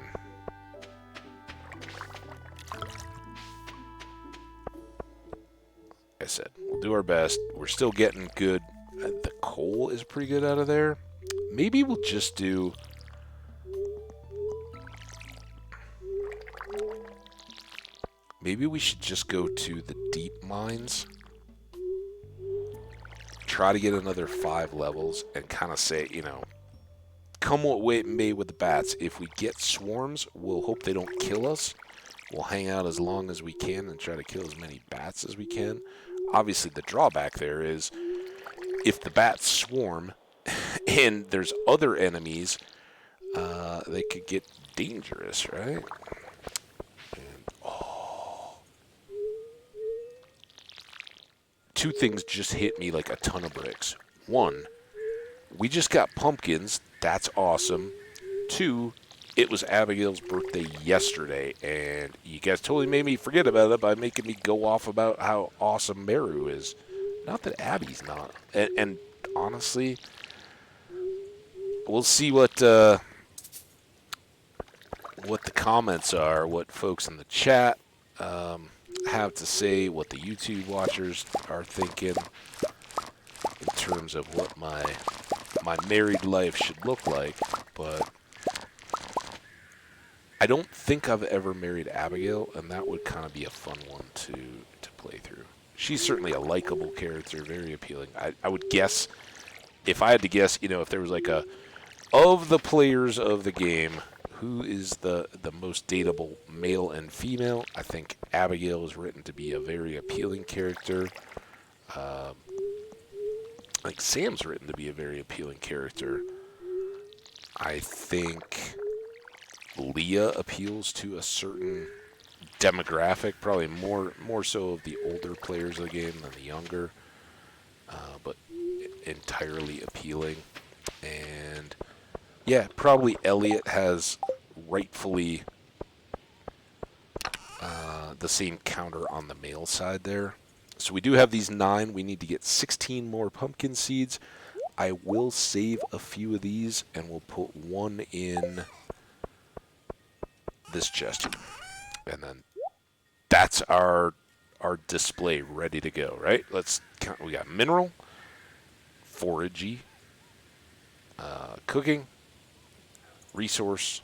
Like I said, we'll do our best. We're still getting good. The coal is pretty good out of there. Maybe we'll just do... Maybe we should just go to the deep mines. Try to get another 5 levels and kind of say, you know, come what way it may with the bats. If we get swarms, we'll hope they don't kill us. We'll hang out as long as we can and try to kill as many bats as we can. Obviously, the drawback there is if the bats swarm and there's other enemies, they could get dangerous, right? And, oh. 2 things just hit me like a ton of bricks. 1, we just got pumpkins. That's awesome. 2, it was Abigail's birthday yesterday, and you guys totally made me forget about it by making me go off about how awesome Meru is. Not that Abby's not. And honestly, we'll see what the comments are, what folks in the chat have to say, what the YouTube watchers are thinking in terms of what my married life should look like. But I don't think I've ever married Abigail, and that would kind of be a fun one to play through. She's certainly a likable character, very appealing. I would guess, if I had to guess, you know, if there was like of the players of the game, who is the most dateable male and female, I think Abigail is written to be a very appealing character. Like Sam's written to be a very appealing character. I think Leah appeals to a certain demographic, probably more so of the older players of the game than the younger, but entirely appealing. And yeah, probably Elliot has rightfully the same counter on the male side there. So we do have these 9. We need to get 16 more pumpkin seeds. I will save a few of these, and we'll put one in this chest. And then that's our display ready to go, right? Let's count. We got mineral, foragey, cooking, resource,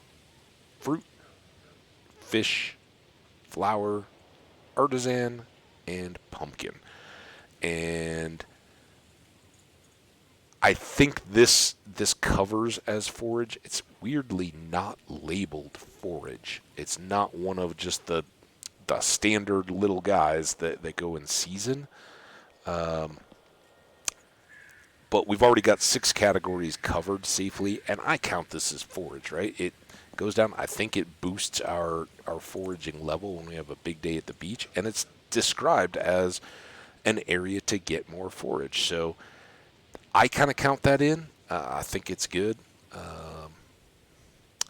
fruit, fish, flower, artisan, and pumpkin. And I think this covers as forage. It's weirdly not labeled forage. It's not one of just the standard little guys that go in season. But we've already got 6 categories covered safely, and I count this as forage, right? It goes down. I think it boosts our foraging level when we have a big day at the beach, and it's described as an area to get more forage. So I kind of count that in. I think it's good.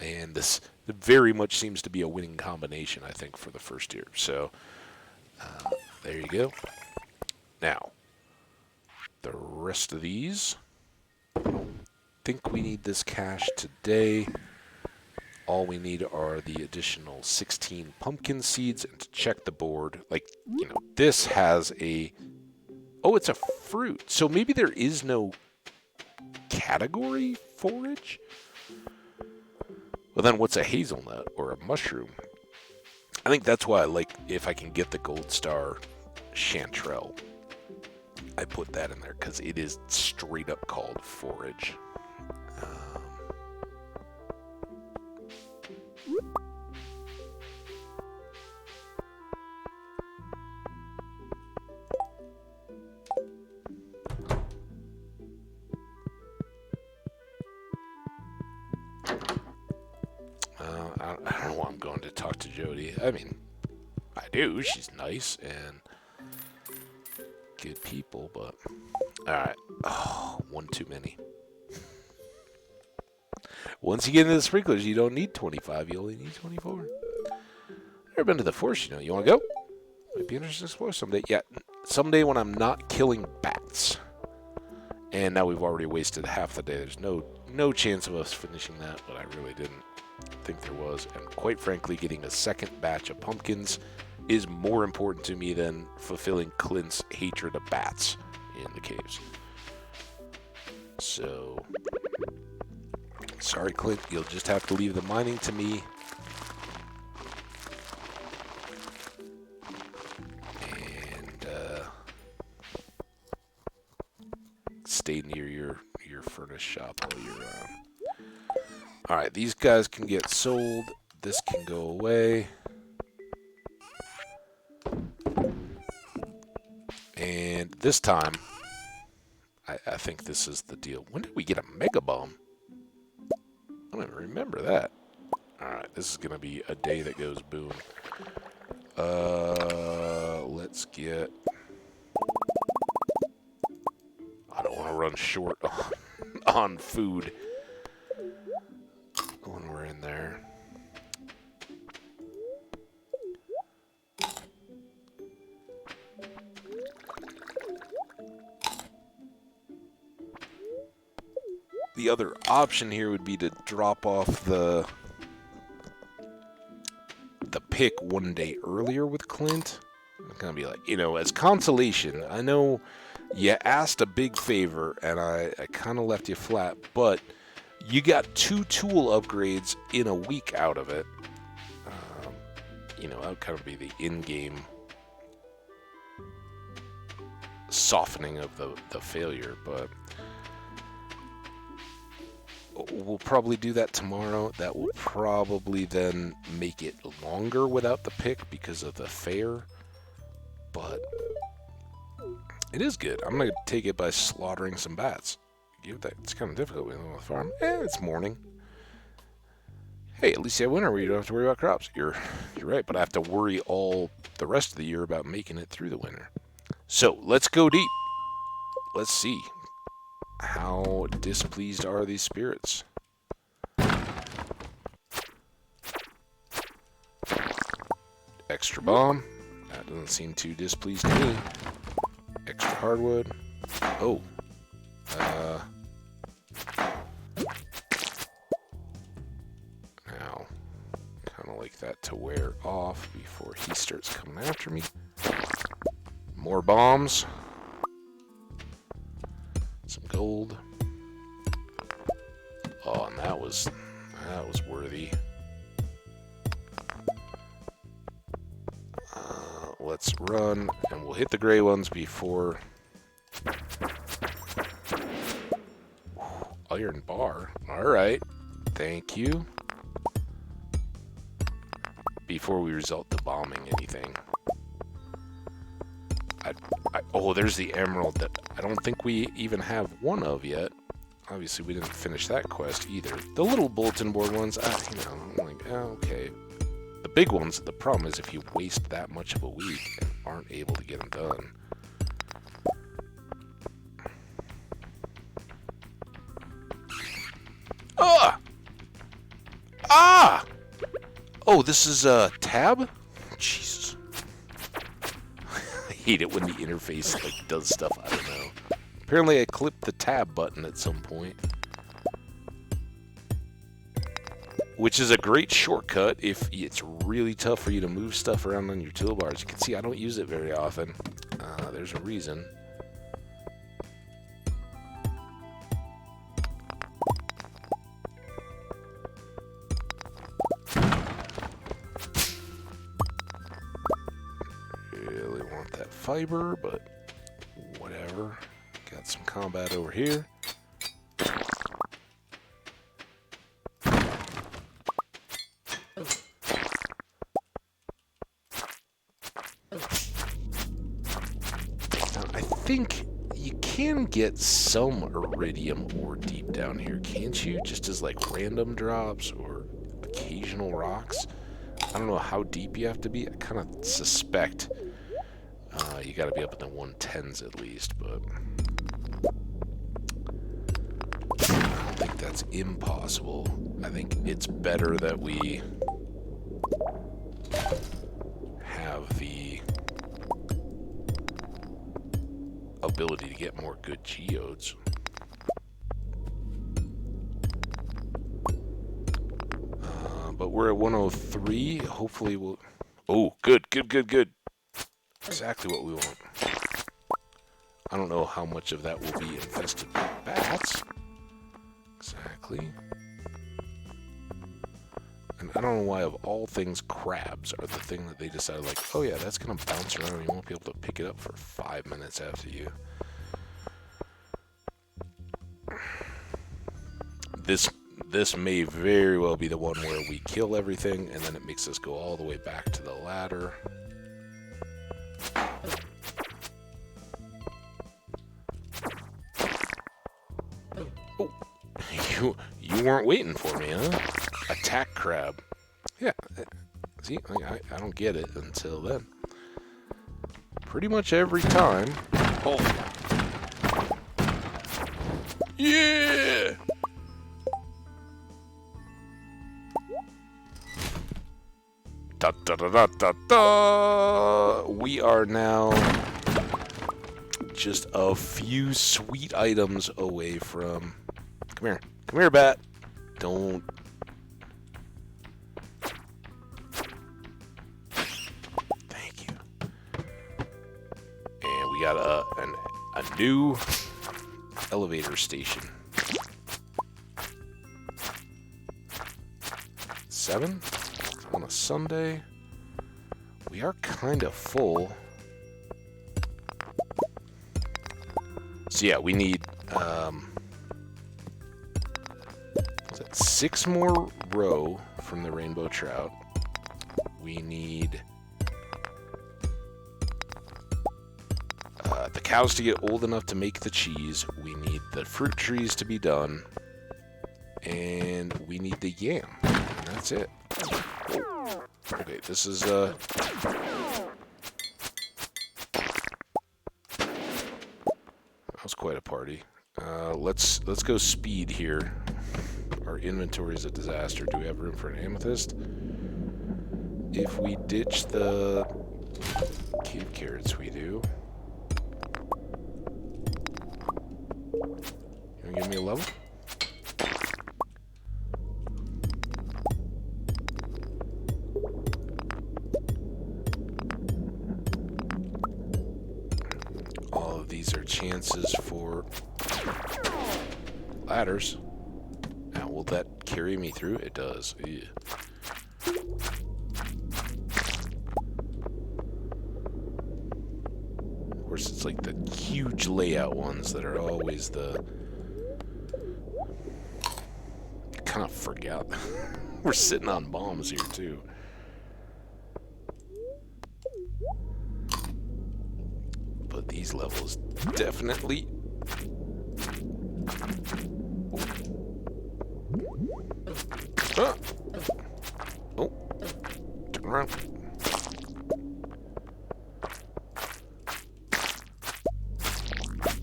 And this very much seems to be a winning combination, I think, for the first year. So there you go. Now, the rest of these, I don't think we need this cash today. All we need are the additional 16 pumpkin seeds. And to check the board, like, you know, this has a... Oh, it's a fruit. So maybe there is no category forage? Well, then what's a hazelnut or a mushroom? I think that's why I like, if I can get the gold star chanterelle, I put that in there because it is straight up called forage. I don't know why I'm going to talk to Jody. I mean, I do. She's nice and good people, but... Alright. Oh, one too many. Once you get into the sprinklers, you don't need 25. You only need 24. Never been to the forest, you know. You want to go? Might be interesting to explore someday. Yeah, someday when I'm not killing bats. And now we've already wasted half the day. There's no chance of us finishing that, but I really didn't think there was. And quite frankly, getting a second batch of pumpkins is more important to me than fulfilling Clint's hatred of bats in the caves. So, sorry, Clint, you'll just have to leave the mining to me. And stay near your furnace shop while you're around. Alright, these guys can get sold. This can go away. And this time, I think this is the deal. When did we get a mega bomb? I don't even remember that. Alright, this is going to be a day that goes boom. Let's get... I don't want to run short on food when we're in there. The other option here would be to drop off the pick one day earlier with Clint. I'm gonna be like, you know, as consolation, I know you asked a big favor and I kind of left you flat, but you got 2 tool upgrades in a week out of it. You know, that would kind of be the in-game softening of the failure, but we'll probably do that tomorrow. That will probably then make it longer without the pick because of the fair. But it is good. I'm going to take it by slaughtering some bats. It's kind of difficult on the farm. It's morning. Hey, at least you have winter where you don't have to worry about crops. You're right, but I have to worry all the rest of the year about making it through the winter. So, let's go deep. Let's see. How displeased are these spirits? Extra bomb. That doesn't seem too displeased to me. hardwood. Oh. Now, kind of like that to wear off before he starts coming after me. More bombs. Some gold. Oh, and that was worthy. Let's run, and we'll hit the gray ones before... Iron bar. Alright. Thank you. Before we result to bombing anything. Oh, there's the emerald that I don't think we even have one of yet. Obviously, we didn't finish that quest either. The little bulletin board ones, you know, I'm like, okay. The big ones, the problem is if you waste that much of a week and aren't able to get them done. Ah! Ah! Oh, this is a tab? Jesus. I hate it when the interface like does stuff, I don't know. Apparently I clipped the tab button at some point. Which is a great shortcut if it's really tough for you to move stuff around on your toolbars. You can see I don't use it very often. There's a reason. Really want that fiber, but whatever. Got some combat over here. I think you can get some iridium ore deep down here, can't you? Just as like random drops or occasional rocks. I don't know how deep you have to be. I kind of suspect you got to be up in the 110s at least, but I don't think that's impossible. I think it's better that we have the ability to get more good geodes. But we're at 103. Hopefully we'll... Oh, good, good, good, good. Exactly what we want. I don't know how much of that will be infested by bats. Exactly. And I don't know why, of all things, crabs are the thing that they decided, like, oh yeah, that's going to bounce around and you won't be able to pick it up for 5 minutes after you. This may very well be the one where we kill everything and then it makes us go all the way back to the ladder. Oh, you weren't waiting for me, huh? Attack crab. Yeah, see, I don't get it until then. Pretty much every time. Oh. Yeah! Da da da da da da! We are now just a few sweet items away from... Come here. Come here, bat. Don't... Thank you. And we got a new elevator station. 7? On a Sunday. We are kind of full. So yeah, we need... is that 6 more roe from the rainbow trout. We need the cows to get old enough to make the cheese. We need the fruit trees to be done. And we need the yam. And that's it. Okay, this is that was quite a party. Let's go speed here. Our inventory is a disaster. Do we have room for an amethyst? If we ditch the cave carrots, we do. gonna give me a level? All of these are chances for ladders. Now, will that carry me through? It does. Yeah. Of course, it's like the huge layout ones that are always the... I kind of forgot. We're sitting on bombs here, too. But these levels definitely... Ah! Oh, turn around.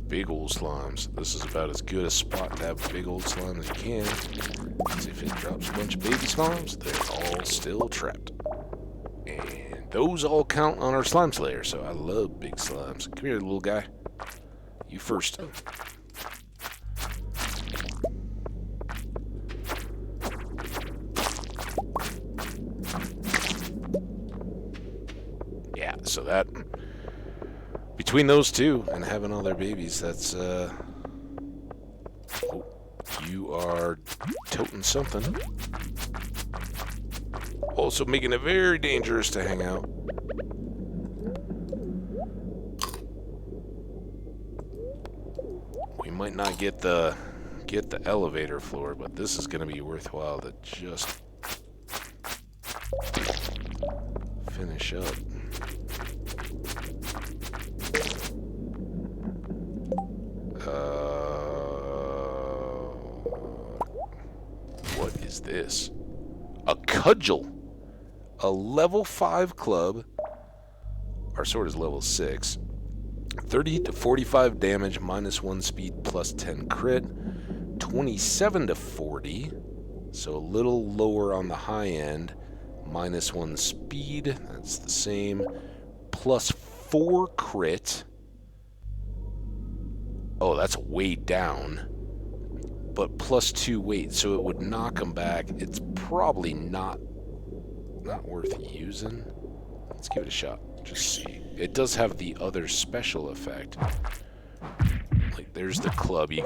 Big old slimes. This is about as good a spot to have big old slime as you can. Because if it drops a bunch of baby slimes, they're all still trapped. And those all count on our slime slayer, so I love big slimes. Come here, little guy. You first. Yeah, so that... Between those two and having all their babies, that's, Oh, you are toting something. Also making it very dangerous to hang out. We might not get the elevator floor, but this is going to be worthwhile to just finish up. What is this? A cudgel. A level 5 club. Our sword is level 6. 30 to 45 damage, -1 speed, +10 crit. 27 to 40. So a little lower on the high end. -1 speed. That's the same. +4 crit. Oh, that's way down. But +2 weight, so it would knock him back. It's probably not worth using. Let's give it a shot. Just see. It does have the other special effect. Like, there's the club. You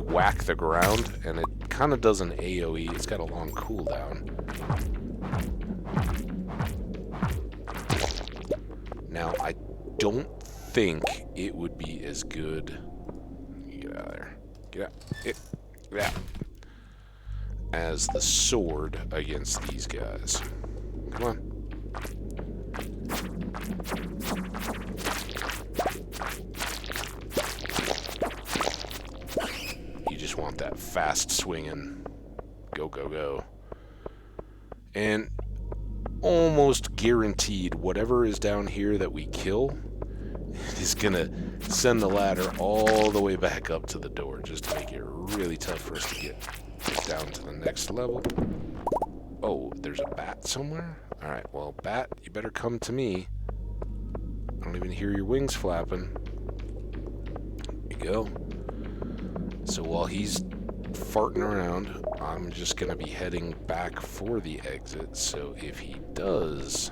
whack the ground, and it kind of does an AoE. It's got a long cooldown. Now, I don't think it would be as good. Get out of there. Get out. Get out. As the sword against these guys. Come on. You just want that fast swinging. Go, go, go. And almost guaranteed, whatever is down here that we kill is gonna send the ladder all the way back up to the door, just to make it really tough for us to get down to the next level. Oh, there's a bat somewhere? Alright, well, bat, you better come to me. I don't even hear your wings flapping. There you go. So while he's farting around, I'm just gonna be heading back for the exit, so if he does...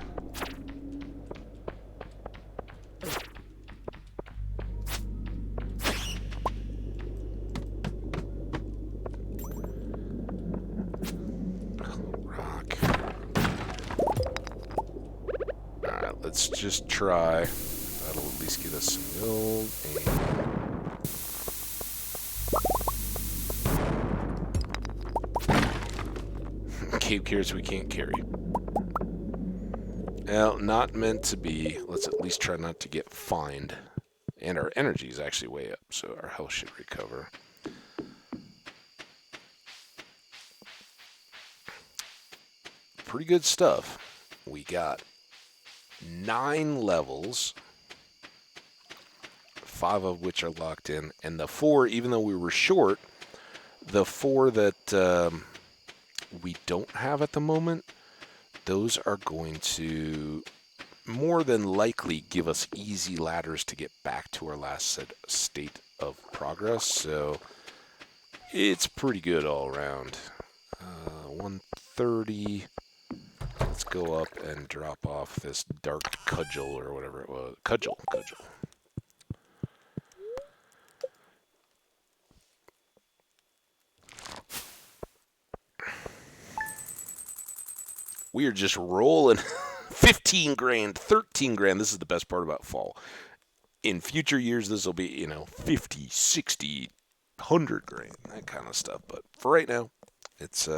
Let's just try. That'll at least get us some gold. And cave carrots we can't carry. Well, not meant to be. Let's at least try not to get fined. And our energy is actually way up, so our health should recover. Pretty good stuff. We got 9 levels, 5 of which are locked in, and the 4, even though we were short, the 4 that we don't have at the moment, those are going to more than likely give us easy ladders to get back to our last state of progress. So it's pretty good all around. 130. Let's go up and drop off this dark cudgel or whatever it was. Cudgel. We are just rolling. 15 grand, 13 grand. This is the best part about fall. In future years, this will be, 50, 60, 100 grand, that kind of stuff. But for right now, it's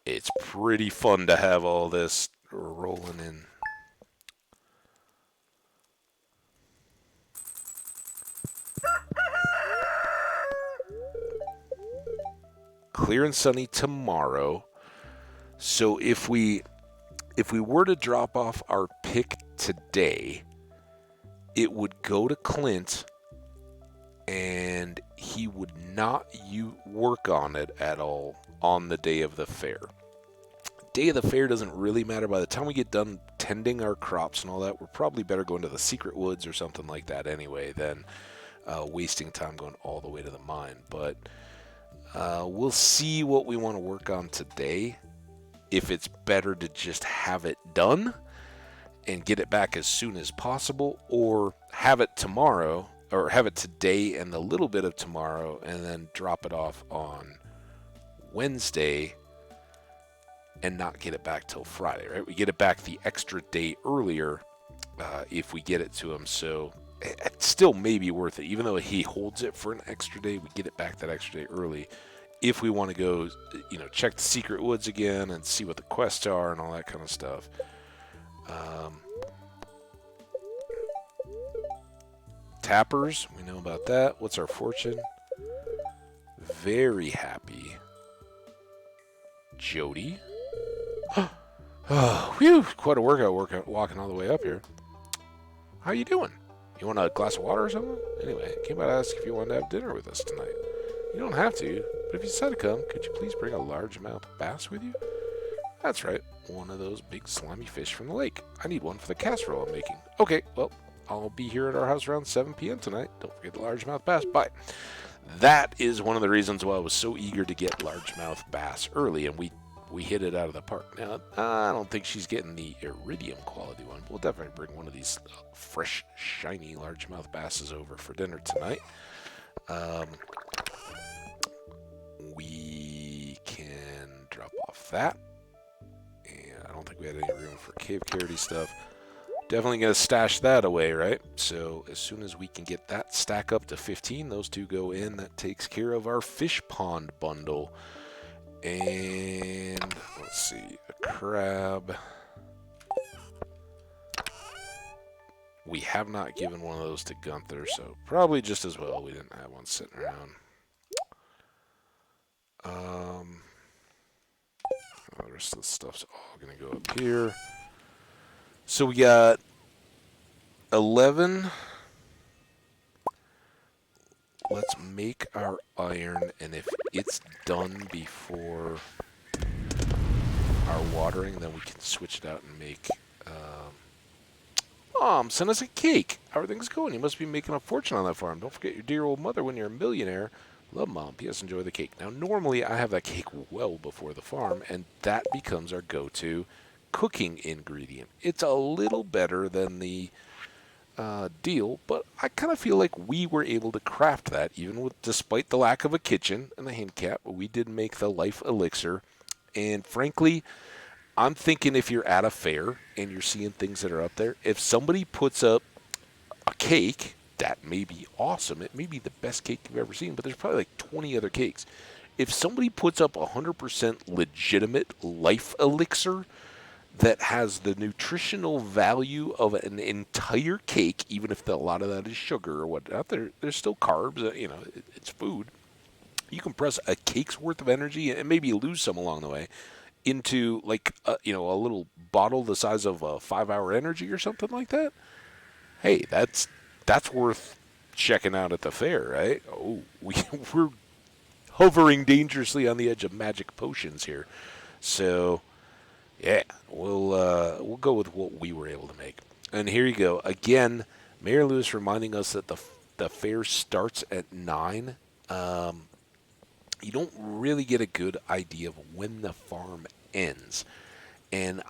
it's pretty fun to have all this rolling in. Clear and sunny tomorrow. So if we were to drop off our pick today, it would go to Clint and he would not work on it at all on the day of the fair. Day of the fair doesn't really matter. By the time we get done tending our crops and all that, we're probably better going to the secret woods or something like that anyway than wasting time going all the way to the mine. But we'll see what we want to work on today. If it's better to just have it done and get it back as soon as possible, or have it tomorrow, or have it today and a little bit of tomorrow, and then drop it off on Wednesday and not get it back till Friday, right? We get it back the extra day earlier if we get it to him, so it still may be worth it. Even though he holds it for an extra day, we get it back that extra day early. If we want to go, check the secret woods again and see what the quests are and all that kind of stuff. Tappers, we know about that. What's our fortune? Very happy. Jody. Oh, whew, quite a workout walking all the way up here. How you doing? You want a glass of water or something? Anyway, came by to ask if you wanted to have dinner with us tonight. You don't have to, but if you decide to come, could you please bring a largemouth bass with you? That's right, one of those big slimy fish from the lake. I need one for the casserole I'm making. Okay, well, I'll be here at our house around 7 p.m. tonight. Don't forget the largemouth bass. Bye. That is one of the reasons why I was so eager to get largemouth bass early, and we hit it out of the park. Now, I don't think she's getting the iridium quality one, but we'll definitely bring one of these fresh, shiny largemouth basses over for dinner tonight. We can drop off that. And I don't think we had any room for cave carroty stuff. Definitely going to stash that away, right? So as soon as we can get that stack up to 15, those two go in. That takes care of our fish pond bundle. And let's see, a crab. We have not given one of those to Gunther, so probably just as well we didn't have one sitting around. The rest of the stuff's all going to go up here. So we got 11. Let's make our iron, and if it's done before our watering, then we can switch it out and make... Mom, send us a cake. How are things going? You must be making a fortune on that farm. Don't forget your dear old mother when you're a millionaire. Love, Mom. P.S. Enjoy the cake. Now, normally I have that cake well before the farm, and that becomes our go-to cooking ingredient. It's a little better than the deal, but I kind of feel like we were able to craft that, despite the lack of a kitchen and the handicap. We did make the life elixir, and frankly, I'm thinking if you're at a fair and you're seeing things that are up there, if somebody puts up a cake, that may be awesome. It may be the best cake you've ever seen, but there's probably like 20 other cakes. If somebody puts up 100% legitimate life elixir that has the nutritional value of an entire cake, even if a lot of that is sugar or whatnot, there's still carbs, it's food. You can press a cake's worth of energy and maybe lose some along the way into like a little bottle the size of a 5-hour energy or something like that. Hey, that's worth checking out at the fair, right? Oh, we're hovering dangerously on the edge of magic potions here. So, yeah, we'll go with what we were able to make. And here you go. Again, Mayor Lewis reminding us that the fair starts at 9. you don't really get a good idea of when the farm ends. And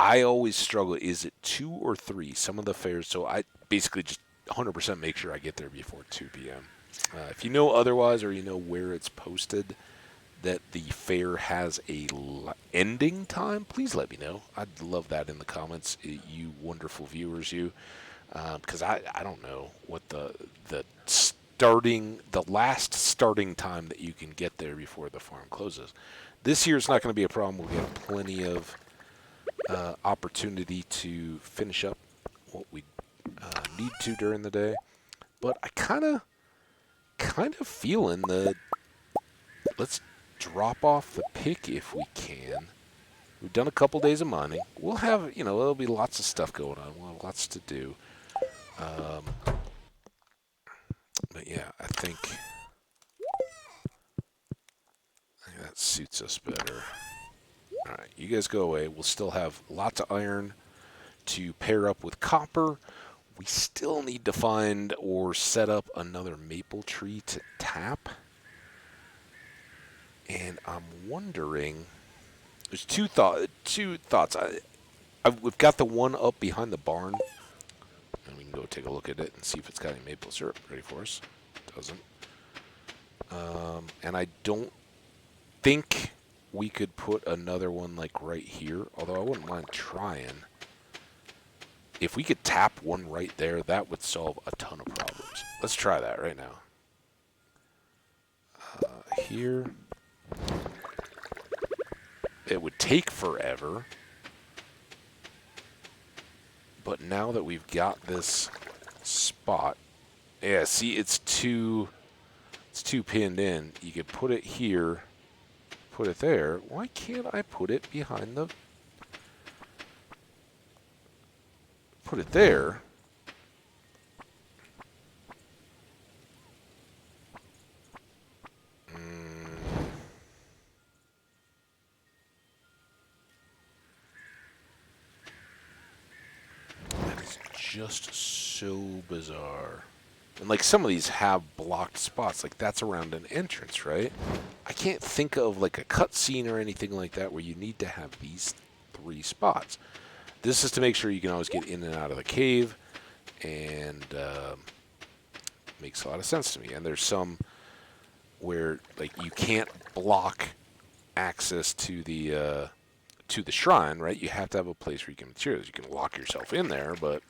I always struggle, is it 2 or 3? Some of the fairs, so I basically just 100% make sure I get there before 2 p.m. If you know otherwise, or you know where it's posted that the fair has a ending time, please let me know. I'd love that in the comments, you wonderful viewers, you. Because I don't know what the last starting time that you can get there before the farm closes. This year is not going to be a problem. We'll get plenty of opportunity to finish up what we need to during the day. But I kind of feeling the let's drop off the pick if we can. We've done a couple days of mining. We'll have, there'll be lots of stuff going on. We'll have lots to do. But yeah, I think that suits us better. All right, you guys go away. We'll still have lots of iron to pair up with copper. We still need to find or set up another maple tree to tap. And I'm wondering, there's two thoughts. We've got the one up behind the barn, and we can go take a look at it and see if it's got any maple syrup ready for us. It doesn't. And I don't think we could put another one like right here, although I wouldn't mind trying. If we could tap one right there, that would solve a ton of problems. Let's try that right now. Here. It would take forever. But now that we've got this spot, yeah, see, it's too pinned in. You could put it here, put it there. Why can't I put it behind the... Put it there. That is just so bizarre. And like some of these have blocked spots, like that's around an entrance, right? I can't think of like a cutscene or anything like that where you need to have these 3 spots. This is to make sure you can always get in and out of the cave, and makes a lot of sense to me. And there's some where like you can't block access to the shrine, right? You have to have a place where you can materials. You can lock yourself in there, but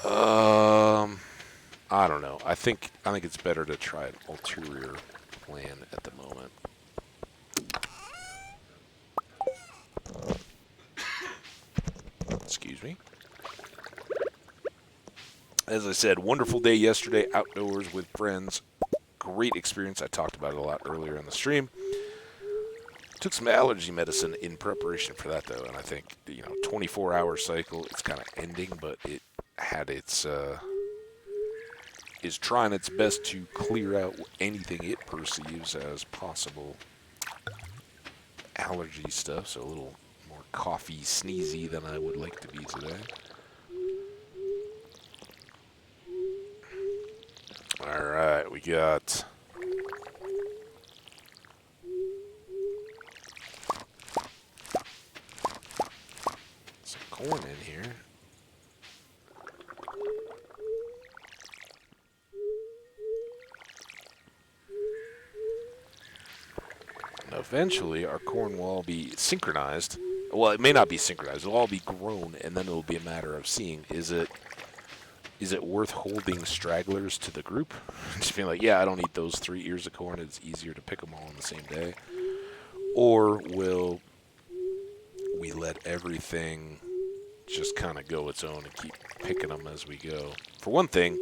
I don't know. I think it's better to try an ulterior plan at the moment. Excuse me. As I said, wonderful day yesterday, outdoors with friends. Great experience. I talked about it a lot earlier in the stream. Took some allergy medicine in preparation for that, though, and I think, 24-hour cycle, it's kind of ending, but it had its, is trying its best to clear out anything it perceives as possible allergy stuff, so a little more coffee sneezy than I would like to be today. Alright, we got... some corn in here. And eventually, our corn will all be synchronized. Well, it may not be synchronized. It'll all be grown, and then it'll be a matter of seeing, is it worth holding stragglers to the group? Just being like, yeah, I don't eat those 3 ears of corn. It's easier to pick them all on the same day. Or will we let everything just kind of go its own and keep picking them as we go? For one thing,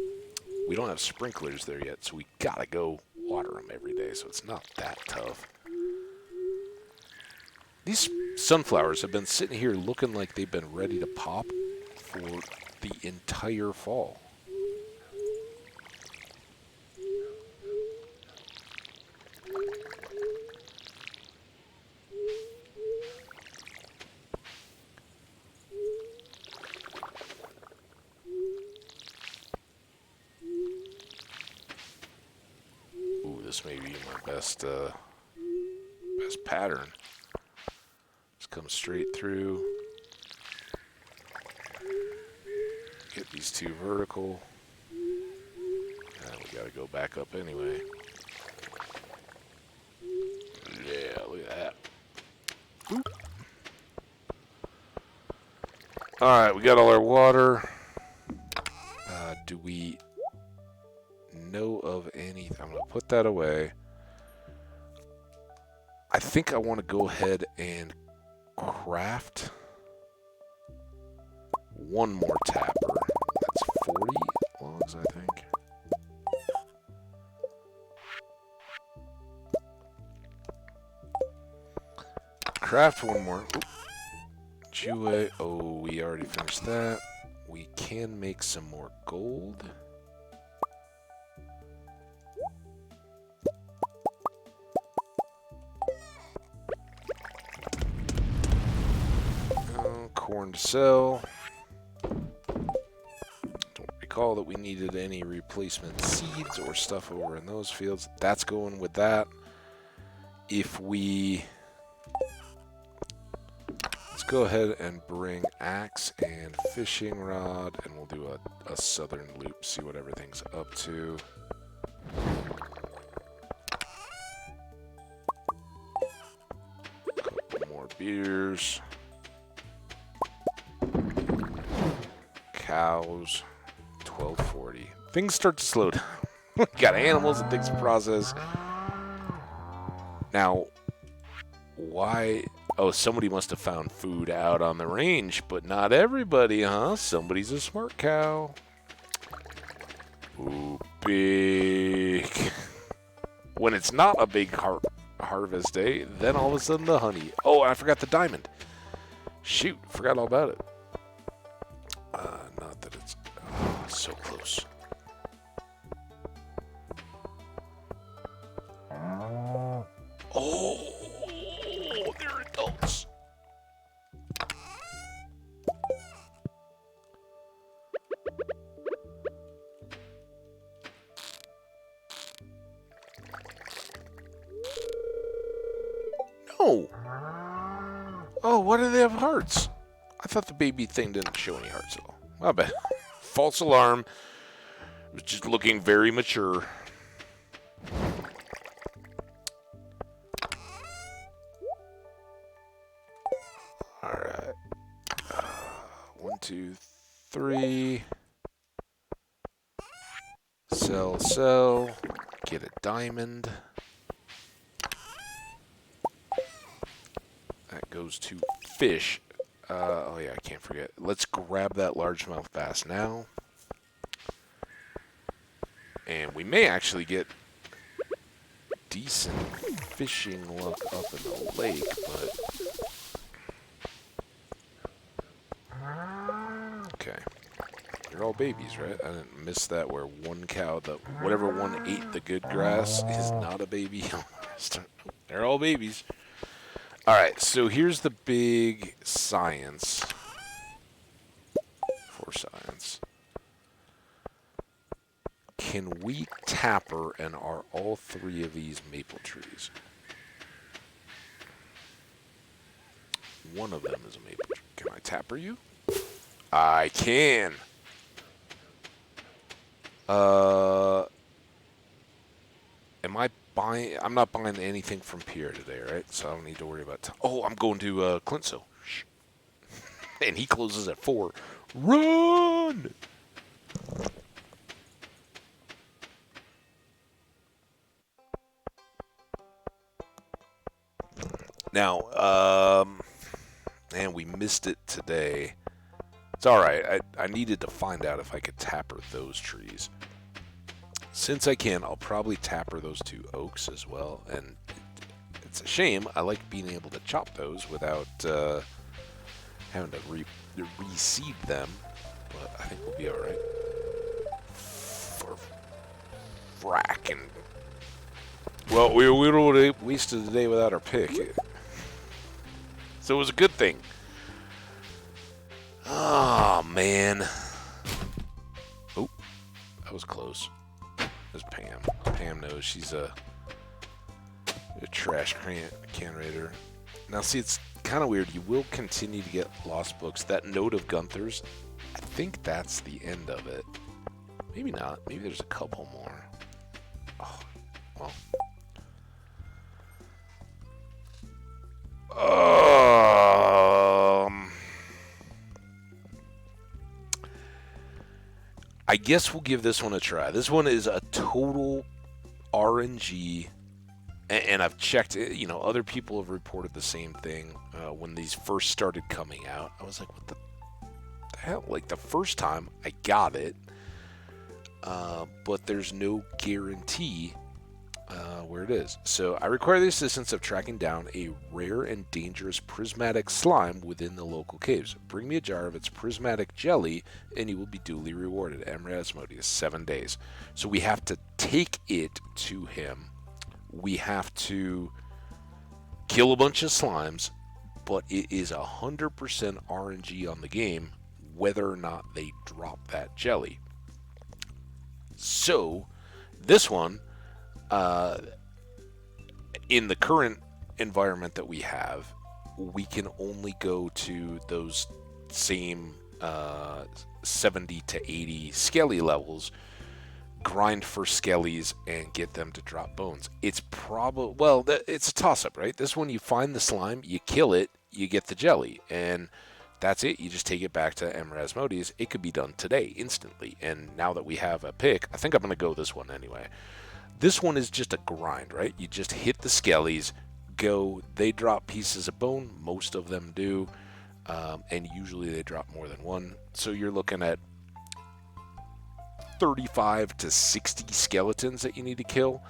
we don't have sprinklers there yet, so we gotta go water them every day, so it's not that tough. These sunflowers have been sitting here looking like they've been ready to pop for the entire fall. Ooh, this this may be my best pattern. Just come straight through. Get these two vertical. And we gotta go back up anyway. Yeah, look at that. Boop. Alright, we got all our water. Do we know of anything? I'm going to put that away. I think I want to go ahead and craft one more tapper. That's 40 logs, I think. Craft one more. Chew. Oh, we already finished that. We can make some more gold. Corn to sell. Don't recall that we needed any replacement seeds or stuff over in those fields. That's going with that. If we... Let's go ahead and bring axe and fishing rod, and we'll do a southern loop, see what everything's up to. Couple more beers. Cows. 1240. Things start to slow down. We got animals and things to process. Now, why... Oh, somebody must have found food out on the range, but not everybody, huh? Somebody's a smart cow. Ooh, big. When it's not a big harvest day, then all of a sudden the honey. Oh, I forgot the diamond. Shoot, forgot all about it. Not that it's so close. Oh, they're adults. No. Oh, why do they have hearts? I thought the baby thing didn't show any hearts at all. My bad. False alarm. It was just looking very mature. Alright. 1, 2, 3. Sell, sell. Get a diamond. That goes to fish. Oh yeah, I can't forget. Let's grab that largemouth bass now. And we may actually get decent fishing luck up in the lake, but... Okay. They're all babies, right? I didn't miss that where one cow, whatever one ate the good grass, is not a baby. They're all babies. Alright, so here's the big science. For science. Can we tapper, and are all three of these maple trees? One of them is a maple tree. Can I tapper you? I can. Am I buying? I'm not buying anything from Pierre today, right? So I don't need to worry about. Oh, I'm going to Clintso. Shh. And he closes at 4. Run! Now, man, we missed it today. It's alright. I needed to find out if I could tapper those trees. Since I can, I'll probably tapper those 2 oaks as well. And it's a shame. I like being able to chop those without having to reseed them. But I think we'll be alright. For fracking. Well, we would have wasted the day without our pick. So it was a good thing. Oh, man. Oh, that was close. There's Pam. Pam knows she's a A trash can raider. Now, see, it's kind of weird. You will continue to get lost books. That note of Gunther's, I think that's the end of it. Maybe not. Maybe there's a couple more. Oh, well. I guess we'll give this one a try. This one is a total RNG, and I've checked. You know, other people have reported the same thing when these first started coming out. I was like, what the hell? Like, the first time I got it, but there's no guarantee where it is. So I require the assistance of tracking down a rare and dangerous prismatic slime within the local caves. Bring me a jar of its prismatic jelly, and you will be duly rewarded. Asmodeus, 7 days. So we have to take it to him. We have to kill a bunch of slimes, but it is 100% RNG on the game whether or not they drop that jelly. So this one, in the current environment that we have, we can only go to those same 70 to 80 skelly levels, grind for skellies, and get them to drop bones. It's probably, well, it's a toss-up, right? This one, you find the slime, you kill it, you get the jelly, and that's it. You just take it back to Asmodeus. It could be done today, instantly. And now that we have a pick, I think I'm going to go this one anyway. This one is just a grind, right? You just hit the skellies, go, they drop pieces of bone, most of them do, and usually they drop more than one. So you're looking at 35 to 60 skeletons that you need to kill,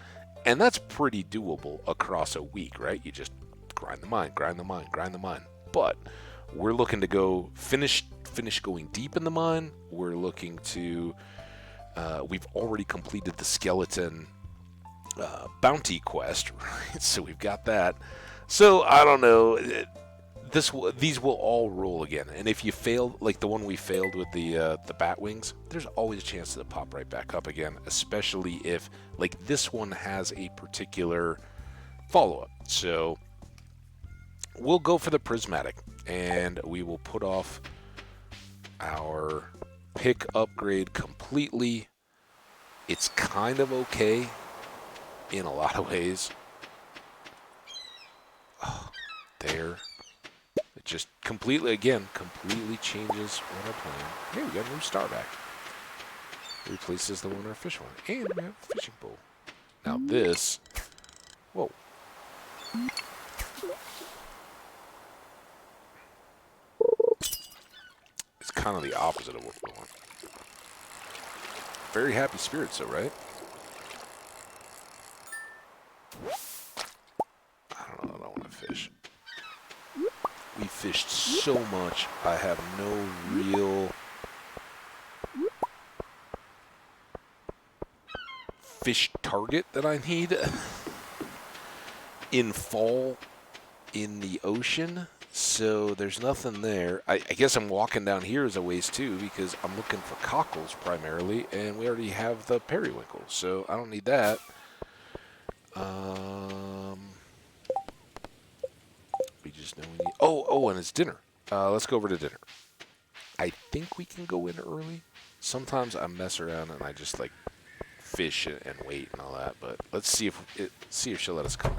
and that's pretty doable across a week, right? You just grind the mine, grind the mine, grind the mine. But we're looking to go finish going deep in the mine. We're looking to, we've already completed the skeleton bounty quest, right? So we've got that. So I don't know. These will all roll again, and if you fail, like the one we failed with the bat wings, there's always a chance to pop right back up again. Especially if, like, this one has a particular follow-up. So we'll go for the prismatic, and we will put off our pick upgrade completely. It's kind of okay in a lot of ways. Oh, there. It just completely changes what I'm playing. Hey, we got a new star back. Replaces the one in our fish one. And we have a fishing pole. Now this... Whoa. It's kind of the opposite of what we want. Very happy spirits, though, right? I don't know. I don't want to fish. We fished so much. I have no real fish target that I need in fall in the ocean. So there's nothing there. I guess I'm walking down here as a ways too, because I'm looking for cockles primarily, and we already have the periwinkle, so I don't need that. We just know we need... Oh, and it's dinner. Let's go over to dinner. I think we can go in early. Sometimes I mess around and I just like fish and wait and all that, but let's see if she'll let us come in.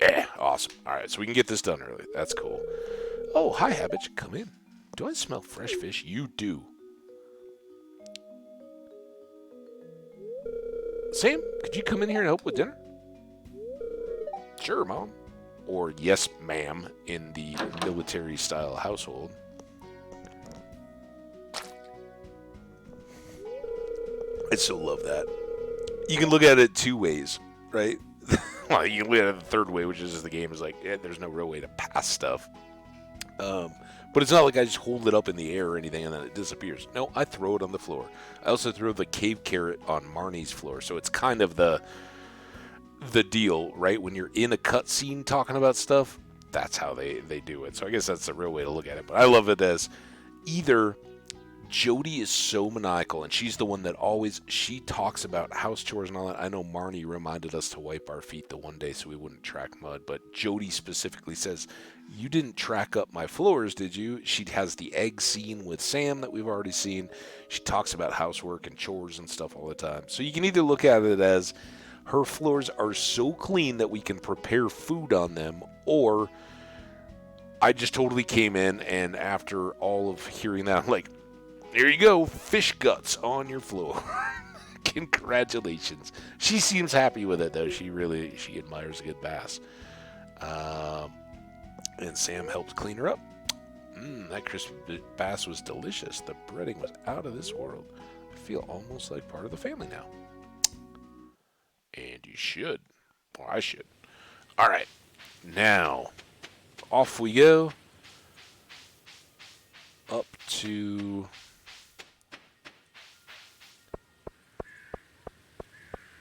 Yeah, awesome. All right, so we can get this done early. That's cool. Oh, hi, Habbage. Come in. Do I smell fresh fish? You do. Sam, could you come in here and help with dinner? Sure, Mom. Or yes, ma'am, in the military-style household. I so love that. You can look at it two ways, right? Well, you can look at it the third way, which is the game is like, there's no real way to pass stuff. But it's not like I just hold it up in the air or anything and then it disappears. No, I throw it on the floor. I also throw the cave carrot on Marnie's floor, so it's kind of the deal, right? When you're in a cutscene talking about stuff, that's how they do it. So I guess that's the real way to look at it. But I love it as either Jody is so maniacal, and she's the one that always, she talks about house chores and all that. I know Marnie reminded us to wipe our feet the one day so we wouldn't track mud, but Jody specifically says, you didn't track up my floors, did you? She has the egg scene with Sam that we've already seen. She talks about housework and chores and stuff all the time. So you can either look at it as her floors are so clean that we can prepare food on them, or I just totally came in, and after all of hearing that, I'm like, there you go, fish guts on your floor. Congratulations. She seems happy with it, though. She admires a good bass. And Sam helped clean her up. That crispy bass was delicious. The breading was out of this world. I feel almost like part of the family now. And you should. Or I should. All right. Now, off we go. Up to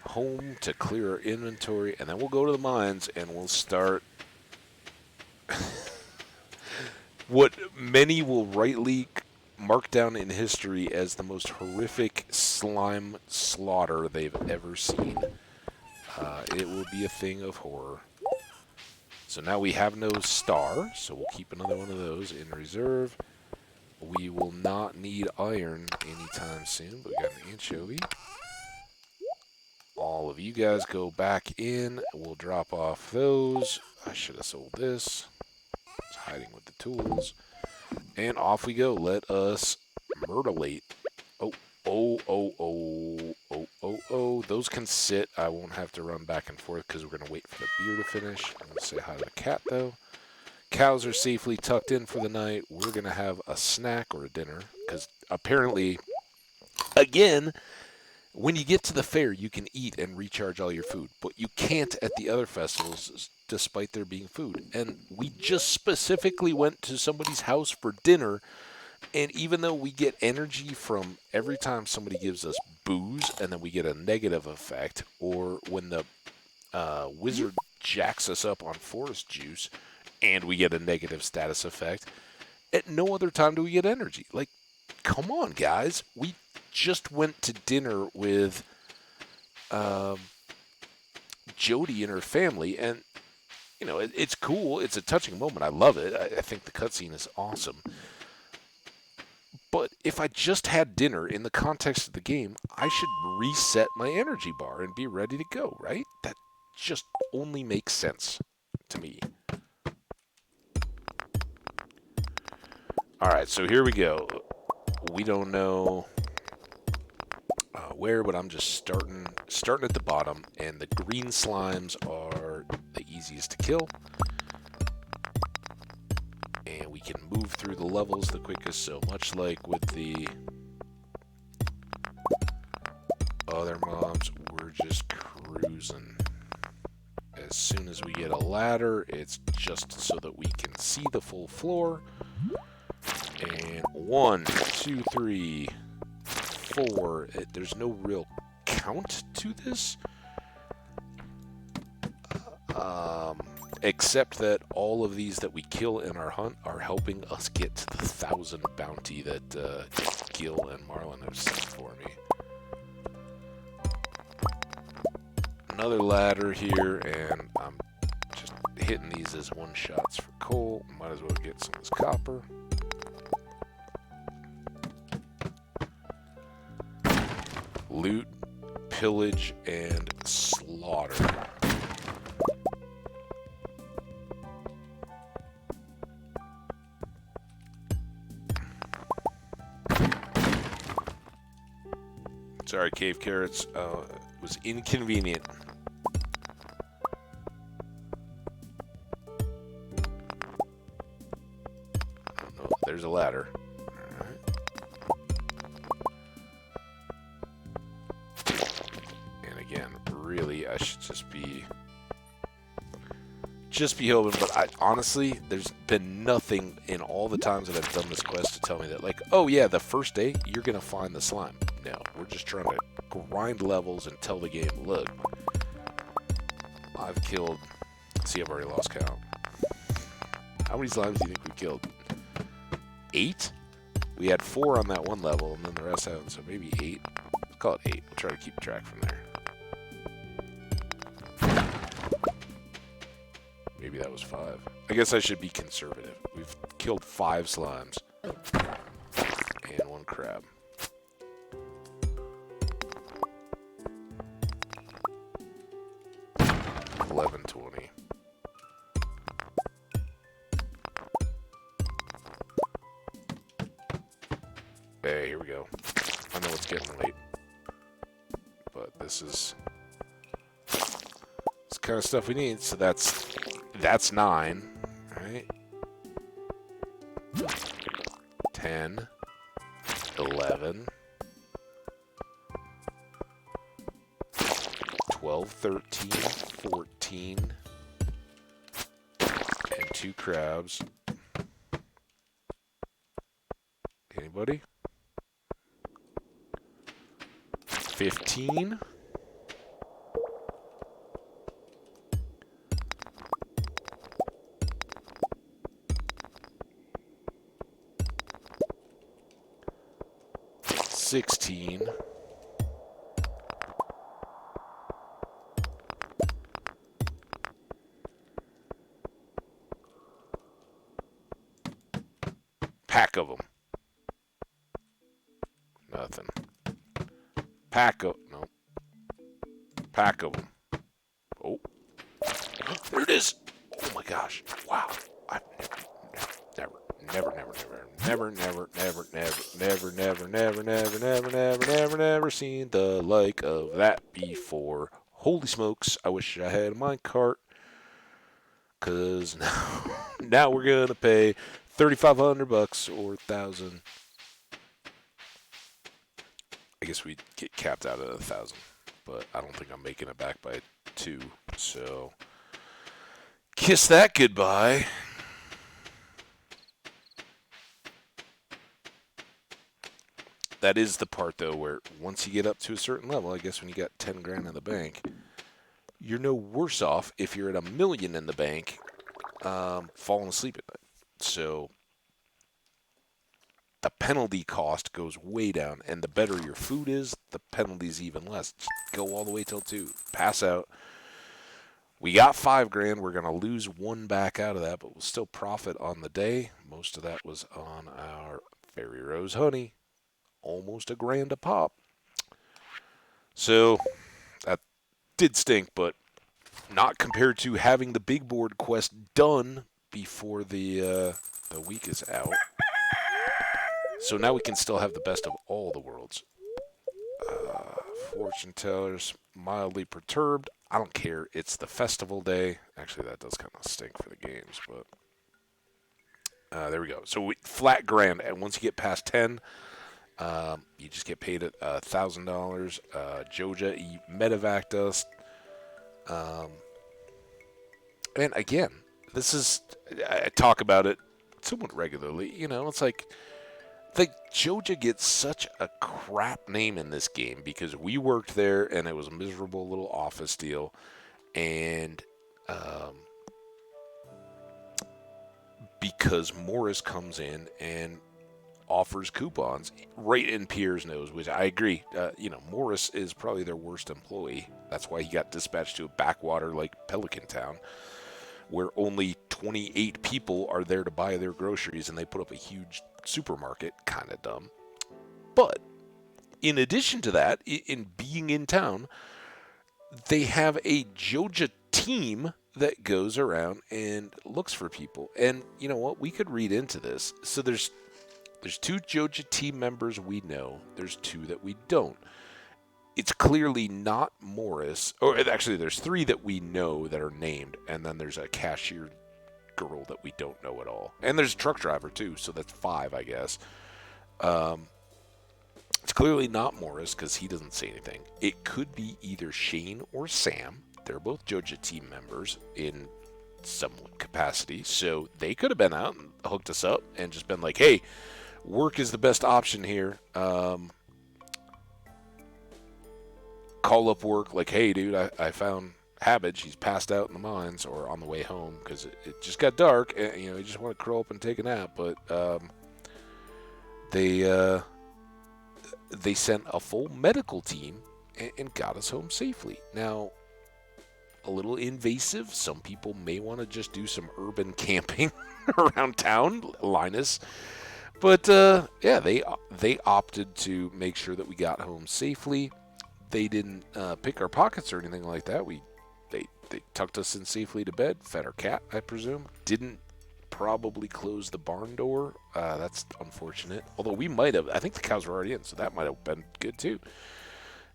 home to clear our inventory, and then we'll go to the mines and we'll start what many will rightly mark down in history as the most horrific slime slaughter they've ever seen. It will be a thing of horror. So now we have no star, so we'll keep another one of those in reserve. We will not need iron anytime soon, but we got an anchovy. All of you guys go back in. We'll drop off those. I should have sold this. It's hiding with the tools. And off we go. Let us myrtlate. Oh. Those can sit. I won't have to run back and forth because we're going to wait for the beer to finish. I'm going to say hi to the cat, though. Cows are safely tucked in for the night. We're going to have a snack or a dinner because apparently, again, when you get to the fair, you can eat and recharge all your food, but you can't at the other festivals despite there being food. And we just specifically went to somebody's house for dinner, and even though we get energy from every time somebody gives us booze and then we get a negative effect, or when the wizard jacks us up on forest juice and we get a negative status effect, at no other time do we get energy. Like, come on, guys. We just went to dinner with Jody and her family, and you know, it's cool. It's a touching moment. I love it. I think the cutscene is awesome. But if I just had dinner in the context of the game, I should reset my energy bar and be ready to go, right? That just only makes sense to me. All right, so here we go. We don't know where, but I'm just starting at the bottom, and the green slimes are the easiest to kill. And we can move through the levels the quickest, so much like with the other mobs, we're just cruising. As soon as we get a ladder, it's just so that we can see the full floor. And 1, 2, 3, 4. There's no real count to this. Except that all of these that we kill in our hunt are helping us get to the 1,000 bounty that Gil and Marlon have set for me. Another ladder here, and I'm just hitting these as one-shots for coal. Might as well get some of this copper. Loot, pillage, and slaughter. Sorry, cave carrots. It was inconvenient. Oh, there's a ladder. Really, I should just be hoping, but honestly, there's been nothing in all the times that I've done this quest to tell me that, like, oh yeah, the first day you're gonna find the slime. No, we're just trying to grind levels and tell the game, look, I've killed. See, I've already lost count. How many slimes do you think we've killed? 8? We had 4 on that one level, and then the rest haven't, so maybe 8. Let's call it 8. We'll try to keep track from there. Maybe that was 5. I guess I should be conservative. We've killed 5 slimes. And 1 crab. $11.20. Hey, here we go. I know it's getting late, but this is the kind of stuff we need. So that's 9, right? 10, 11, 12, 13, 14, and 2 crabs. Anybody? 15. $16. Pack of them. Nothing. Pack of no. Pack of them. Oh, there it is. Oh my gosh! Wow. I've never seen the like of that before. Holy smokes! I wish I had a minecart, cause now we're gonna pay $3,500 or 1,000. I guess we get capped out at 1,000, but I don't think I'm making it back by 2. So kiss that goodbye. That is the part, though, where once you get up to a certain level, I guess when you got 10 grand in the bank, you're no worse off if you're at $1 million in the bank, falling asleep at night. So the penalty cost goes way down, and the better your food is, the penalty's even less. Just go all the way till 2. Pass out. We got 5 grand. We're gonna lose 1 back out of that, but we'll still profit on the day. Most of that was on our Fairy Rose honey. Almost $1 grand a pop. So that did stink, but not compared to having the big board quest done before the week is out. So now we can still have the best of all the worlds. Fortune tellers mildly perturbed. I don't care. It's the festival day. Actually, that does kind of stink for the games, but there we go. So flat grand, and once you get past 10. You just get paid at $1,000. Joja medevaced us. And again, this is, I talk about it somewhat regularly. You know, it's like Joja gets such a crap name in this game because we worked there and it was a miserable little office deal. And because Morris comes in and offers coupons right in Pierre's nose, which I agree. Morris is probably their worst employee. That's why he got dispatched to a backwater like Pelican Town, where only 28 people are there to buy their groceries, and they put up a huge supermarket. Kind of dumb. But in addition to that, in being in town, they have a Joja team that goes around and looks for people. And you know what? We could read into this. So there's 2 Joja team members we know. There's 2 that we don't. It's clearly not Morris. Or actually, there's 3 that we know that are named. And then there's a cashier girl that we don't know at all. And there's a truck driver, too. So that's 5, I guess. It's clearly not Morris because he doesn't say anything. It could be either Shane or Sam. They're both Joja team members in some capacity. So they could have been out and hooked us up and just been like, hey, work is the best option here. Call up work like, hey, dude, I found Habbage. He's passed out in the mines or on the way home because it just got dark. And, you just want to curl up and take a nap. But they they sent a full medical team and got us home safely. Now, a little invasive. Some people may want to just do some urban camping around town, Linus. But yeah, they opted to make sure that we got home safely. They didn't pick our pockets or anything like that. They tucked us in safely to bed, fed our cat, I presume. Didn't probably close the barn door. That's unfortunate. Although we might have. I think the cows were already in, so that might have been good too.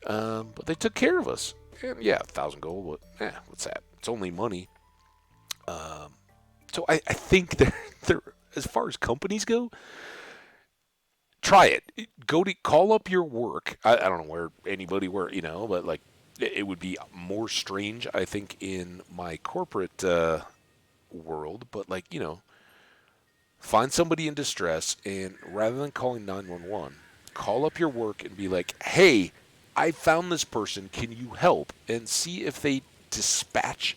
But they took care of us. And yeah, 1,000 gold. But what's that? It's only money. So I think they're as far as companies go. Try it. Call up your work. I don't know where anybody work, but like it would be more strange, I think, in my corporate world. But like find somebody in distress, and rather than calling 911, call up your work and be like, "Hey, I found this person. Can you help?" And see if they dispatch,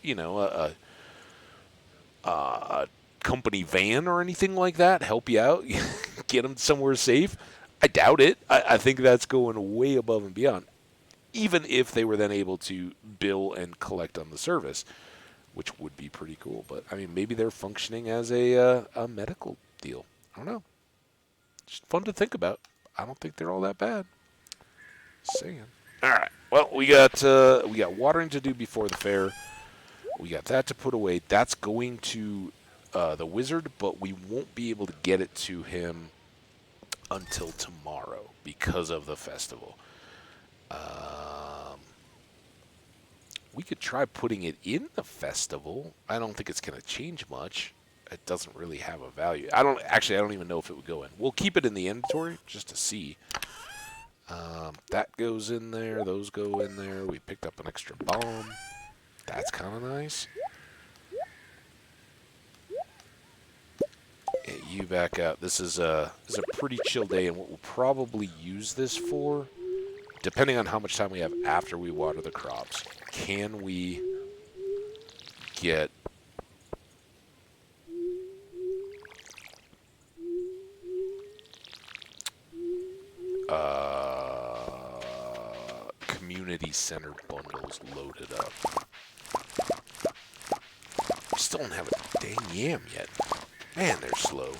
a company van or anything like that. Help you out, get them somewhere safe. I doubt it. I think that's going way above and beyond. Even if they were then able to bill and collect on the service, which would be pretty cool. But I mean, maybe they're functioning as a medical deal. I don't know. Just fun to think about. I don't think they're all that bad. Saying. All right. Well, we got watering to do before the fair. We got that to put away. That's going to the wizard, but we won't be able to get it to him until tomorrow because of the festival. We could try putting it in the festival. I don't think it's going to change much. It doesn't really have a value. I don't even know if it would go in. We'll keep it in the inventory just to see. That goes in there. Those go in there. We picked up an extra bomb. That's kind of nice. Yeah, you back out. This is a pretty chill day, and what we'll probably use this for, depending on how much time we have after we water the crops, can we get community center bundles loaded up? We still don't have a dang yam yet. Man, they're slow.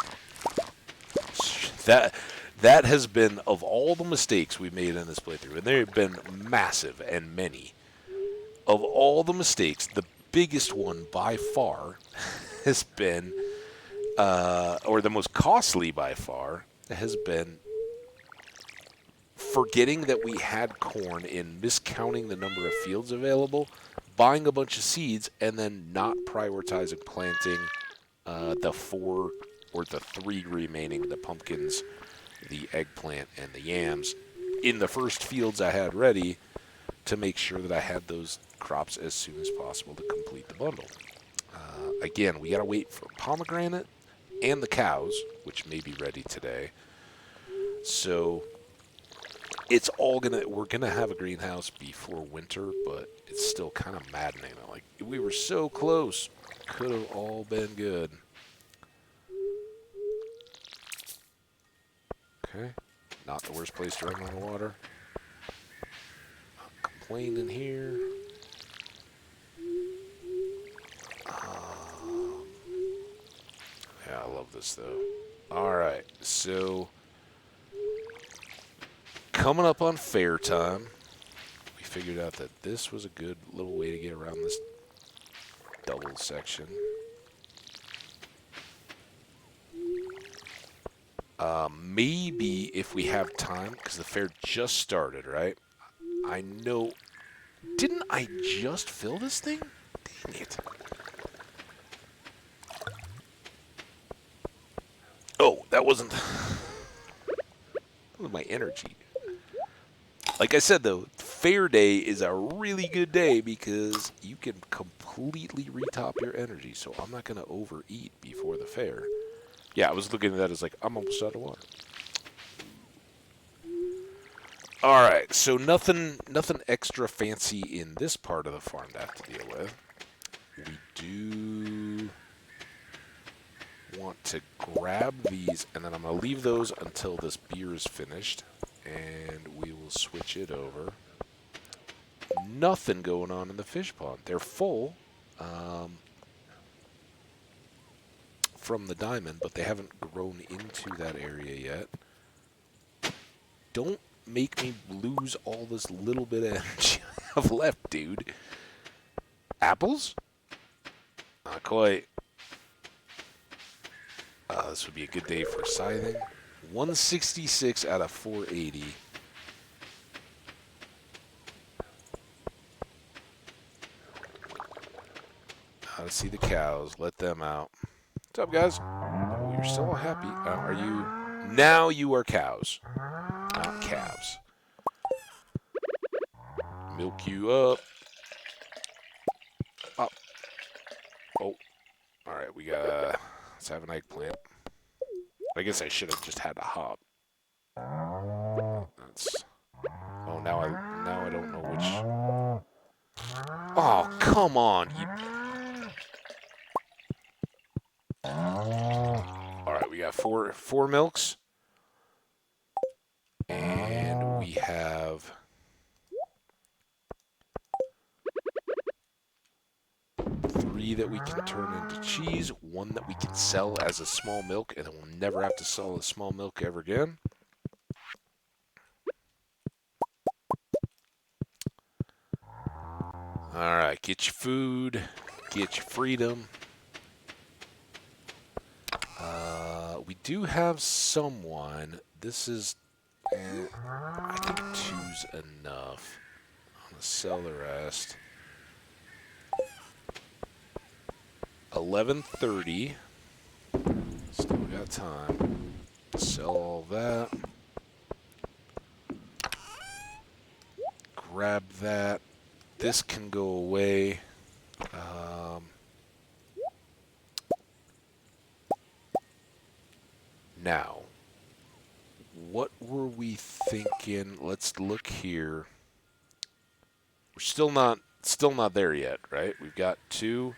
That has been, of all the mistakes we've made in this playthrough, and there have been massive and many, of all the mistakes, the biggest one by far has been, or the most costly by far, has been forgetting that we had corn and miscounting the number of fields available, buying a bunch of seeds, and then not prioritizing planting the 4 or the 3 remaining, the pumpkins, the eggplant, and the yams, in the first fields I had ready to make sure that I had those crops as soon as possible to complete the bundle. Again, we got to wait for pomegranate and the cows, which may be ready today. So we're gonna have a greenhouse before winter, but it's still kind of maddening. Like, we were so close. Could have all been good. Okay. Not the worst place to run on the water. Not complaining here. Yeah, I love this, though. Alright, so coming up on fair time, we figured out that this was a good little way to get around this double section. Maybe if we have time, because the fair just started, right? I know. Didn't I just fill this thing? Dang it. Oh, that wasn't my energy. Like I said, though, fair day is a really good day because you can completely retop your energy. So I'm not going to overeat before the fair. Yeah, I was looking at that as like, I'm almost out of water. Alright, so nothing extra fancy in this part of the farm to have to deal with. We do want to grab these, and then I'm going to leave those until this beer is finished, and we will switch it over. Nothing going on in the fish pond. They're full from the diamond, but they haven't grown into that area yet. Don't make me lose all this little bit of energy I have left, dude. Apples? Not quite. This would be a good day for scything. 166 out of 480. Let's see the cows. Let them out. What's up, guys? Oh, you're still happy. Are you? Now you are cows, not calves. Milk you up. Oh. Oh. All right, we got. Let's have an eggplant. I guess I should have just had a hop. That's. Oh, now I don't know which. Oh, come on. All right, we got four milks, and we have 3 that we can turn into cheese, 1 that we can sell as a small milk, and then we'll never have to sell a small milk ever again. All right, get your food, get your freedom. We do have someone. This is, I think 2's enough. I'm gonna sell the rest. 11:30. Still got time. Sell all that. Grab that. This can go away. Now, what were we thinking? Let's look here. We're still not there yet, right? We've got 2.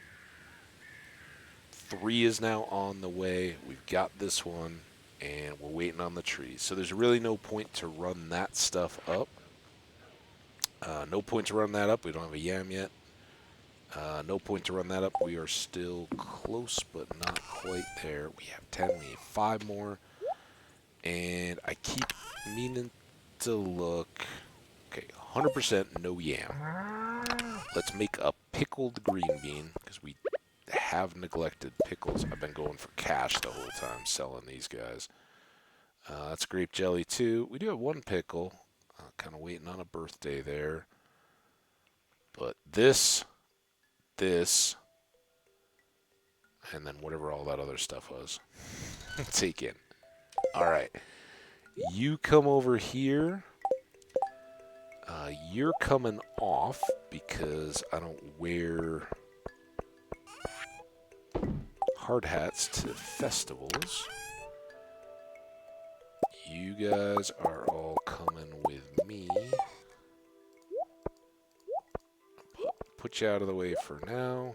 3 is now on the way. We've got this one, and we're waiting on the trees. So there's really no point to run that stuff up. No point to run that up. We don't have a yam yet. No point to run that up. We are still close, but not quite there. We have 10. We have 5 more. And I keep meaning to look. Okay, 100% no yam. Let's make a pickled green bean, because we have neglected pickles. I've been going for cash the whole time selling these guys. That's grape jelly, too. We do have 1 pickle. Kind of waiting on a birthday there. But this, and then whatever all that other stuff was. Take in. All right. You come over here. You're coming off because I don't wear hard hats to festivals. You guys are all coming with me. Put you out of the way for now.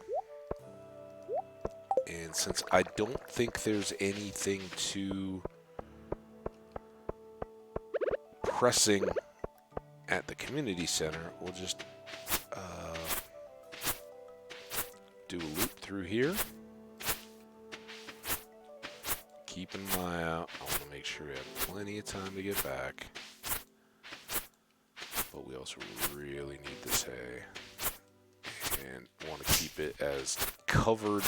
And since I don't think there's anything too pressing at the community center, we'll just do a loop through here. Keep an eye out. I want to make sure we have plenty of time to get back. But we also really need this hay. And want to keep it as covered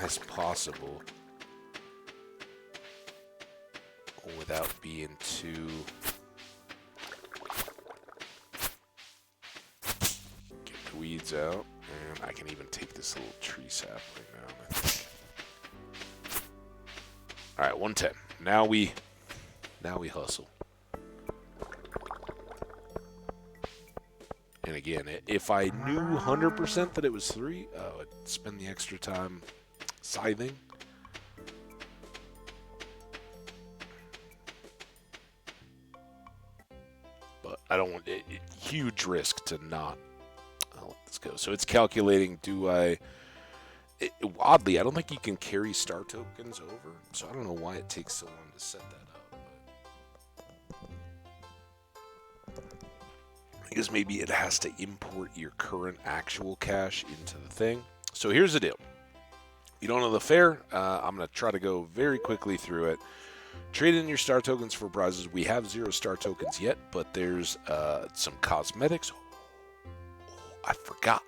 as possible without being too... Get the weeds out. And I can even take this little tree sapling down, I think. Alright, 110. Now we hustle. And again, if I knew 100% that it was 3, I'd spend the extra time scything. But I don't want it. Huge risk to not let this go. So it's calculating, do I... Oddly, I don't think you can carry star tokens over, so I don't know why it takes so long to set that up. I guess maybe it has to import your current actual cash into the thing. So here's the deal. You don't know the fare. I'm going to try to go very quickly through it. Trade in your star tokens for prizes. We have 0 star tokens yet, but there's some cosmetics. Oh, I forgot.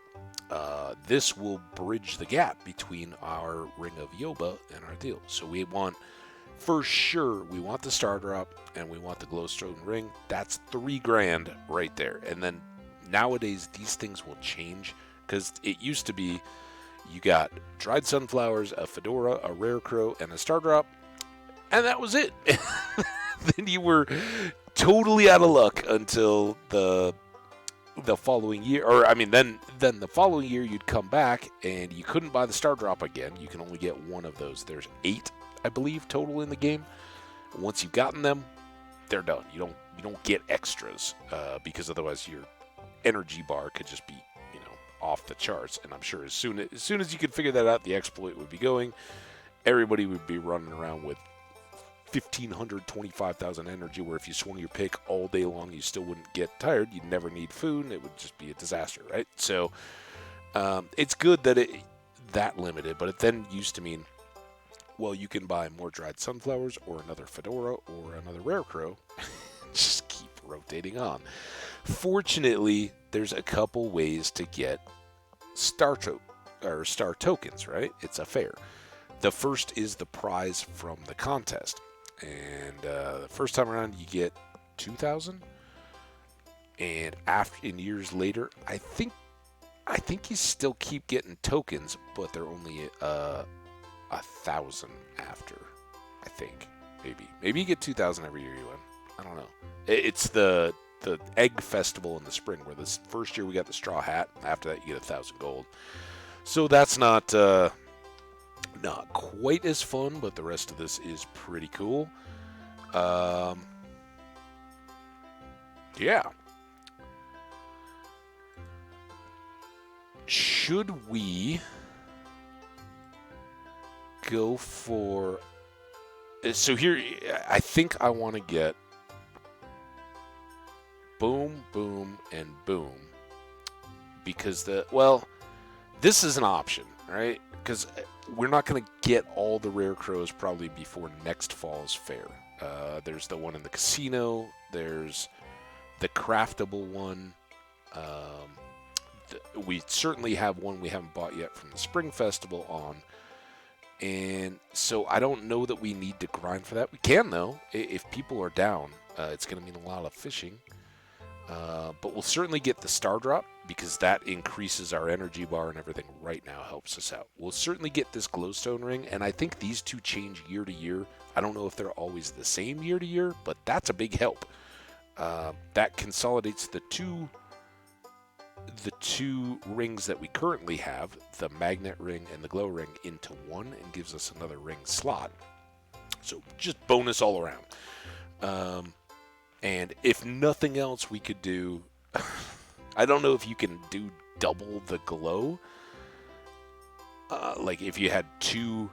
This will bridge the gap between our Ring of Yoba and our deal. So we want, for sure, we want the star drop and we want the glowstone ring. That's $3 grand right there. And then nowadays these things will change, because it used to be you got dried sunflowers, a fedora, a rare crow, and a star drop, and that was it. Then you were totally out of luck until the following year, or I mean, then the following year you'd come back and you couldn't buy the star drop again. You can only get one of those. There's 8, I believe, total in the game. Once you've gotten them, they're done. You don't get extras, because otherwise your energy bar could just be, off the charts. And I'm sure as soon as you could figure that out, the exploit would be going. Everybody would be running around with 1,500, 25,000 energy, where if you swung your pick all day long, you still wouldn't get tired. You'd never need food, and it would just be a disaster, right? So it's good that that limited, but it then used to mean, well, you can buy more dried sunflowers or another fedora or another rare crow. Just keep rotating on. Fortunately, there's a couple ways to get star tokens, right? It's a fair. The first is the prize from the contest. And the first time around, you get 2,000. And in years later, I think you still keep getting tokens, but they're only 1,000 after. I think maybe you get 2,000 every year you win. I don't know. It's the egg festival in the spring, where this first year we got the straw hat. After that, you get 1,000 gold. So that's not quite as fun, but the rest of this is pretty cool. Yeah. Should we go for... So here, I think I want to get boom, boom, and boom. Because this is an option, right? Because we're not going to get all the rare crows probably before next fall's fair. There's the one in the casino. There's the craftable one. We certainly have one we haven't bought yet from the Spring Festival on. And so I don't know that we need to grind for that. We can, though. If people are down, it's going to mean a lot of fishing. But we'll certainly get the star drop, because that increases our energy bar and everything right now, helps us out. We'll certainly get this glowstone ring, and I think these two change year to year. I don't know if they're always the same year to year, but that's a big help. That consolidates the two rings that we currently have, the magnet ring and the glow ring, into one, and gives us another ring slot. So just bonus all around. And if nothing else, we could do... I don't know if you can do double the glow. Like if you had two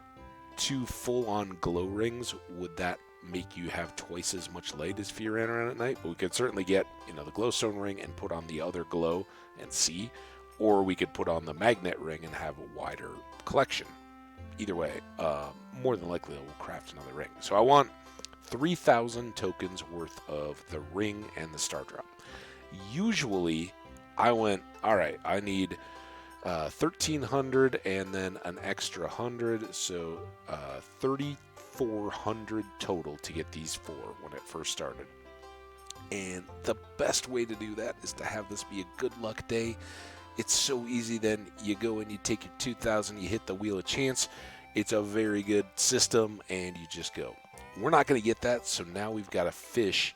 full-on glow rings, would that make you have twice as much light as if you ran around at night? But we could certainly get, the glowstone ring and put on the other glow and see. Or we could put on the magnet ring and have a wider collection. Either way, more than likely we'll craft another ring. So I want 3,000 tokens worth of the ring and the star drop. Usually, I went, all right, I need 1,300 and then an extra 100, so 3,400 total to get these 4 when it first started. And the best way to do that is to have this be a good luck day. It's so easy. Then you go and you take your 2,000, you hit the wheel of chance. It's a very good system, and you just go. We're not going to get that, so now we've got to fish.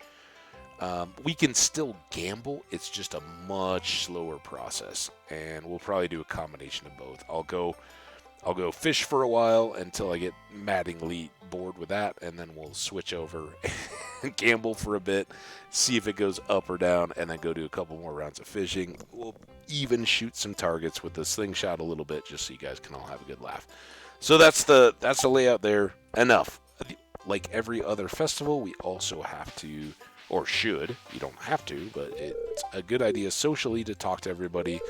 We can still gamble. It's just a much slower process, and we'll probably do a combination of both. I'll go fish for a while until I get maddeningly bored with that, and then we'll switch over gamble for a bit, see if it goes up or down, and then go do a couple more rounds of fishing. We'll even shoot some targets with the slingshot a little bit, just so you guys can all have a good laugh. So that's the layout there. Enough. Like every other festival, we also have to, or should, you don't have to, but it's a good idea socially to talk to everybody.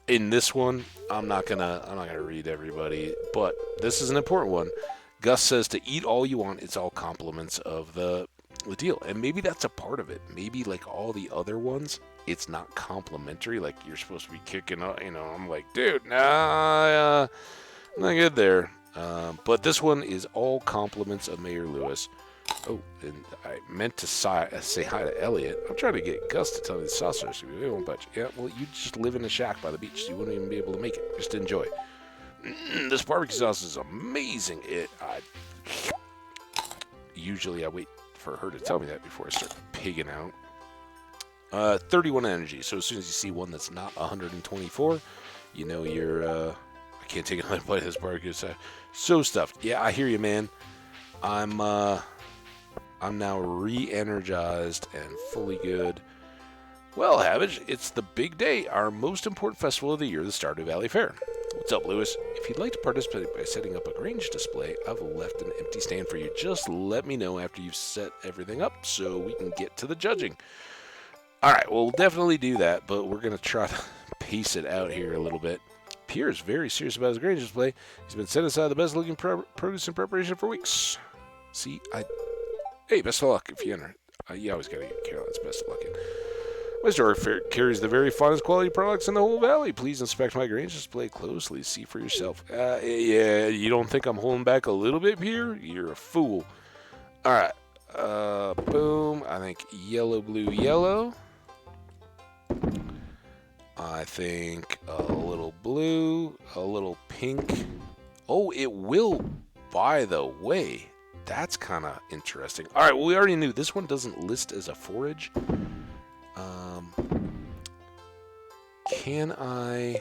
In this one, I'm not gonna read everybody, but this is an important one. Gus says to eat all you want. It's all compliments of the deal, and maybe that's a part of it. Maybe like all the other ones, it's not complimentary. Like you're supposed to be kicking up. I'm like, dude, nah, I'm not good there. But this one is all compliments of Mayor Lewis. Oh, and I meant to say hi to Elliot. I'm trying to get Gus to tell me the sauce recipe. We won't budge. Yeah, well, you just live in a shack by the beach, so you wouldn't even be able to make it. Just enjoy. This barbecue sauce is amazing. Usually I wait for her to tell me that before I start pigging out. 31 energy. So as soon as you see one that's not 124, you know you're. I can't take another bite of this barbecue sauce. So stuffed. Yeah, I hear you, man. I'm now re-energized and fully good. Well, Havage, it's the big day, our most important festival of the year, the Stardew Valley Fair. What's up, Lewis? If you'd like to participate by setting up a Grange display, I've left an empty stand for you. Just let me know after you've set everything up so we can get to the judging. All right, well, we'll definitely do that, but we're going to try to pace it out here a little bit. Pierre is very serious about his Grange display. He's been setting aside the best-looking produce in preparation for weeks. See, hey, best of luck if you enter. You always got to get Caroline's best of luck in. My store carries the very finest quality products in the whole valley. Please inspect my Grange display closely. See for yourself. Yeah, you don't think I'm holding back a little bit here? You're a fool. All right. Boom. I think yellow, blue, yellow. I think a little blue, a little pink. Oh, it will, by the way. That's kind of interesting. All right, well, we already knew this one doesn't list as a forage. Can I...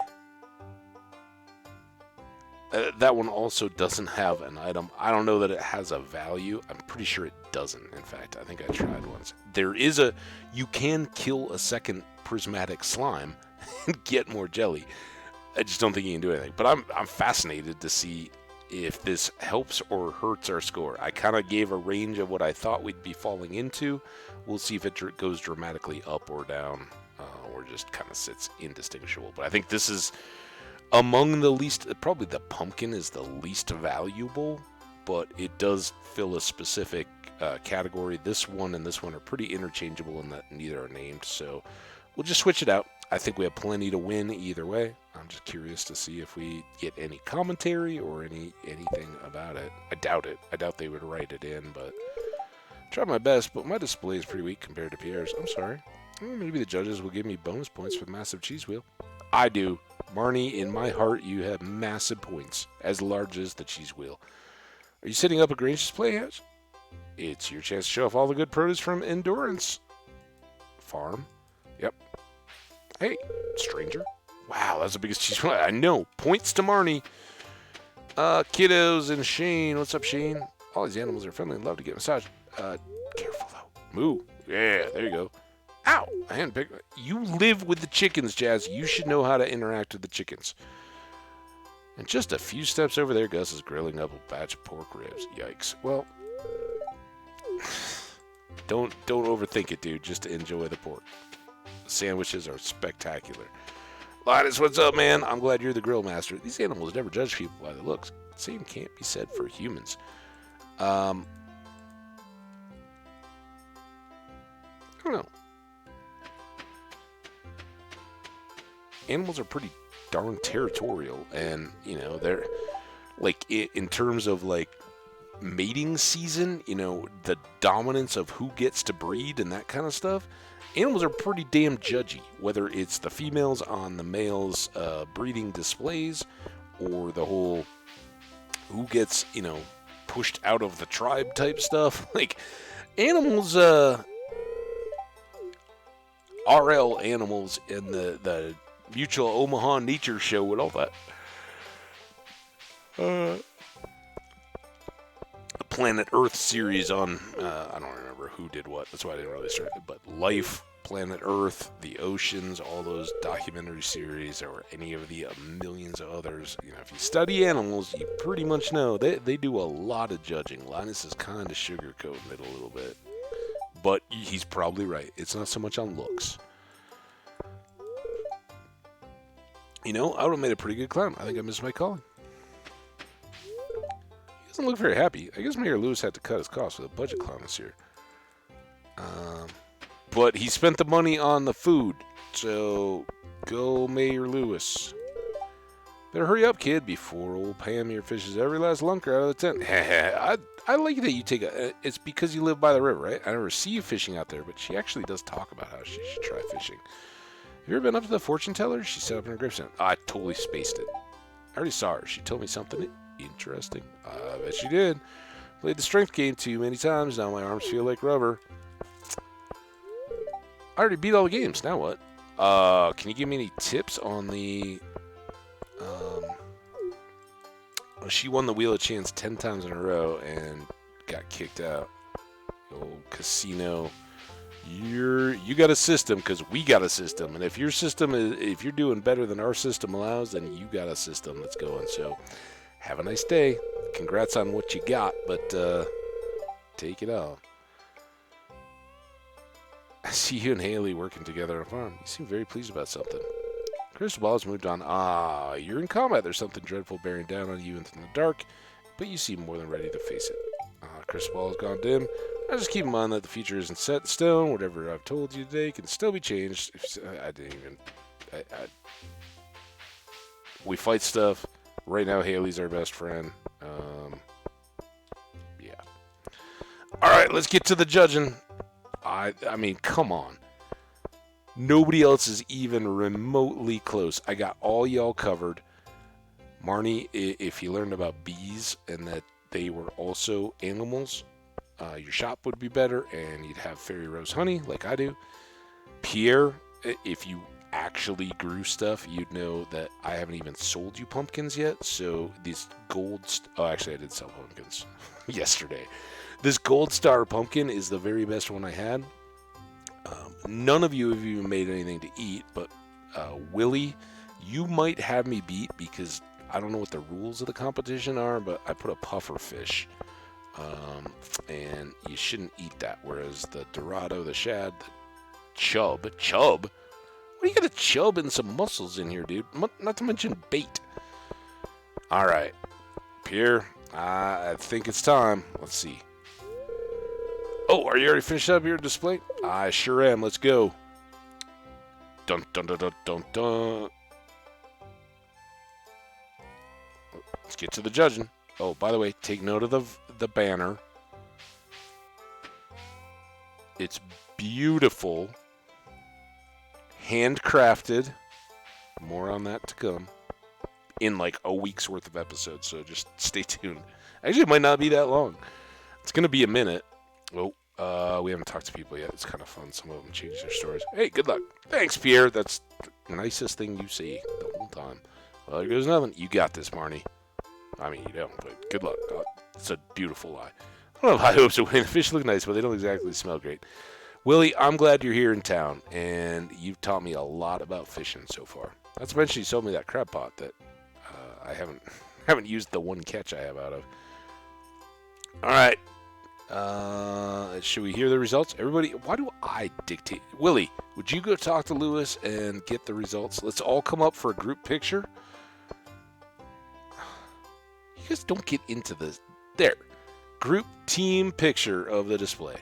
that one also doesn't have an item. I don't know that it has a value. I'm pretty sure it doesn't, in fact. I think I tried once. There is a... You can kill a second prismatic slime and get more jelly. I just don't think you can do anything. But I'm fascinated to see if this helps or hurts our score. I kind of gave a range of what I thought we'd be falling into. We'll see if it goes dramatically up or down, or just kind of sits indistinguishable. But I think this is among the least, probably the pumpkin is the least valuable, but it does fill a specific category. This one and this one are pretty interchangeable in that neither are named, so we'll just switch it out. I think we have plenty to win either way. I'm just curious to see if we get any commentary or anything about it. I doubt it. I doubt they would write it in, but try my best. But my display is pretty weak compared to Pierre's. I'm sorry. Maybe the judges will give me bonus points for the massive cheese wheel. I do. Marnie, in my heart, you have massive points, as large as the cheese wheel. Are you setting up a Grange display, Hatch? It's your chance to show off all the good produce from Endurance Farm. Yep. Hey, stranger. Wow, that's the biggest cheese wheel. I know. Points to Marnie. Kiddos and Shane. What's up, Shane? All these animals are friendly and love to get massaged. Careful, though. Moo. Yeah, there you go. Ow! I hadn't picked. You live with the chickens, Jazz. You should know how to interact with the chickens. And just a few steps over there, Gus is grilling up a batch of pork ribs. Yikes. Well, don't overthink it, dude. Just enjoy the pork. The sandwiches are spectacular. Linus, what's up, man? I'm glad you're the grill master. These animals never judge people by their looks. Same can't be said for humans. I don't know. Animals are pretty darn territorial, and they're like in terms of like mating season, the dominance of who gets to breed and that kind of stuff. Animals are pretty damn judgy, whether it's the females on the males' breeding displays, or the whole who gets pushed out of the tribe type stuff. Like animals, RL animals in the Mutual Omaha Nature Show and all that. Planet Earth series on, I don't remember who did what. That's why I didn't really start it. But Life, Planet Earth, the oceans, all those documentary series, or any of the millions of others. You know, if you study animals, you pretty much know they do a lot of judging. Linus is kind of sugarcoating it a little bit. But he's probably right. It's not so much on looks. You know, I would have made a pretty good clown. I think I missed my calling. He doesn't look very happy. I guess Mayor Lewis had to cut his costs with a budget clown this year. But he spent the money on the food. So, go Mayor Lewis. Better hurry up, kid, before old Pam here fishes every last lunker out of the tent. I like that you take a... It's because you live by the river, right? I never see you fishing out there, but she actually does talk about how she should try fishing. Have you ever been up to the fortune teller? She set up in her gravestone. I totally spaced it. I already saw her. She told me something interesting. I bet she did. Played the strength game too many times. Now my arms feel like rubber. I already beat all the games. Now what? Can you give me any tips on the... she won the Wheel of Chance 10 times in a row and got kicked out. Old casino. You got a system because we got a system, and if your system is, if you're doing better than our system allows, then you got a system that's going. So have a nice day. Congrats on what you got, but take it out. I see you and Haley working together on a farm. You seem very pleased about something. Crystal Ball has moved on. You're in combat. There's something dreadful bearing down on you in the dark, but you seem more than ready to face it. Crystal Ball has gone dim. I just keep in mind that the future isn't set in stone. Whatever I've told you today can still be changed. I didn't even... we fight stuff. Right now, Haley's our best friend. Yeah. All right, let's get to the judging. I mean, come on. Nobody else is even remotely close. I got all y'all covered. Marnie, if you learned about bees and that they were also animals, your shop would be better and you'd have fairy rose honey like I do. Pierre, if you actually grew stuff, you'd know that I haven't even sold you pumpkins yet. So these actually I did sell pumpkins yesterday. This gold star pumpkin is the very best one I had. None of you have even made anything to eat, but Willie, you might have me beat because I don't know what the rules of the competition are, but I put a puffer fish, and you shouldn't eat that. Whereas the Dorado, the shad, the chub. What do you got a chub and some mussels in here, dude? Not to mention bait. All right, Pierre, I think it's time. Let's see. Oh, are you already finished up your display? I sure am. Let's go. Dun dun dun dun dun dun. Let's get to the judging. Oh, by the way, take note of the banner. It's beautiful. Handcrafted. More on that to come. In like a week's worth of episodes, so just stay tuned. Actually, it might not be that long. It's going to be a minute. Oh, we haven't talked to people yet. It's kind of fun. Some of them change their stories. Hey, good luck. Thanks, Pierre. That's the nicest thing you say the whole time. Well, there goes nothing. You got this, Marnie. I mean, you don't, but good luck. It's a beautiful lie. I don't have high hopes of winning. The fish look nice, but they don't exactly smell great. Willie, I'm glad you're here in town, and you've taught me a lot about fishing so far. Not to mention you sold me that crab pot that I haven't used the one catch I have out of. All right. Should we hear the results? Everybody, why do I dictate? Willie, would you go talk to Lewis and get the results? Let's all come up for a group picture. You guys don't get into this. There. Group team picture of the display.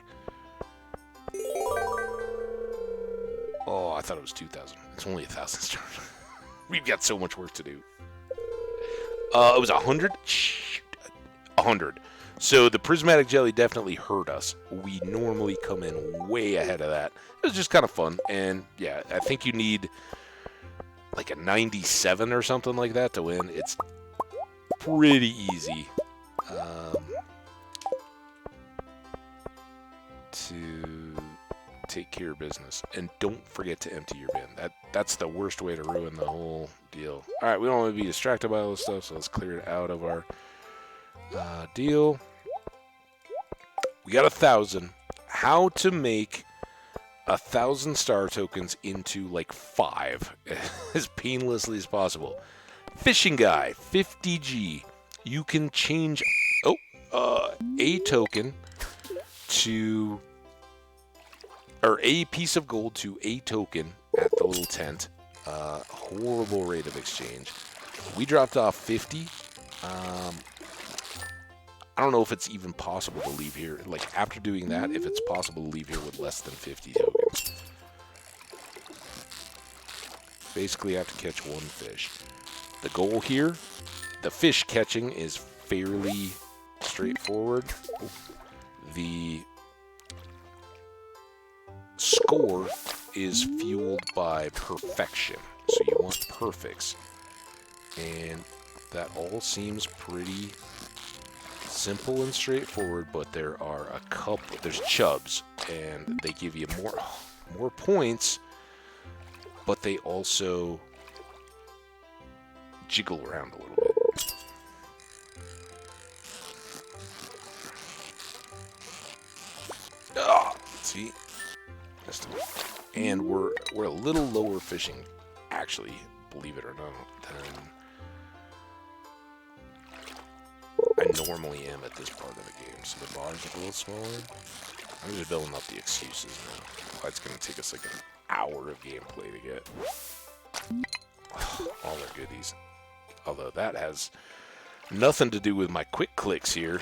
Oh, I thought it was 2,000. It's only 1,000 stars. We've got so much work to do. It was 100? Shoot. 100. So the prismatic jelly definitely hurt us. We normally come in way ahead of that. It was just kind of fun. And yeah, I think you need like a 97 or something like that to win. It's pretty easy to take care of business. And don't forget to empty your bin. That's the worst way to ruin the whole deal. All right, we don't want to be distracted by all this stuff, so let's clear it out of our deal. We got 1,000. How to make 1,000 star tokens into like 5 as painlessly as possible. Fishing guy, 50G. You can change a token to, or a piece of gold to a token at the little tent. Horrible rate of exchange. We dropped off 50. I don't know if it's even possible to leave here. Like, after doing that, if it's possible to leave here with less than 50 tokens. Basically, I have to catch one fish. The goal here, the fish catching is fairly straightforward. The score is fueled by perfection. So you want perfects. And that all seems pretty simple and straightforward, but there are a couple. There's chubs, and they give you more points, but they also jiggle around a little bit. See, and we're a little lower fishing, actually, believe it or not, than I normally am at this part of the game. So the bar's a little smaller. I'm just building up the excuses now. It's going to take us like an hour of gameplay to get all our goodies. Although that has nothing to do with my quick clicks here.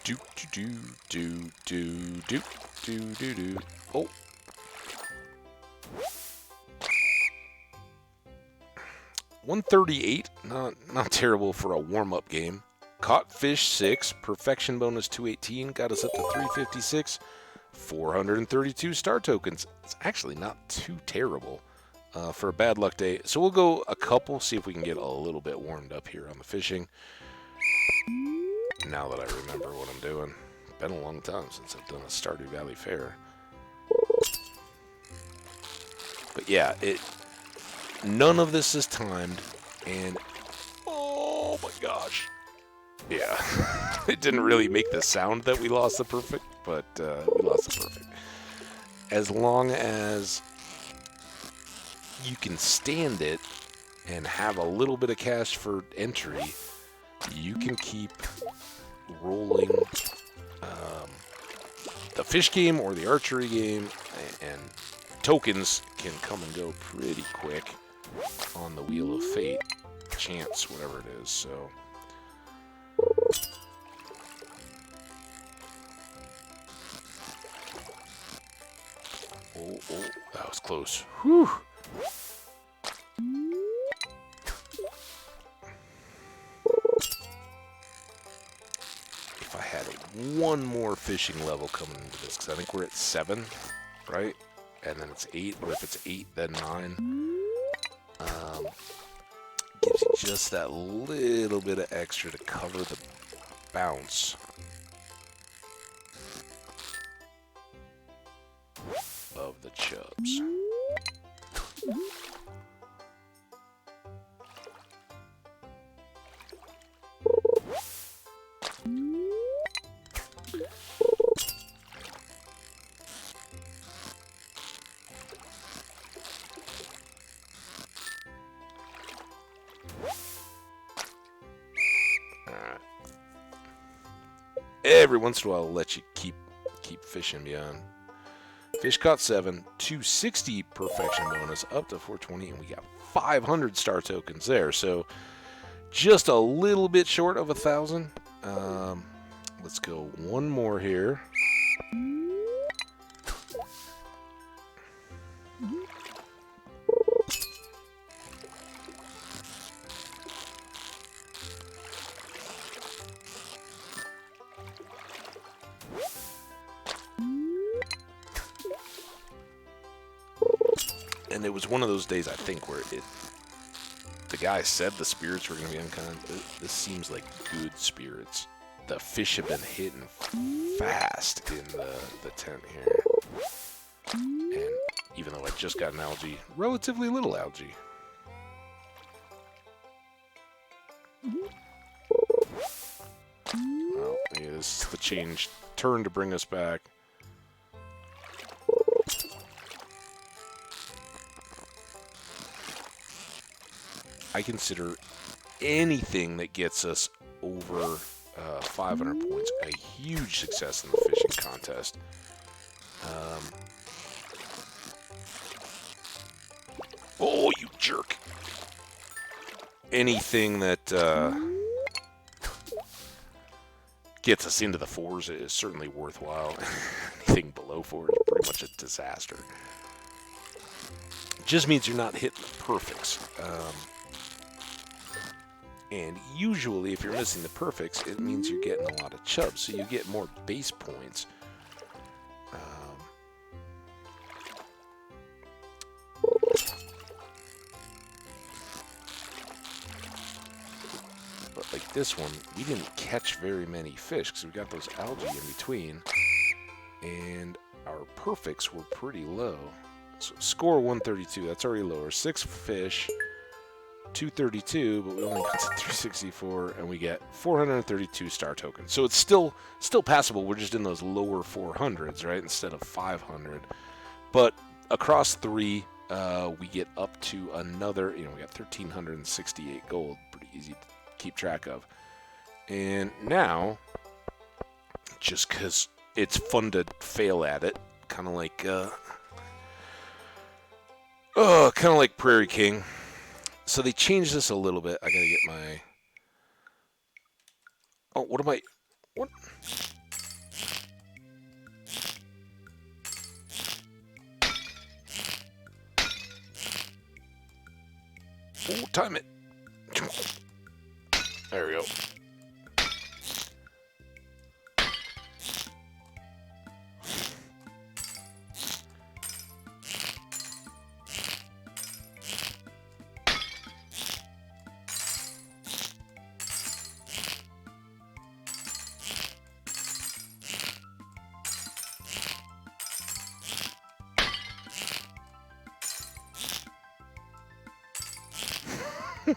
Do do do do do do do do. Oh. $138, not terrible for a warm-up game. Caught fish 6, perfection bonus 218, got us up to 356, 432 star tokens. It's actually not too terrible for a bad luck day. So we'll go a couple, see if we can get a little bit warmed up here on the fishing. Now that I remember what I'm doing. Been a long time since I've done a Stardew Valley fair. But yeah, none of this is timed, and oh my gosh. Yeah, it didn't really make the sound that we lost the perfect, but we lost the perfect. As long as you can stand it and have a little bit of cash for entry, you can keep rolling the fish game or the archery game, and tokens can come and go pretty quick on the Wheel of Fate, chance, whatever it is, so. Oh, that was close. Whew. If I had one more fishing level coming into this, because I think we're at 7, right? And then it's 8, or if it's 8, then 9. Gives you just that little bit of extra to cover the bounce of the chubs. Every once in a while, I'll let you keep fishing beyond. Fish caught 7, 260 perfection bonus, up to 420, and we got 500 star tokens there. So just a little bit short of 1,000. Let's go one more here. And it was one of those days, I think, where the guy said the spirits were going to be unkind. This seems like good spirits. The fish have been hitting fast in the tent here. And even though I just got an algae. Relatively little algae. Well, yeah, this is the change turn to bring us back. I consider anything that gets us over 500 points a huge success in the fishing contest. Oh, you jerk! Anything that gets us into the 4s is certainly worthwhile. Anything below 4 is pretty much a disaster. It just means you're not hitting the perfects. And usually, if you're missing the perfects, it means you're getting a lot of chubs, so you get more base points. But like this one, we didn't catch very many fish because we got those algae in between, and our perfects were pretty low. So score 132, that's already lower. 6 fish. 232, but we only got to 364, and we get 432 star tokens. So it's still passable. We're just in those lower 400s, right, instead of 500. But across 3, we get up to another. We got 1,368 gold. Pretty easy to keep track of. And now, just because it's fun to fail at it, kind of like Prairie King. So they changed this a little bit. I gotta get my... Oh, what am I... What? Oh, time it. There we go.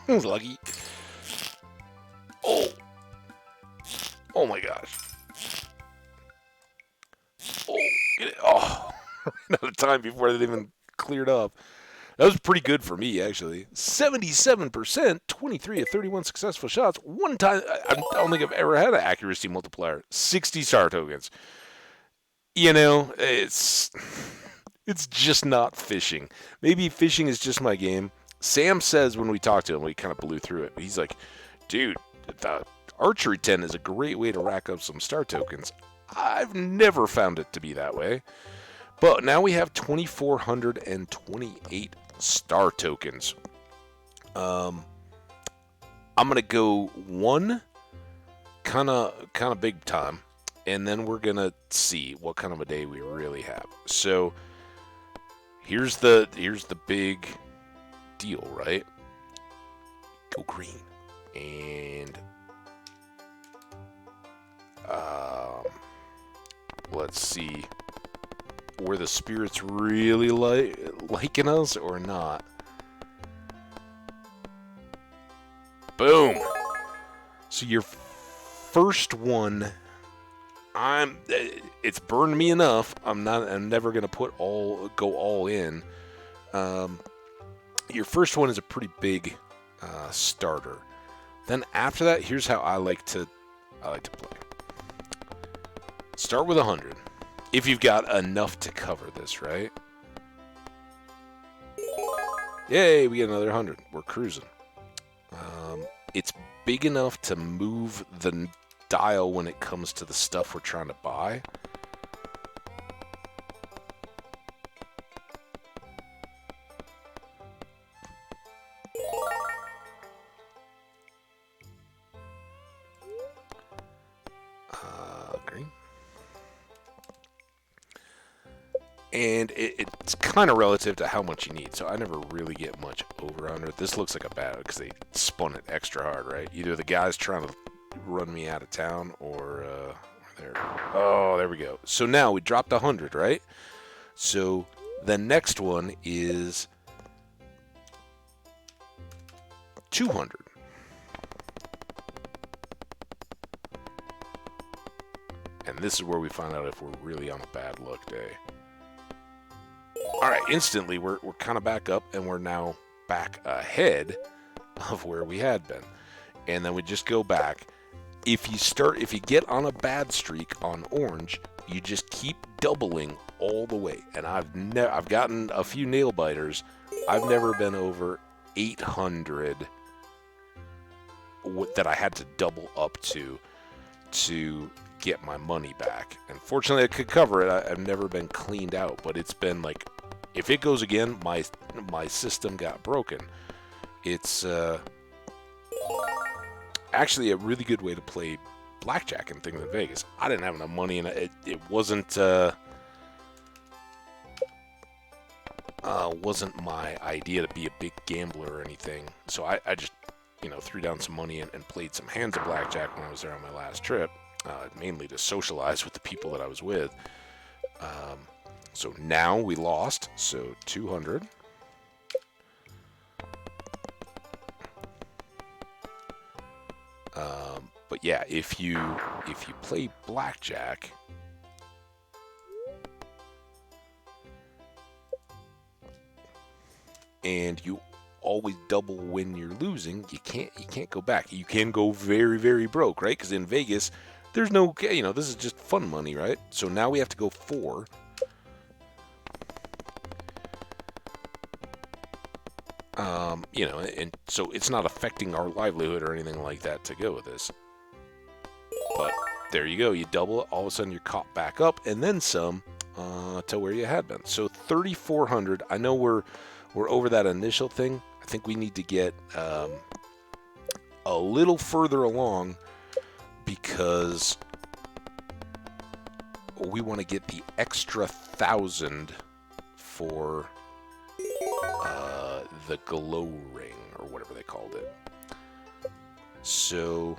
Lucky. Oh. Oh my gosh. Oh, get it. Oh. Ran out of time before it even cleared up. That was pretty good for me, actually. 77%, 23 of 31 successful shots. One time, I don't think I've ever had an accuracy multiplier. 60 star tokens. It's just not fishing. Maybe fishing is just my game. Sam says when we talked to him, we kind of blew through it. He's like, dude, the archery tent is a great way to rack up some star tokens. I've never found it to be that way. But now we have 2,428 star tokens. I'm going to go one kind of big time, and then we're going to see what kind of a day we really have. So here's the big deal, right? Go green. And let's see were the spirits really liking us or not. Boom. So your first one, it's burned me enough. I'm never gonna go all in. Your first one is a pretty big starter. Then after that, here's how I like to play. Start with 100. If you've got enough to cover this, right? Yay, we get another 100. We're cruising. It's big enough to move the dial when it comes to the stuff we're trying to buy. Green. And it's kind of relative to how much you need. So I never really get much over 100. This looks like a bad because they spun it extra hard, right? Either the guy's trying to run me out of town or there. Oh, there we go. So now we dropped 100, right? So The next one is 200. And this is where we find out if we're really on a bad luck day. All right, instantly we're kind of back up, and we're now back ahead of where we had been. And then we just go back. If you get on a bad streak on orange, you just keep doubling all the way. And I've gotten a few nail biters. I've never been over 800 that I had to double up to get my money back. And fortunately, I could cover it. I've never been cleaned out, but it's been like, if it goes again, my system got broken. It's actually a really good way to play blackjack and things in Vegas. I didn't have enough money, and it wasn't my idea to be a big gambler or anything. So I just threw down some money and played some hands of blackjack when I was there on my last trip, mainly to socialize with the people that I was with. So now we lost, so 200. But yeah, if you play blackjack, and you always double when you're losing, you can't go back. You can go very, very broke, right? Because in Vegas, there's no, this is just fun money, right? So now we have to go 4. And so it's not affecting our livelihood or anything like that to go with this. But there you go. You double it. All of a sudden, you're caught back up, and then some to where you had been. So 3,400. I know we're over that initial thing. I think we need to get a little further along because we want to get the extra 1,000 for the glow ring, or whatever they called it. So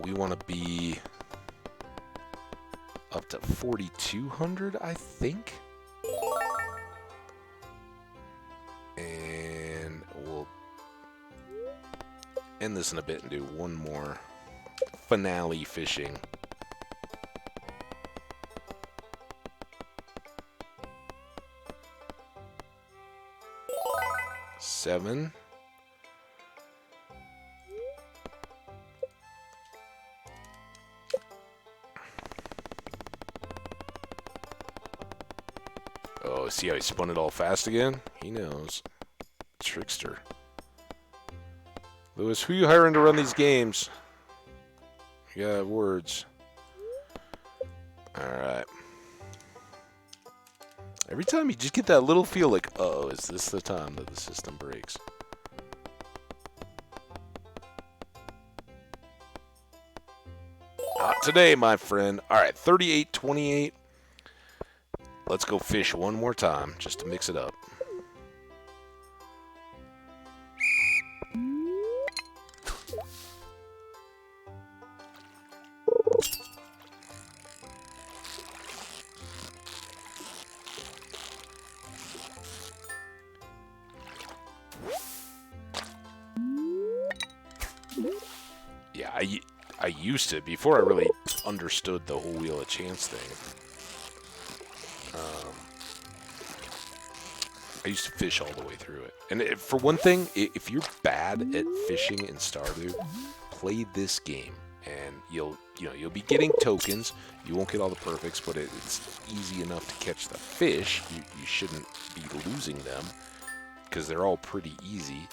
we want to be up to 4,200, I think. And we'll end this in a bit and do one more finale fishing. Seven. Oh, see how he spun it all fast again? He knows. Trickster. Lewis, who you hiring to run these games? You got words. Alright. Every time you just get that little feel like, uh-oh, is this the time that the system breaks? Not today, my friend. Alright, 38-28. Let's go fish one more time, just to mix it up. Yeah, I used to, before I really understood the whole Wheel of Chance thing. I used to fish all the way through it. And for one thing, if you're bad at fishing in Stardew, play this game, and you'll be getting tokens. You won't get all the perfects, but it's easy enough to catch the fish. You shouldn't be losing them because they're all pretty easy.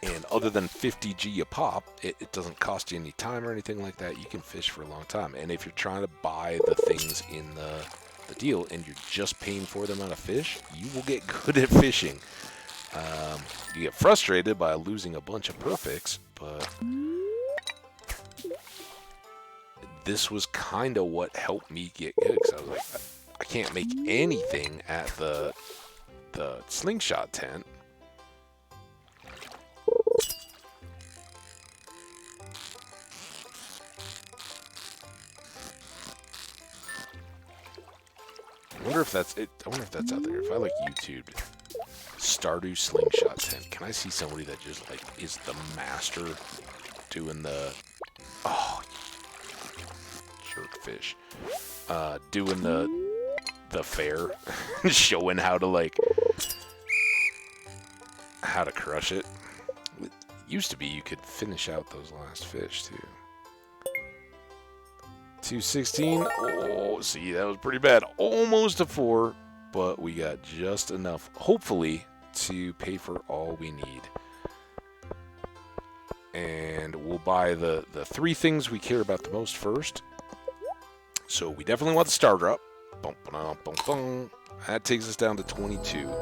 And other than 50G a pop, it doesn't cost you any time or anything like that. You can fish for a long time. And if you're trying to buy the things in the deal and you're just paying for them out of fish, you will get good at fishing. You get frustrated by losing a bunch of perfects, but this was kind of what helped me get good, because I was like, I can't make anything at the slingshot tent. wonder if that's it. I wonder if that's out there. If I like YouTubed Stardew Slingshot Tent, can I see somebody that just like is the master doing the jerkfish, doing the fair, showing how to crush it. It used to be you could finish out those last fish too. 216. Oh, see, that was pretty bad. Almost a 4, but we got just enough, hopefully, to pay for all we need. And we'll buy the 3 things we care about the most first. So we definitely want the star drop. Bum, ba, bum, bum. That takes us down to 22.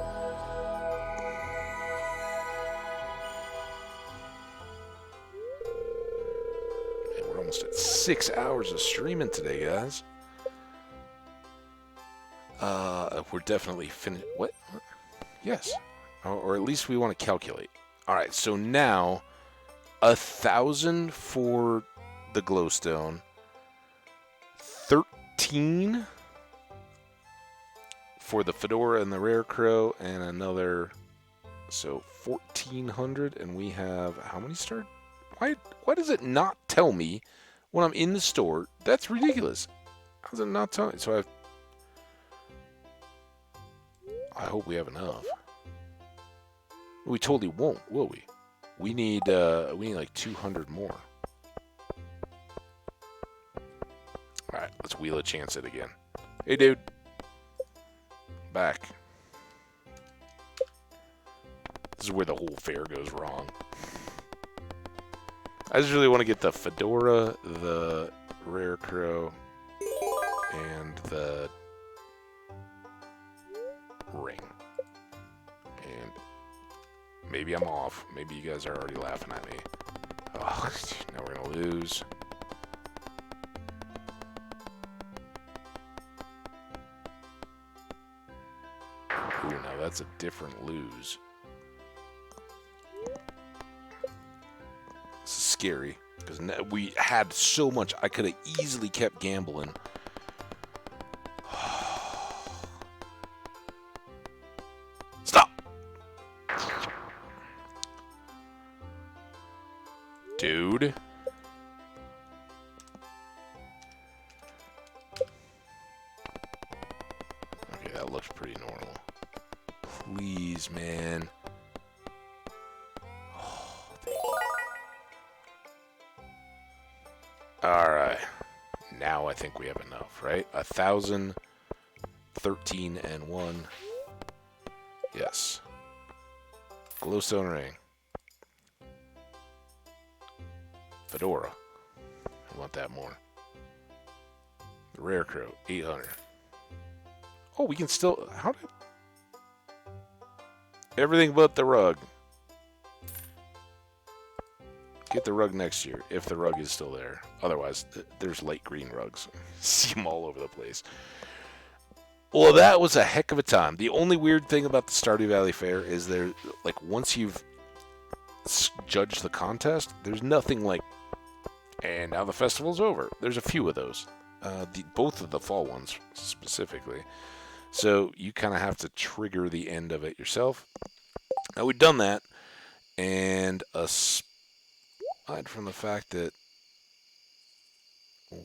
Almost at 6 hours of streaming today, guys. We're definitely finished. What? Yes. Or at least we want to calculate. Alright, so now 1,000 for the glowstone. 13 for the fedora and the rare crow, and another. So 1,400, and we have how many stars? Why does it not tell me when I'm in the store? That's ridiculous. How does it not tell me? So I hope we have enough. We totally won't, will we? We need like 200 more. All right, let's wheel a chance it again. Hey, dude. Back. This is where the whole fair goes wrong. I just really want to get the fedora, the rare crow, and the ring. And maybe I'm off. Maybe you guys are already laughing at me. Oh, now we're going to lose. Ooh, now that's a different lose. This is scary, because we had so much. I could have easily kept gambling. Stop! Dude. Okay, that looks pretty normal. Please, man. Alright. Now I think we have enough, right? 1,000, 13, and 1. Yes. Glowstone ring. Fedora. I want that more. The rare crow, 800. Oh, we can still... How did... Everything but the rug. Get the rug next year, if the rug is still there. Otherwise, there's light green rugs. See them all over the place. Well, that was a heck of a time. The only weird thing about the Stardew Valley Fair is there, like, once you've judged the contest, there's nothing like, and now the festival's over. There's a few of those. Both of the fall ones, specifically. So you kind of have to trigger the end of it yourself. Now, we've done that, and aside from the fact that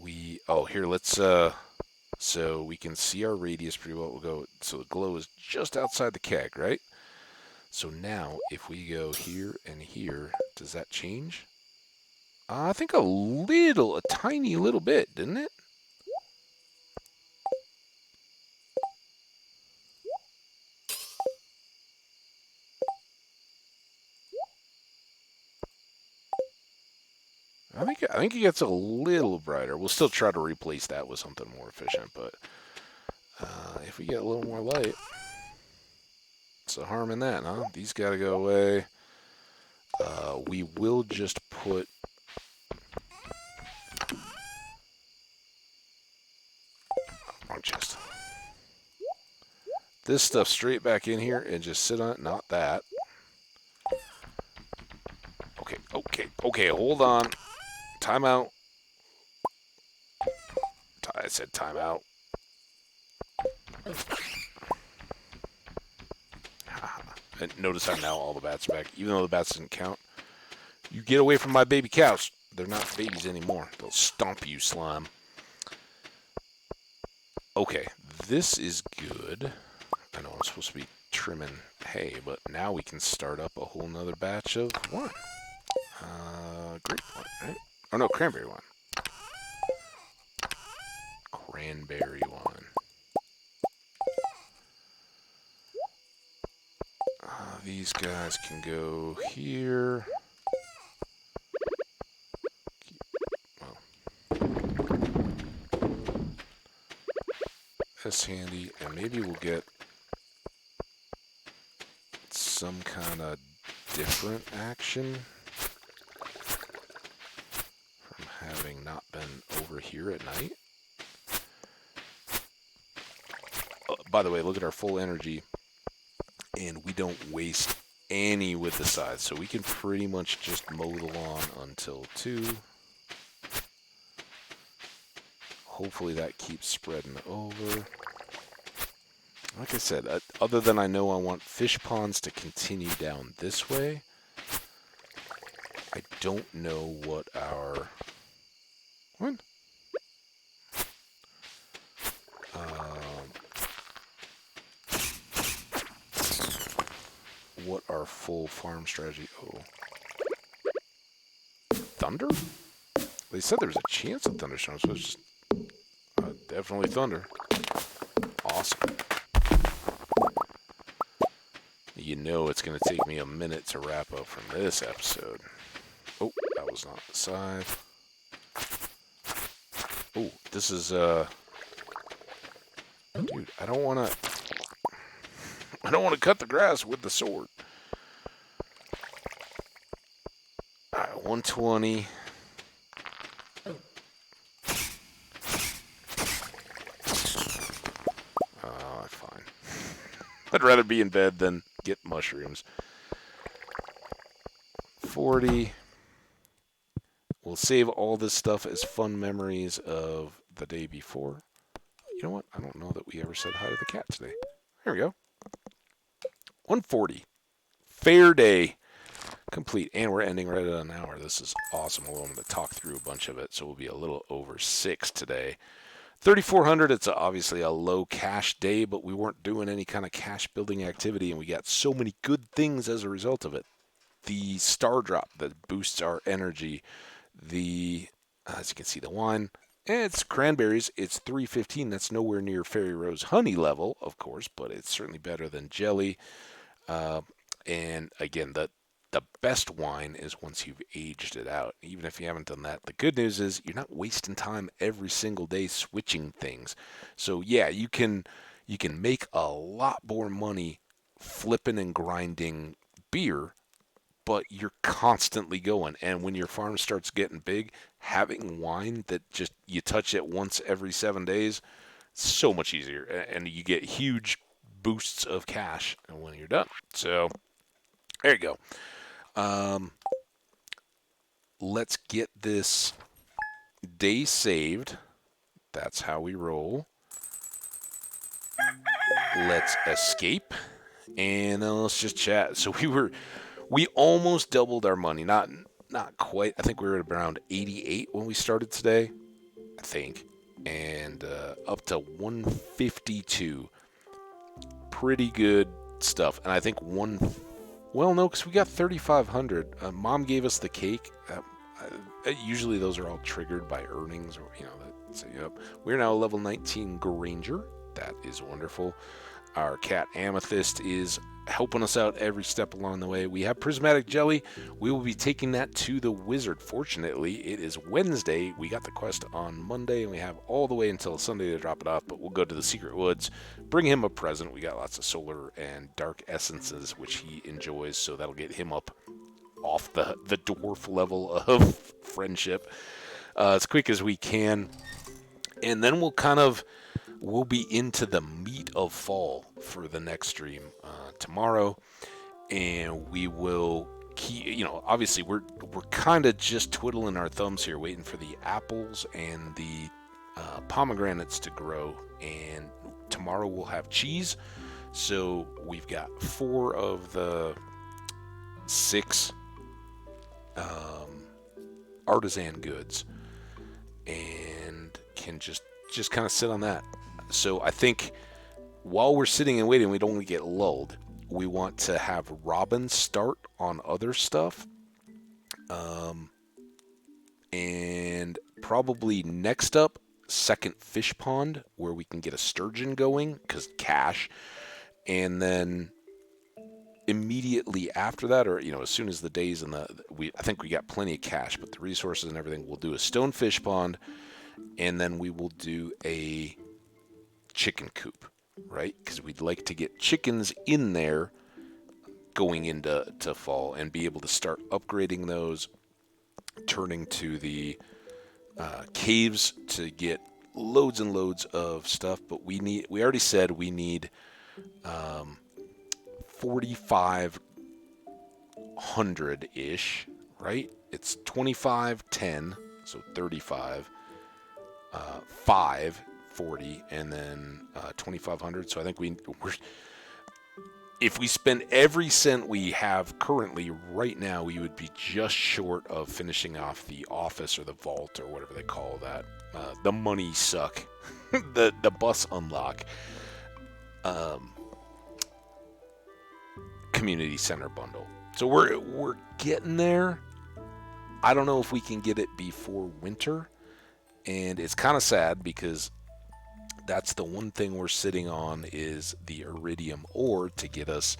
we... Oh, here, let's... So we can see our radius pretty well. We'll go... So the glow is just outside the keg, right? So now, if we go here and here, does that change? I think a tiny little bit, didn't it? I think it gets a little brighter. We'll still try to replace that with something more efficient, but if we get a little more light, what's the harm in that, huh? These got to go away. We will just put... Wrong chest. This stuff straight back in here and just sit on it. Not that. Okay, hold on. Time out. I said time out. And notice how now all the bats are back, even though the bats didn't count. You get away from my baby cows. They're not babies anymore. They'll stomp you, slime. Okay, this is good. I know I'm supposed to be trimming hay, but now we can start up a whole nother batch of wine. Grape wine, right? Oh no, cranberry wine. Cranberry wine. These guys can go here. Well, that's handy, and maybe we'll get some kind of different action from having not been over here at night. By the way, look at our full energy, and we don't waste any with the scythe, so we can pretty much just mow the lawn until 2. Hopefully that keeps spreading over. Like I said, other than I know I want fish ponds to continue down this way, I don't know what our... What? What our full farm strategy... Oh. Thunder? They said there was a chance of thunderstorms, so it's just... definitely thunder. Awesome. You know it's going to take me a minute to wrap up from this episode. Oh, that was not the scythe. Oh, this is, Dude, I don't want to... I don't want to cut the grass with the sword. Alright, 120. Fine. I'd rather be in bed than get mushrooms. 40. We'll save all this stuff as fun memories of the day before. You know what? I don't know that we ever said hi to the cat today. There we go. 140. Fair day. Complete. And we're ending right at an hour. This is awesome. Although I'm going to talk through a bunch of it, so we'll be a little over 6 today. 3,400, it's obviously a low cash day, but we weren't doing any kind of cash building activity, and we got so many good things as a result of it. The star drop that boosts our energy, as you can see, the wine, it's cranberries, it's 315, that's nowhere near Fairy Rose honey level, of course, but it's certainly better than jelly. And again, the best wine is once you've aged it out. Even if you haven't done that, the good news is you're not wasting time every single day switching things. So yeah, you can make a lot more money flipping and grinding beer, but you're constantly going. And when your farm starts getting big, having wine that just you touch it once every 7 days, so much easier, and you get huge boosts of cash when you're done. So there you go. Let's get this day saved. That's how we roll. Let's escape, and then let's just chat. So we almost doubled our money. Not quite. I think we were at around 88 when we started today, I think, and up to 152. Pretty good stuff. And I think well, no, because we got 3,500. Mom gave us the cake. Usually those are all triggered by earnings, or that say up. We're now level 19 Granger. That is wonderful. Our cat Amethyst is helping us out every step along the way. We have prismatic jelly. We will be taking that to the wizard. Fortunately, it is Wednesday. We got the quest on Monday, and we have all the way until Sunday to drop it off, but we'll go to the secret woods, bring him a present. We got lots of solar and dark essences, which he enjoys, so that'll get him up off the dwarf level of friendship as quick as we can. And then we'll be into the meat of fall for the next stream tomorrow, and we will keep, obviously we're kind of just twiddling our thumbs here, waiting for the apples and the pomegranates to grow, and tomorrow we'll have cheese. So we've got 4 of the 6 um, artisan goods, and can just kind of sit on that. So I think while we're sitting and waiting, we don't want to get lulled. We want to have Robin start on other stuff, um, and probably next up, second fish pond where we can get a sturgeon going because cash, and then immediately after that, or as soon as the days and I think we got plenty of cash, but the resources and everything, we'll do a stone fish pond, and then we will do a chicken coop, right? Because we'd like to get chickens in there going into fall and be able to start upgrading those, turning to the caves to get loads and loads of stuff. But we already said we need 4,500 ish, right? It's 25, 10, so 35, 5, 40, and then 2,500. So I think if we spend every cent we have currently right now, we would be just short of finishing off the office or the vault or whatever they call that. The money suck, the bus unlock, community center bundle. So we're getting there. I don't know if we can get it before winter, and it's kind of sad because that's the one thing we're sitting on is the iridium ore to get us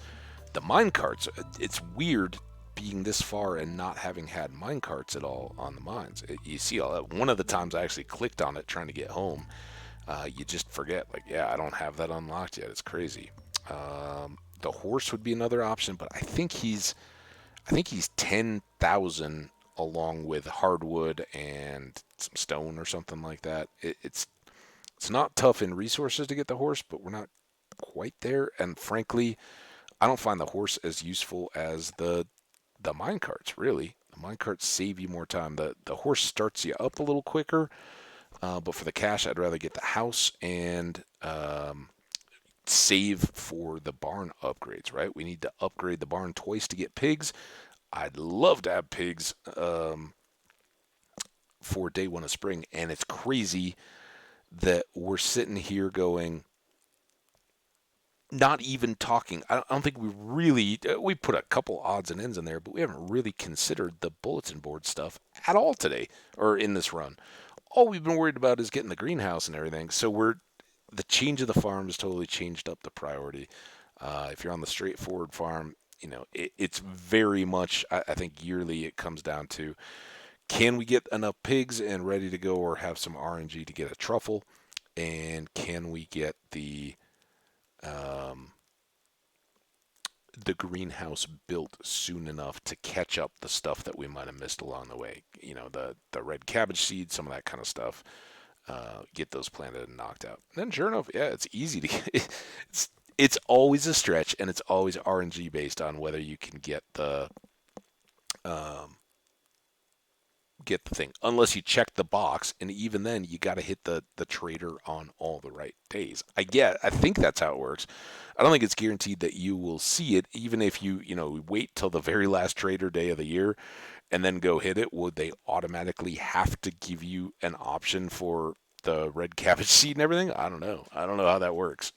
the mine carts. It's weird being this far and not having had mine carts at all on the mines. You see all that. One of the times I actually clicked on it trying to get home, you just forget, like, yeah, I don't have that unlocked yet. It's crazy. The horse would be another option, but I think he's 10,000 along with hardwood and some stone or something like that. It's not tough in resources to get the horse, but we're not quite there. And frankly, I don't find the horse as useful as the mine carts. Really, the mine carts save you more time. The horse starts you up a little quicker, but for the cash, I'd rather get the house and save for the barn upgrades. Right, we need to upgrade the barn twice to get pigs. I'd love to have pigs for day one of spring, and it's crazy that we're sitting here going, not even talking. I don't think we put a couple odds and ends in there, but we haven't really considered the bulletin board stuff at all today or in this run. All we've been worried about is getting the greenhouse and everything. So the change of the farm has totally changed up the priority. If you're on the straightforward farm, it's very much, I think yearly it comes down to, can we get enough pigs and ready to go or have some RNG to get a truffle? And can we get the greenhouse built soon enough to catch up the stuff that we might have missed along the way? The red cabbage seeds, some of that kind of stuff. Get those planted and knocked out. And then sure enough, yeah, it's easy to get. It's always a stretch, and it's always RNG based on whether you can um, get the thing, unless you check the box, and even then you got to hit the trader on all the right days. I think that's how it works. I don't think it's guaranteed that you will see it, even if you wait till the very last trader day of the year and then go hit it. Would they automatically have to give you an option for the red cabbage seed and everything? I don't know how that works.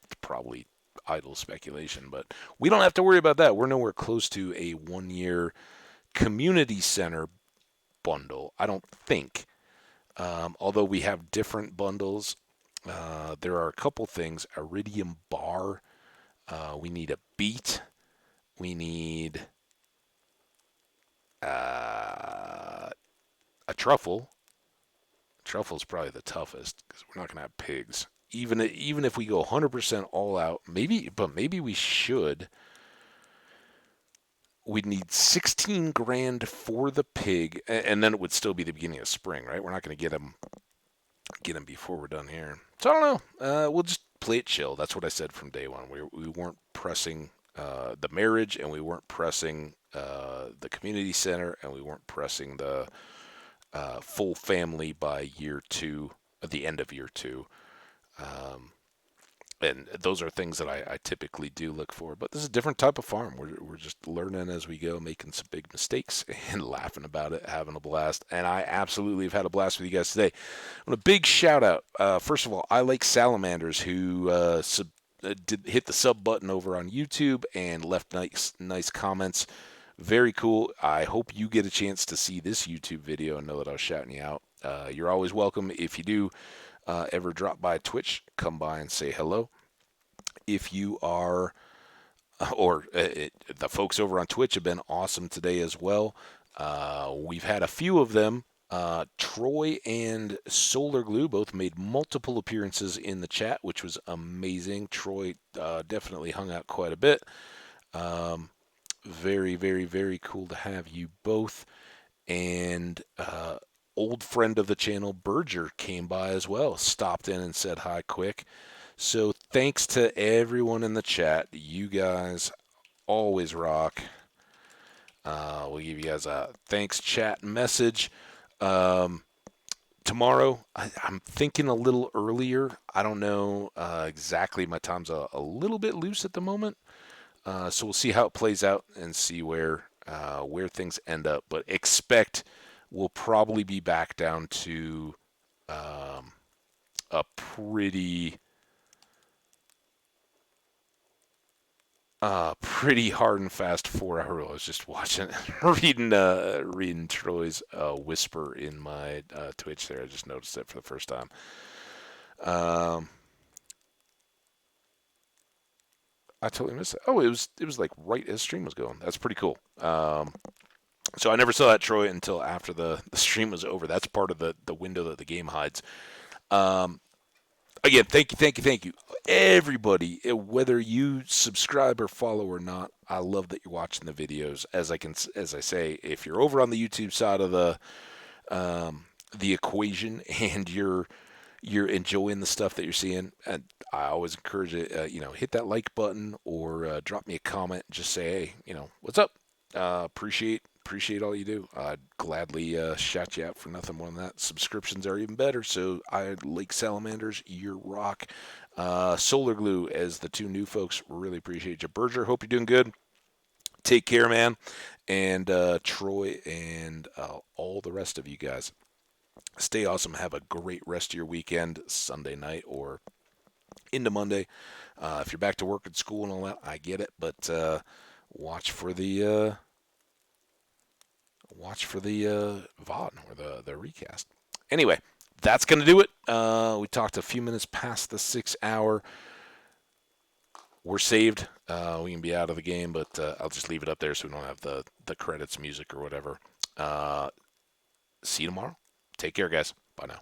It's probably idle speculation, but we don't have to worry about that. We're nowhere close to a 1 year community center bundle, I don't think. Although we have different bundles, there are a couple things. Iridium bar. We need a beet. We need a truffle. Truffle is probably the toughest because we're not going to have pigs. Even if we go 100% all out, maybe we should. We'd need 16 grand for the pig, and then it would still be the beginning of spring, right? We're not going to get them before we're done here. So I don't know. We'll just play it chill. That's what I said from day one. We weren't pressing the marriage, and we weren't pressing the community center, and we weren't pressing the full family by year 2, at the end of year 2. Um, and those are things that I typically do look for. But this is a different type of farm. We're just learning as we go, making some big mistakes and laughing about it, having a blast. And I absolutely have had a blast with you guys today. And a big shout out. First of all, I like Salamanders who did hit the sub button over on YouTube and left nice comments. Very cool. I hope you get a chance to see this YouTube video and know that I was shouting you out. You're always welcome. If you do ever drop by Twitch, come by and say hello. If you are, the folks over on Twitch have been awesome today as well. We've had a few of them. Troy and Solar Glue both made multiple appearances in the chat, which was amazing. Troy definitely hung out quite a bit. Very, very, very cool to have you both. And old friend of the channel, Berger, came by as well, stopped in and said hi quick. So thanks to everyone in the chat. You guys always rock. We'll give you guys a thanks chat message. Tomorrow, I'm thinking a little earlier. I don't know exactly. My time's a little bit loose at the moment. So we'll see how it plays out and see where things end up. But expect we'll probably be back down to a pretty hard and fast 4 hour. I was just watching, reading Troy's whisper in my Twitch there. I just noticed it for the first time. Um, I totally missed it. Oh, it was like right as stream was going. That's pretty cool. So I never saw that, Troy, until after the stream was over. That's part of the window that the game hides. Um, Again, thank you, everybody. Whether you subscribe or follow or not, I love that you're watching the videos. As I say, if you're over on the YouTube side of the equation and you're enjoying the stuff that you're seeing, and I always encourage it. Hit that like button or drop me a comment. And just say, hey, what's up? Appreciate all you do. I'd gladly shout you out for nothing more than that. Subscriptions are even better. So I like Salamanders. You're rock. Solar Glue as the two new folks. Really appreciate you. Berger, hope you're doing good. Take care, man. And Troy and all the rest of you guys. Stay awesome. Have a great rest of your weekend, Sunday night or into Monday. If you're back to work at school and all that, I get it. But watch for the VOD or the recast. Anyway, that's going to do it. We talked a few minutes past the 6 hour. We're saved. We can be out of the game, but I'll just leave it up there so we don't have the credits music or whatever. See you tomorrow. Take care, guys. Bye now.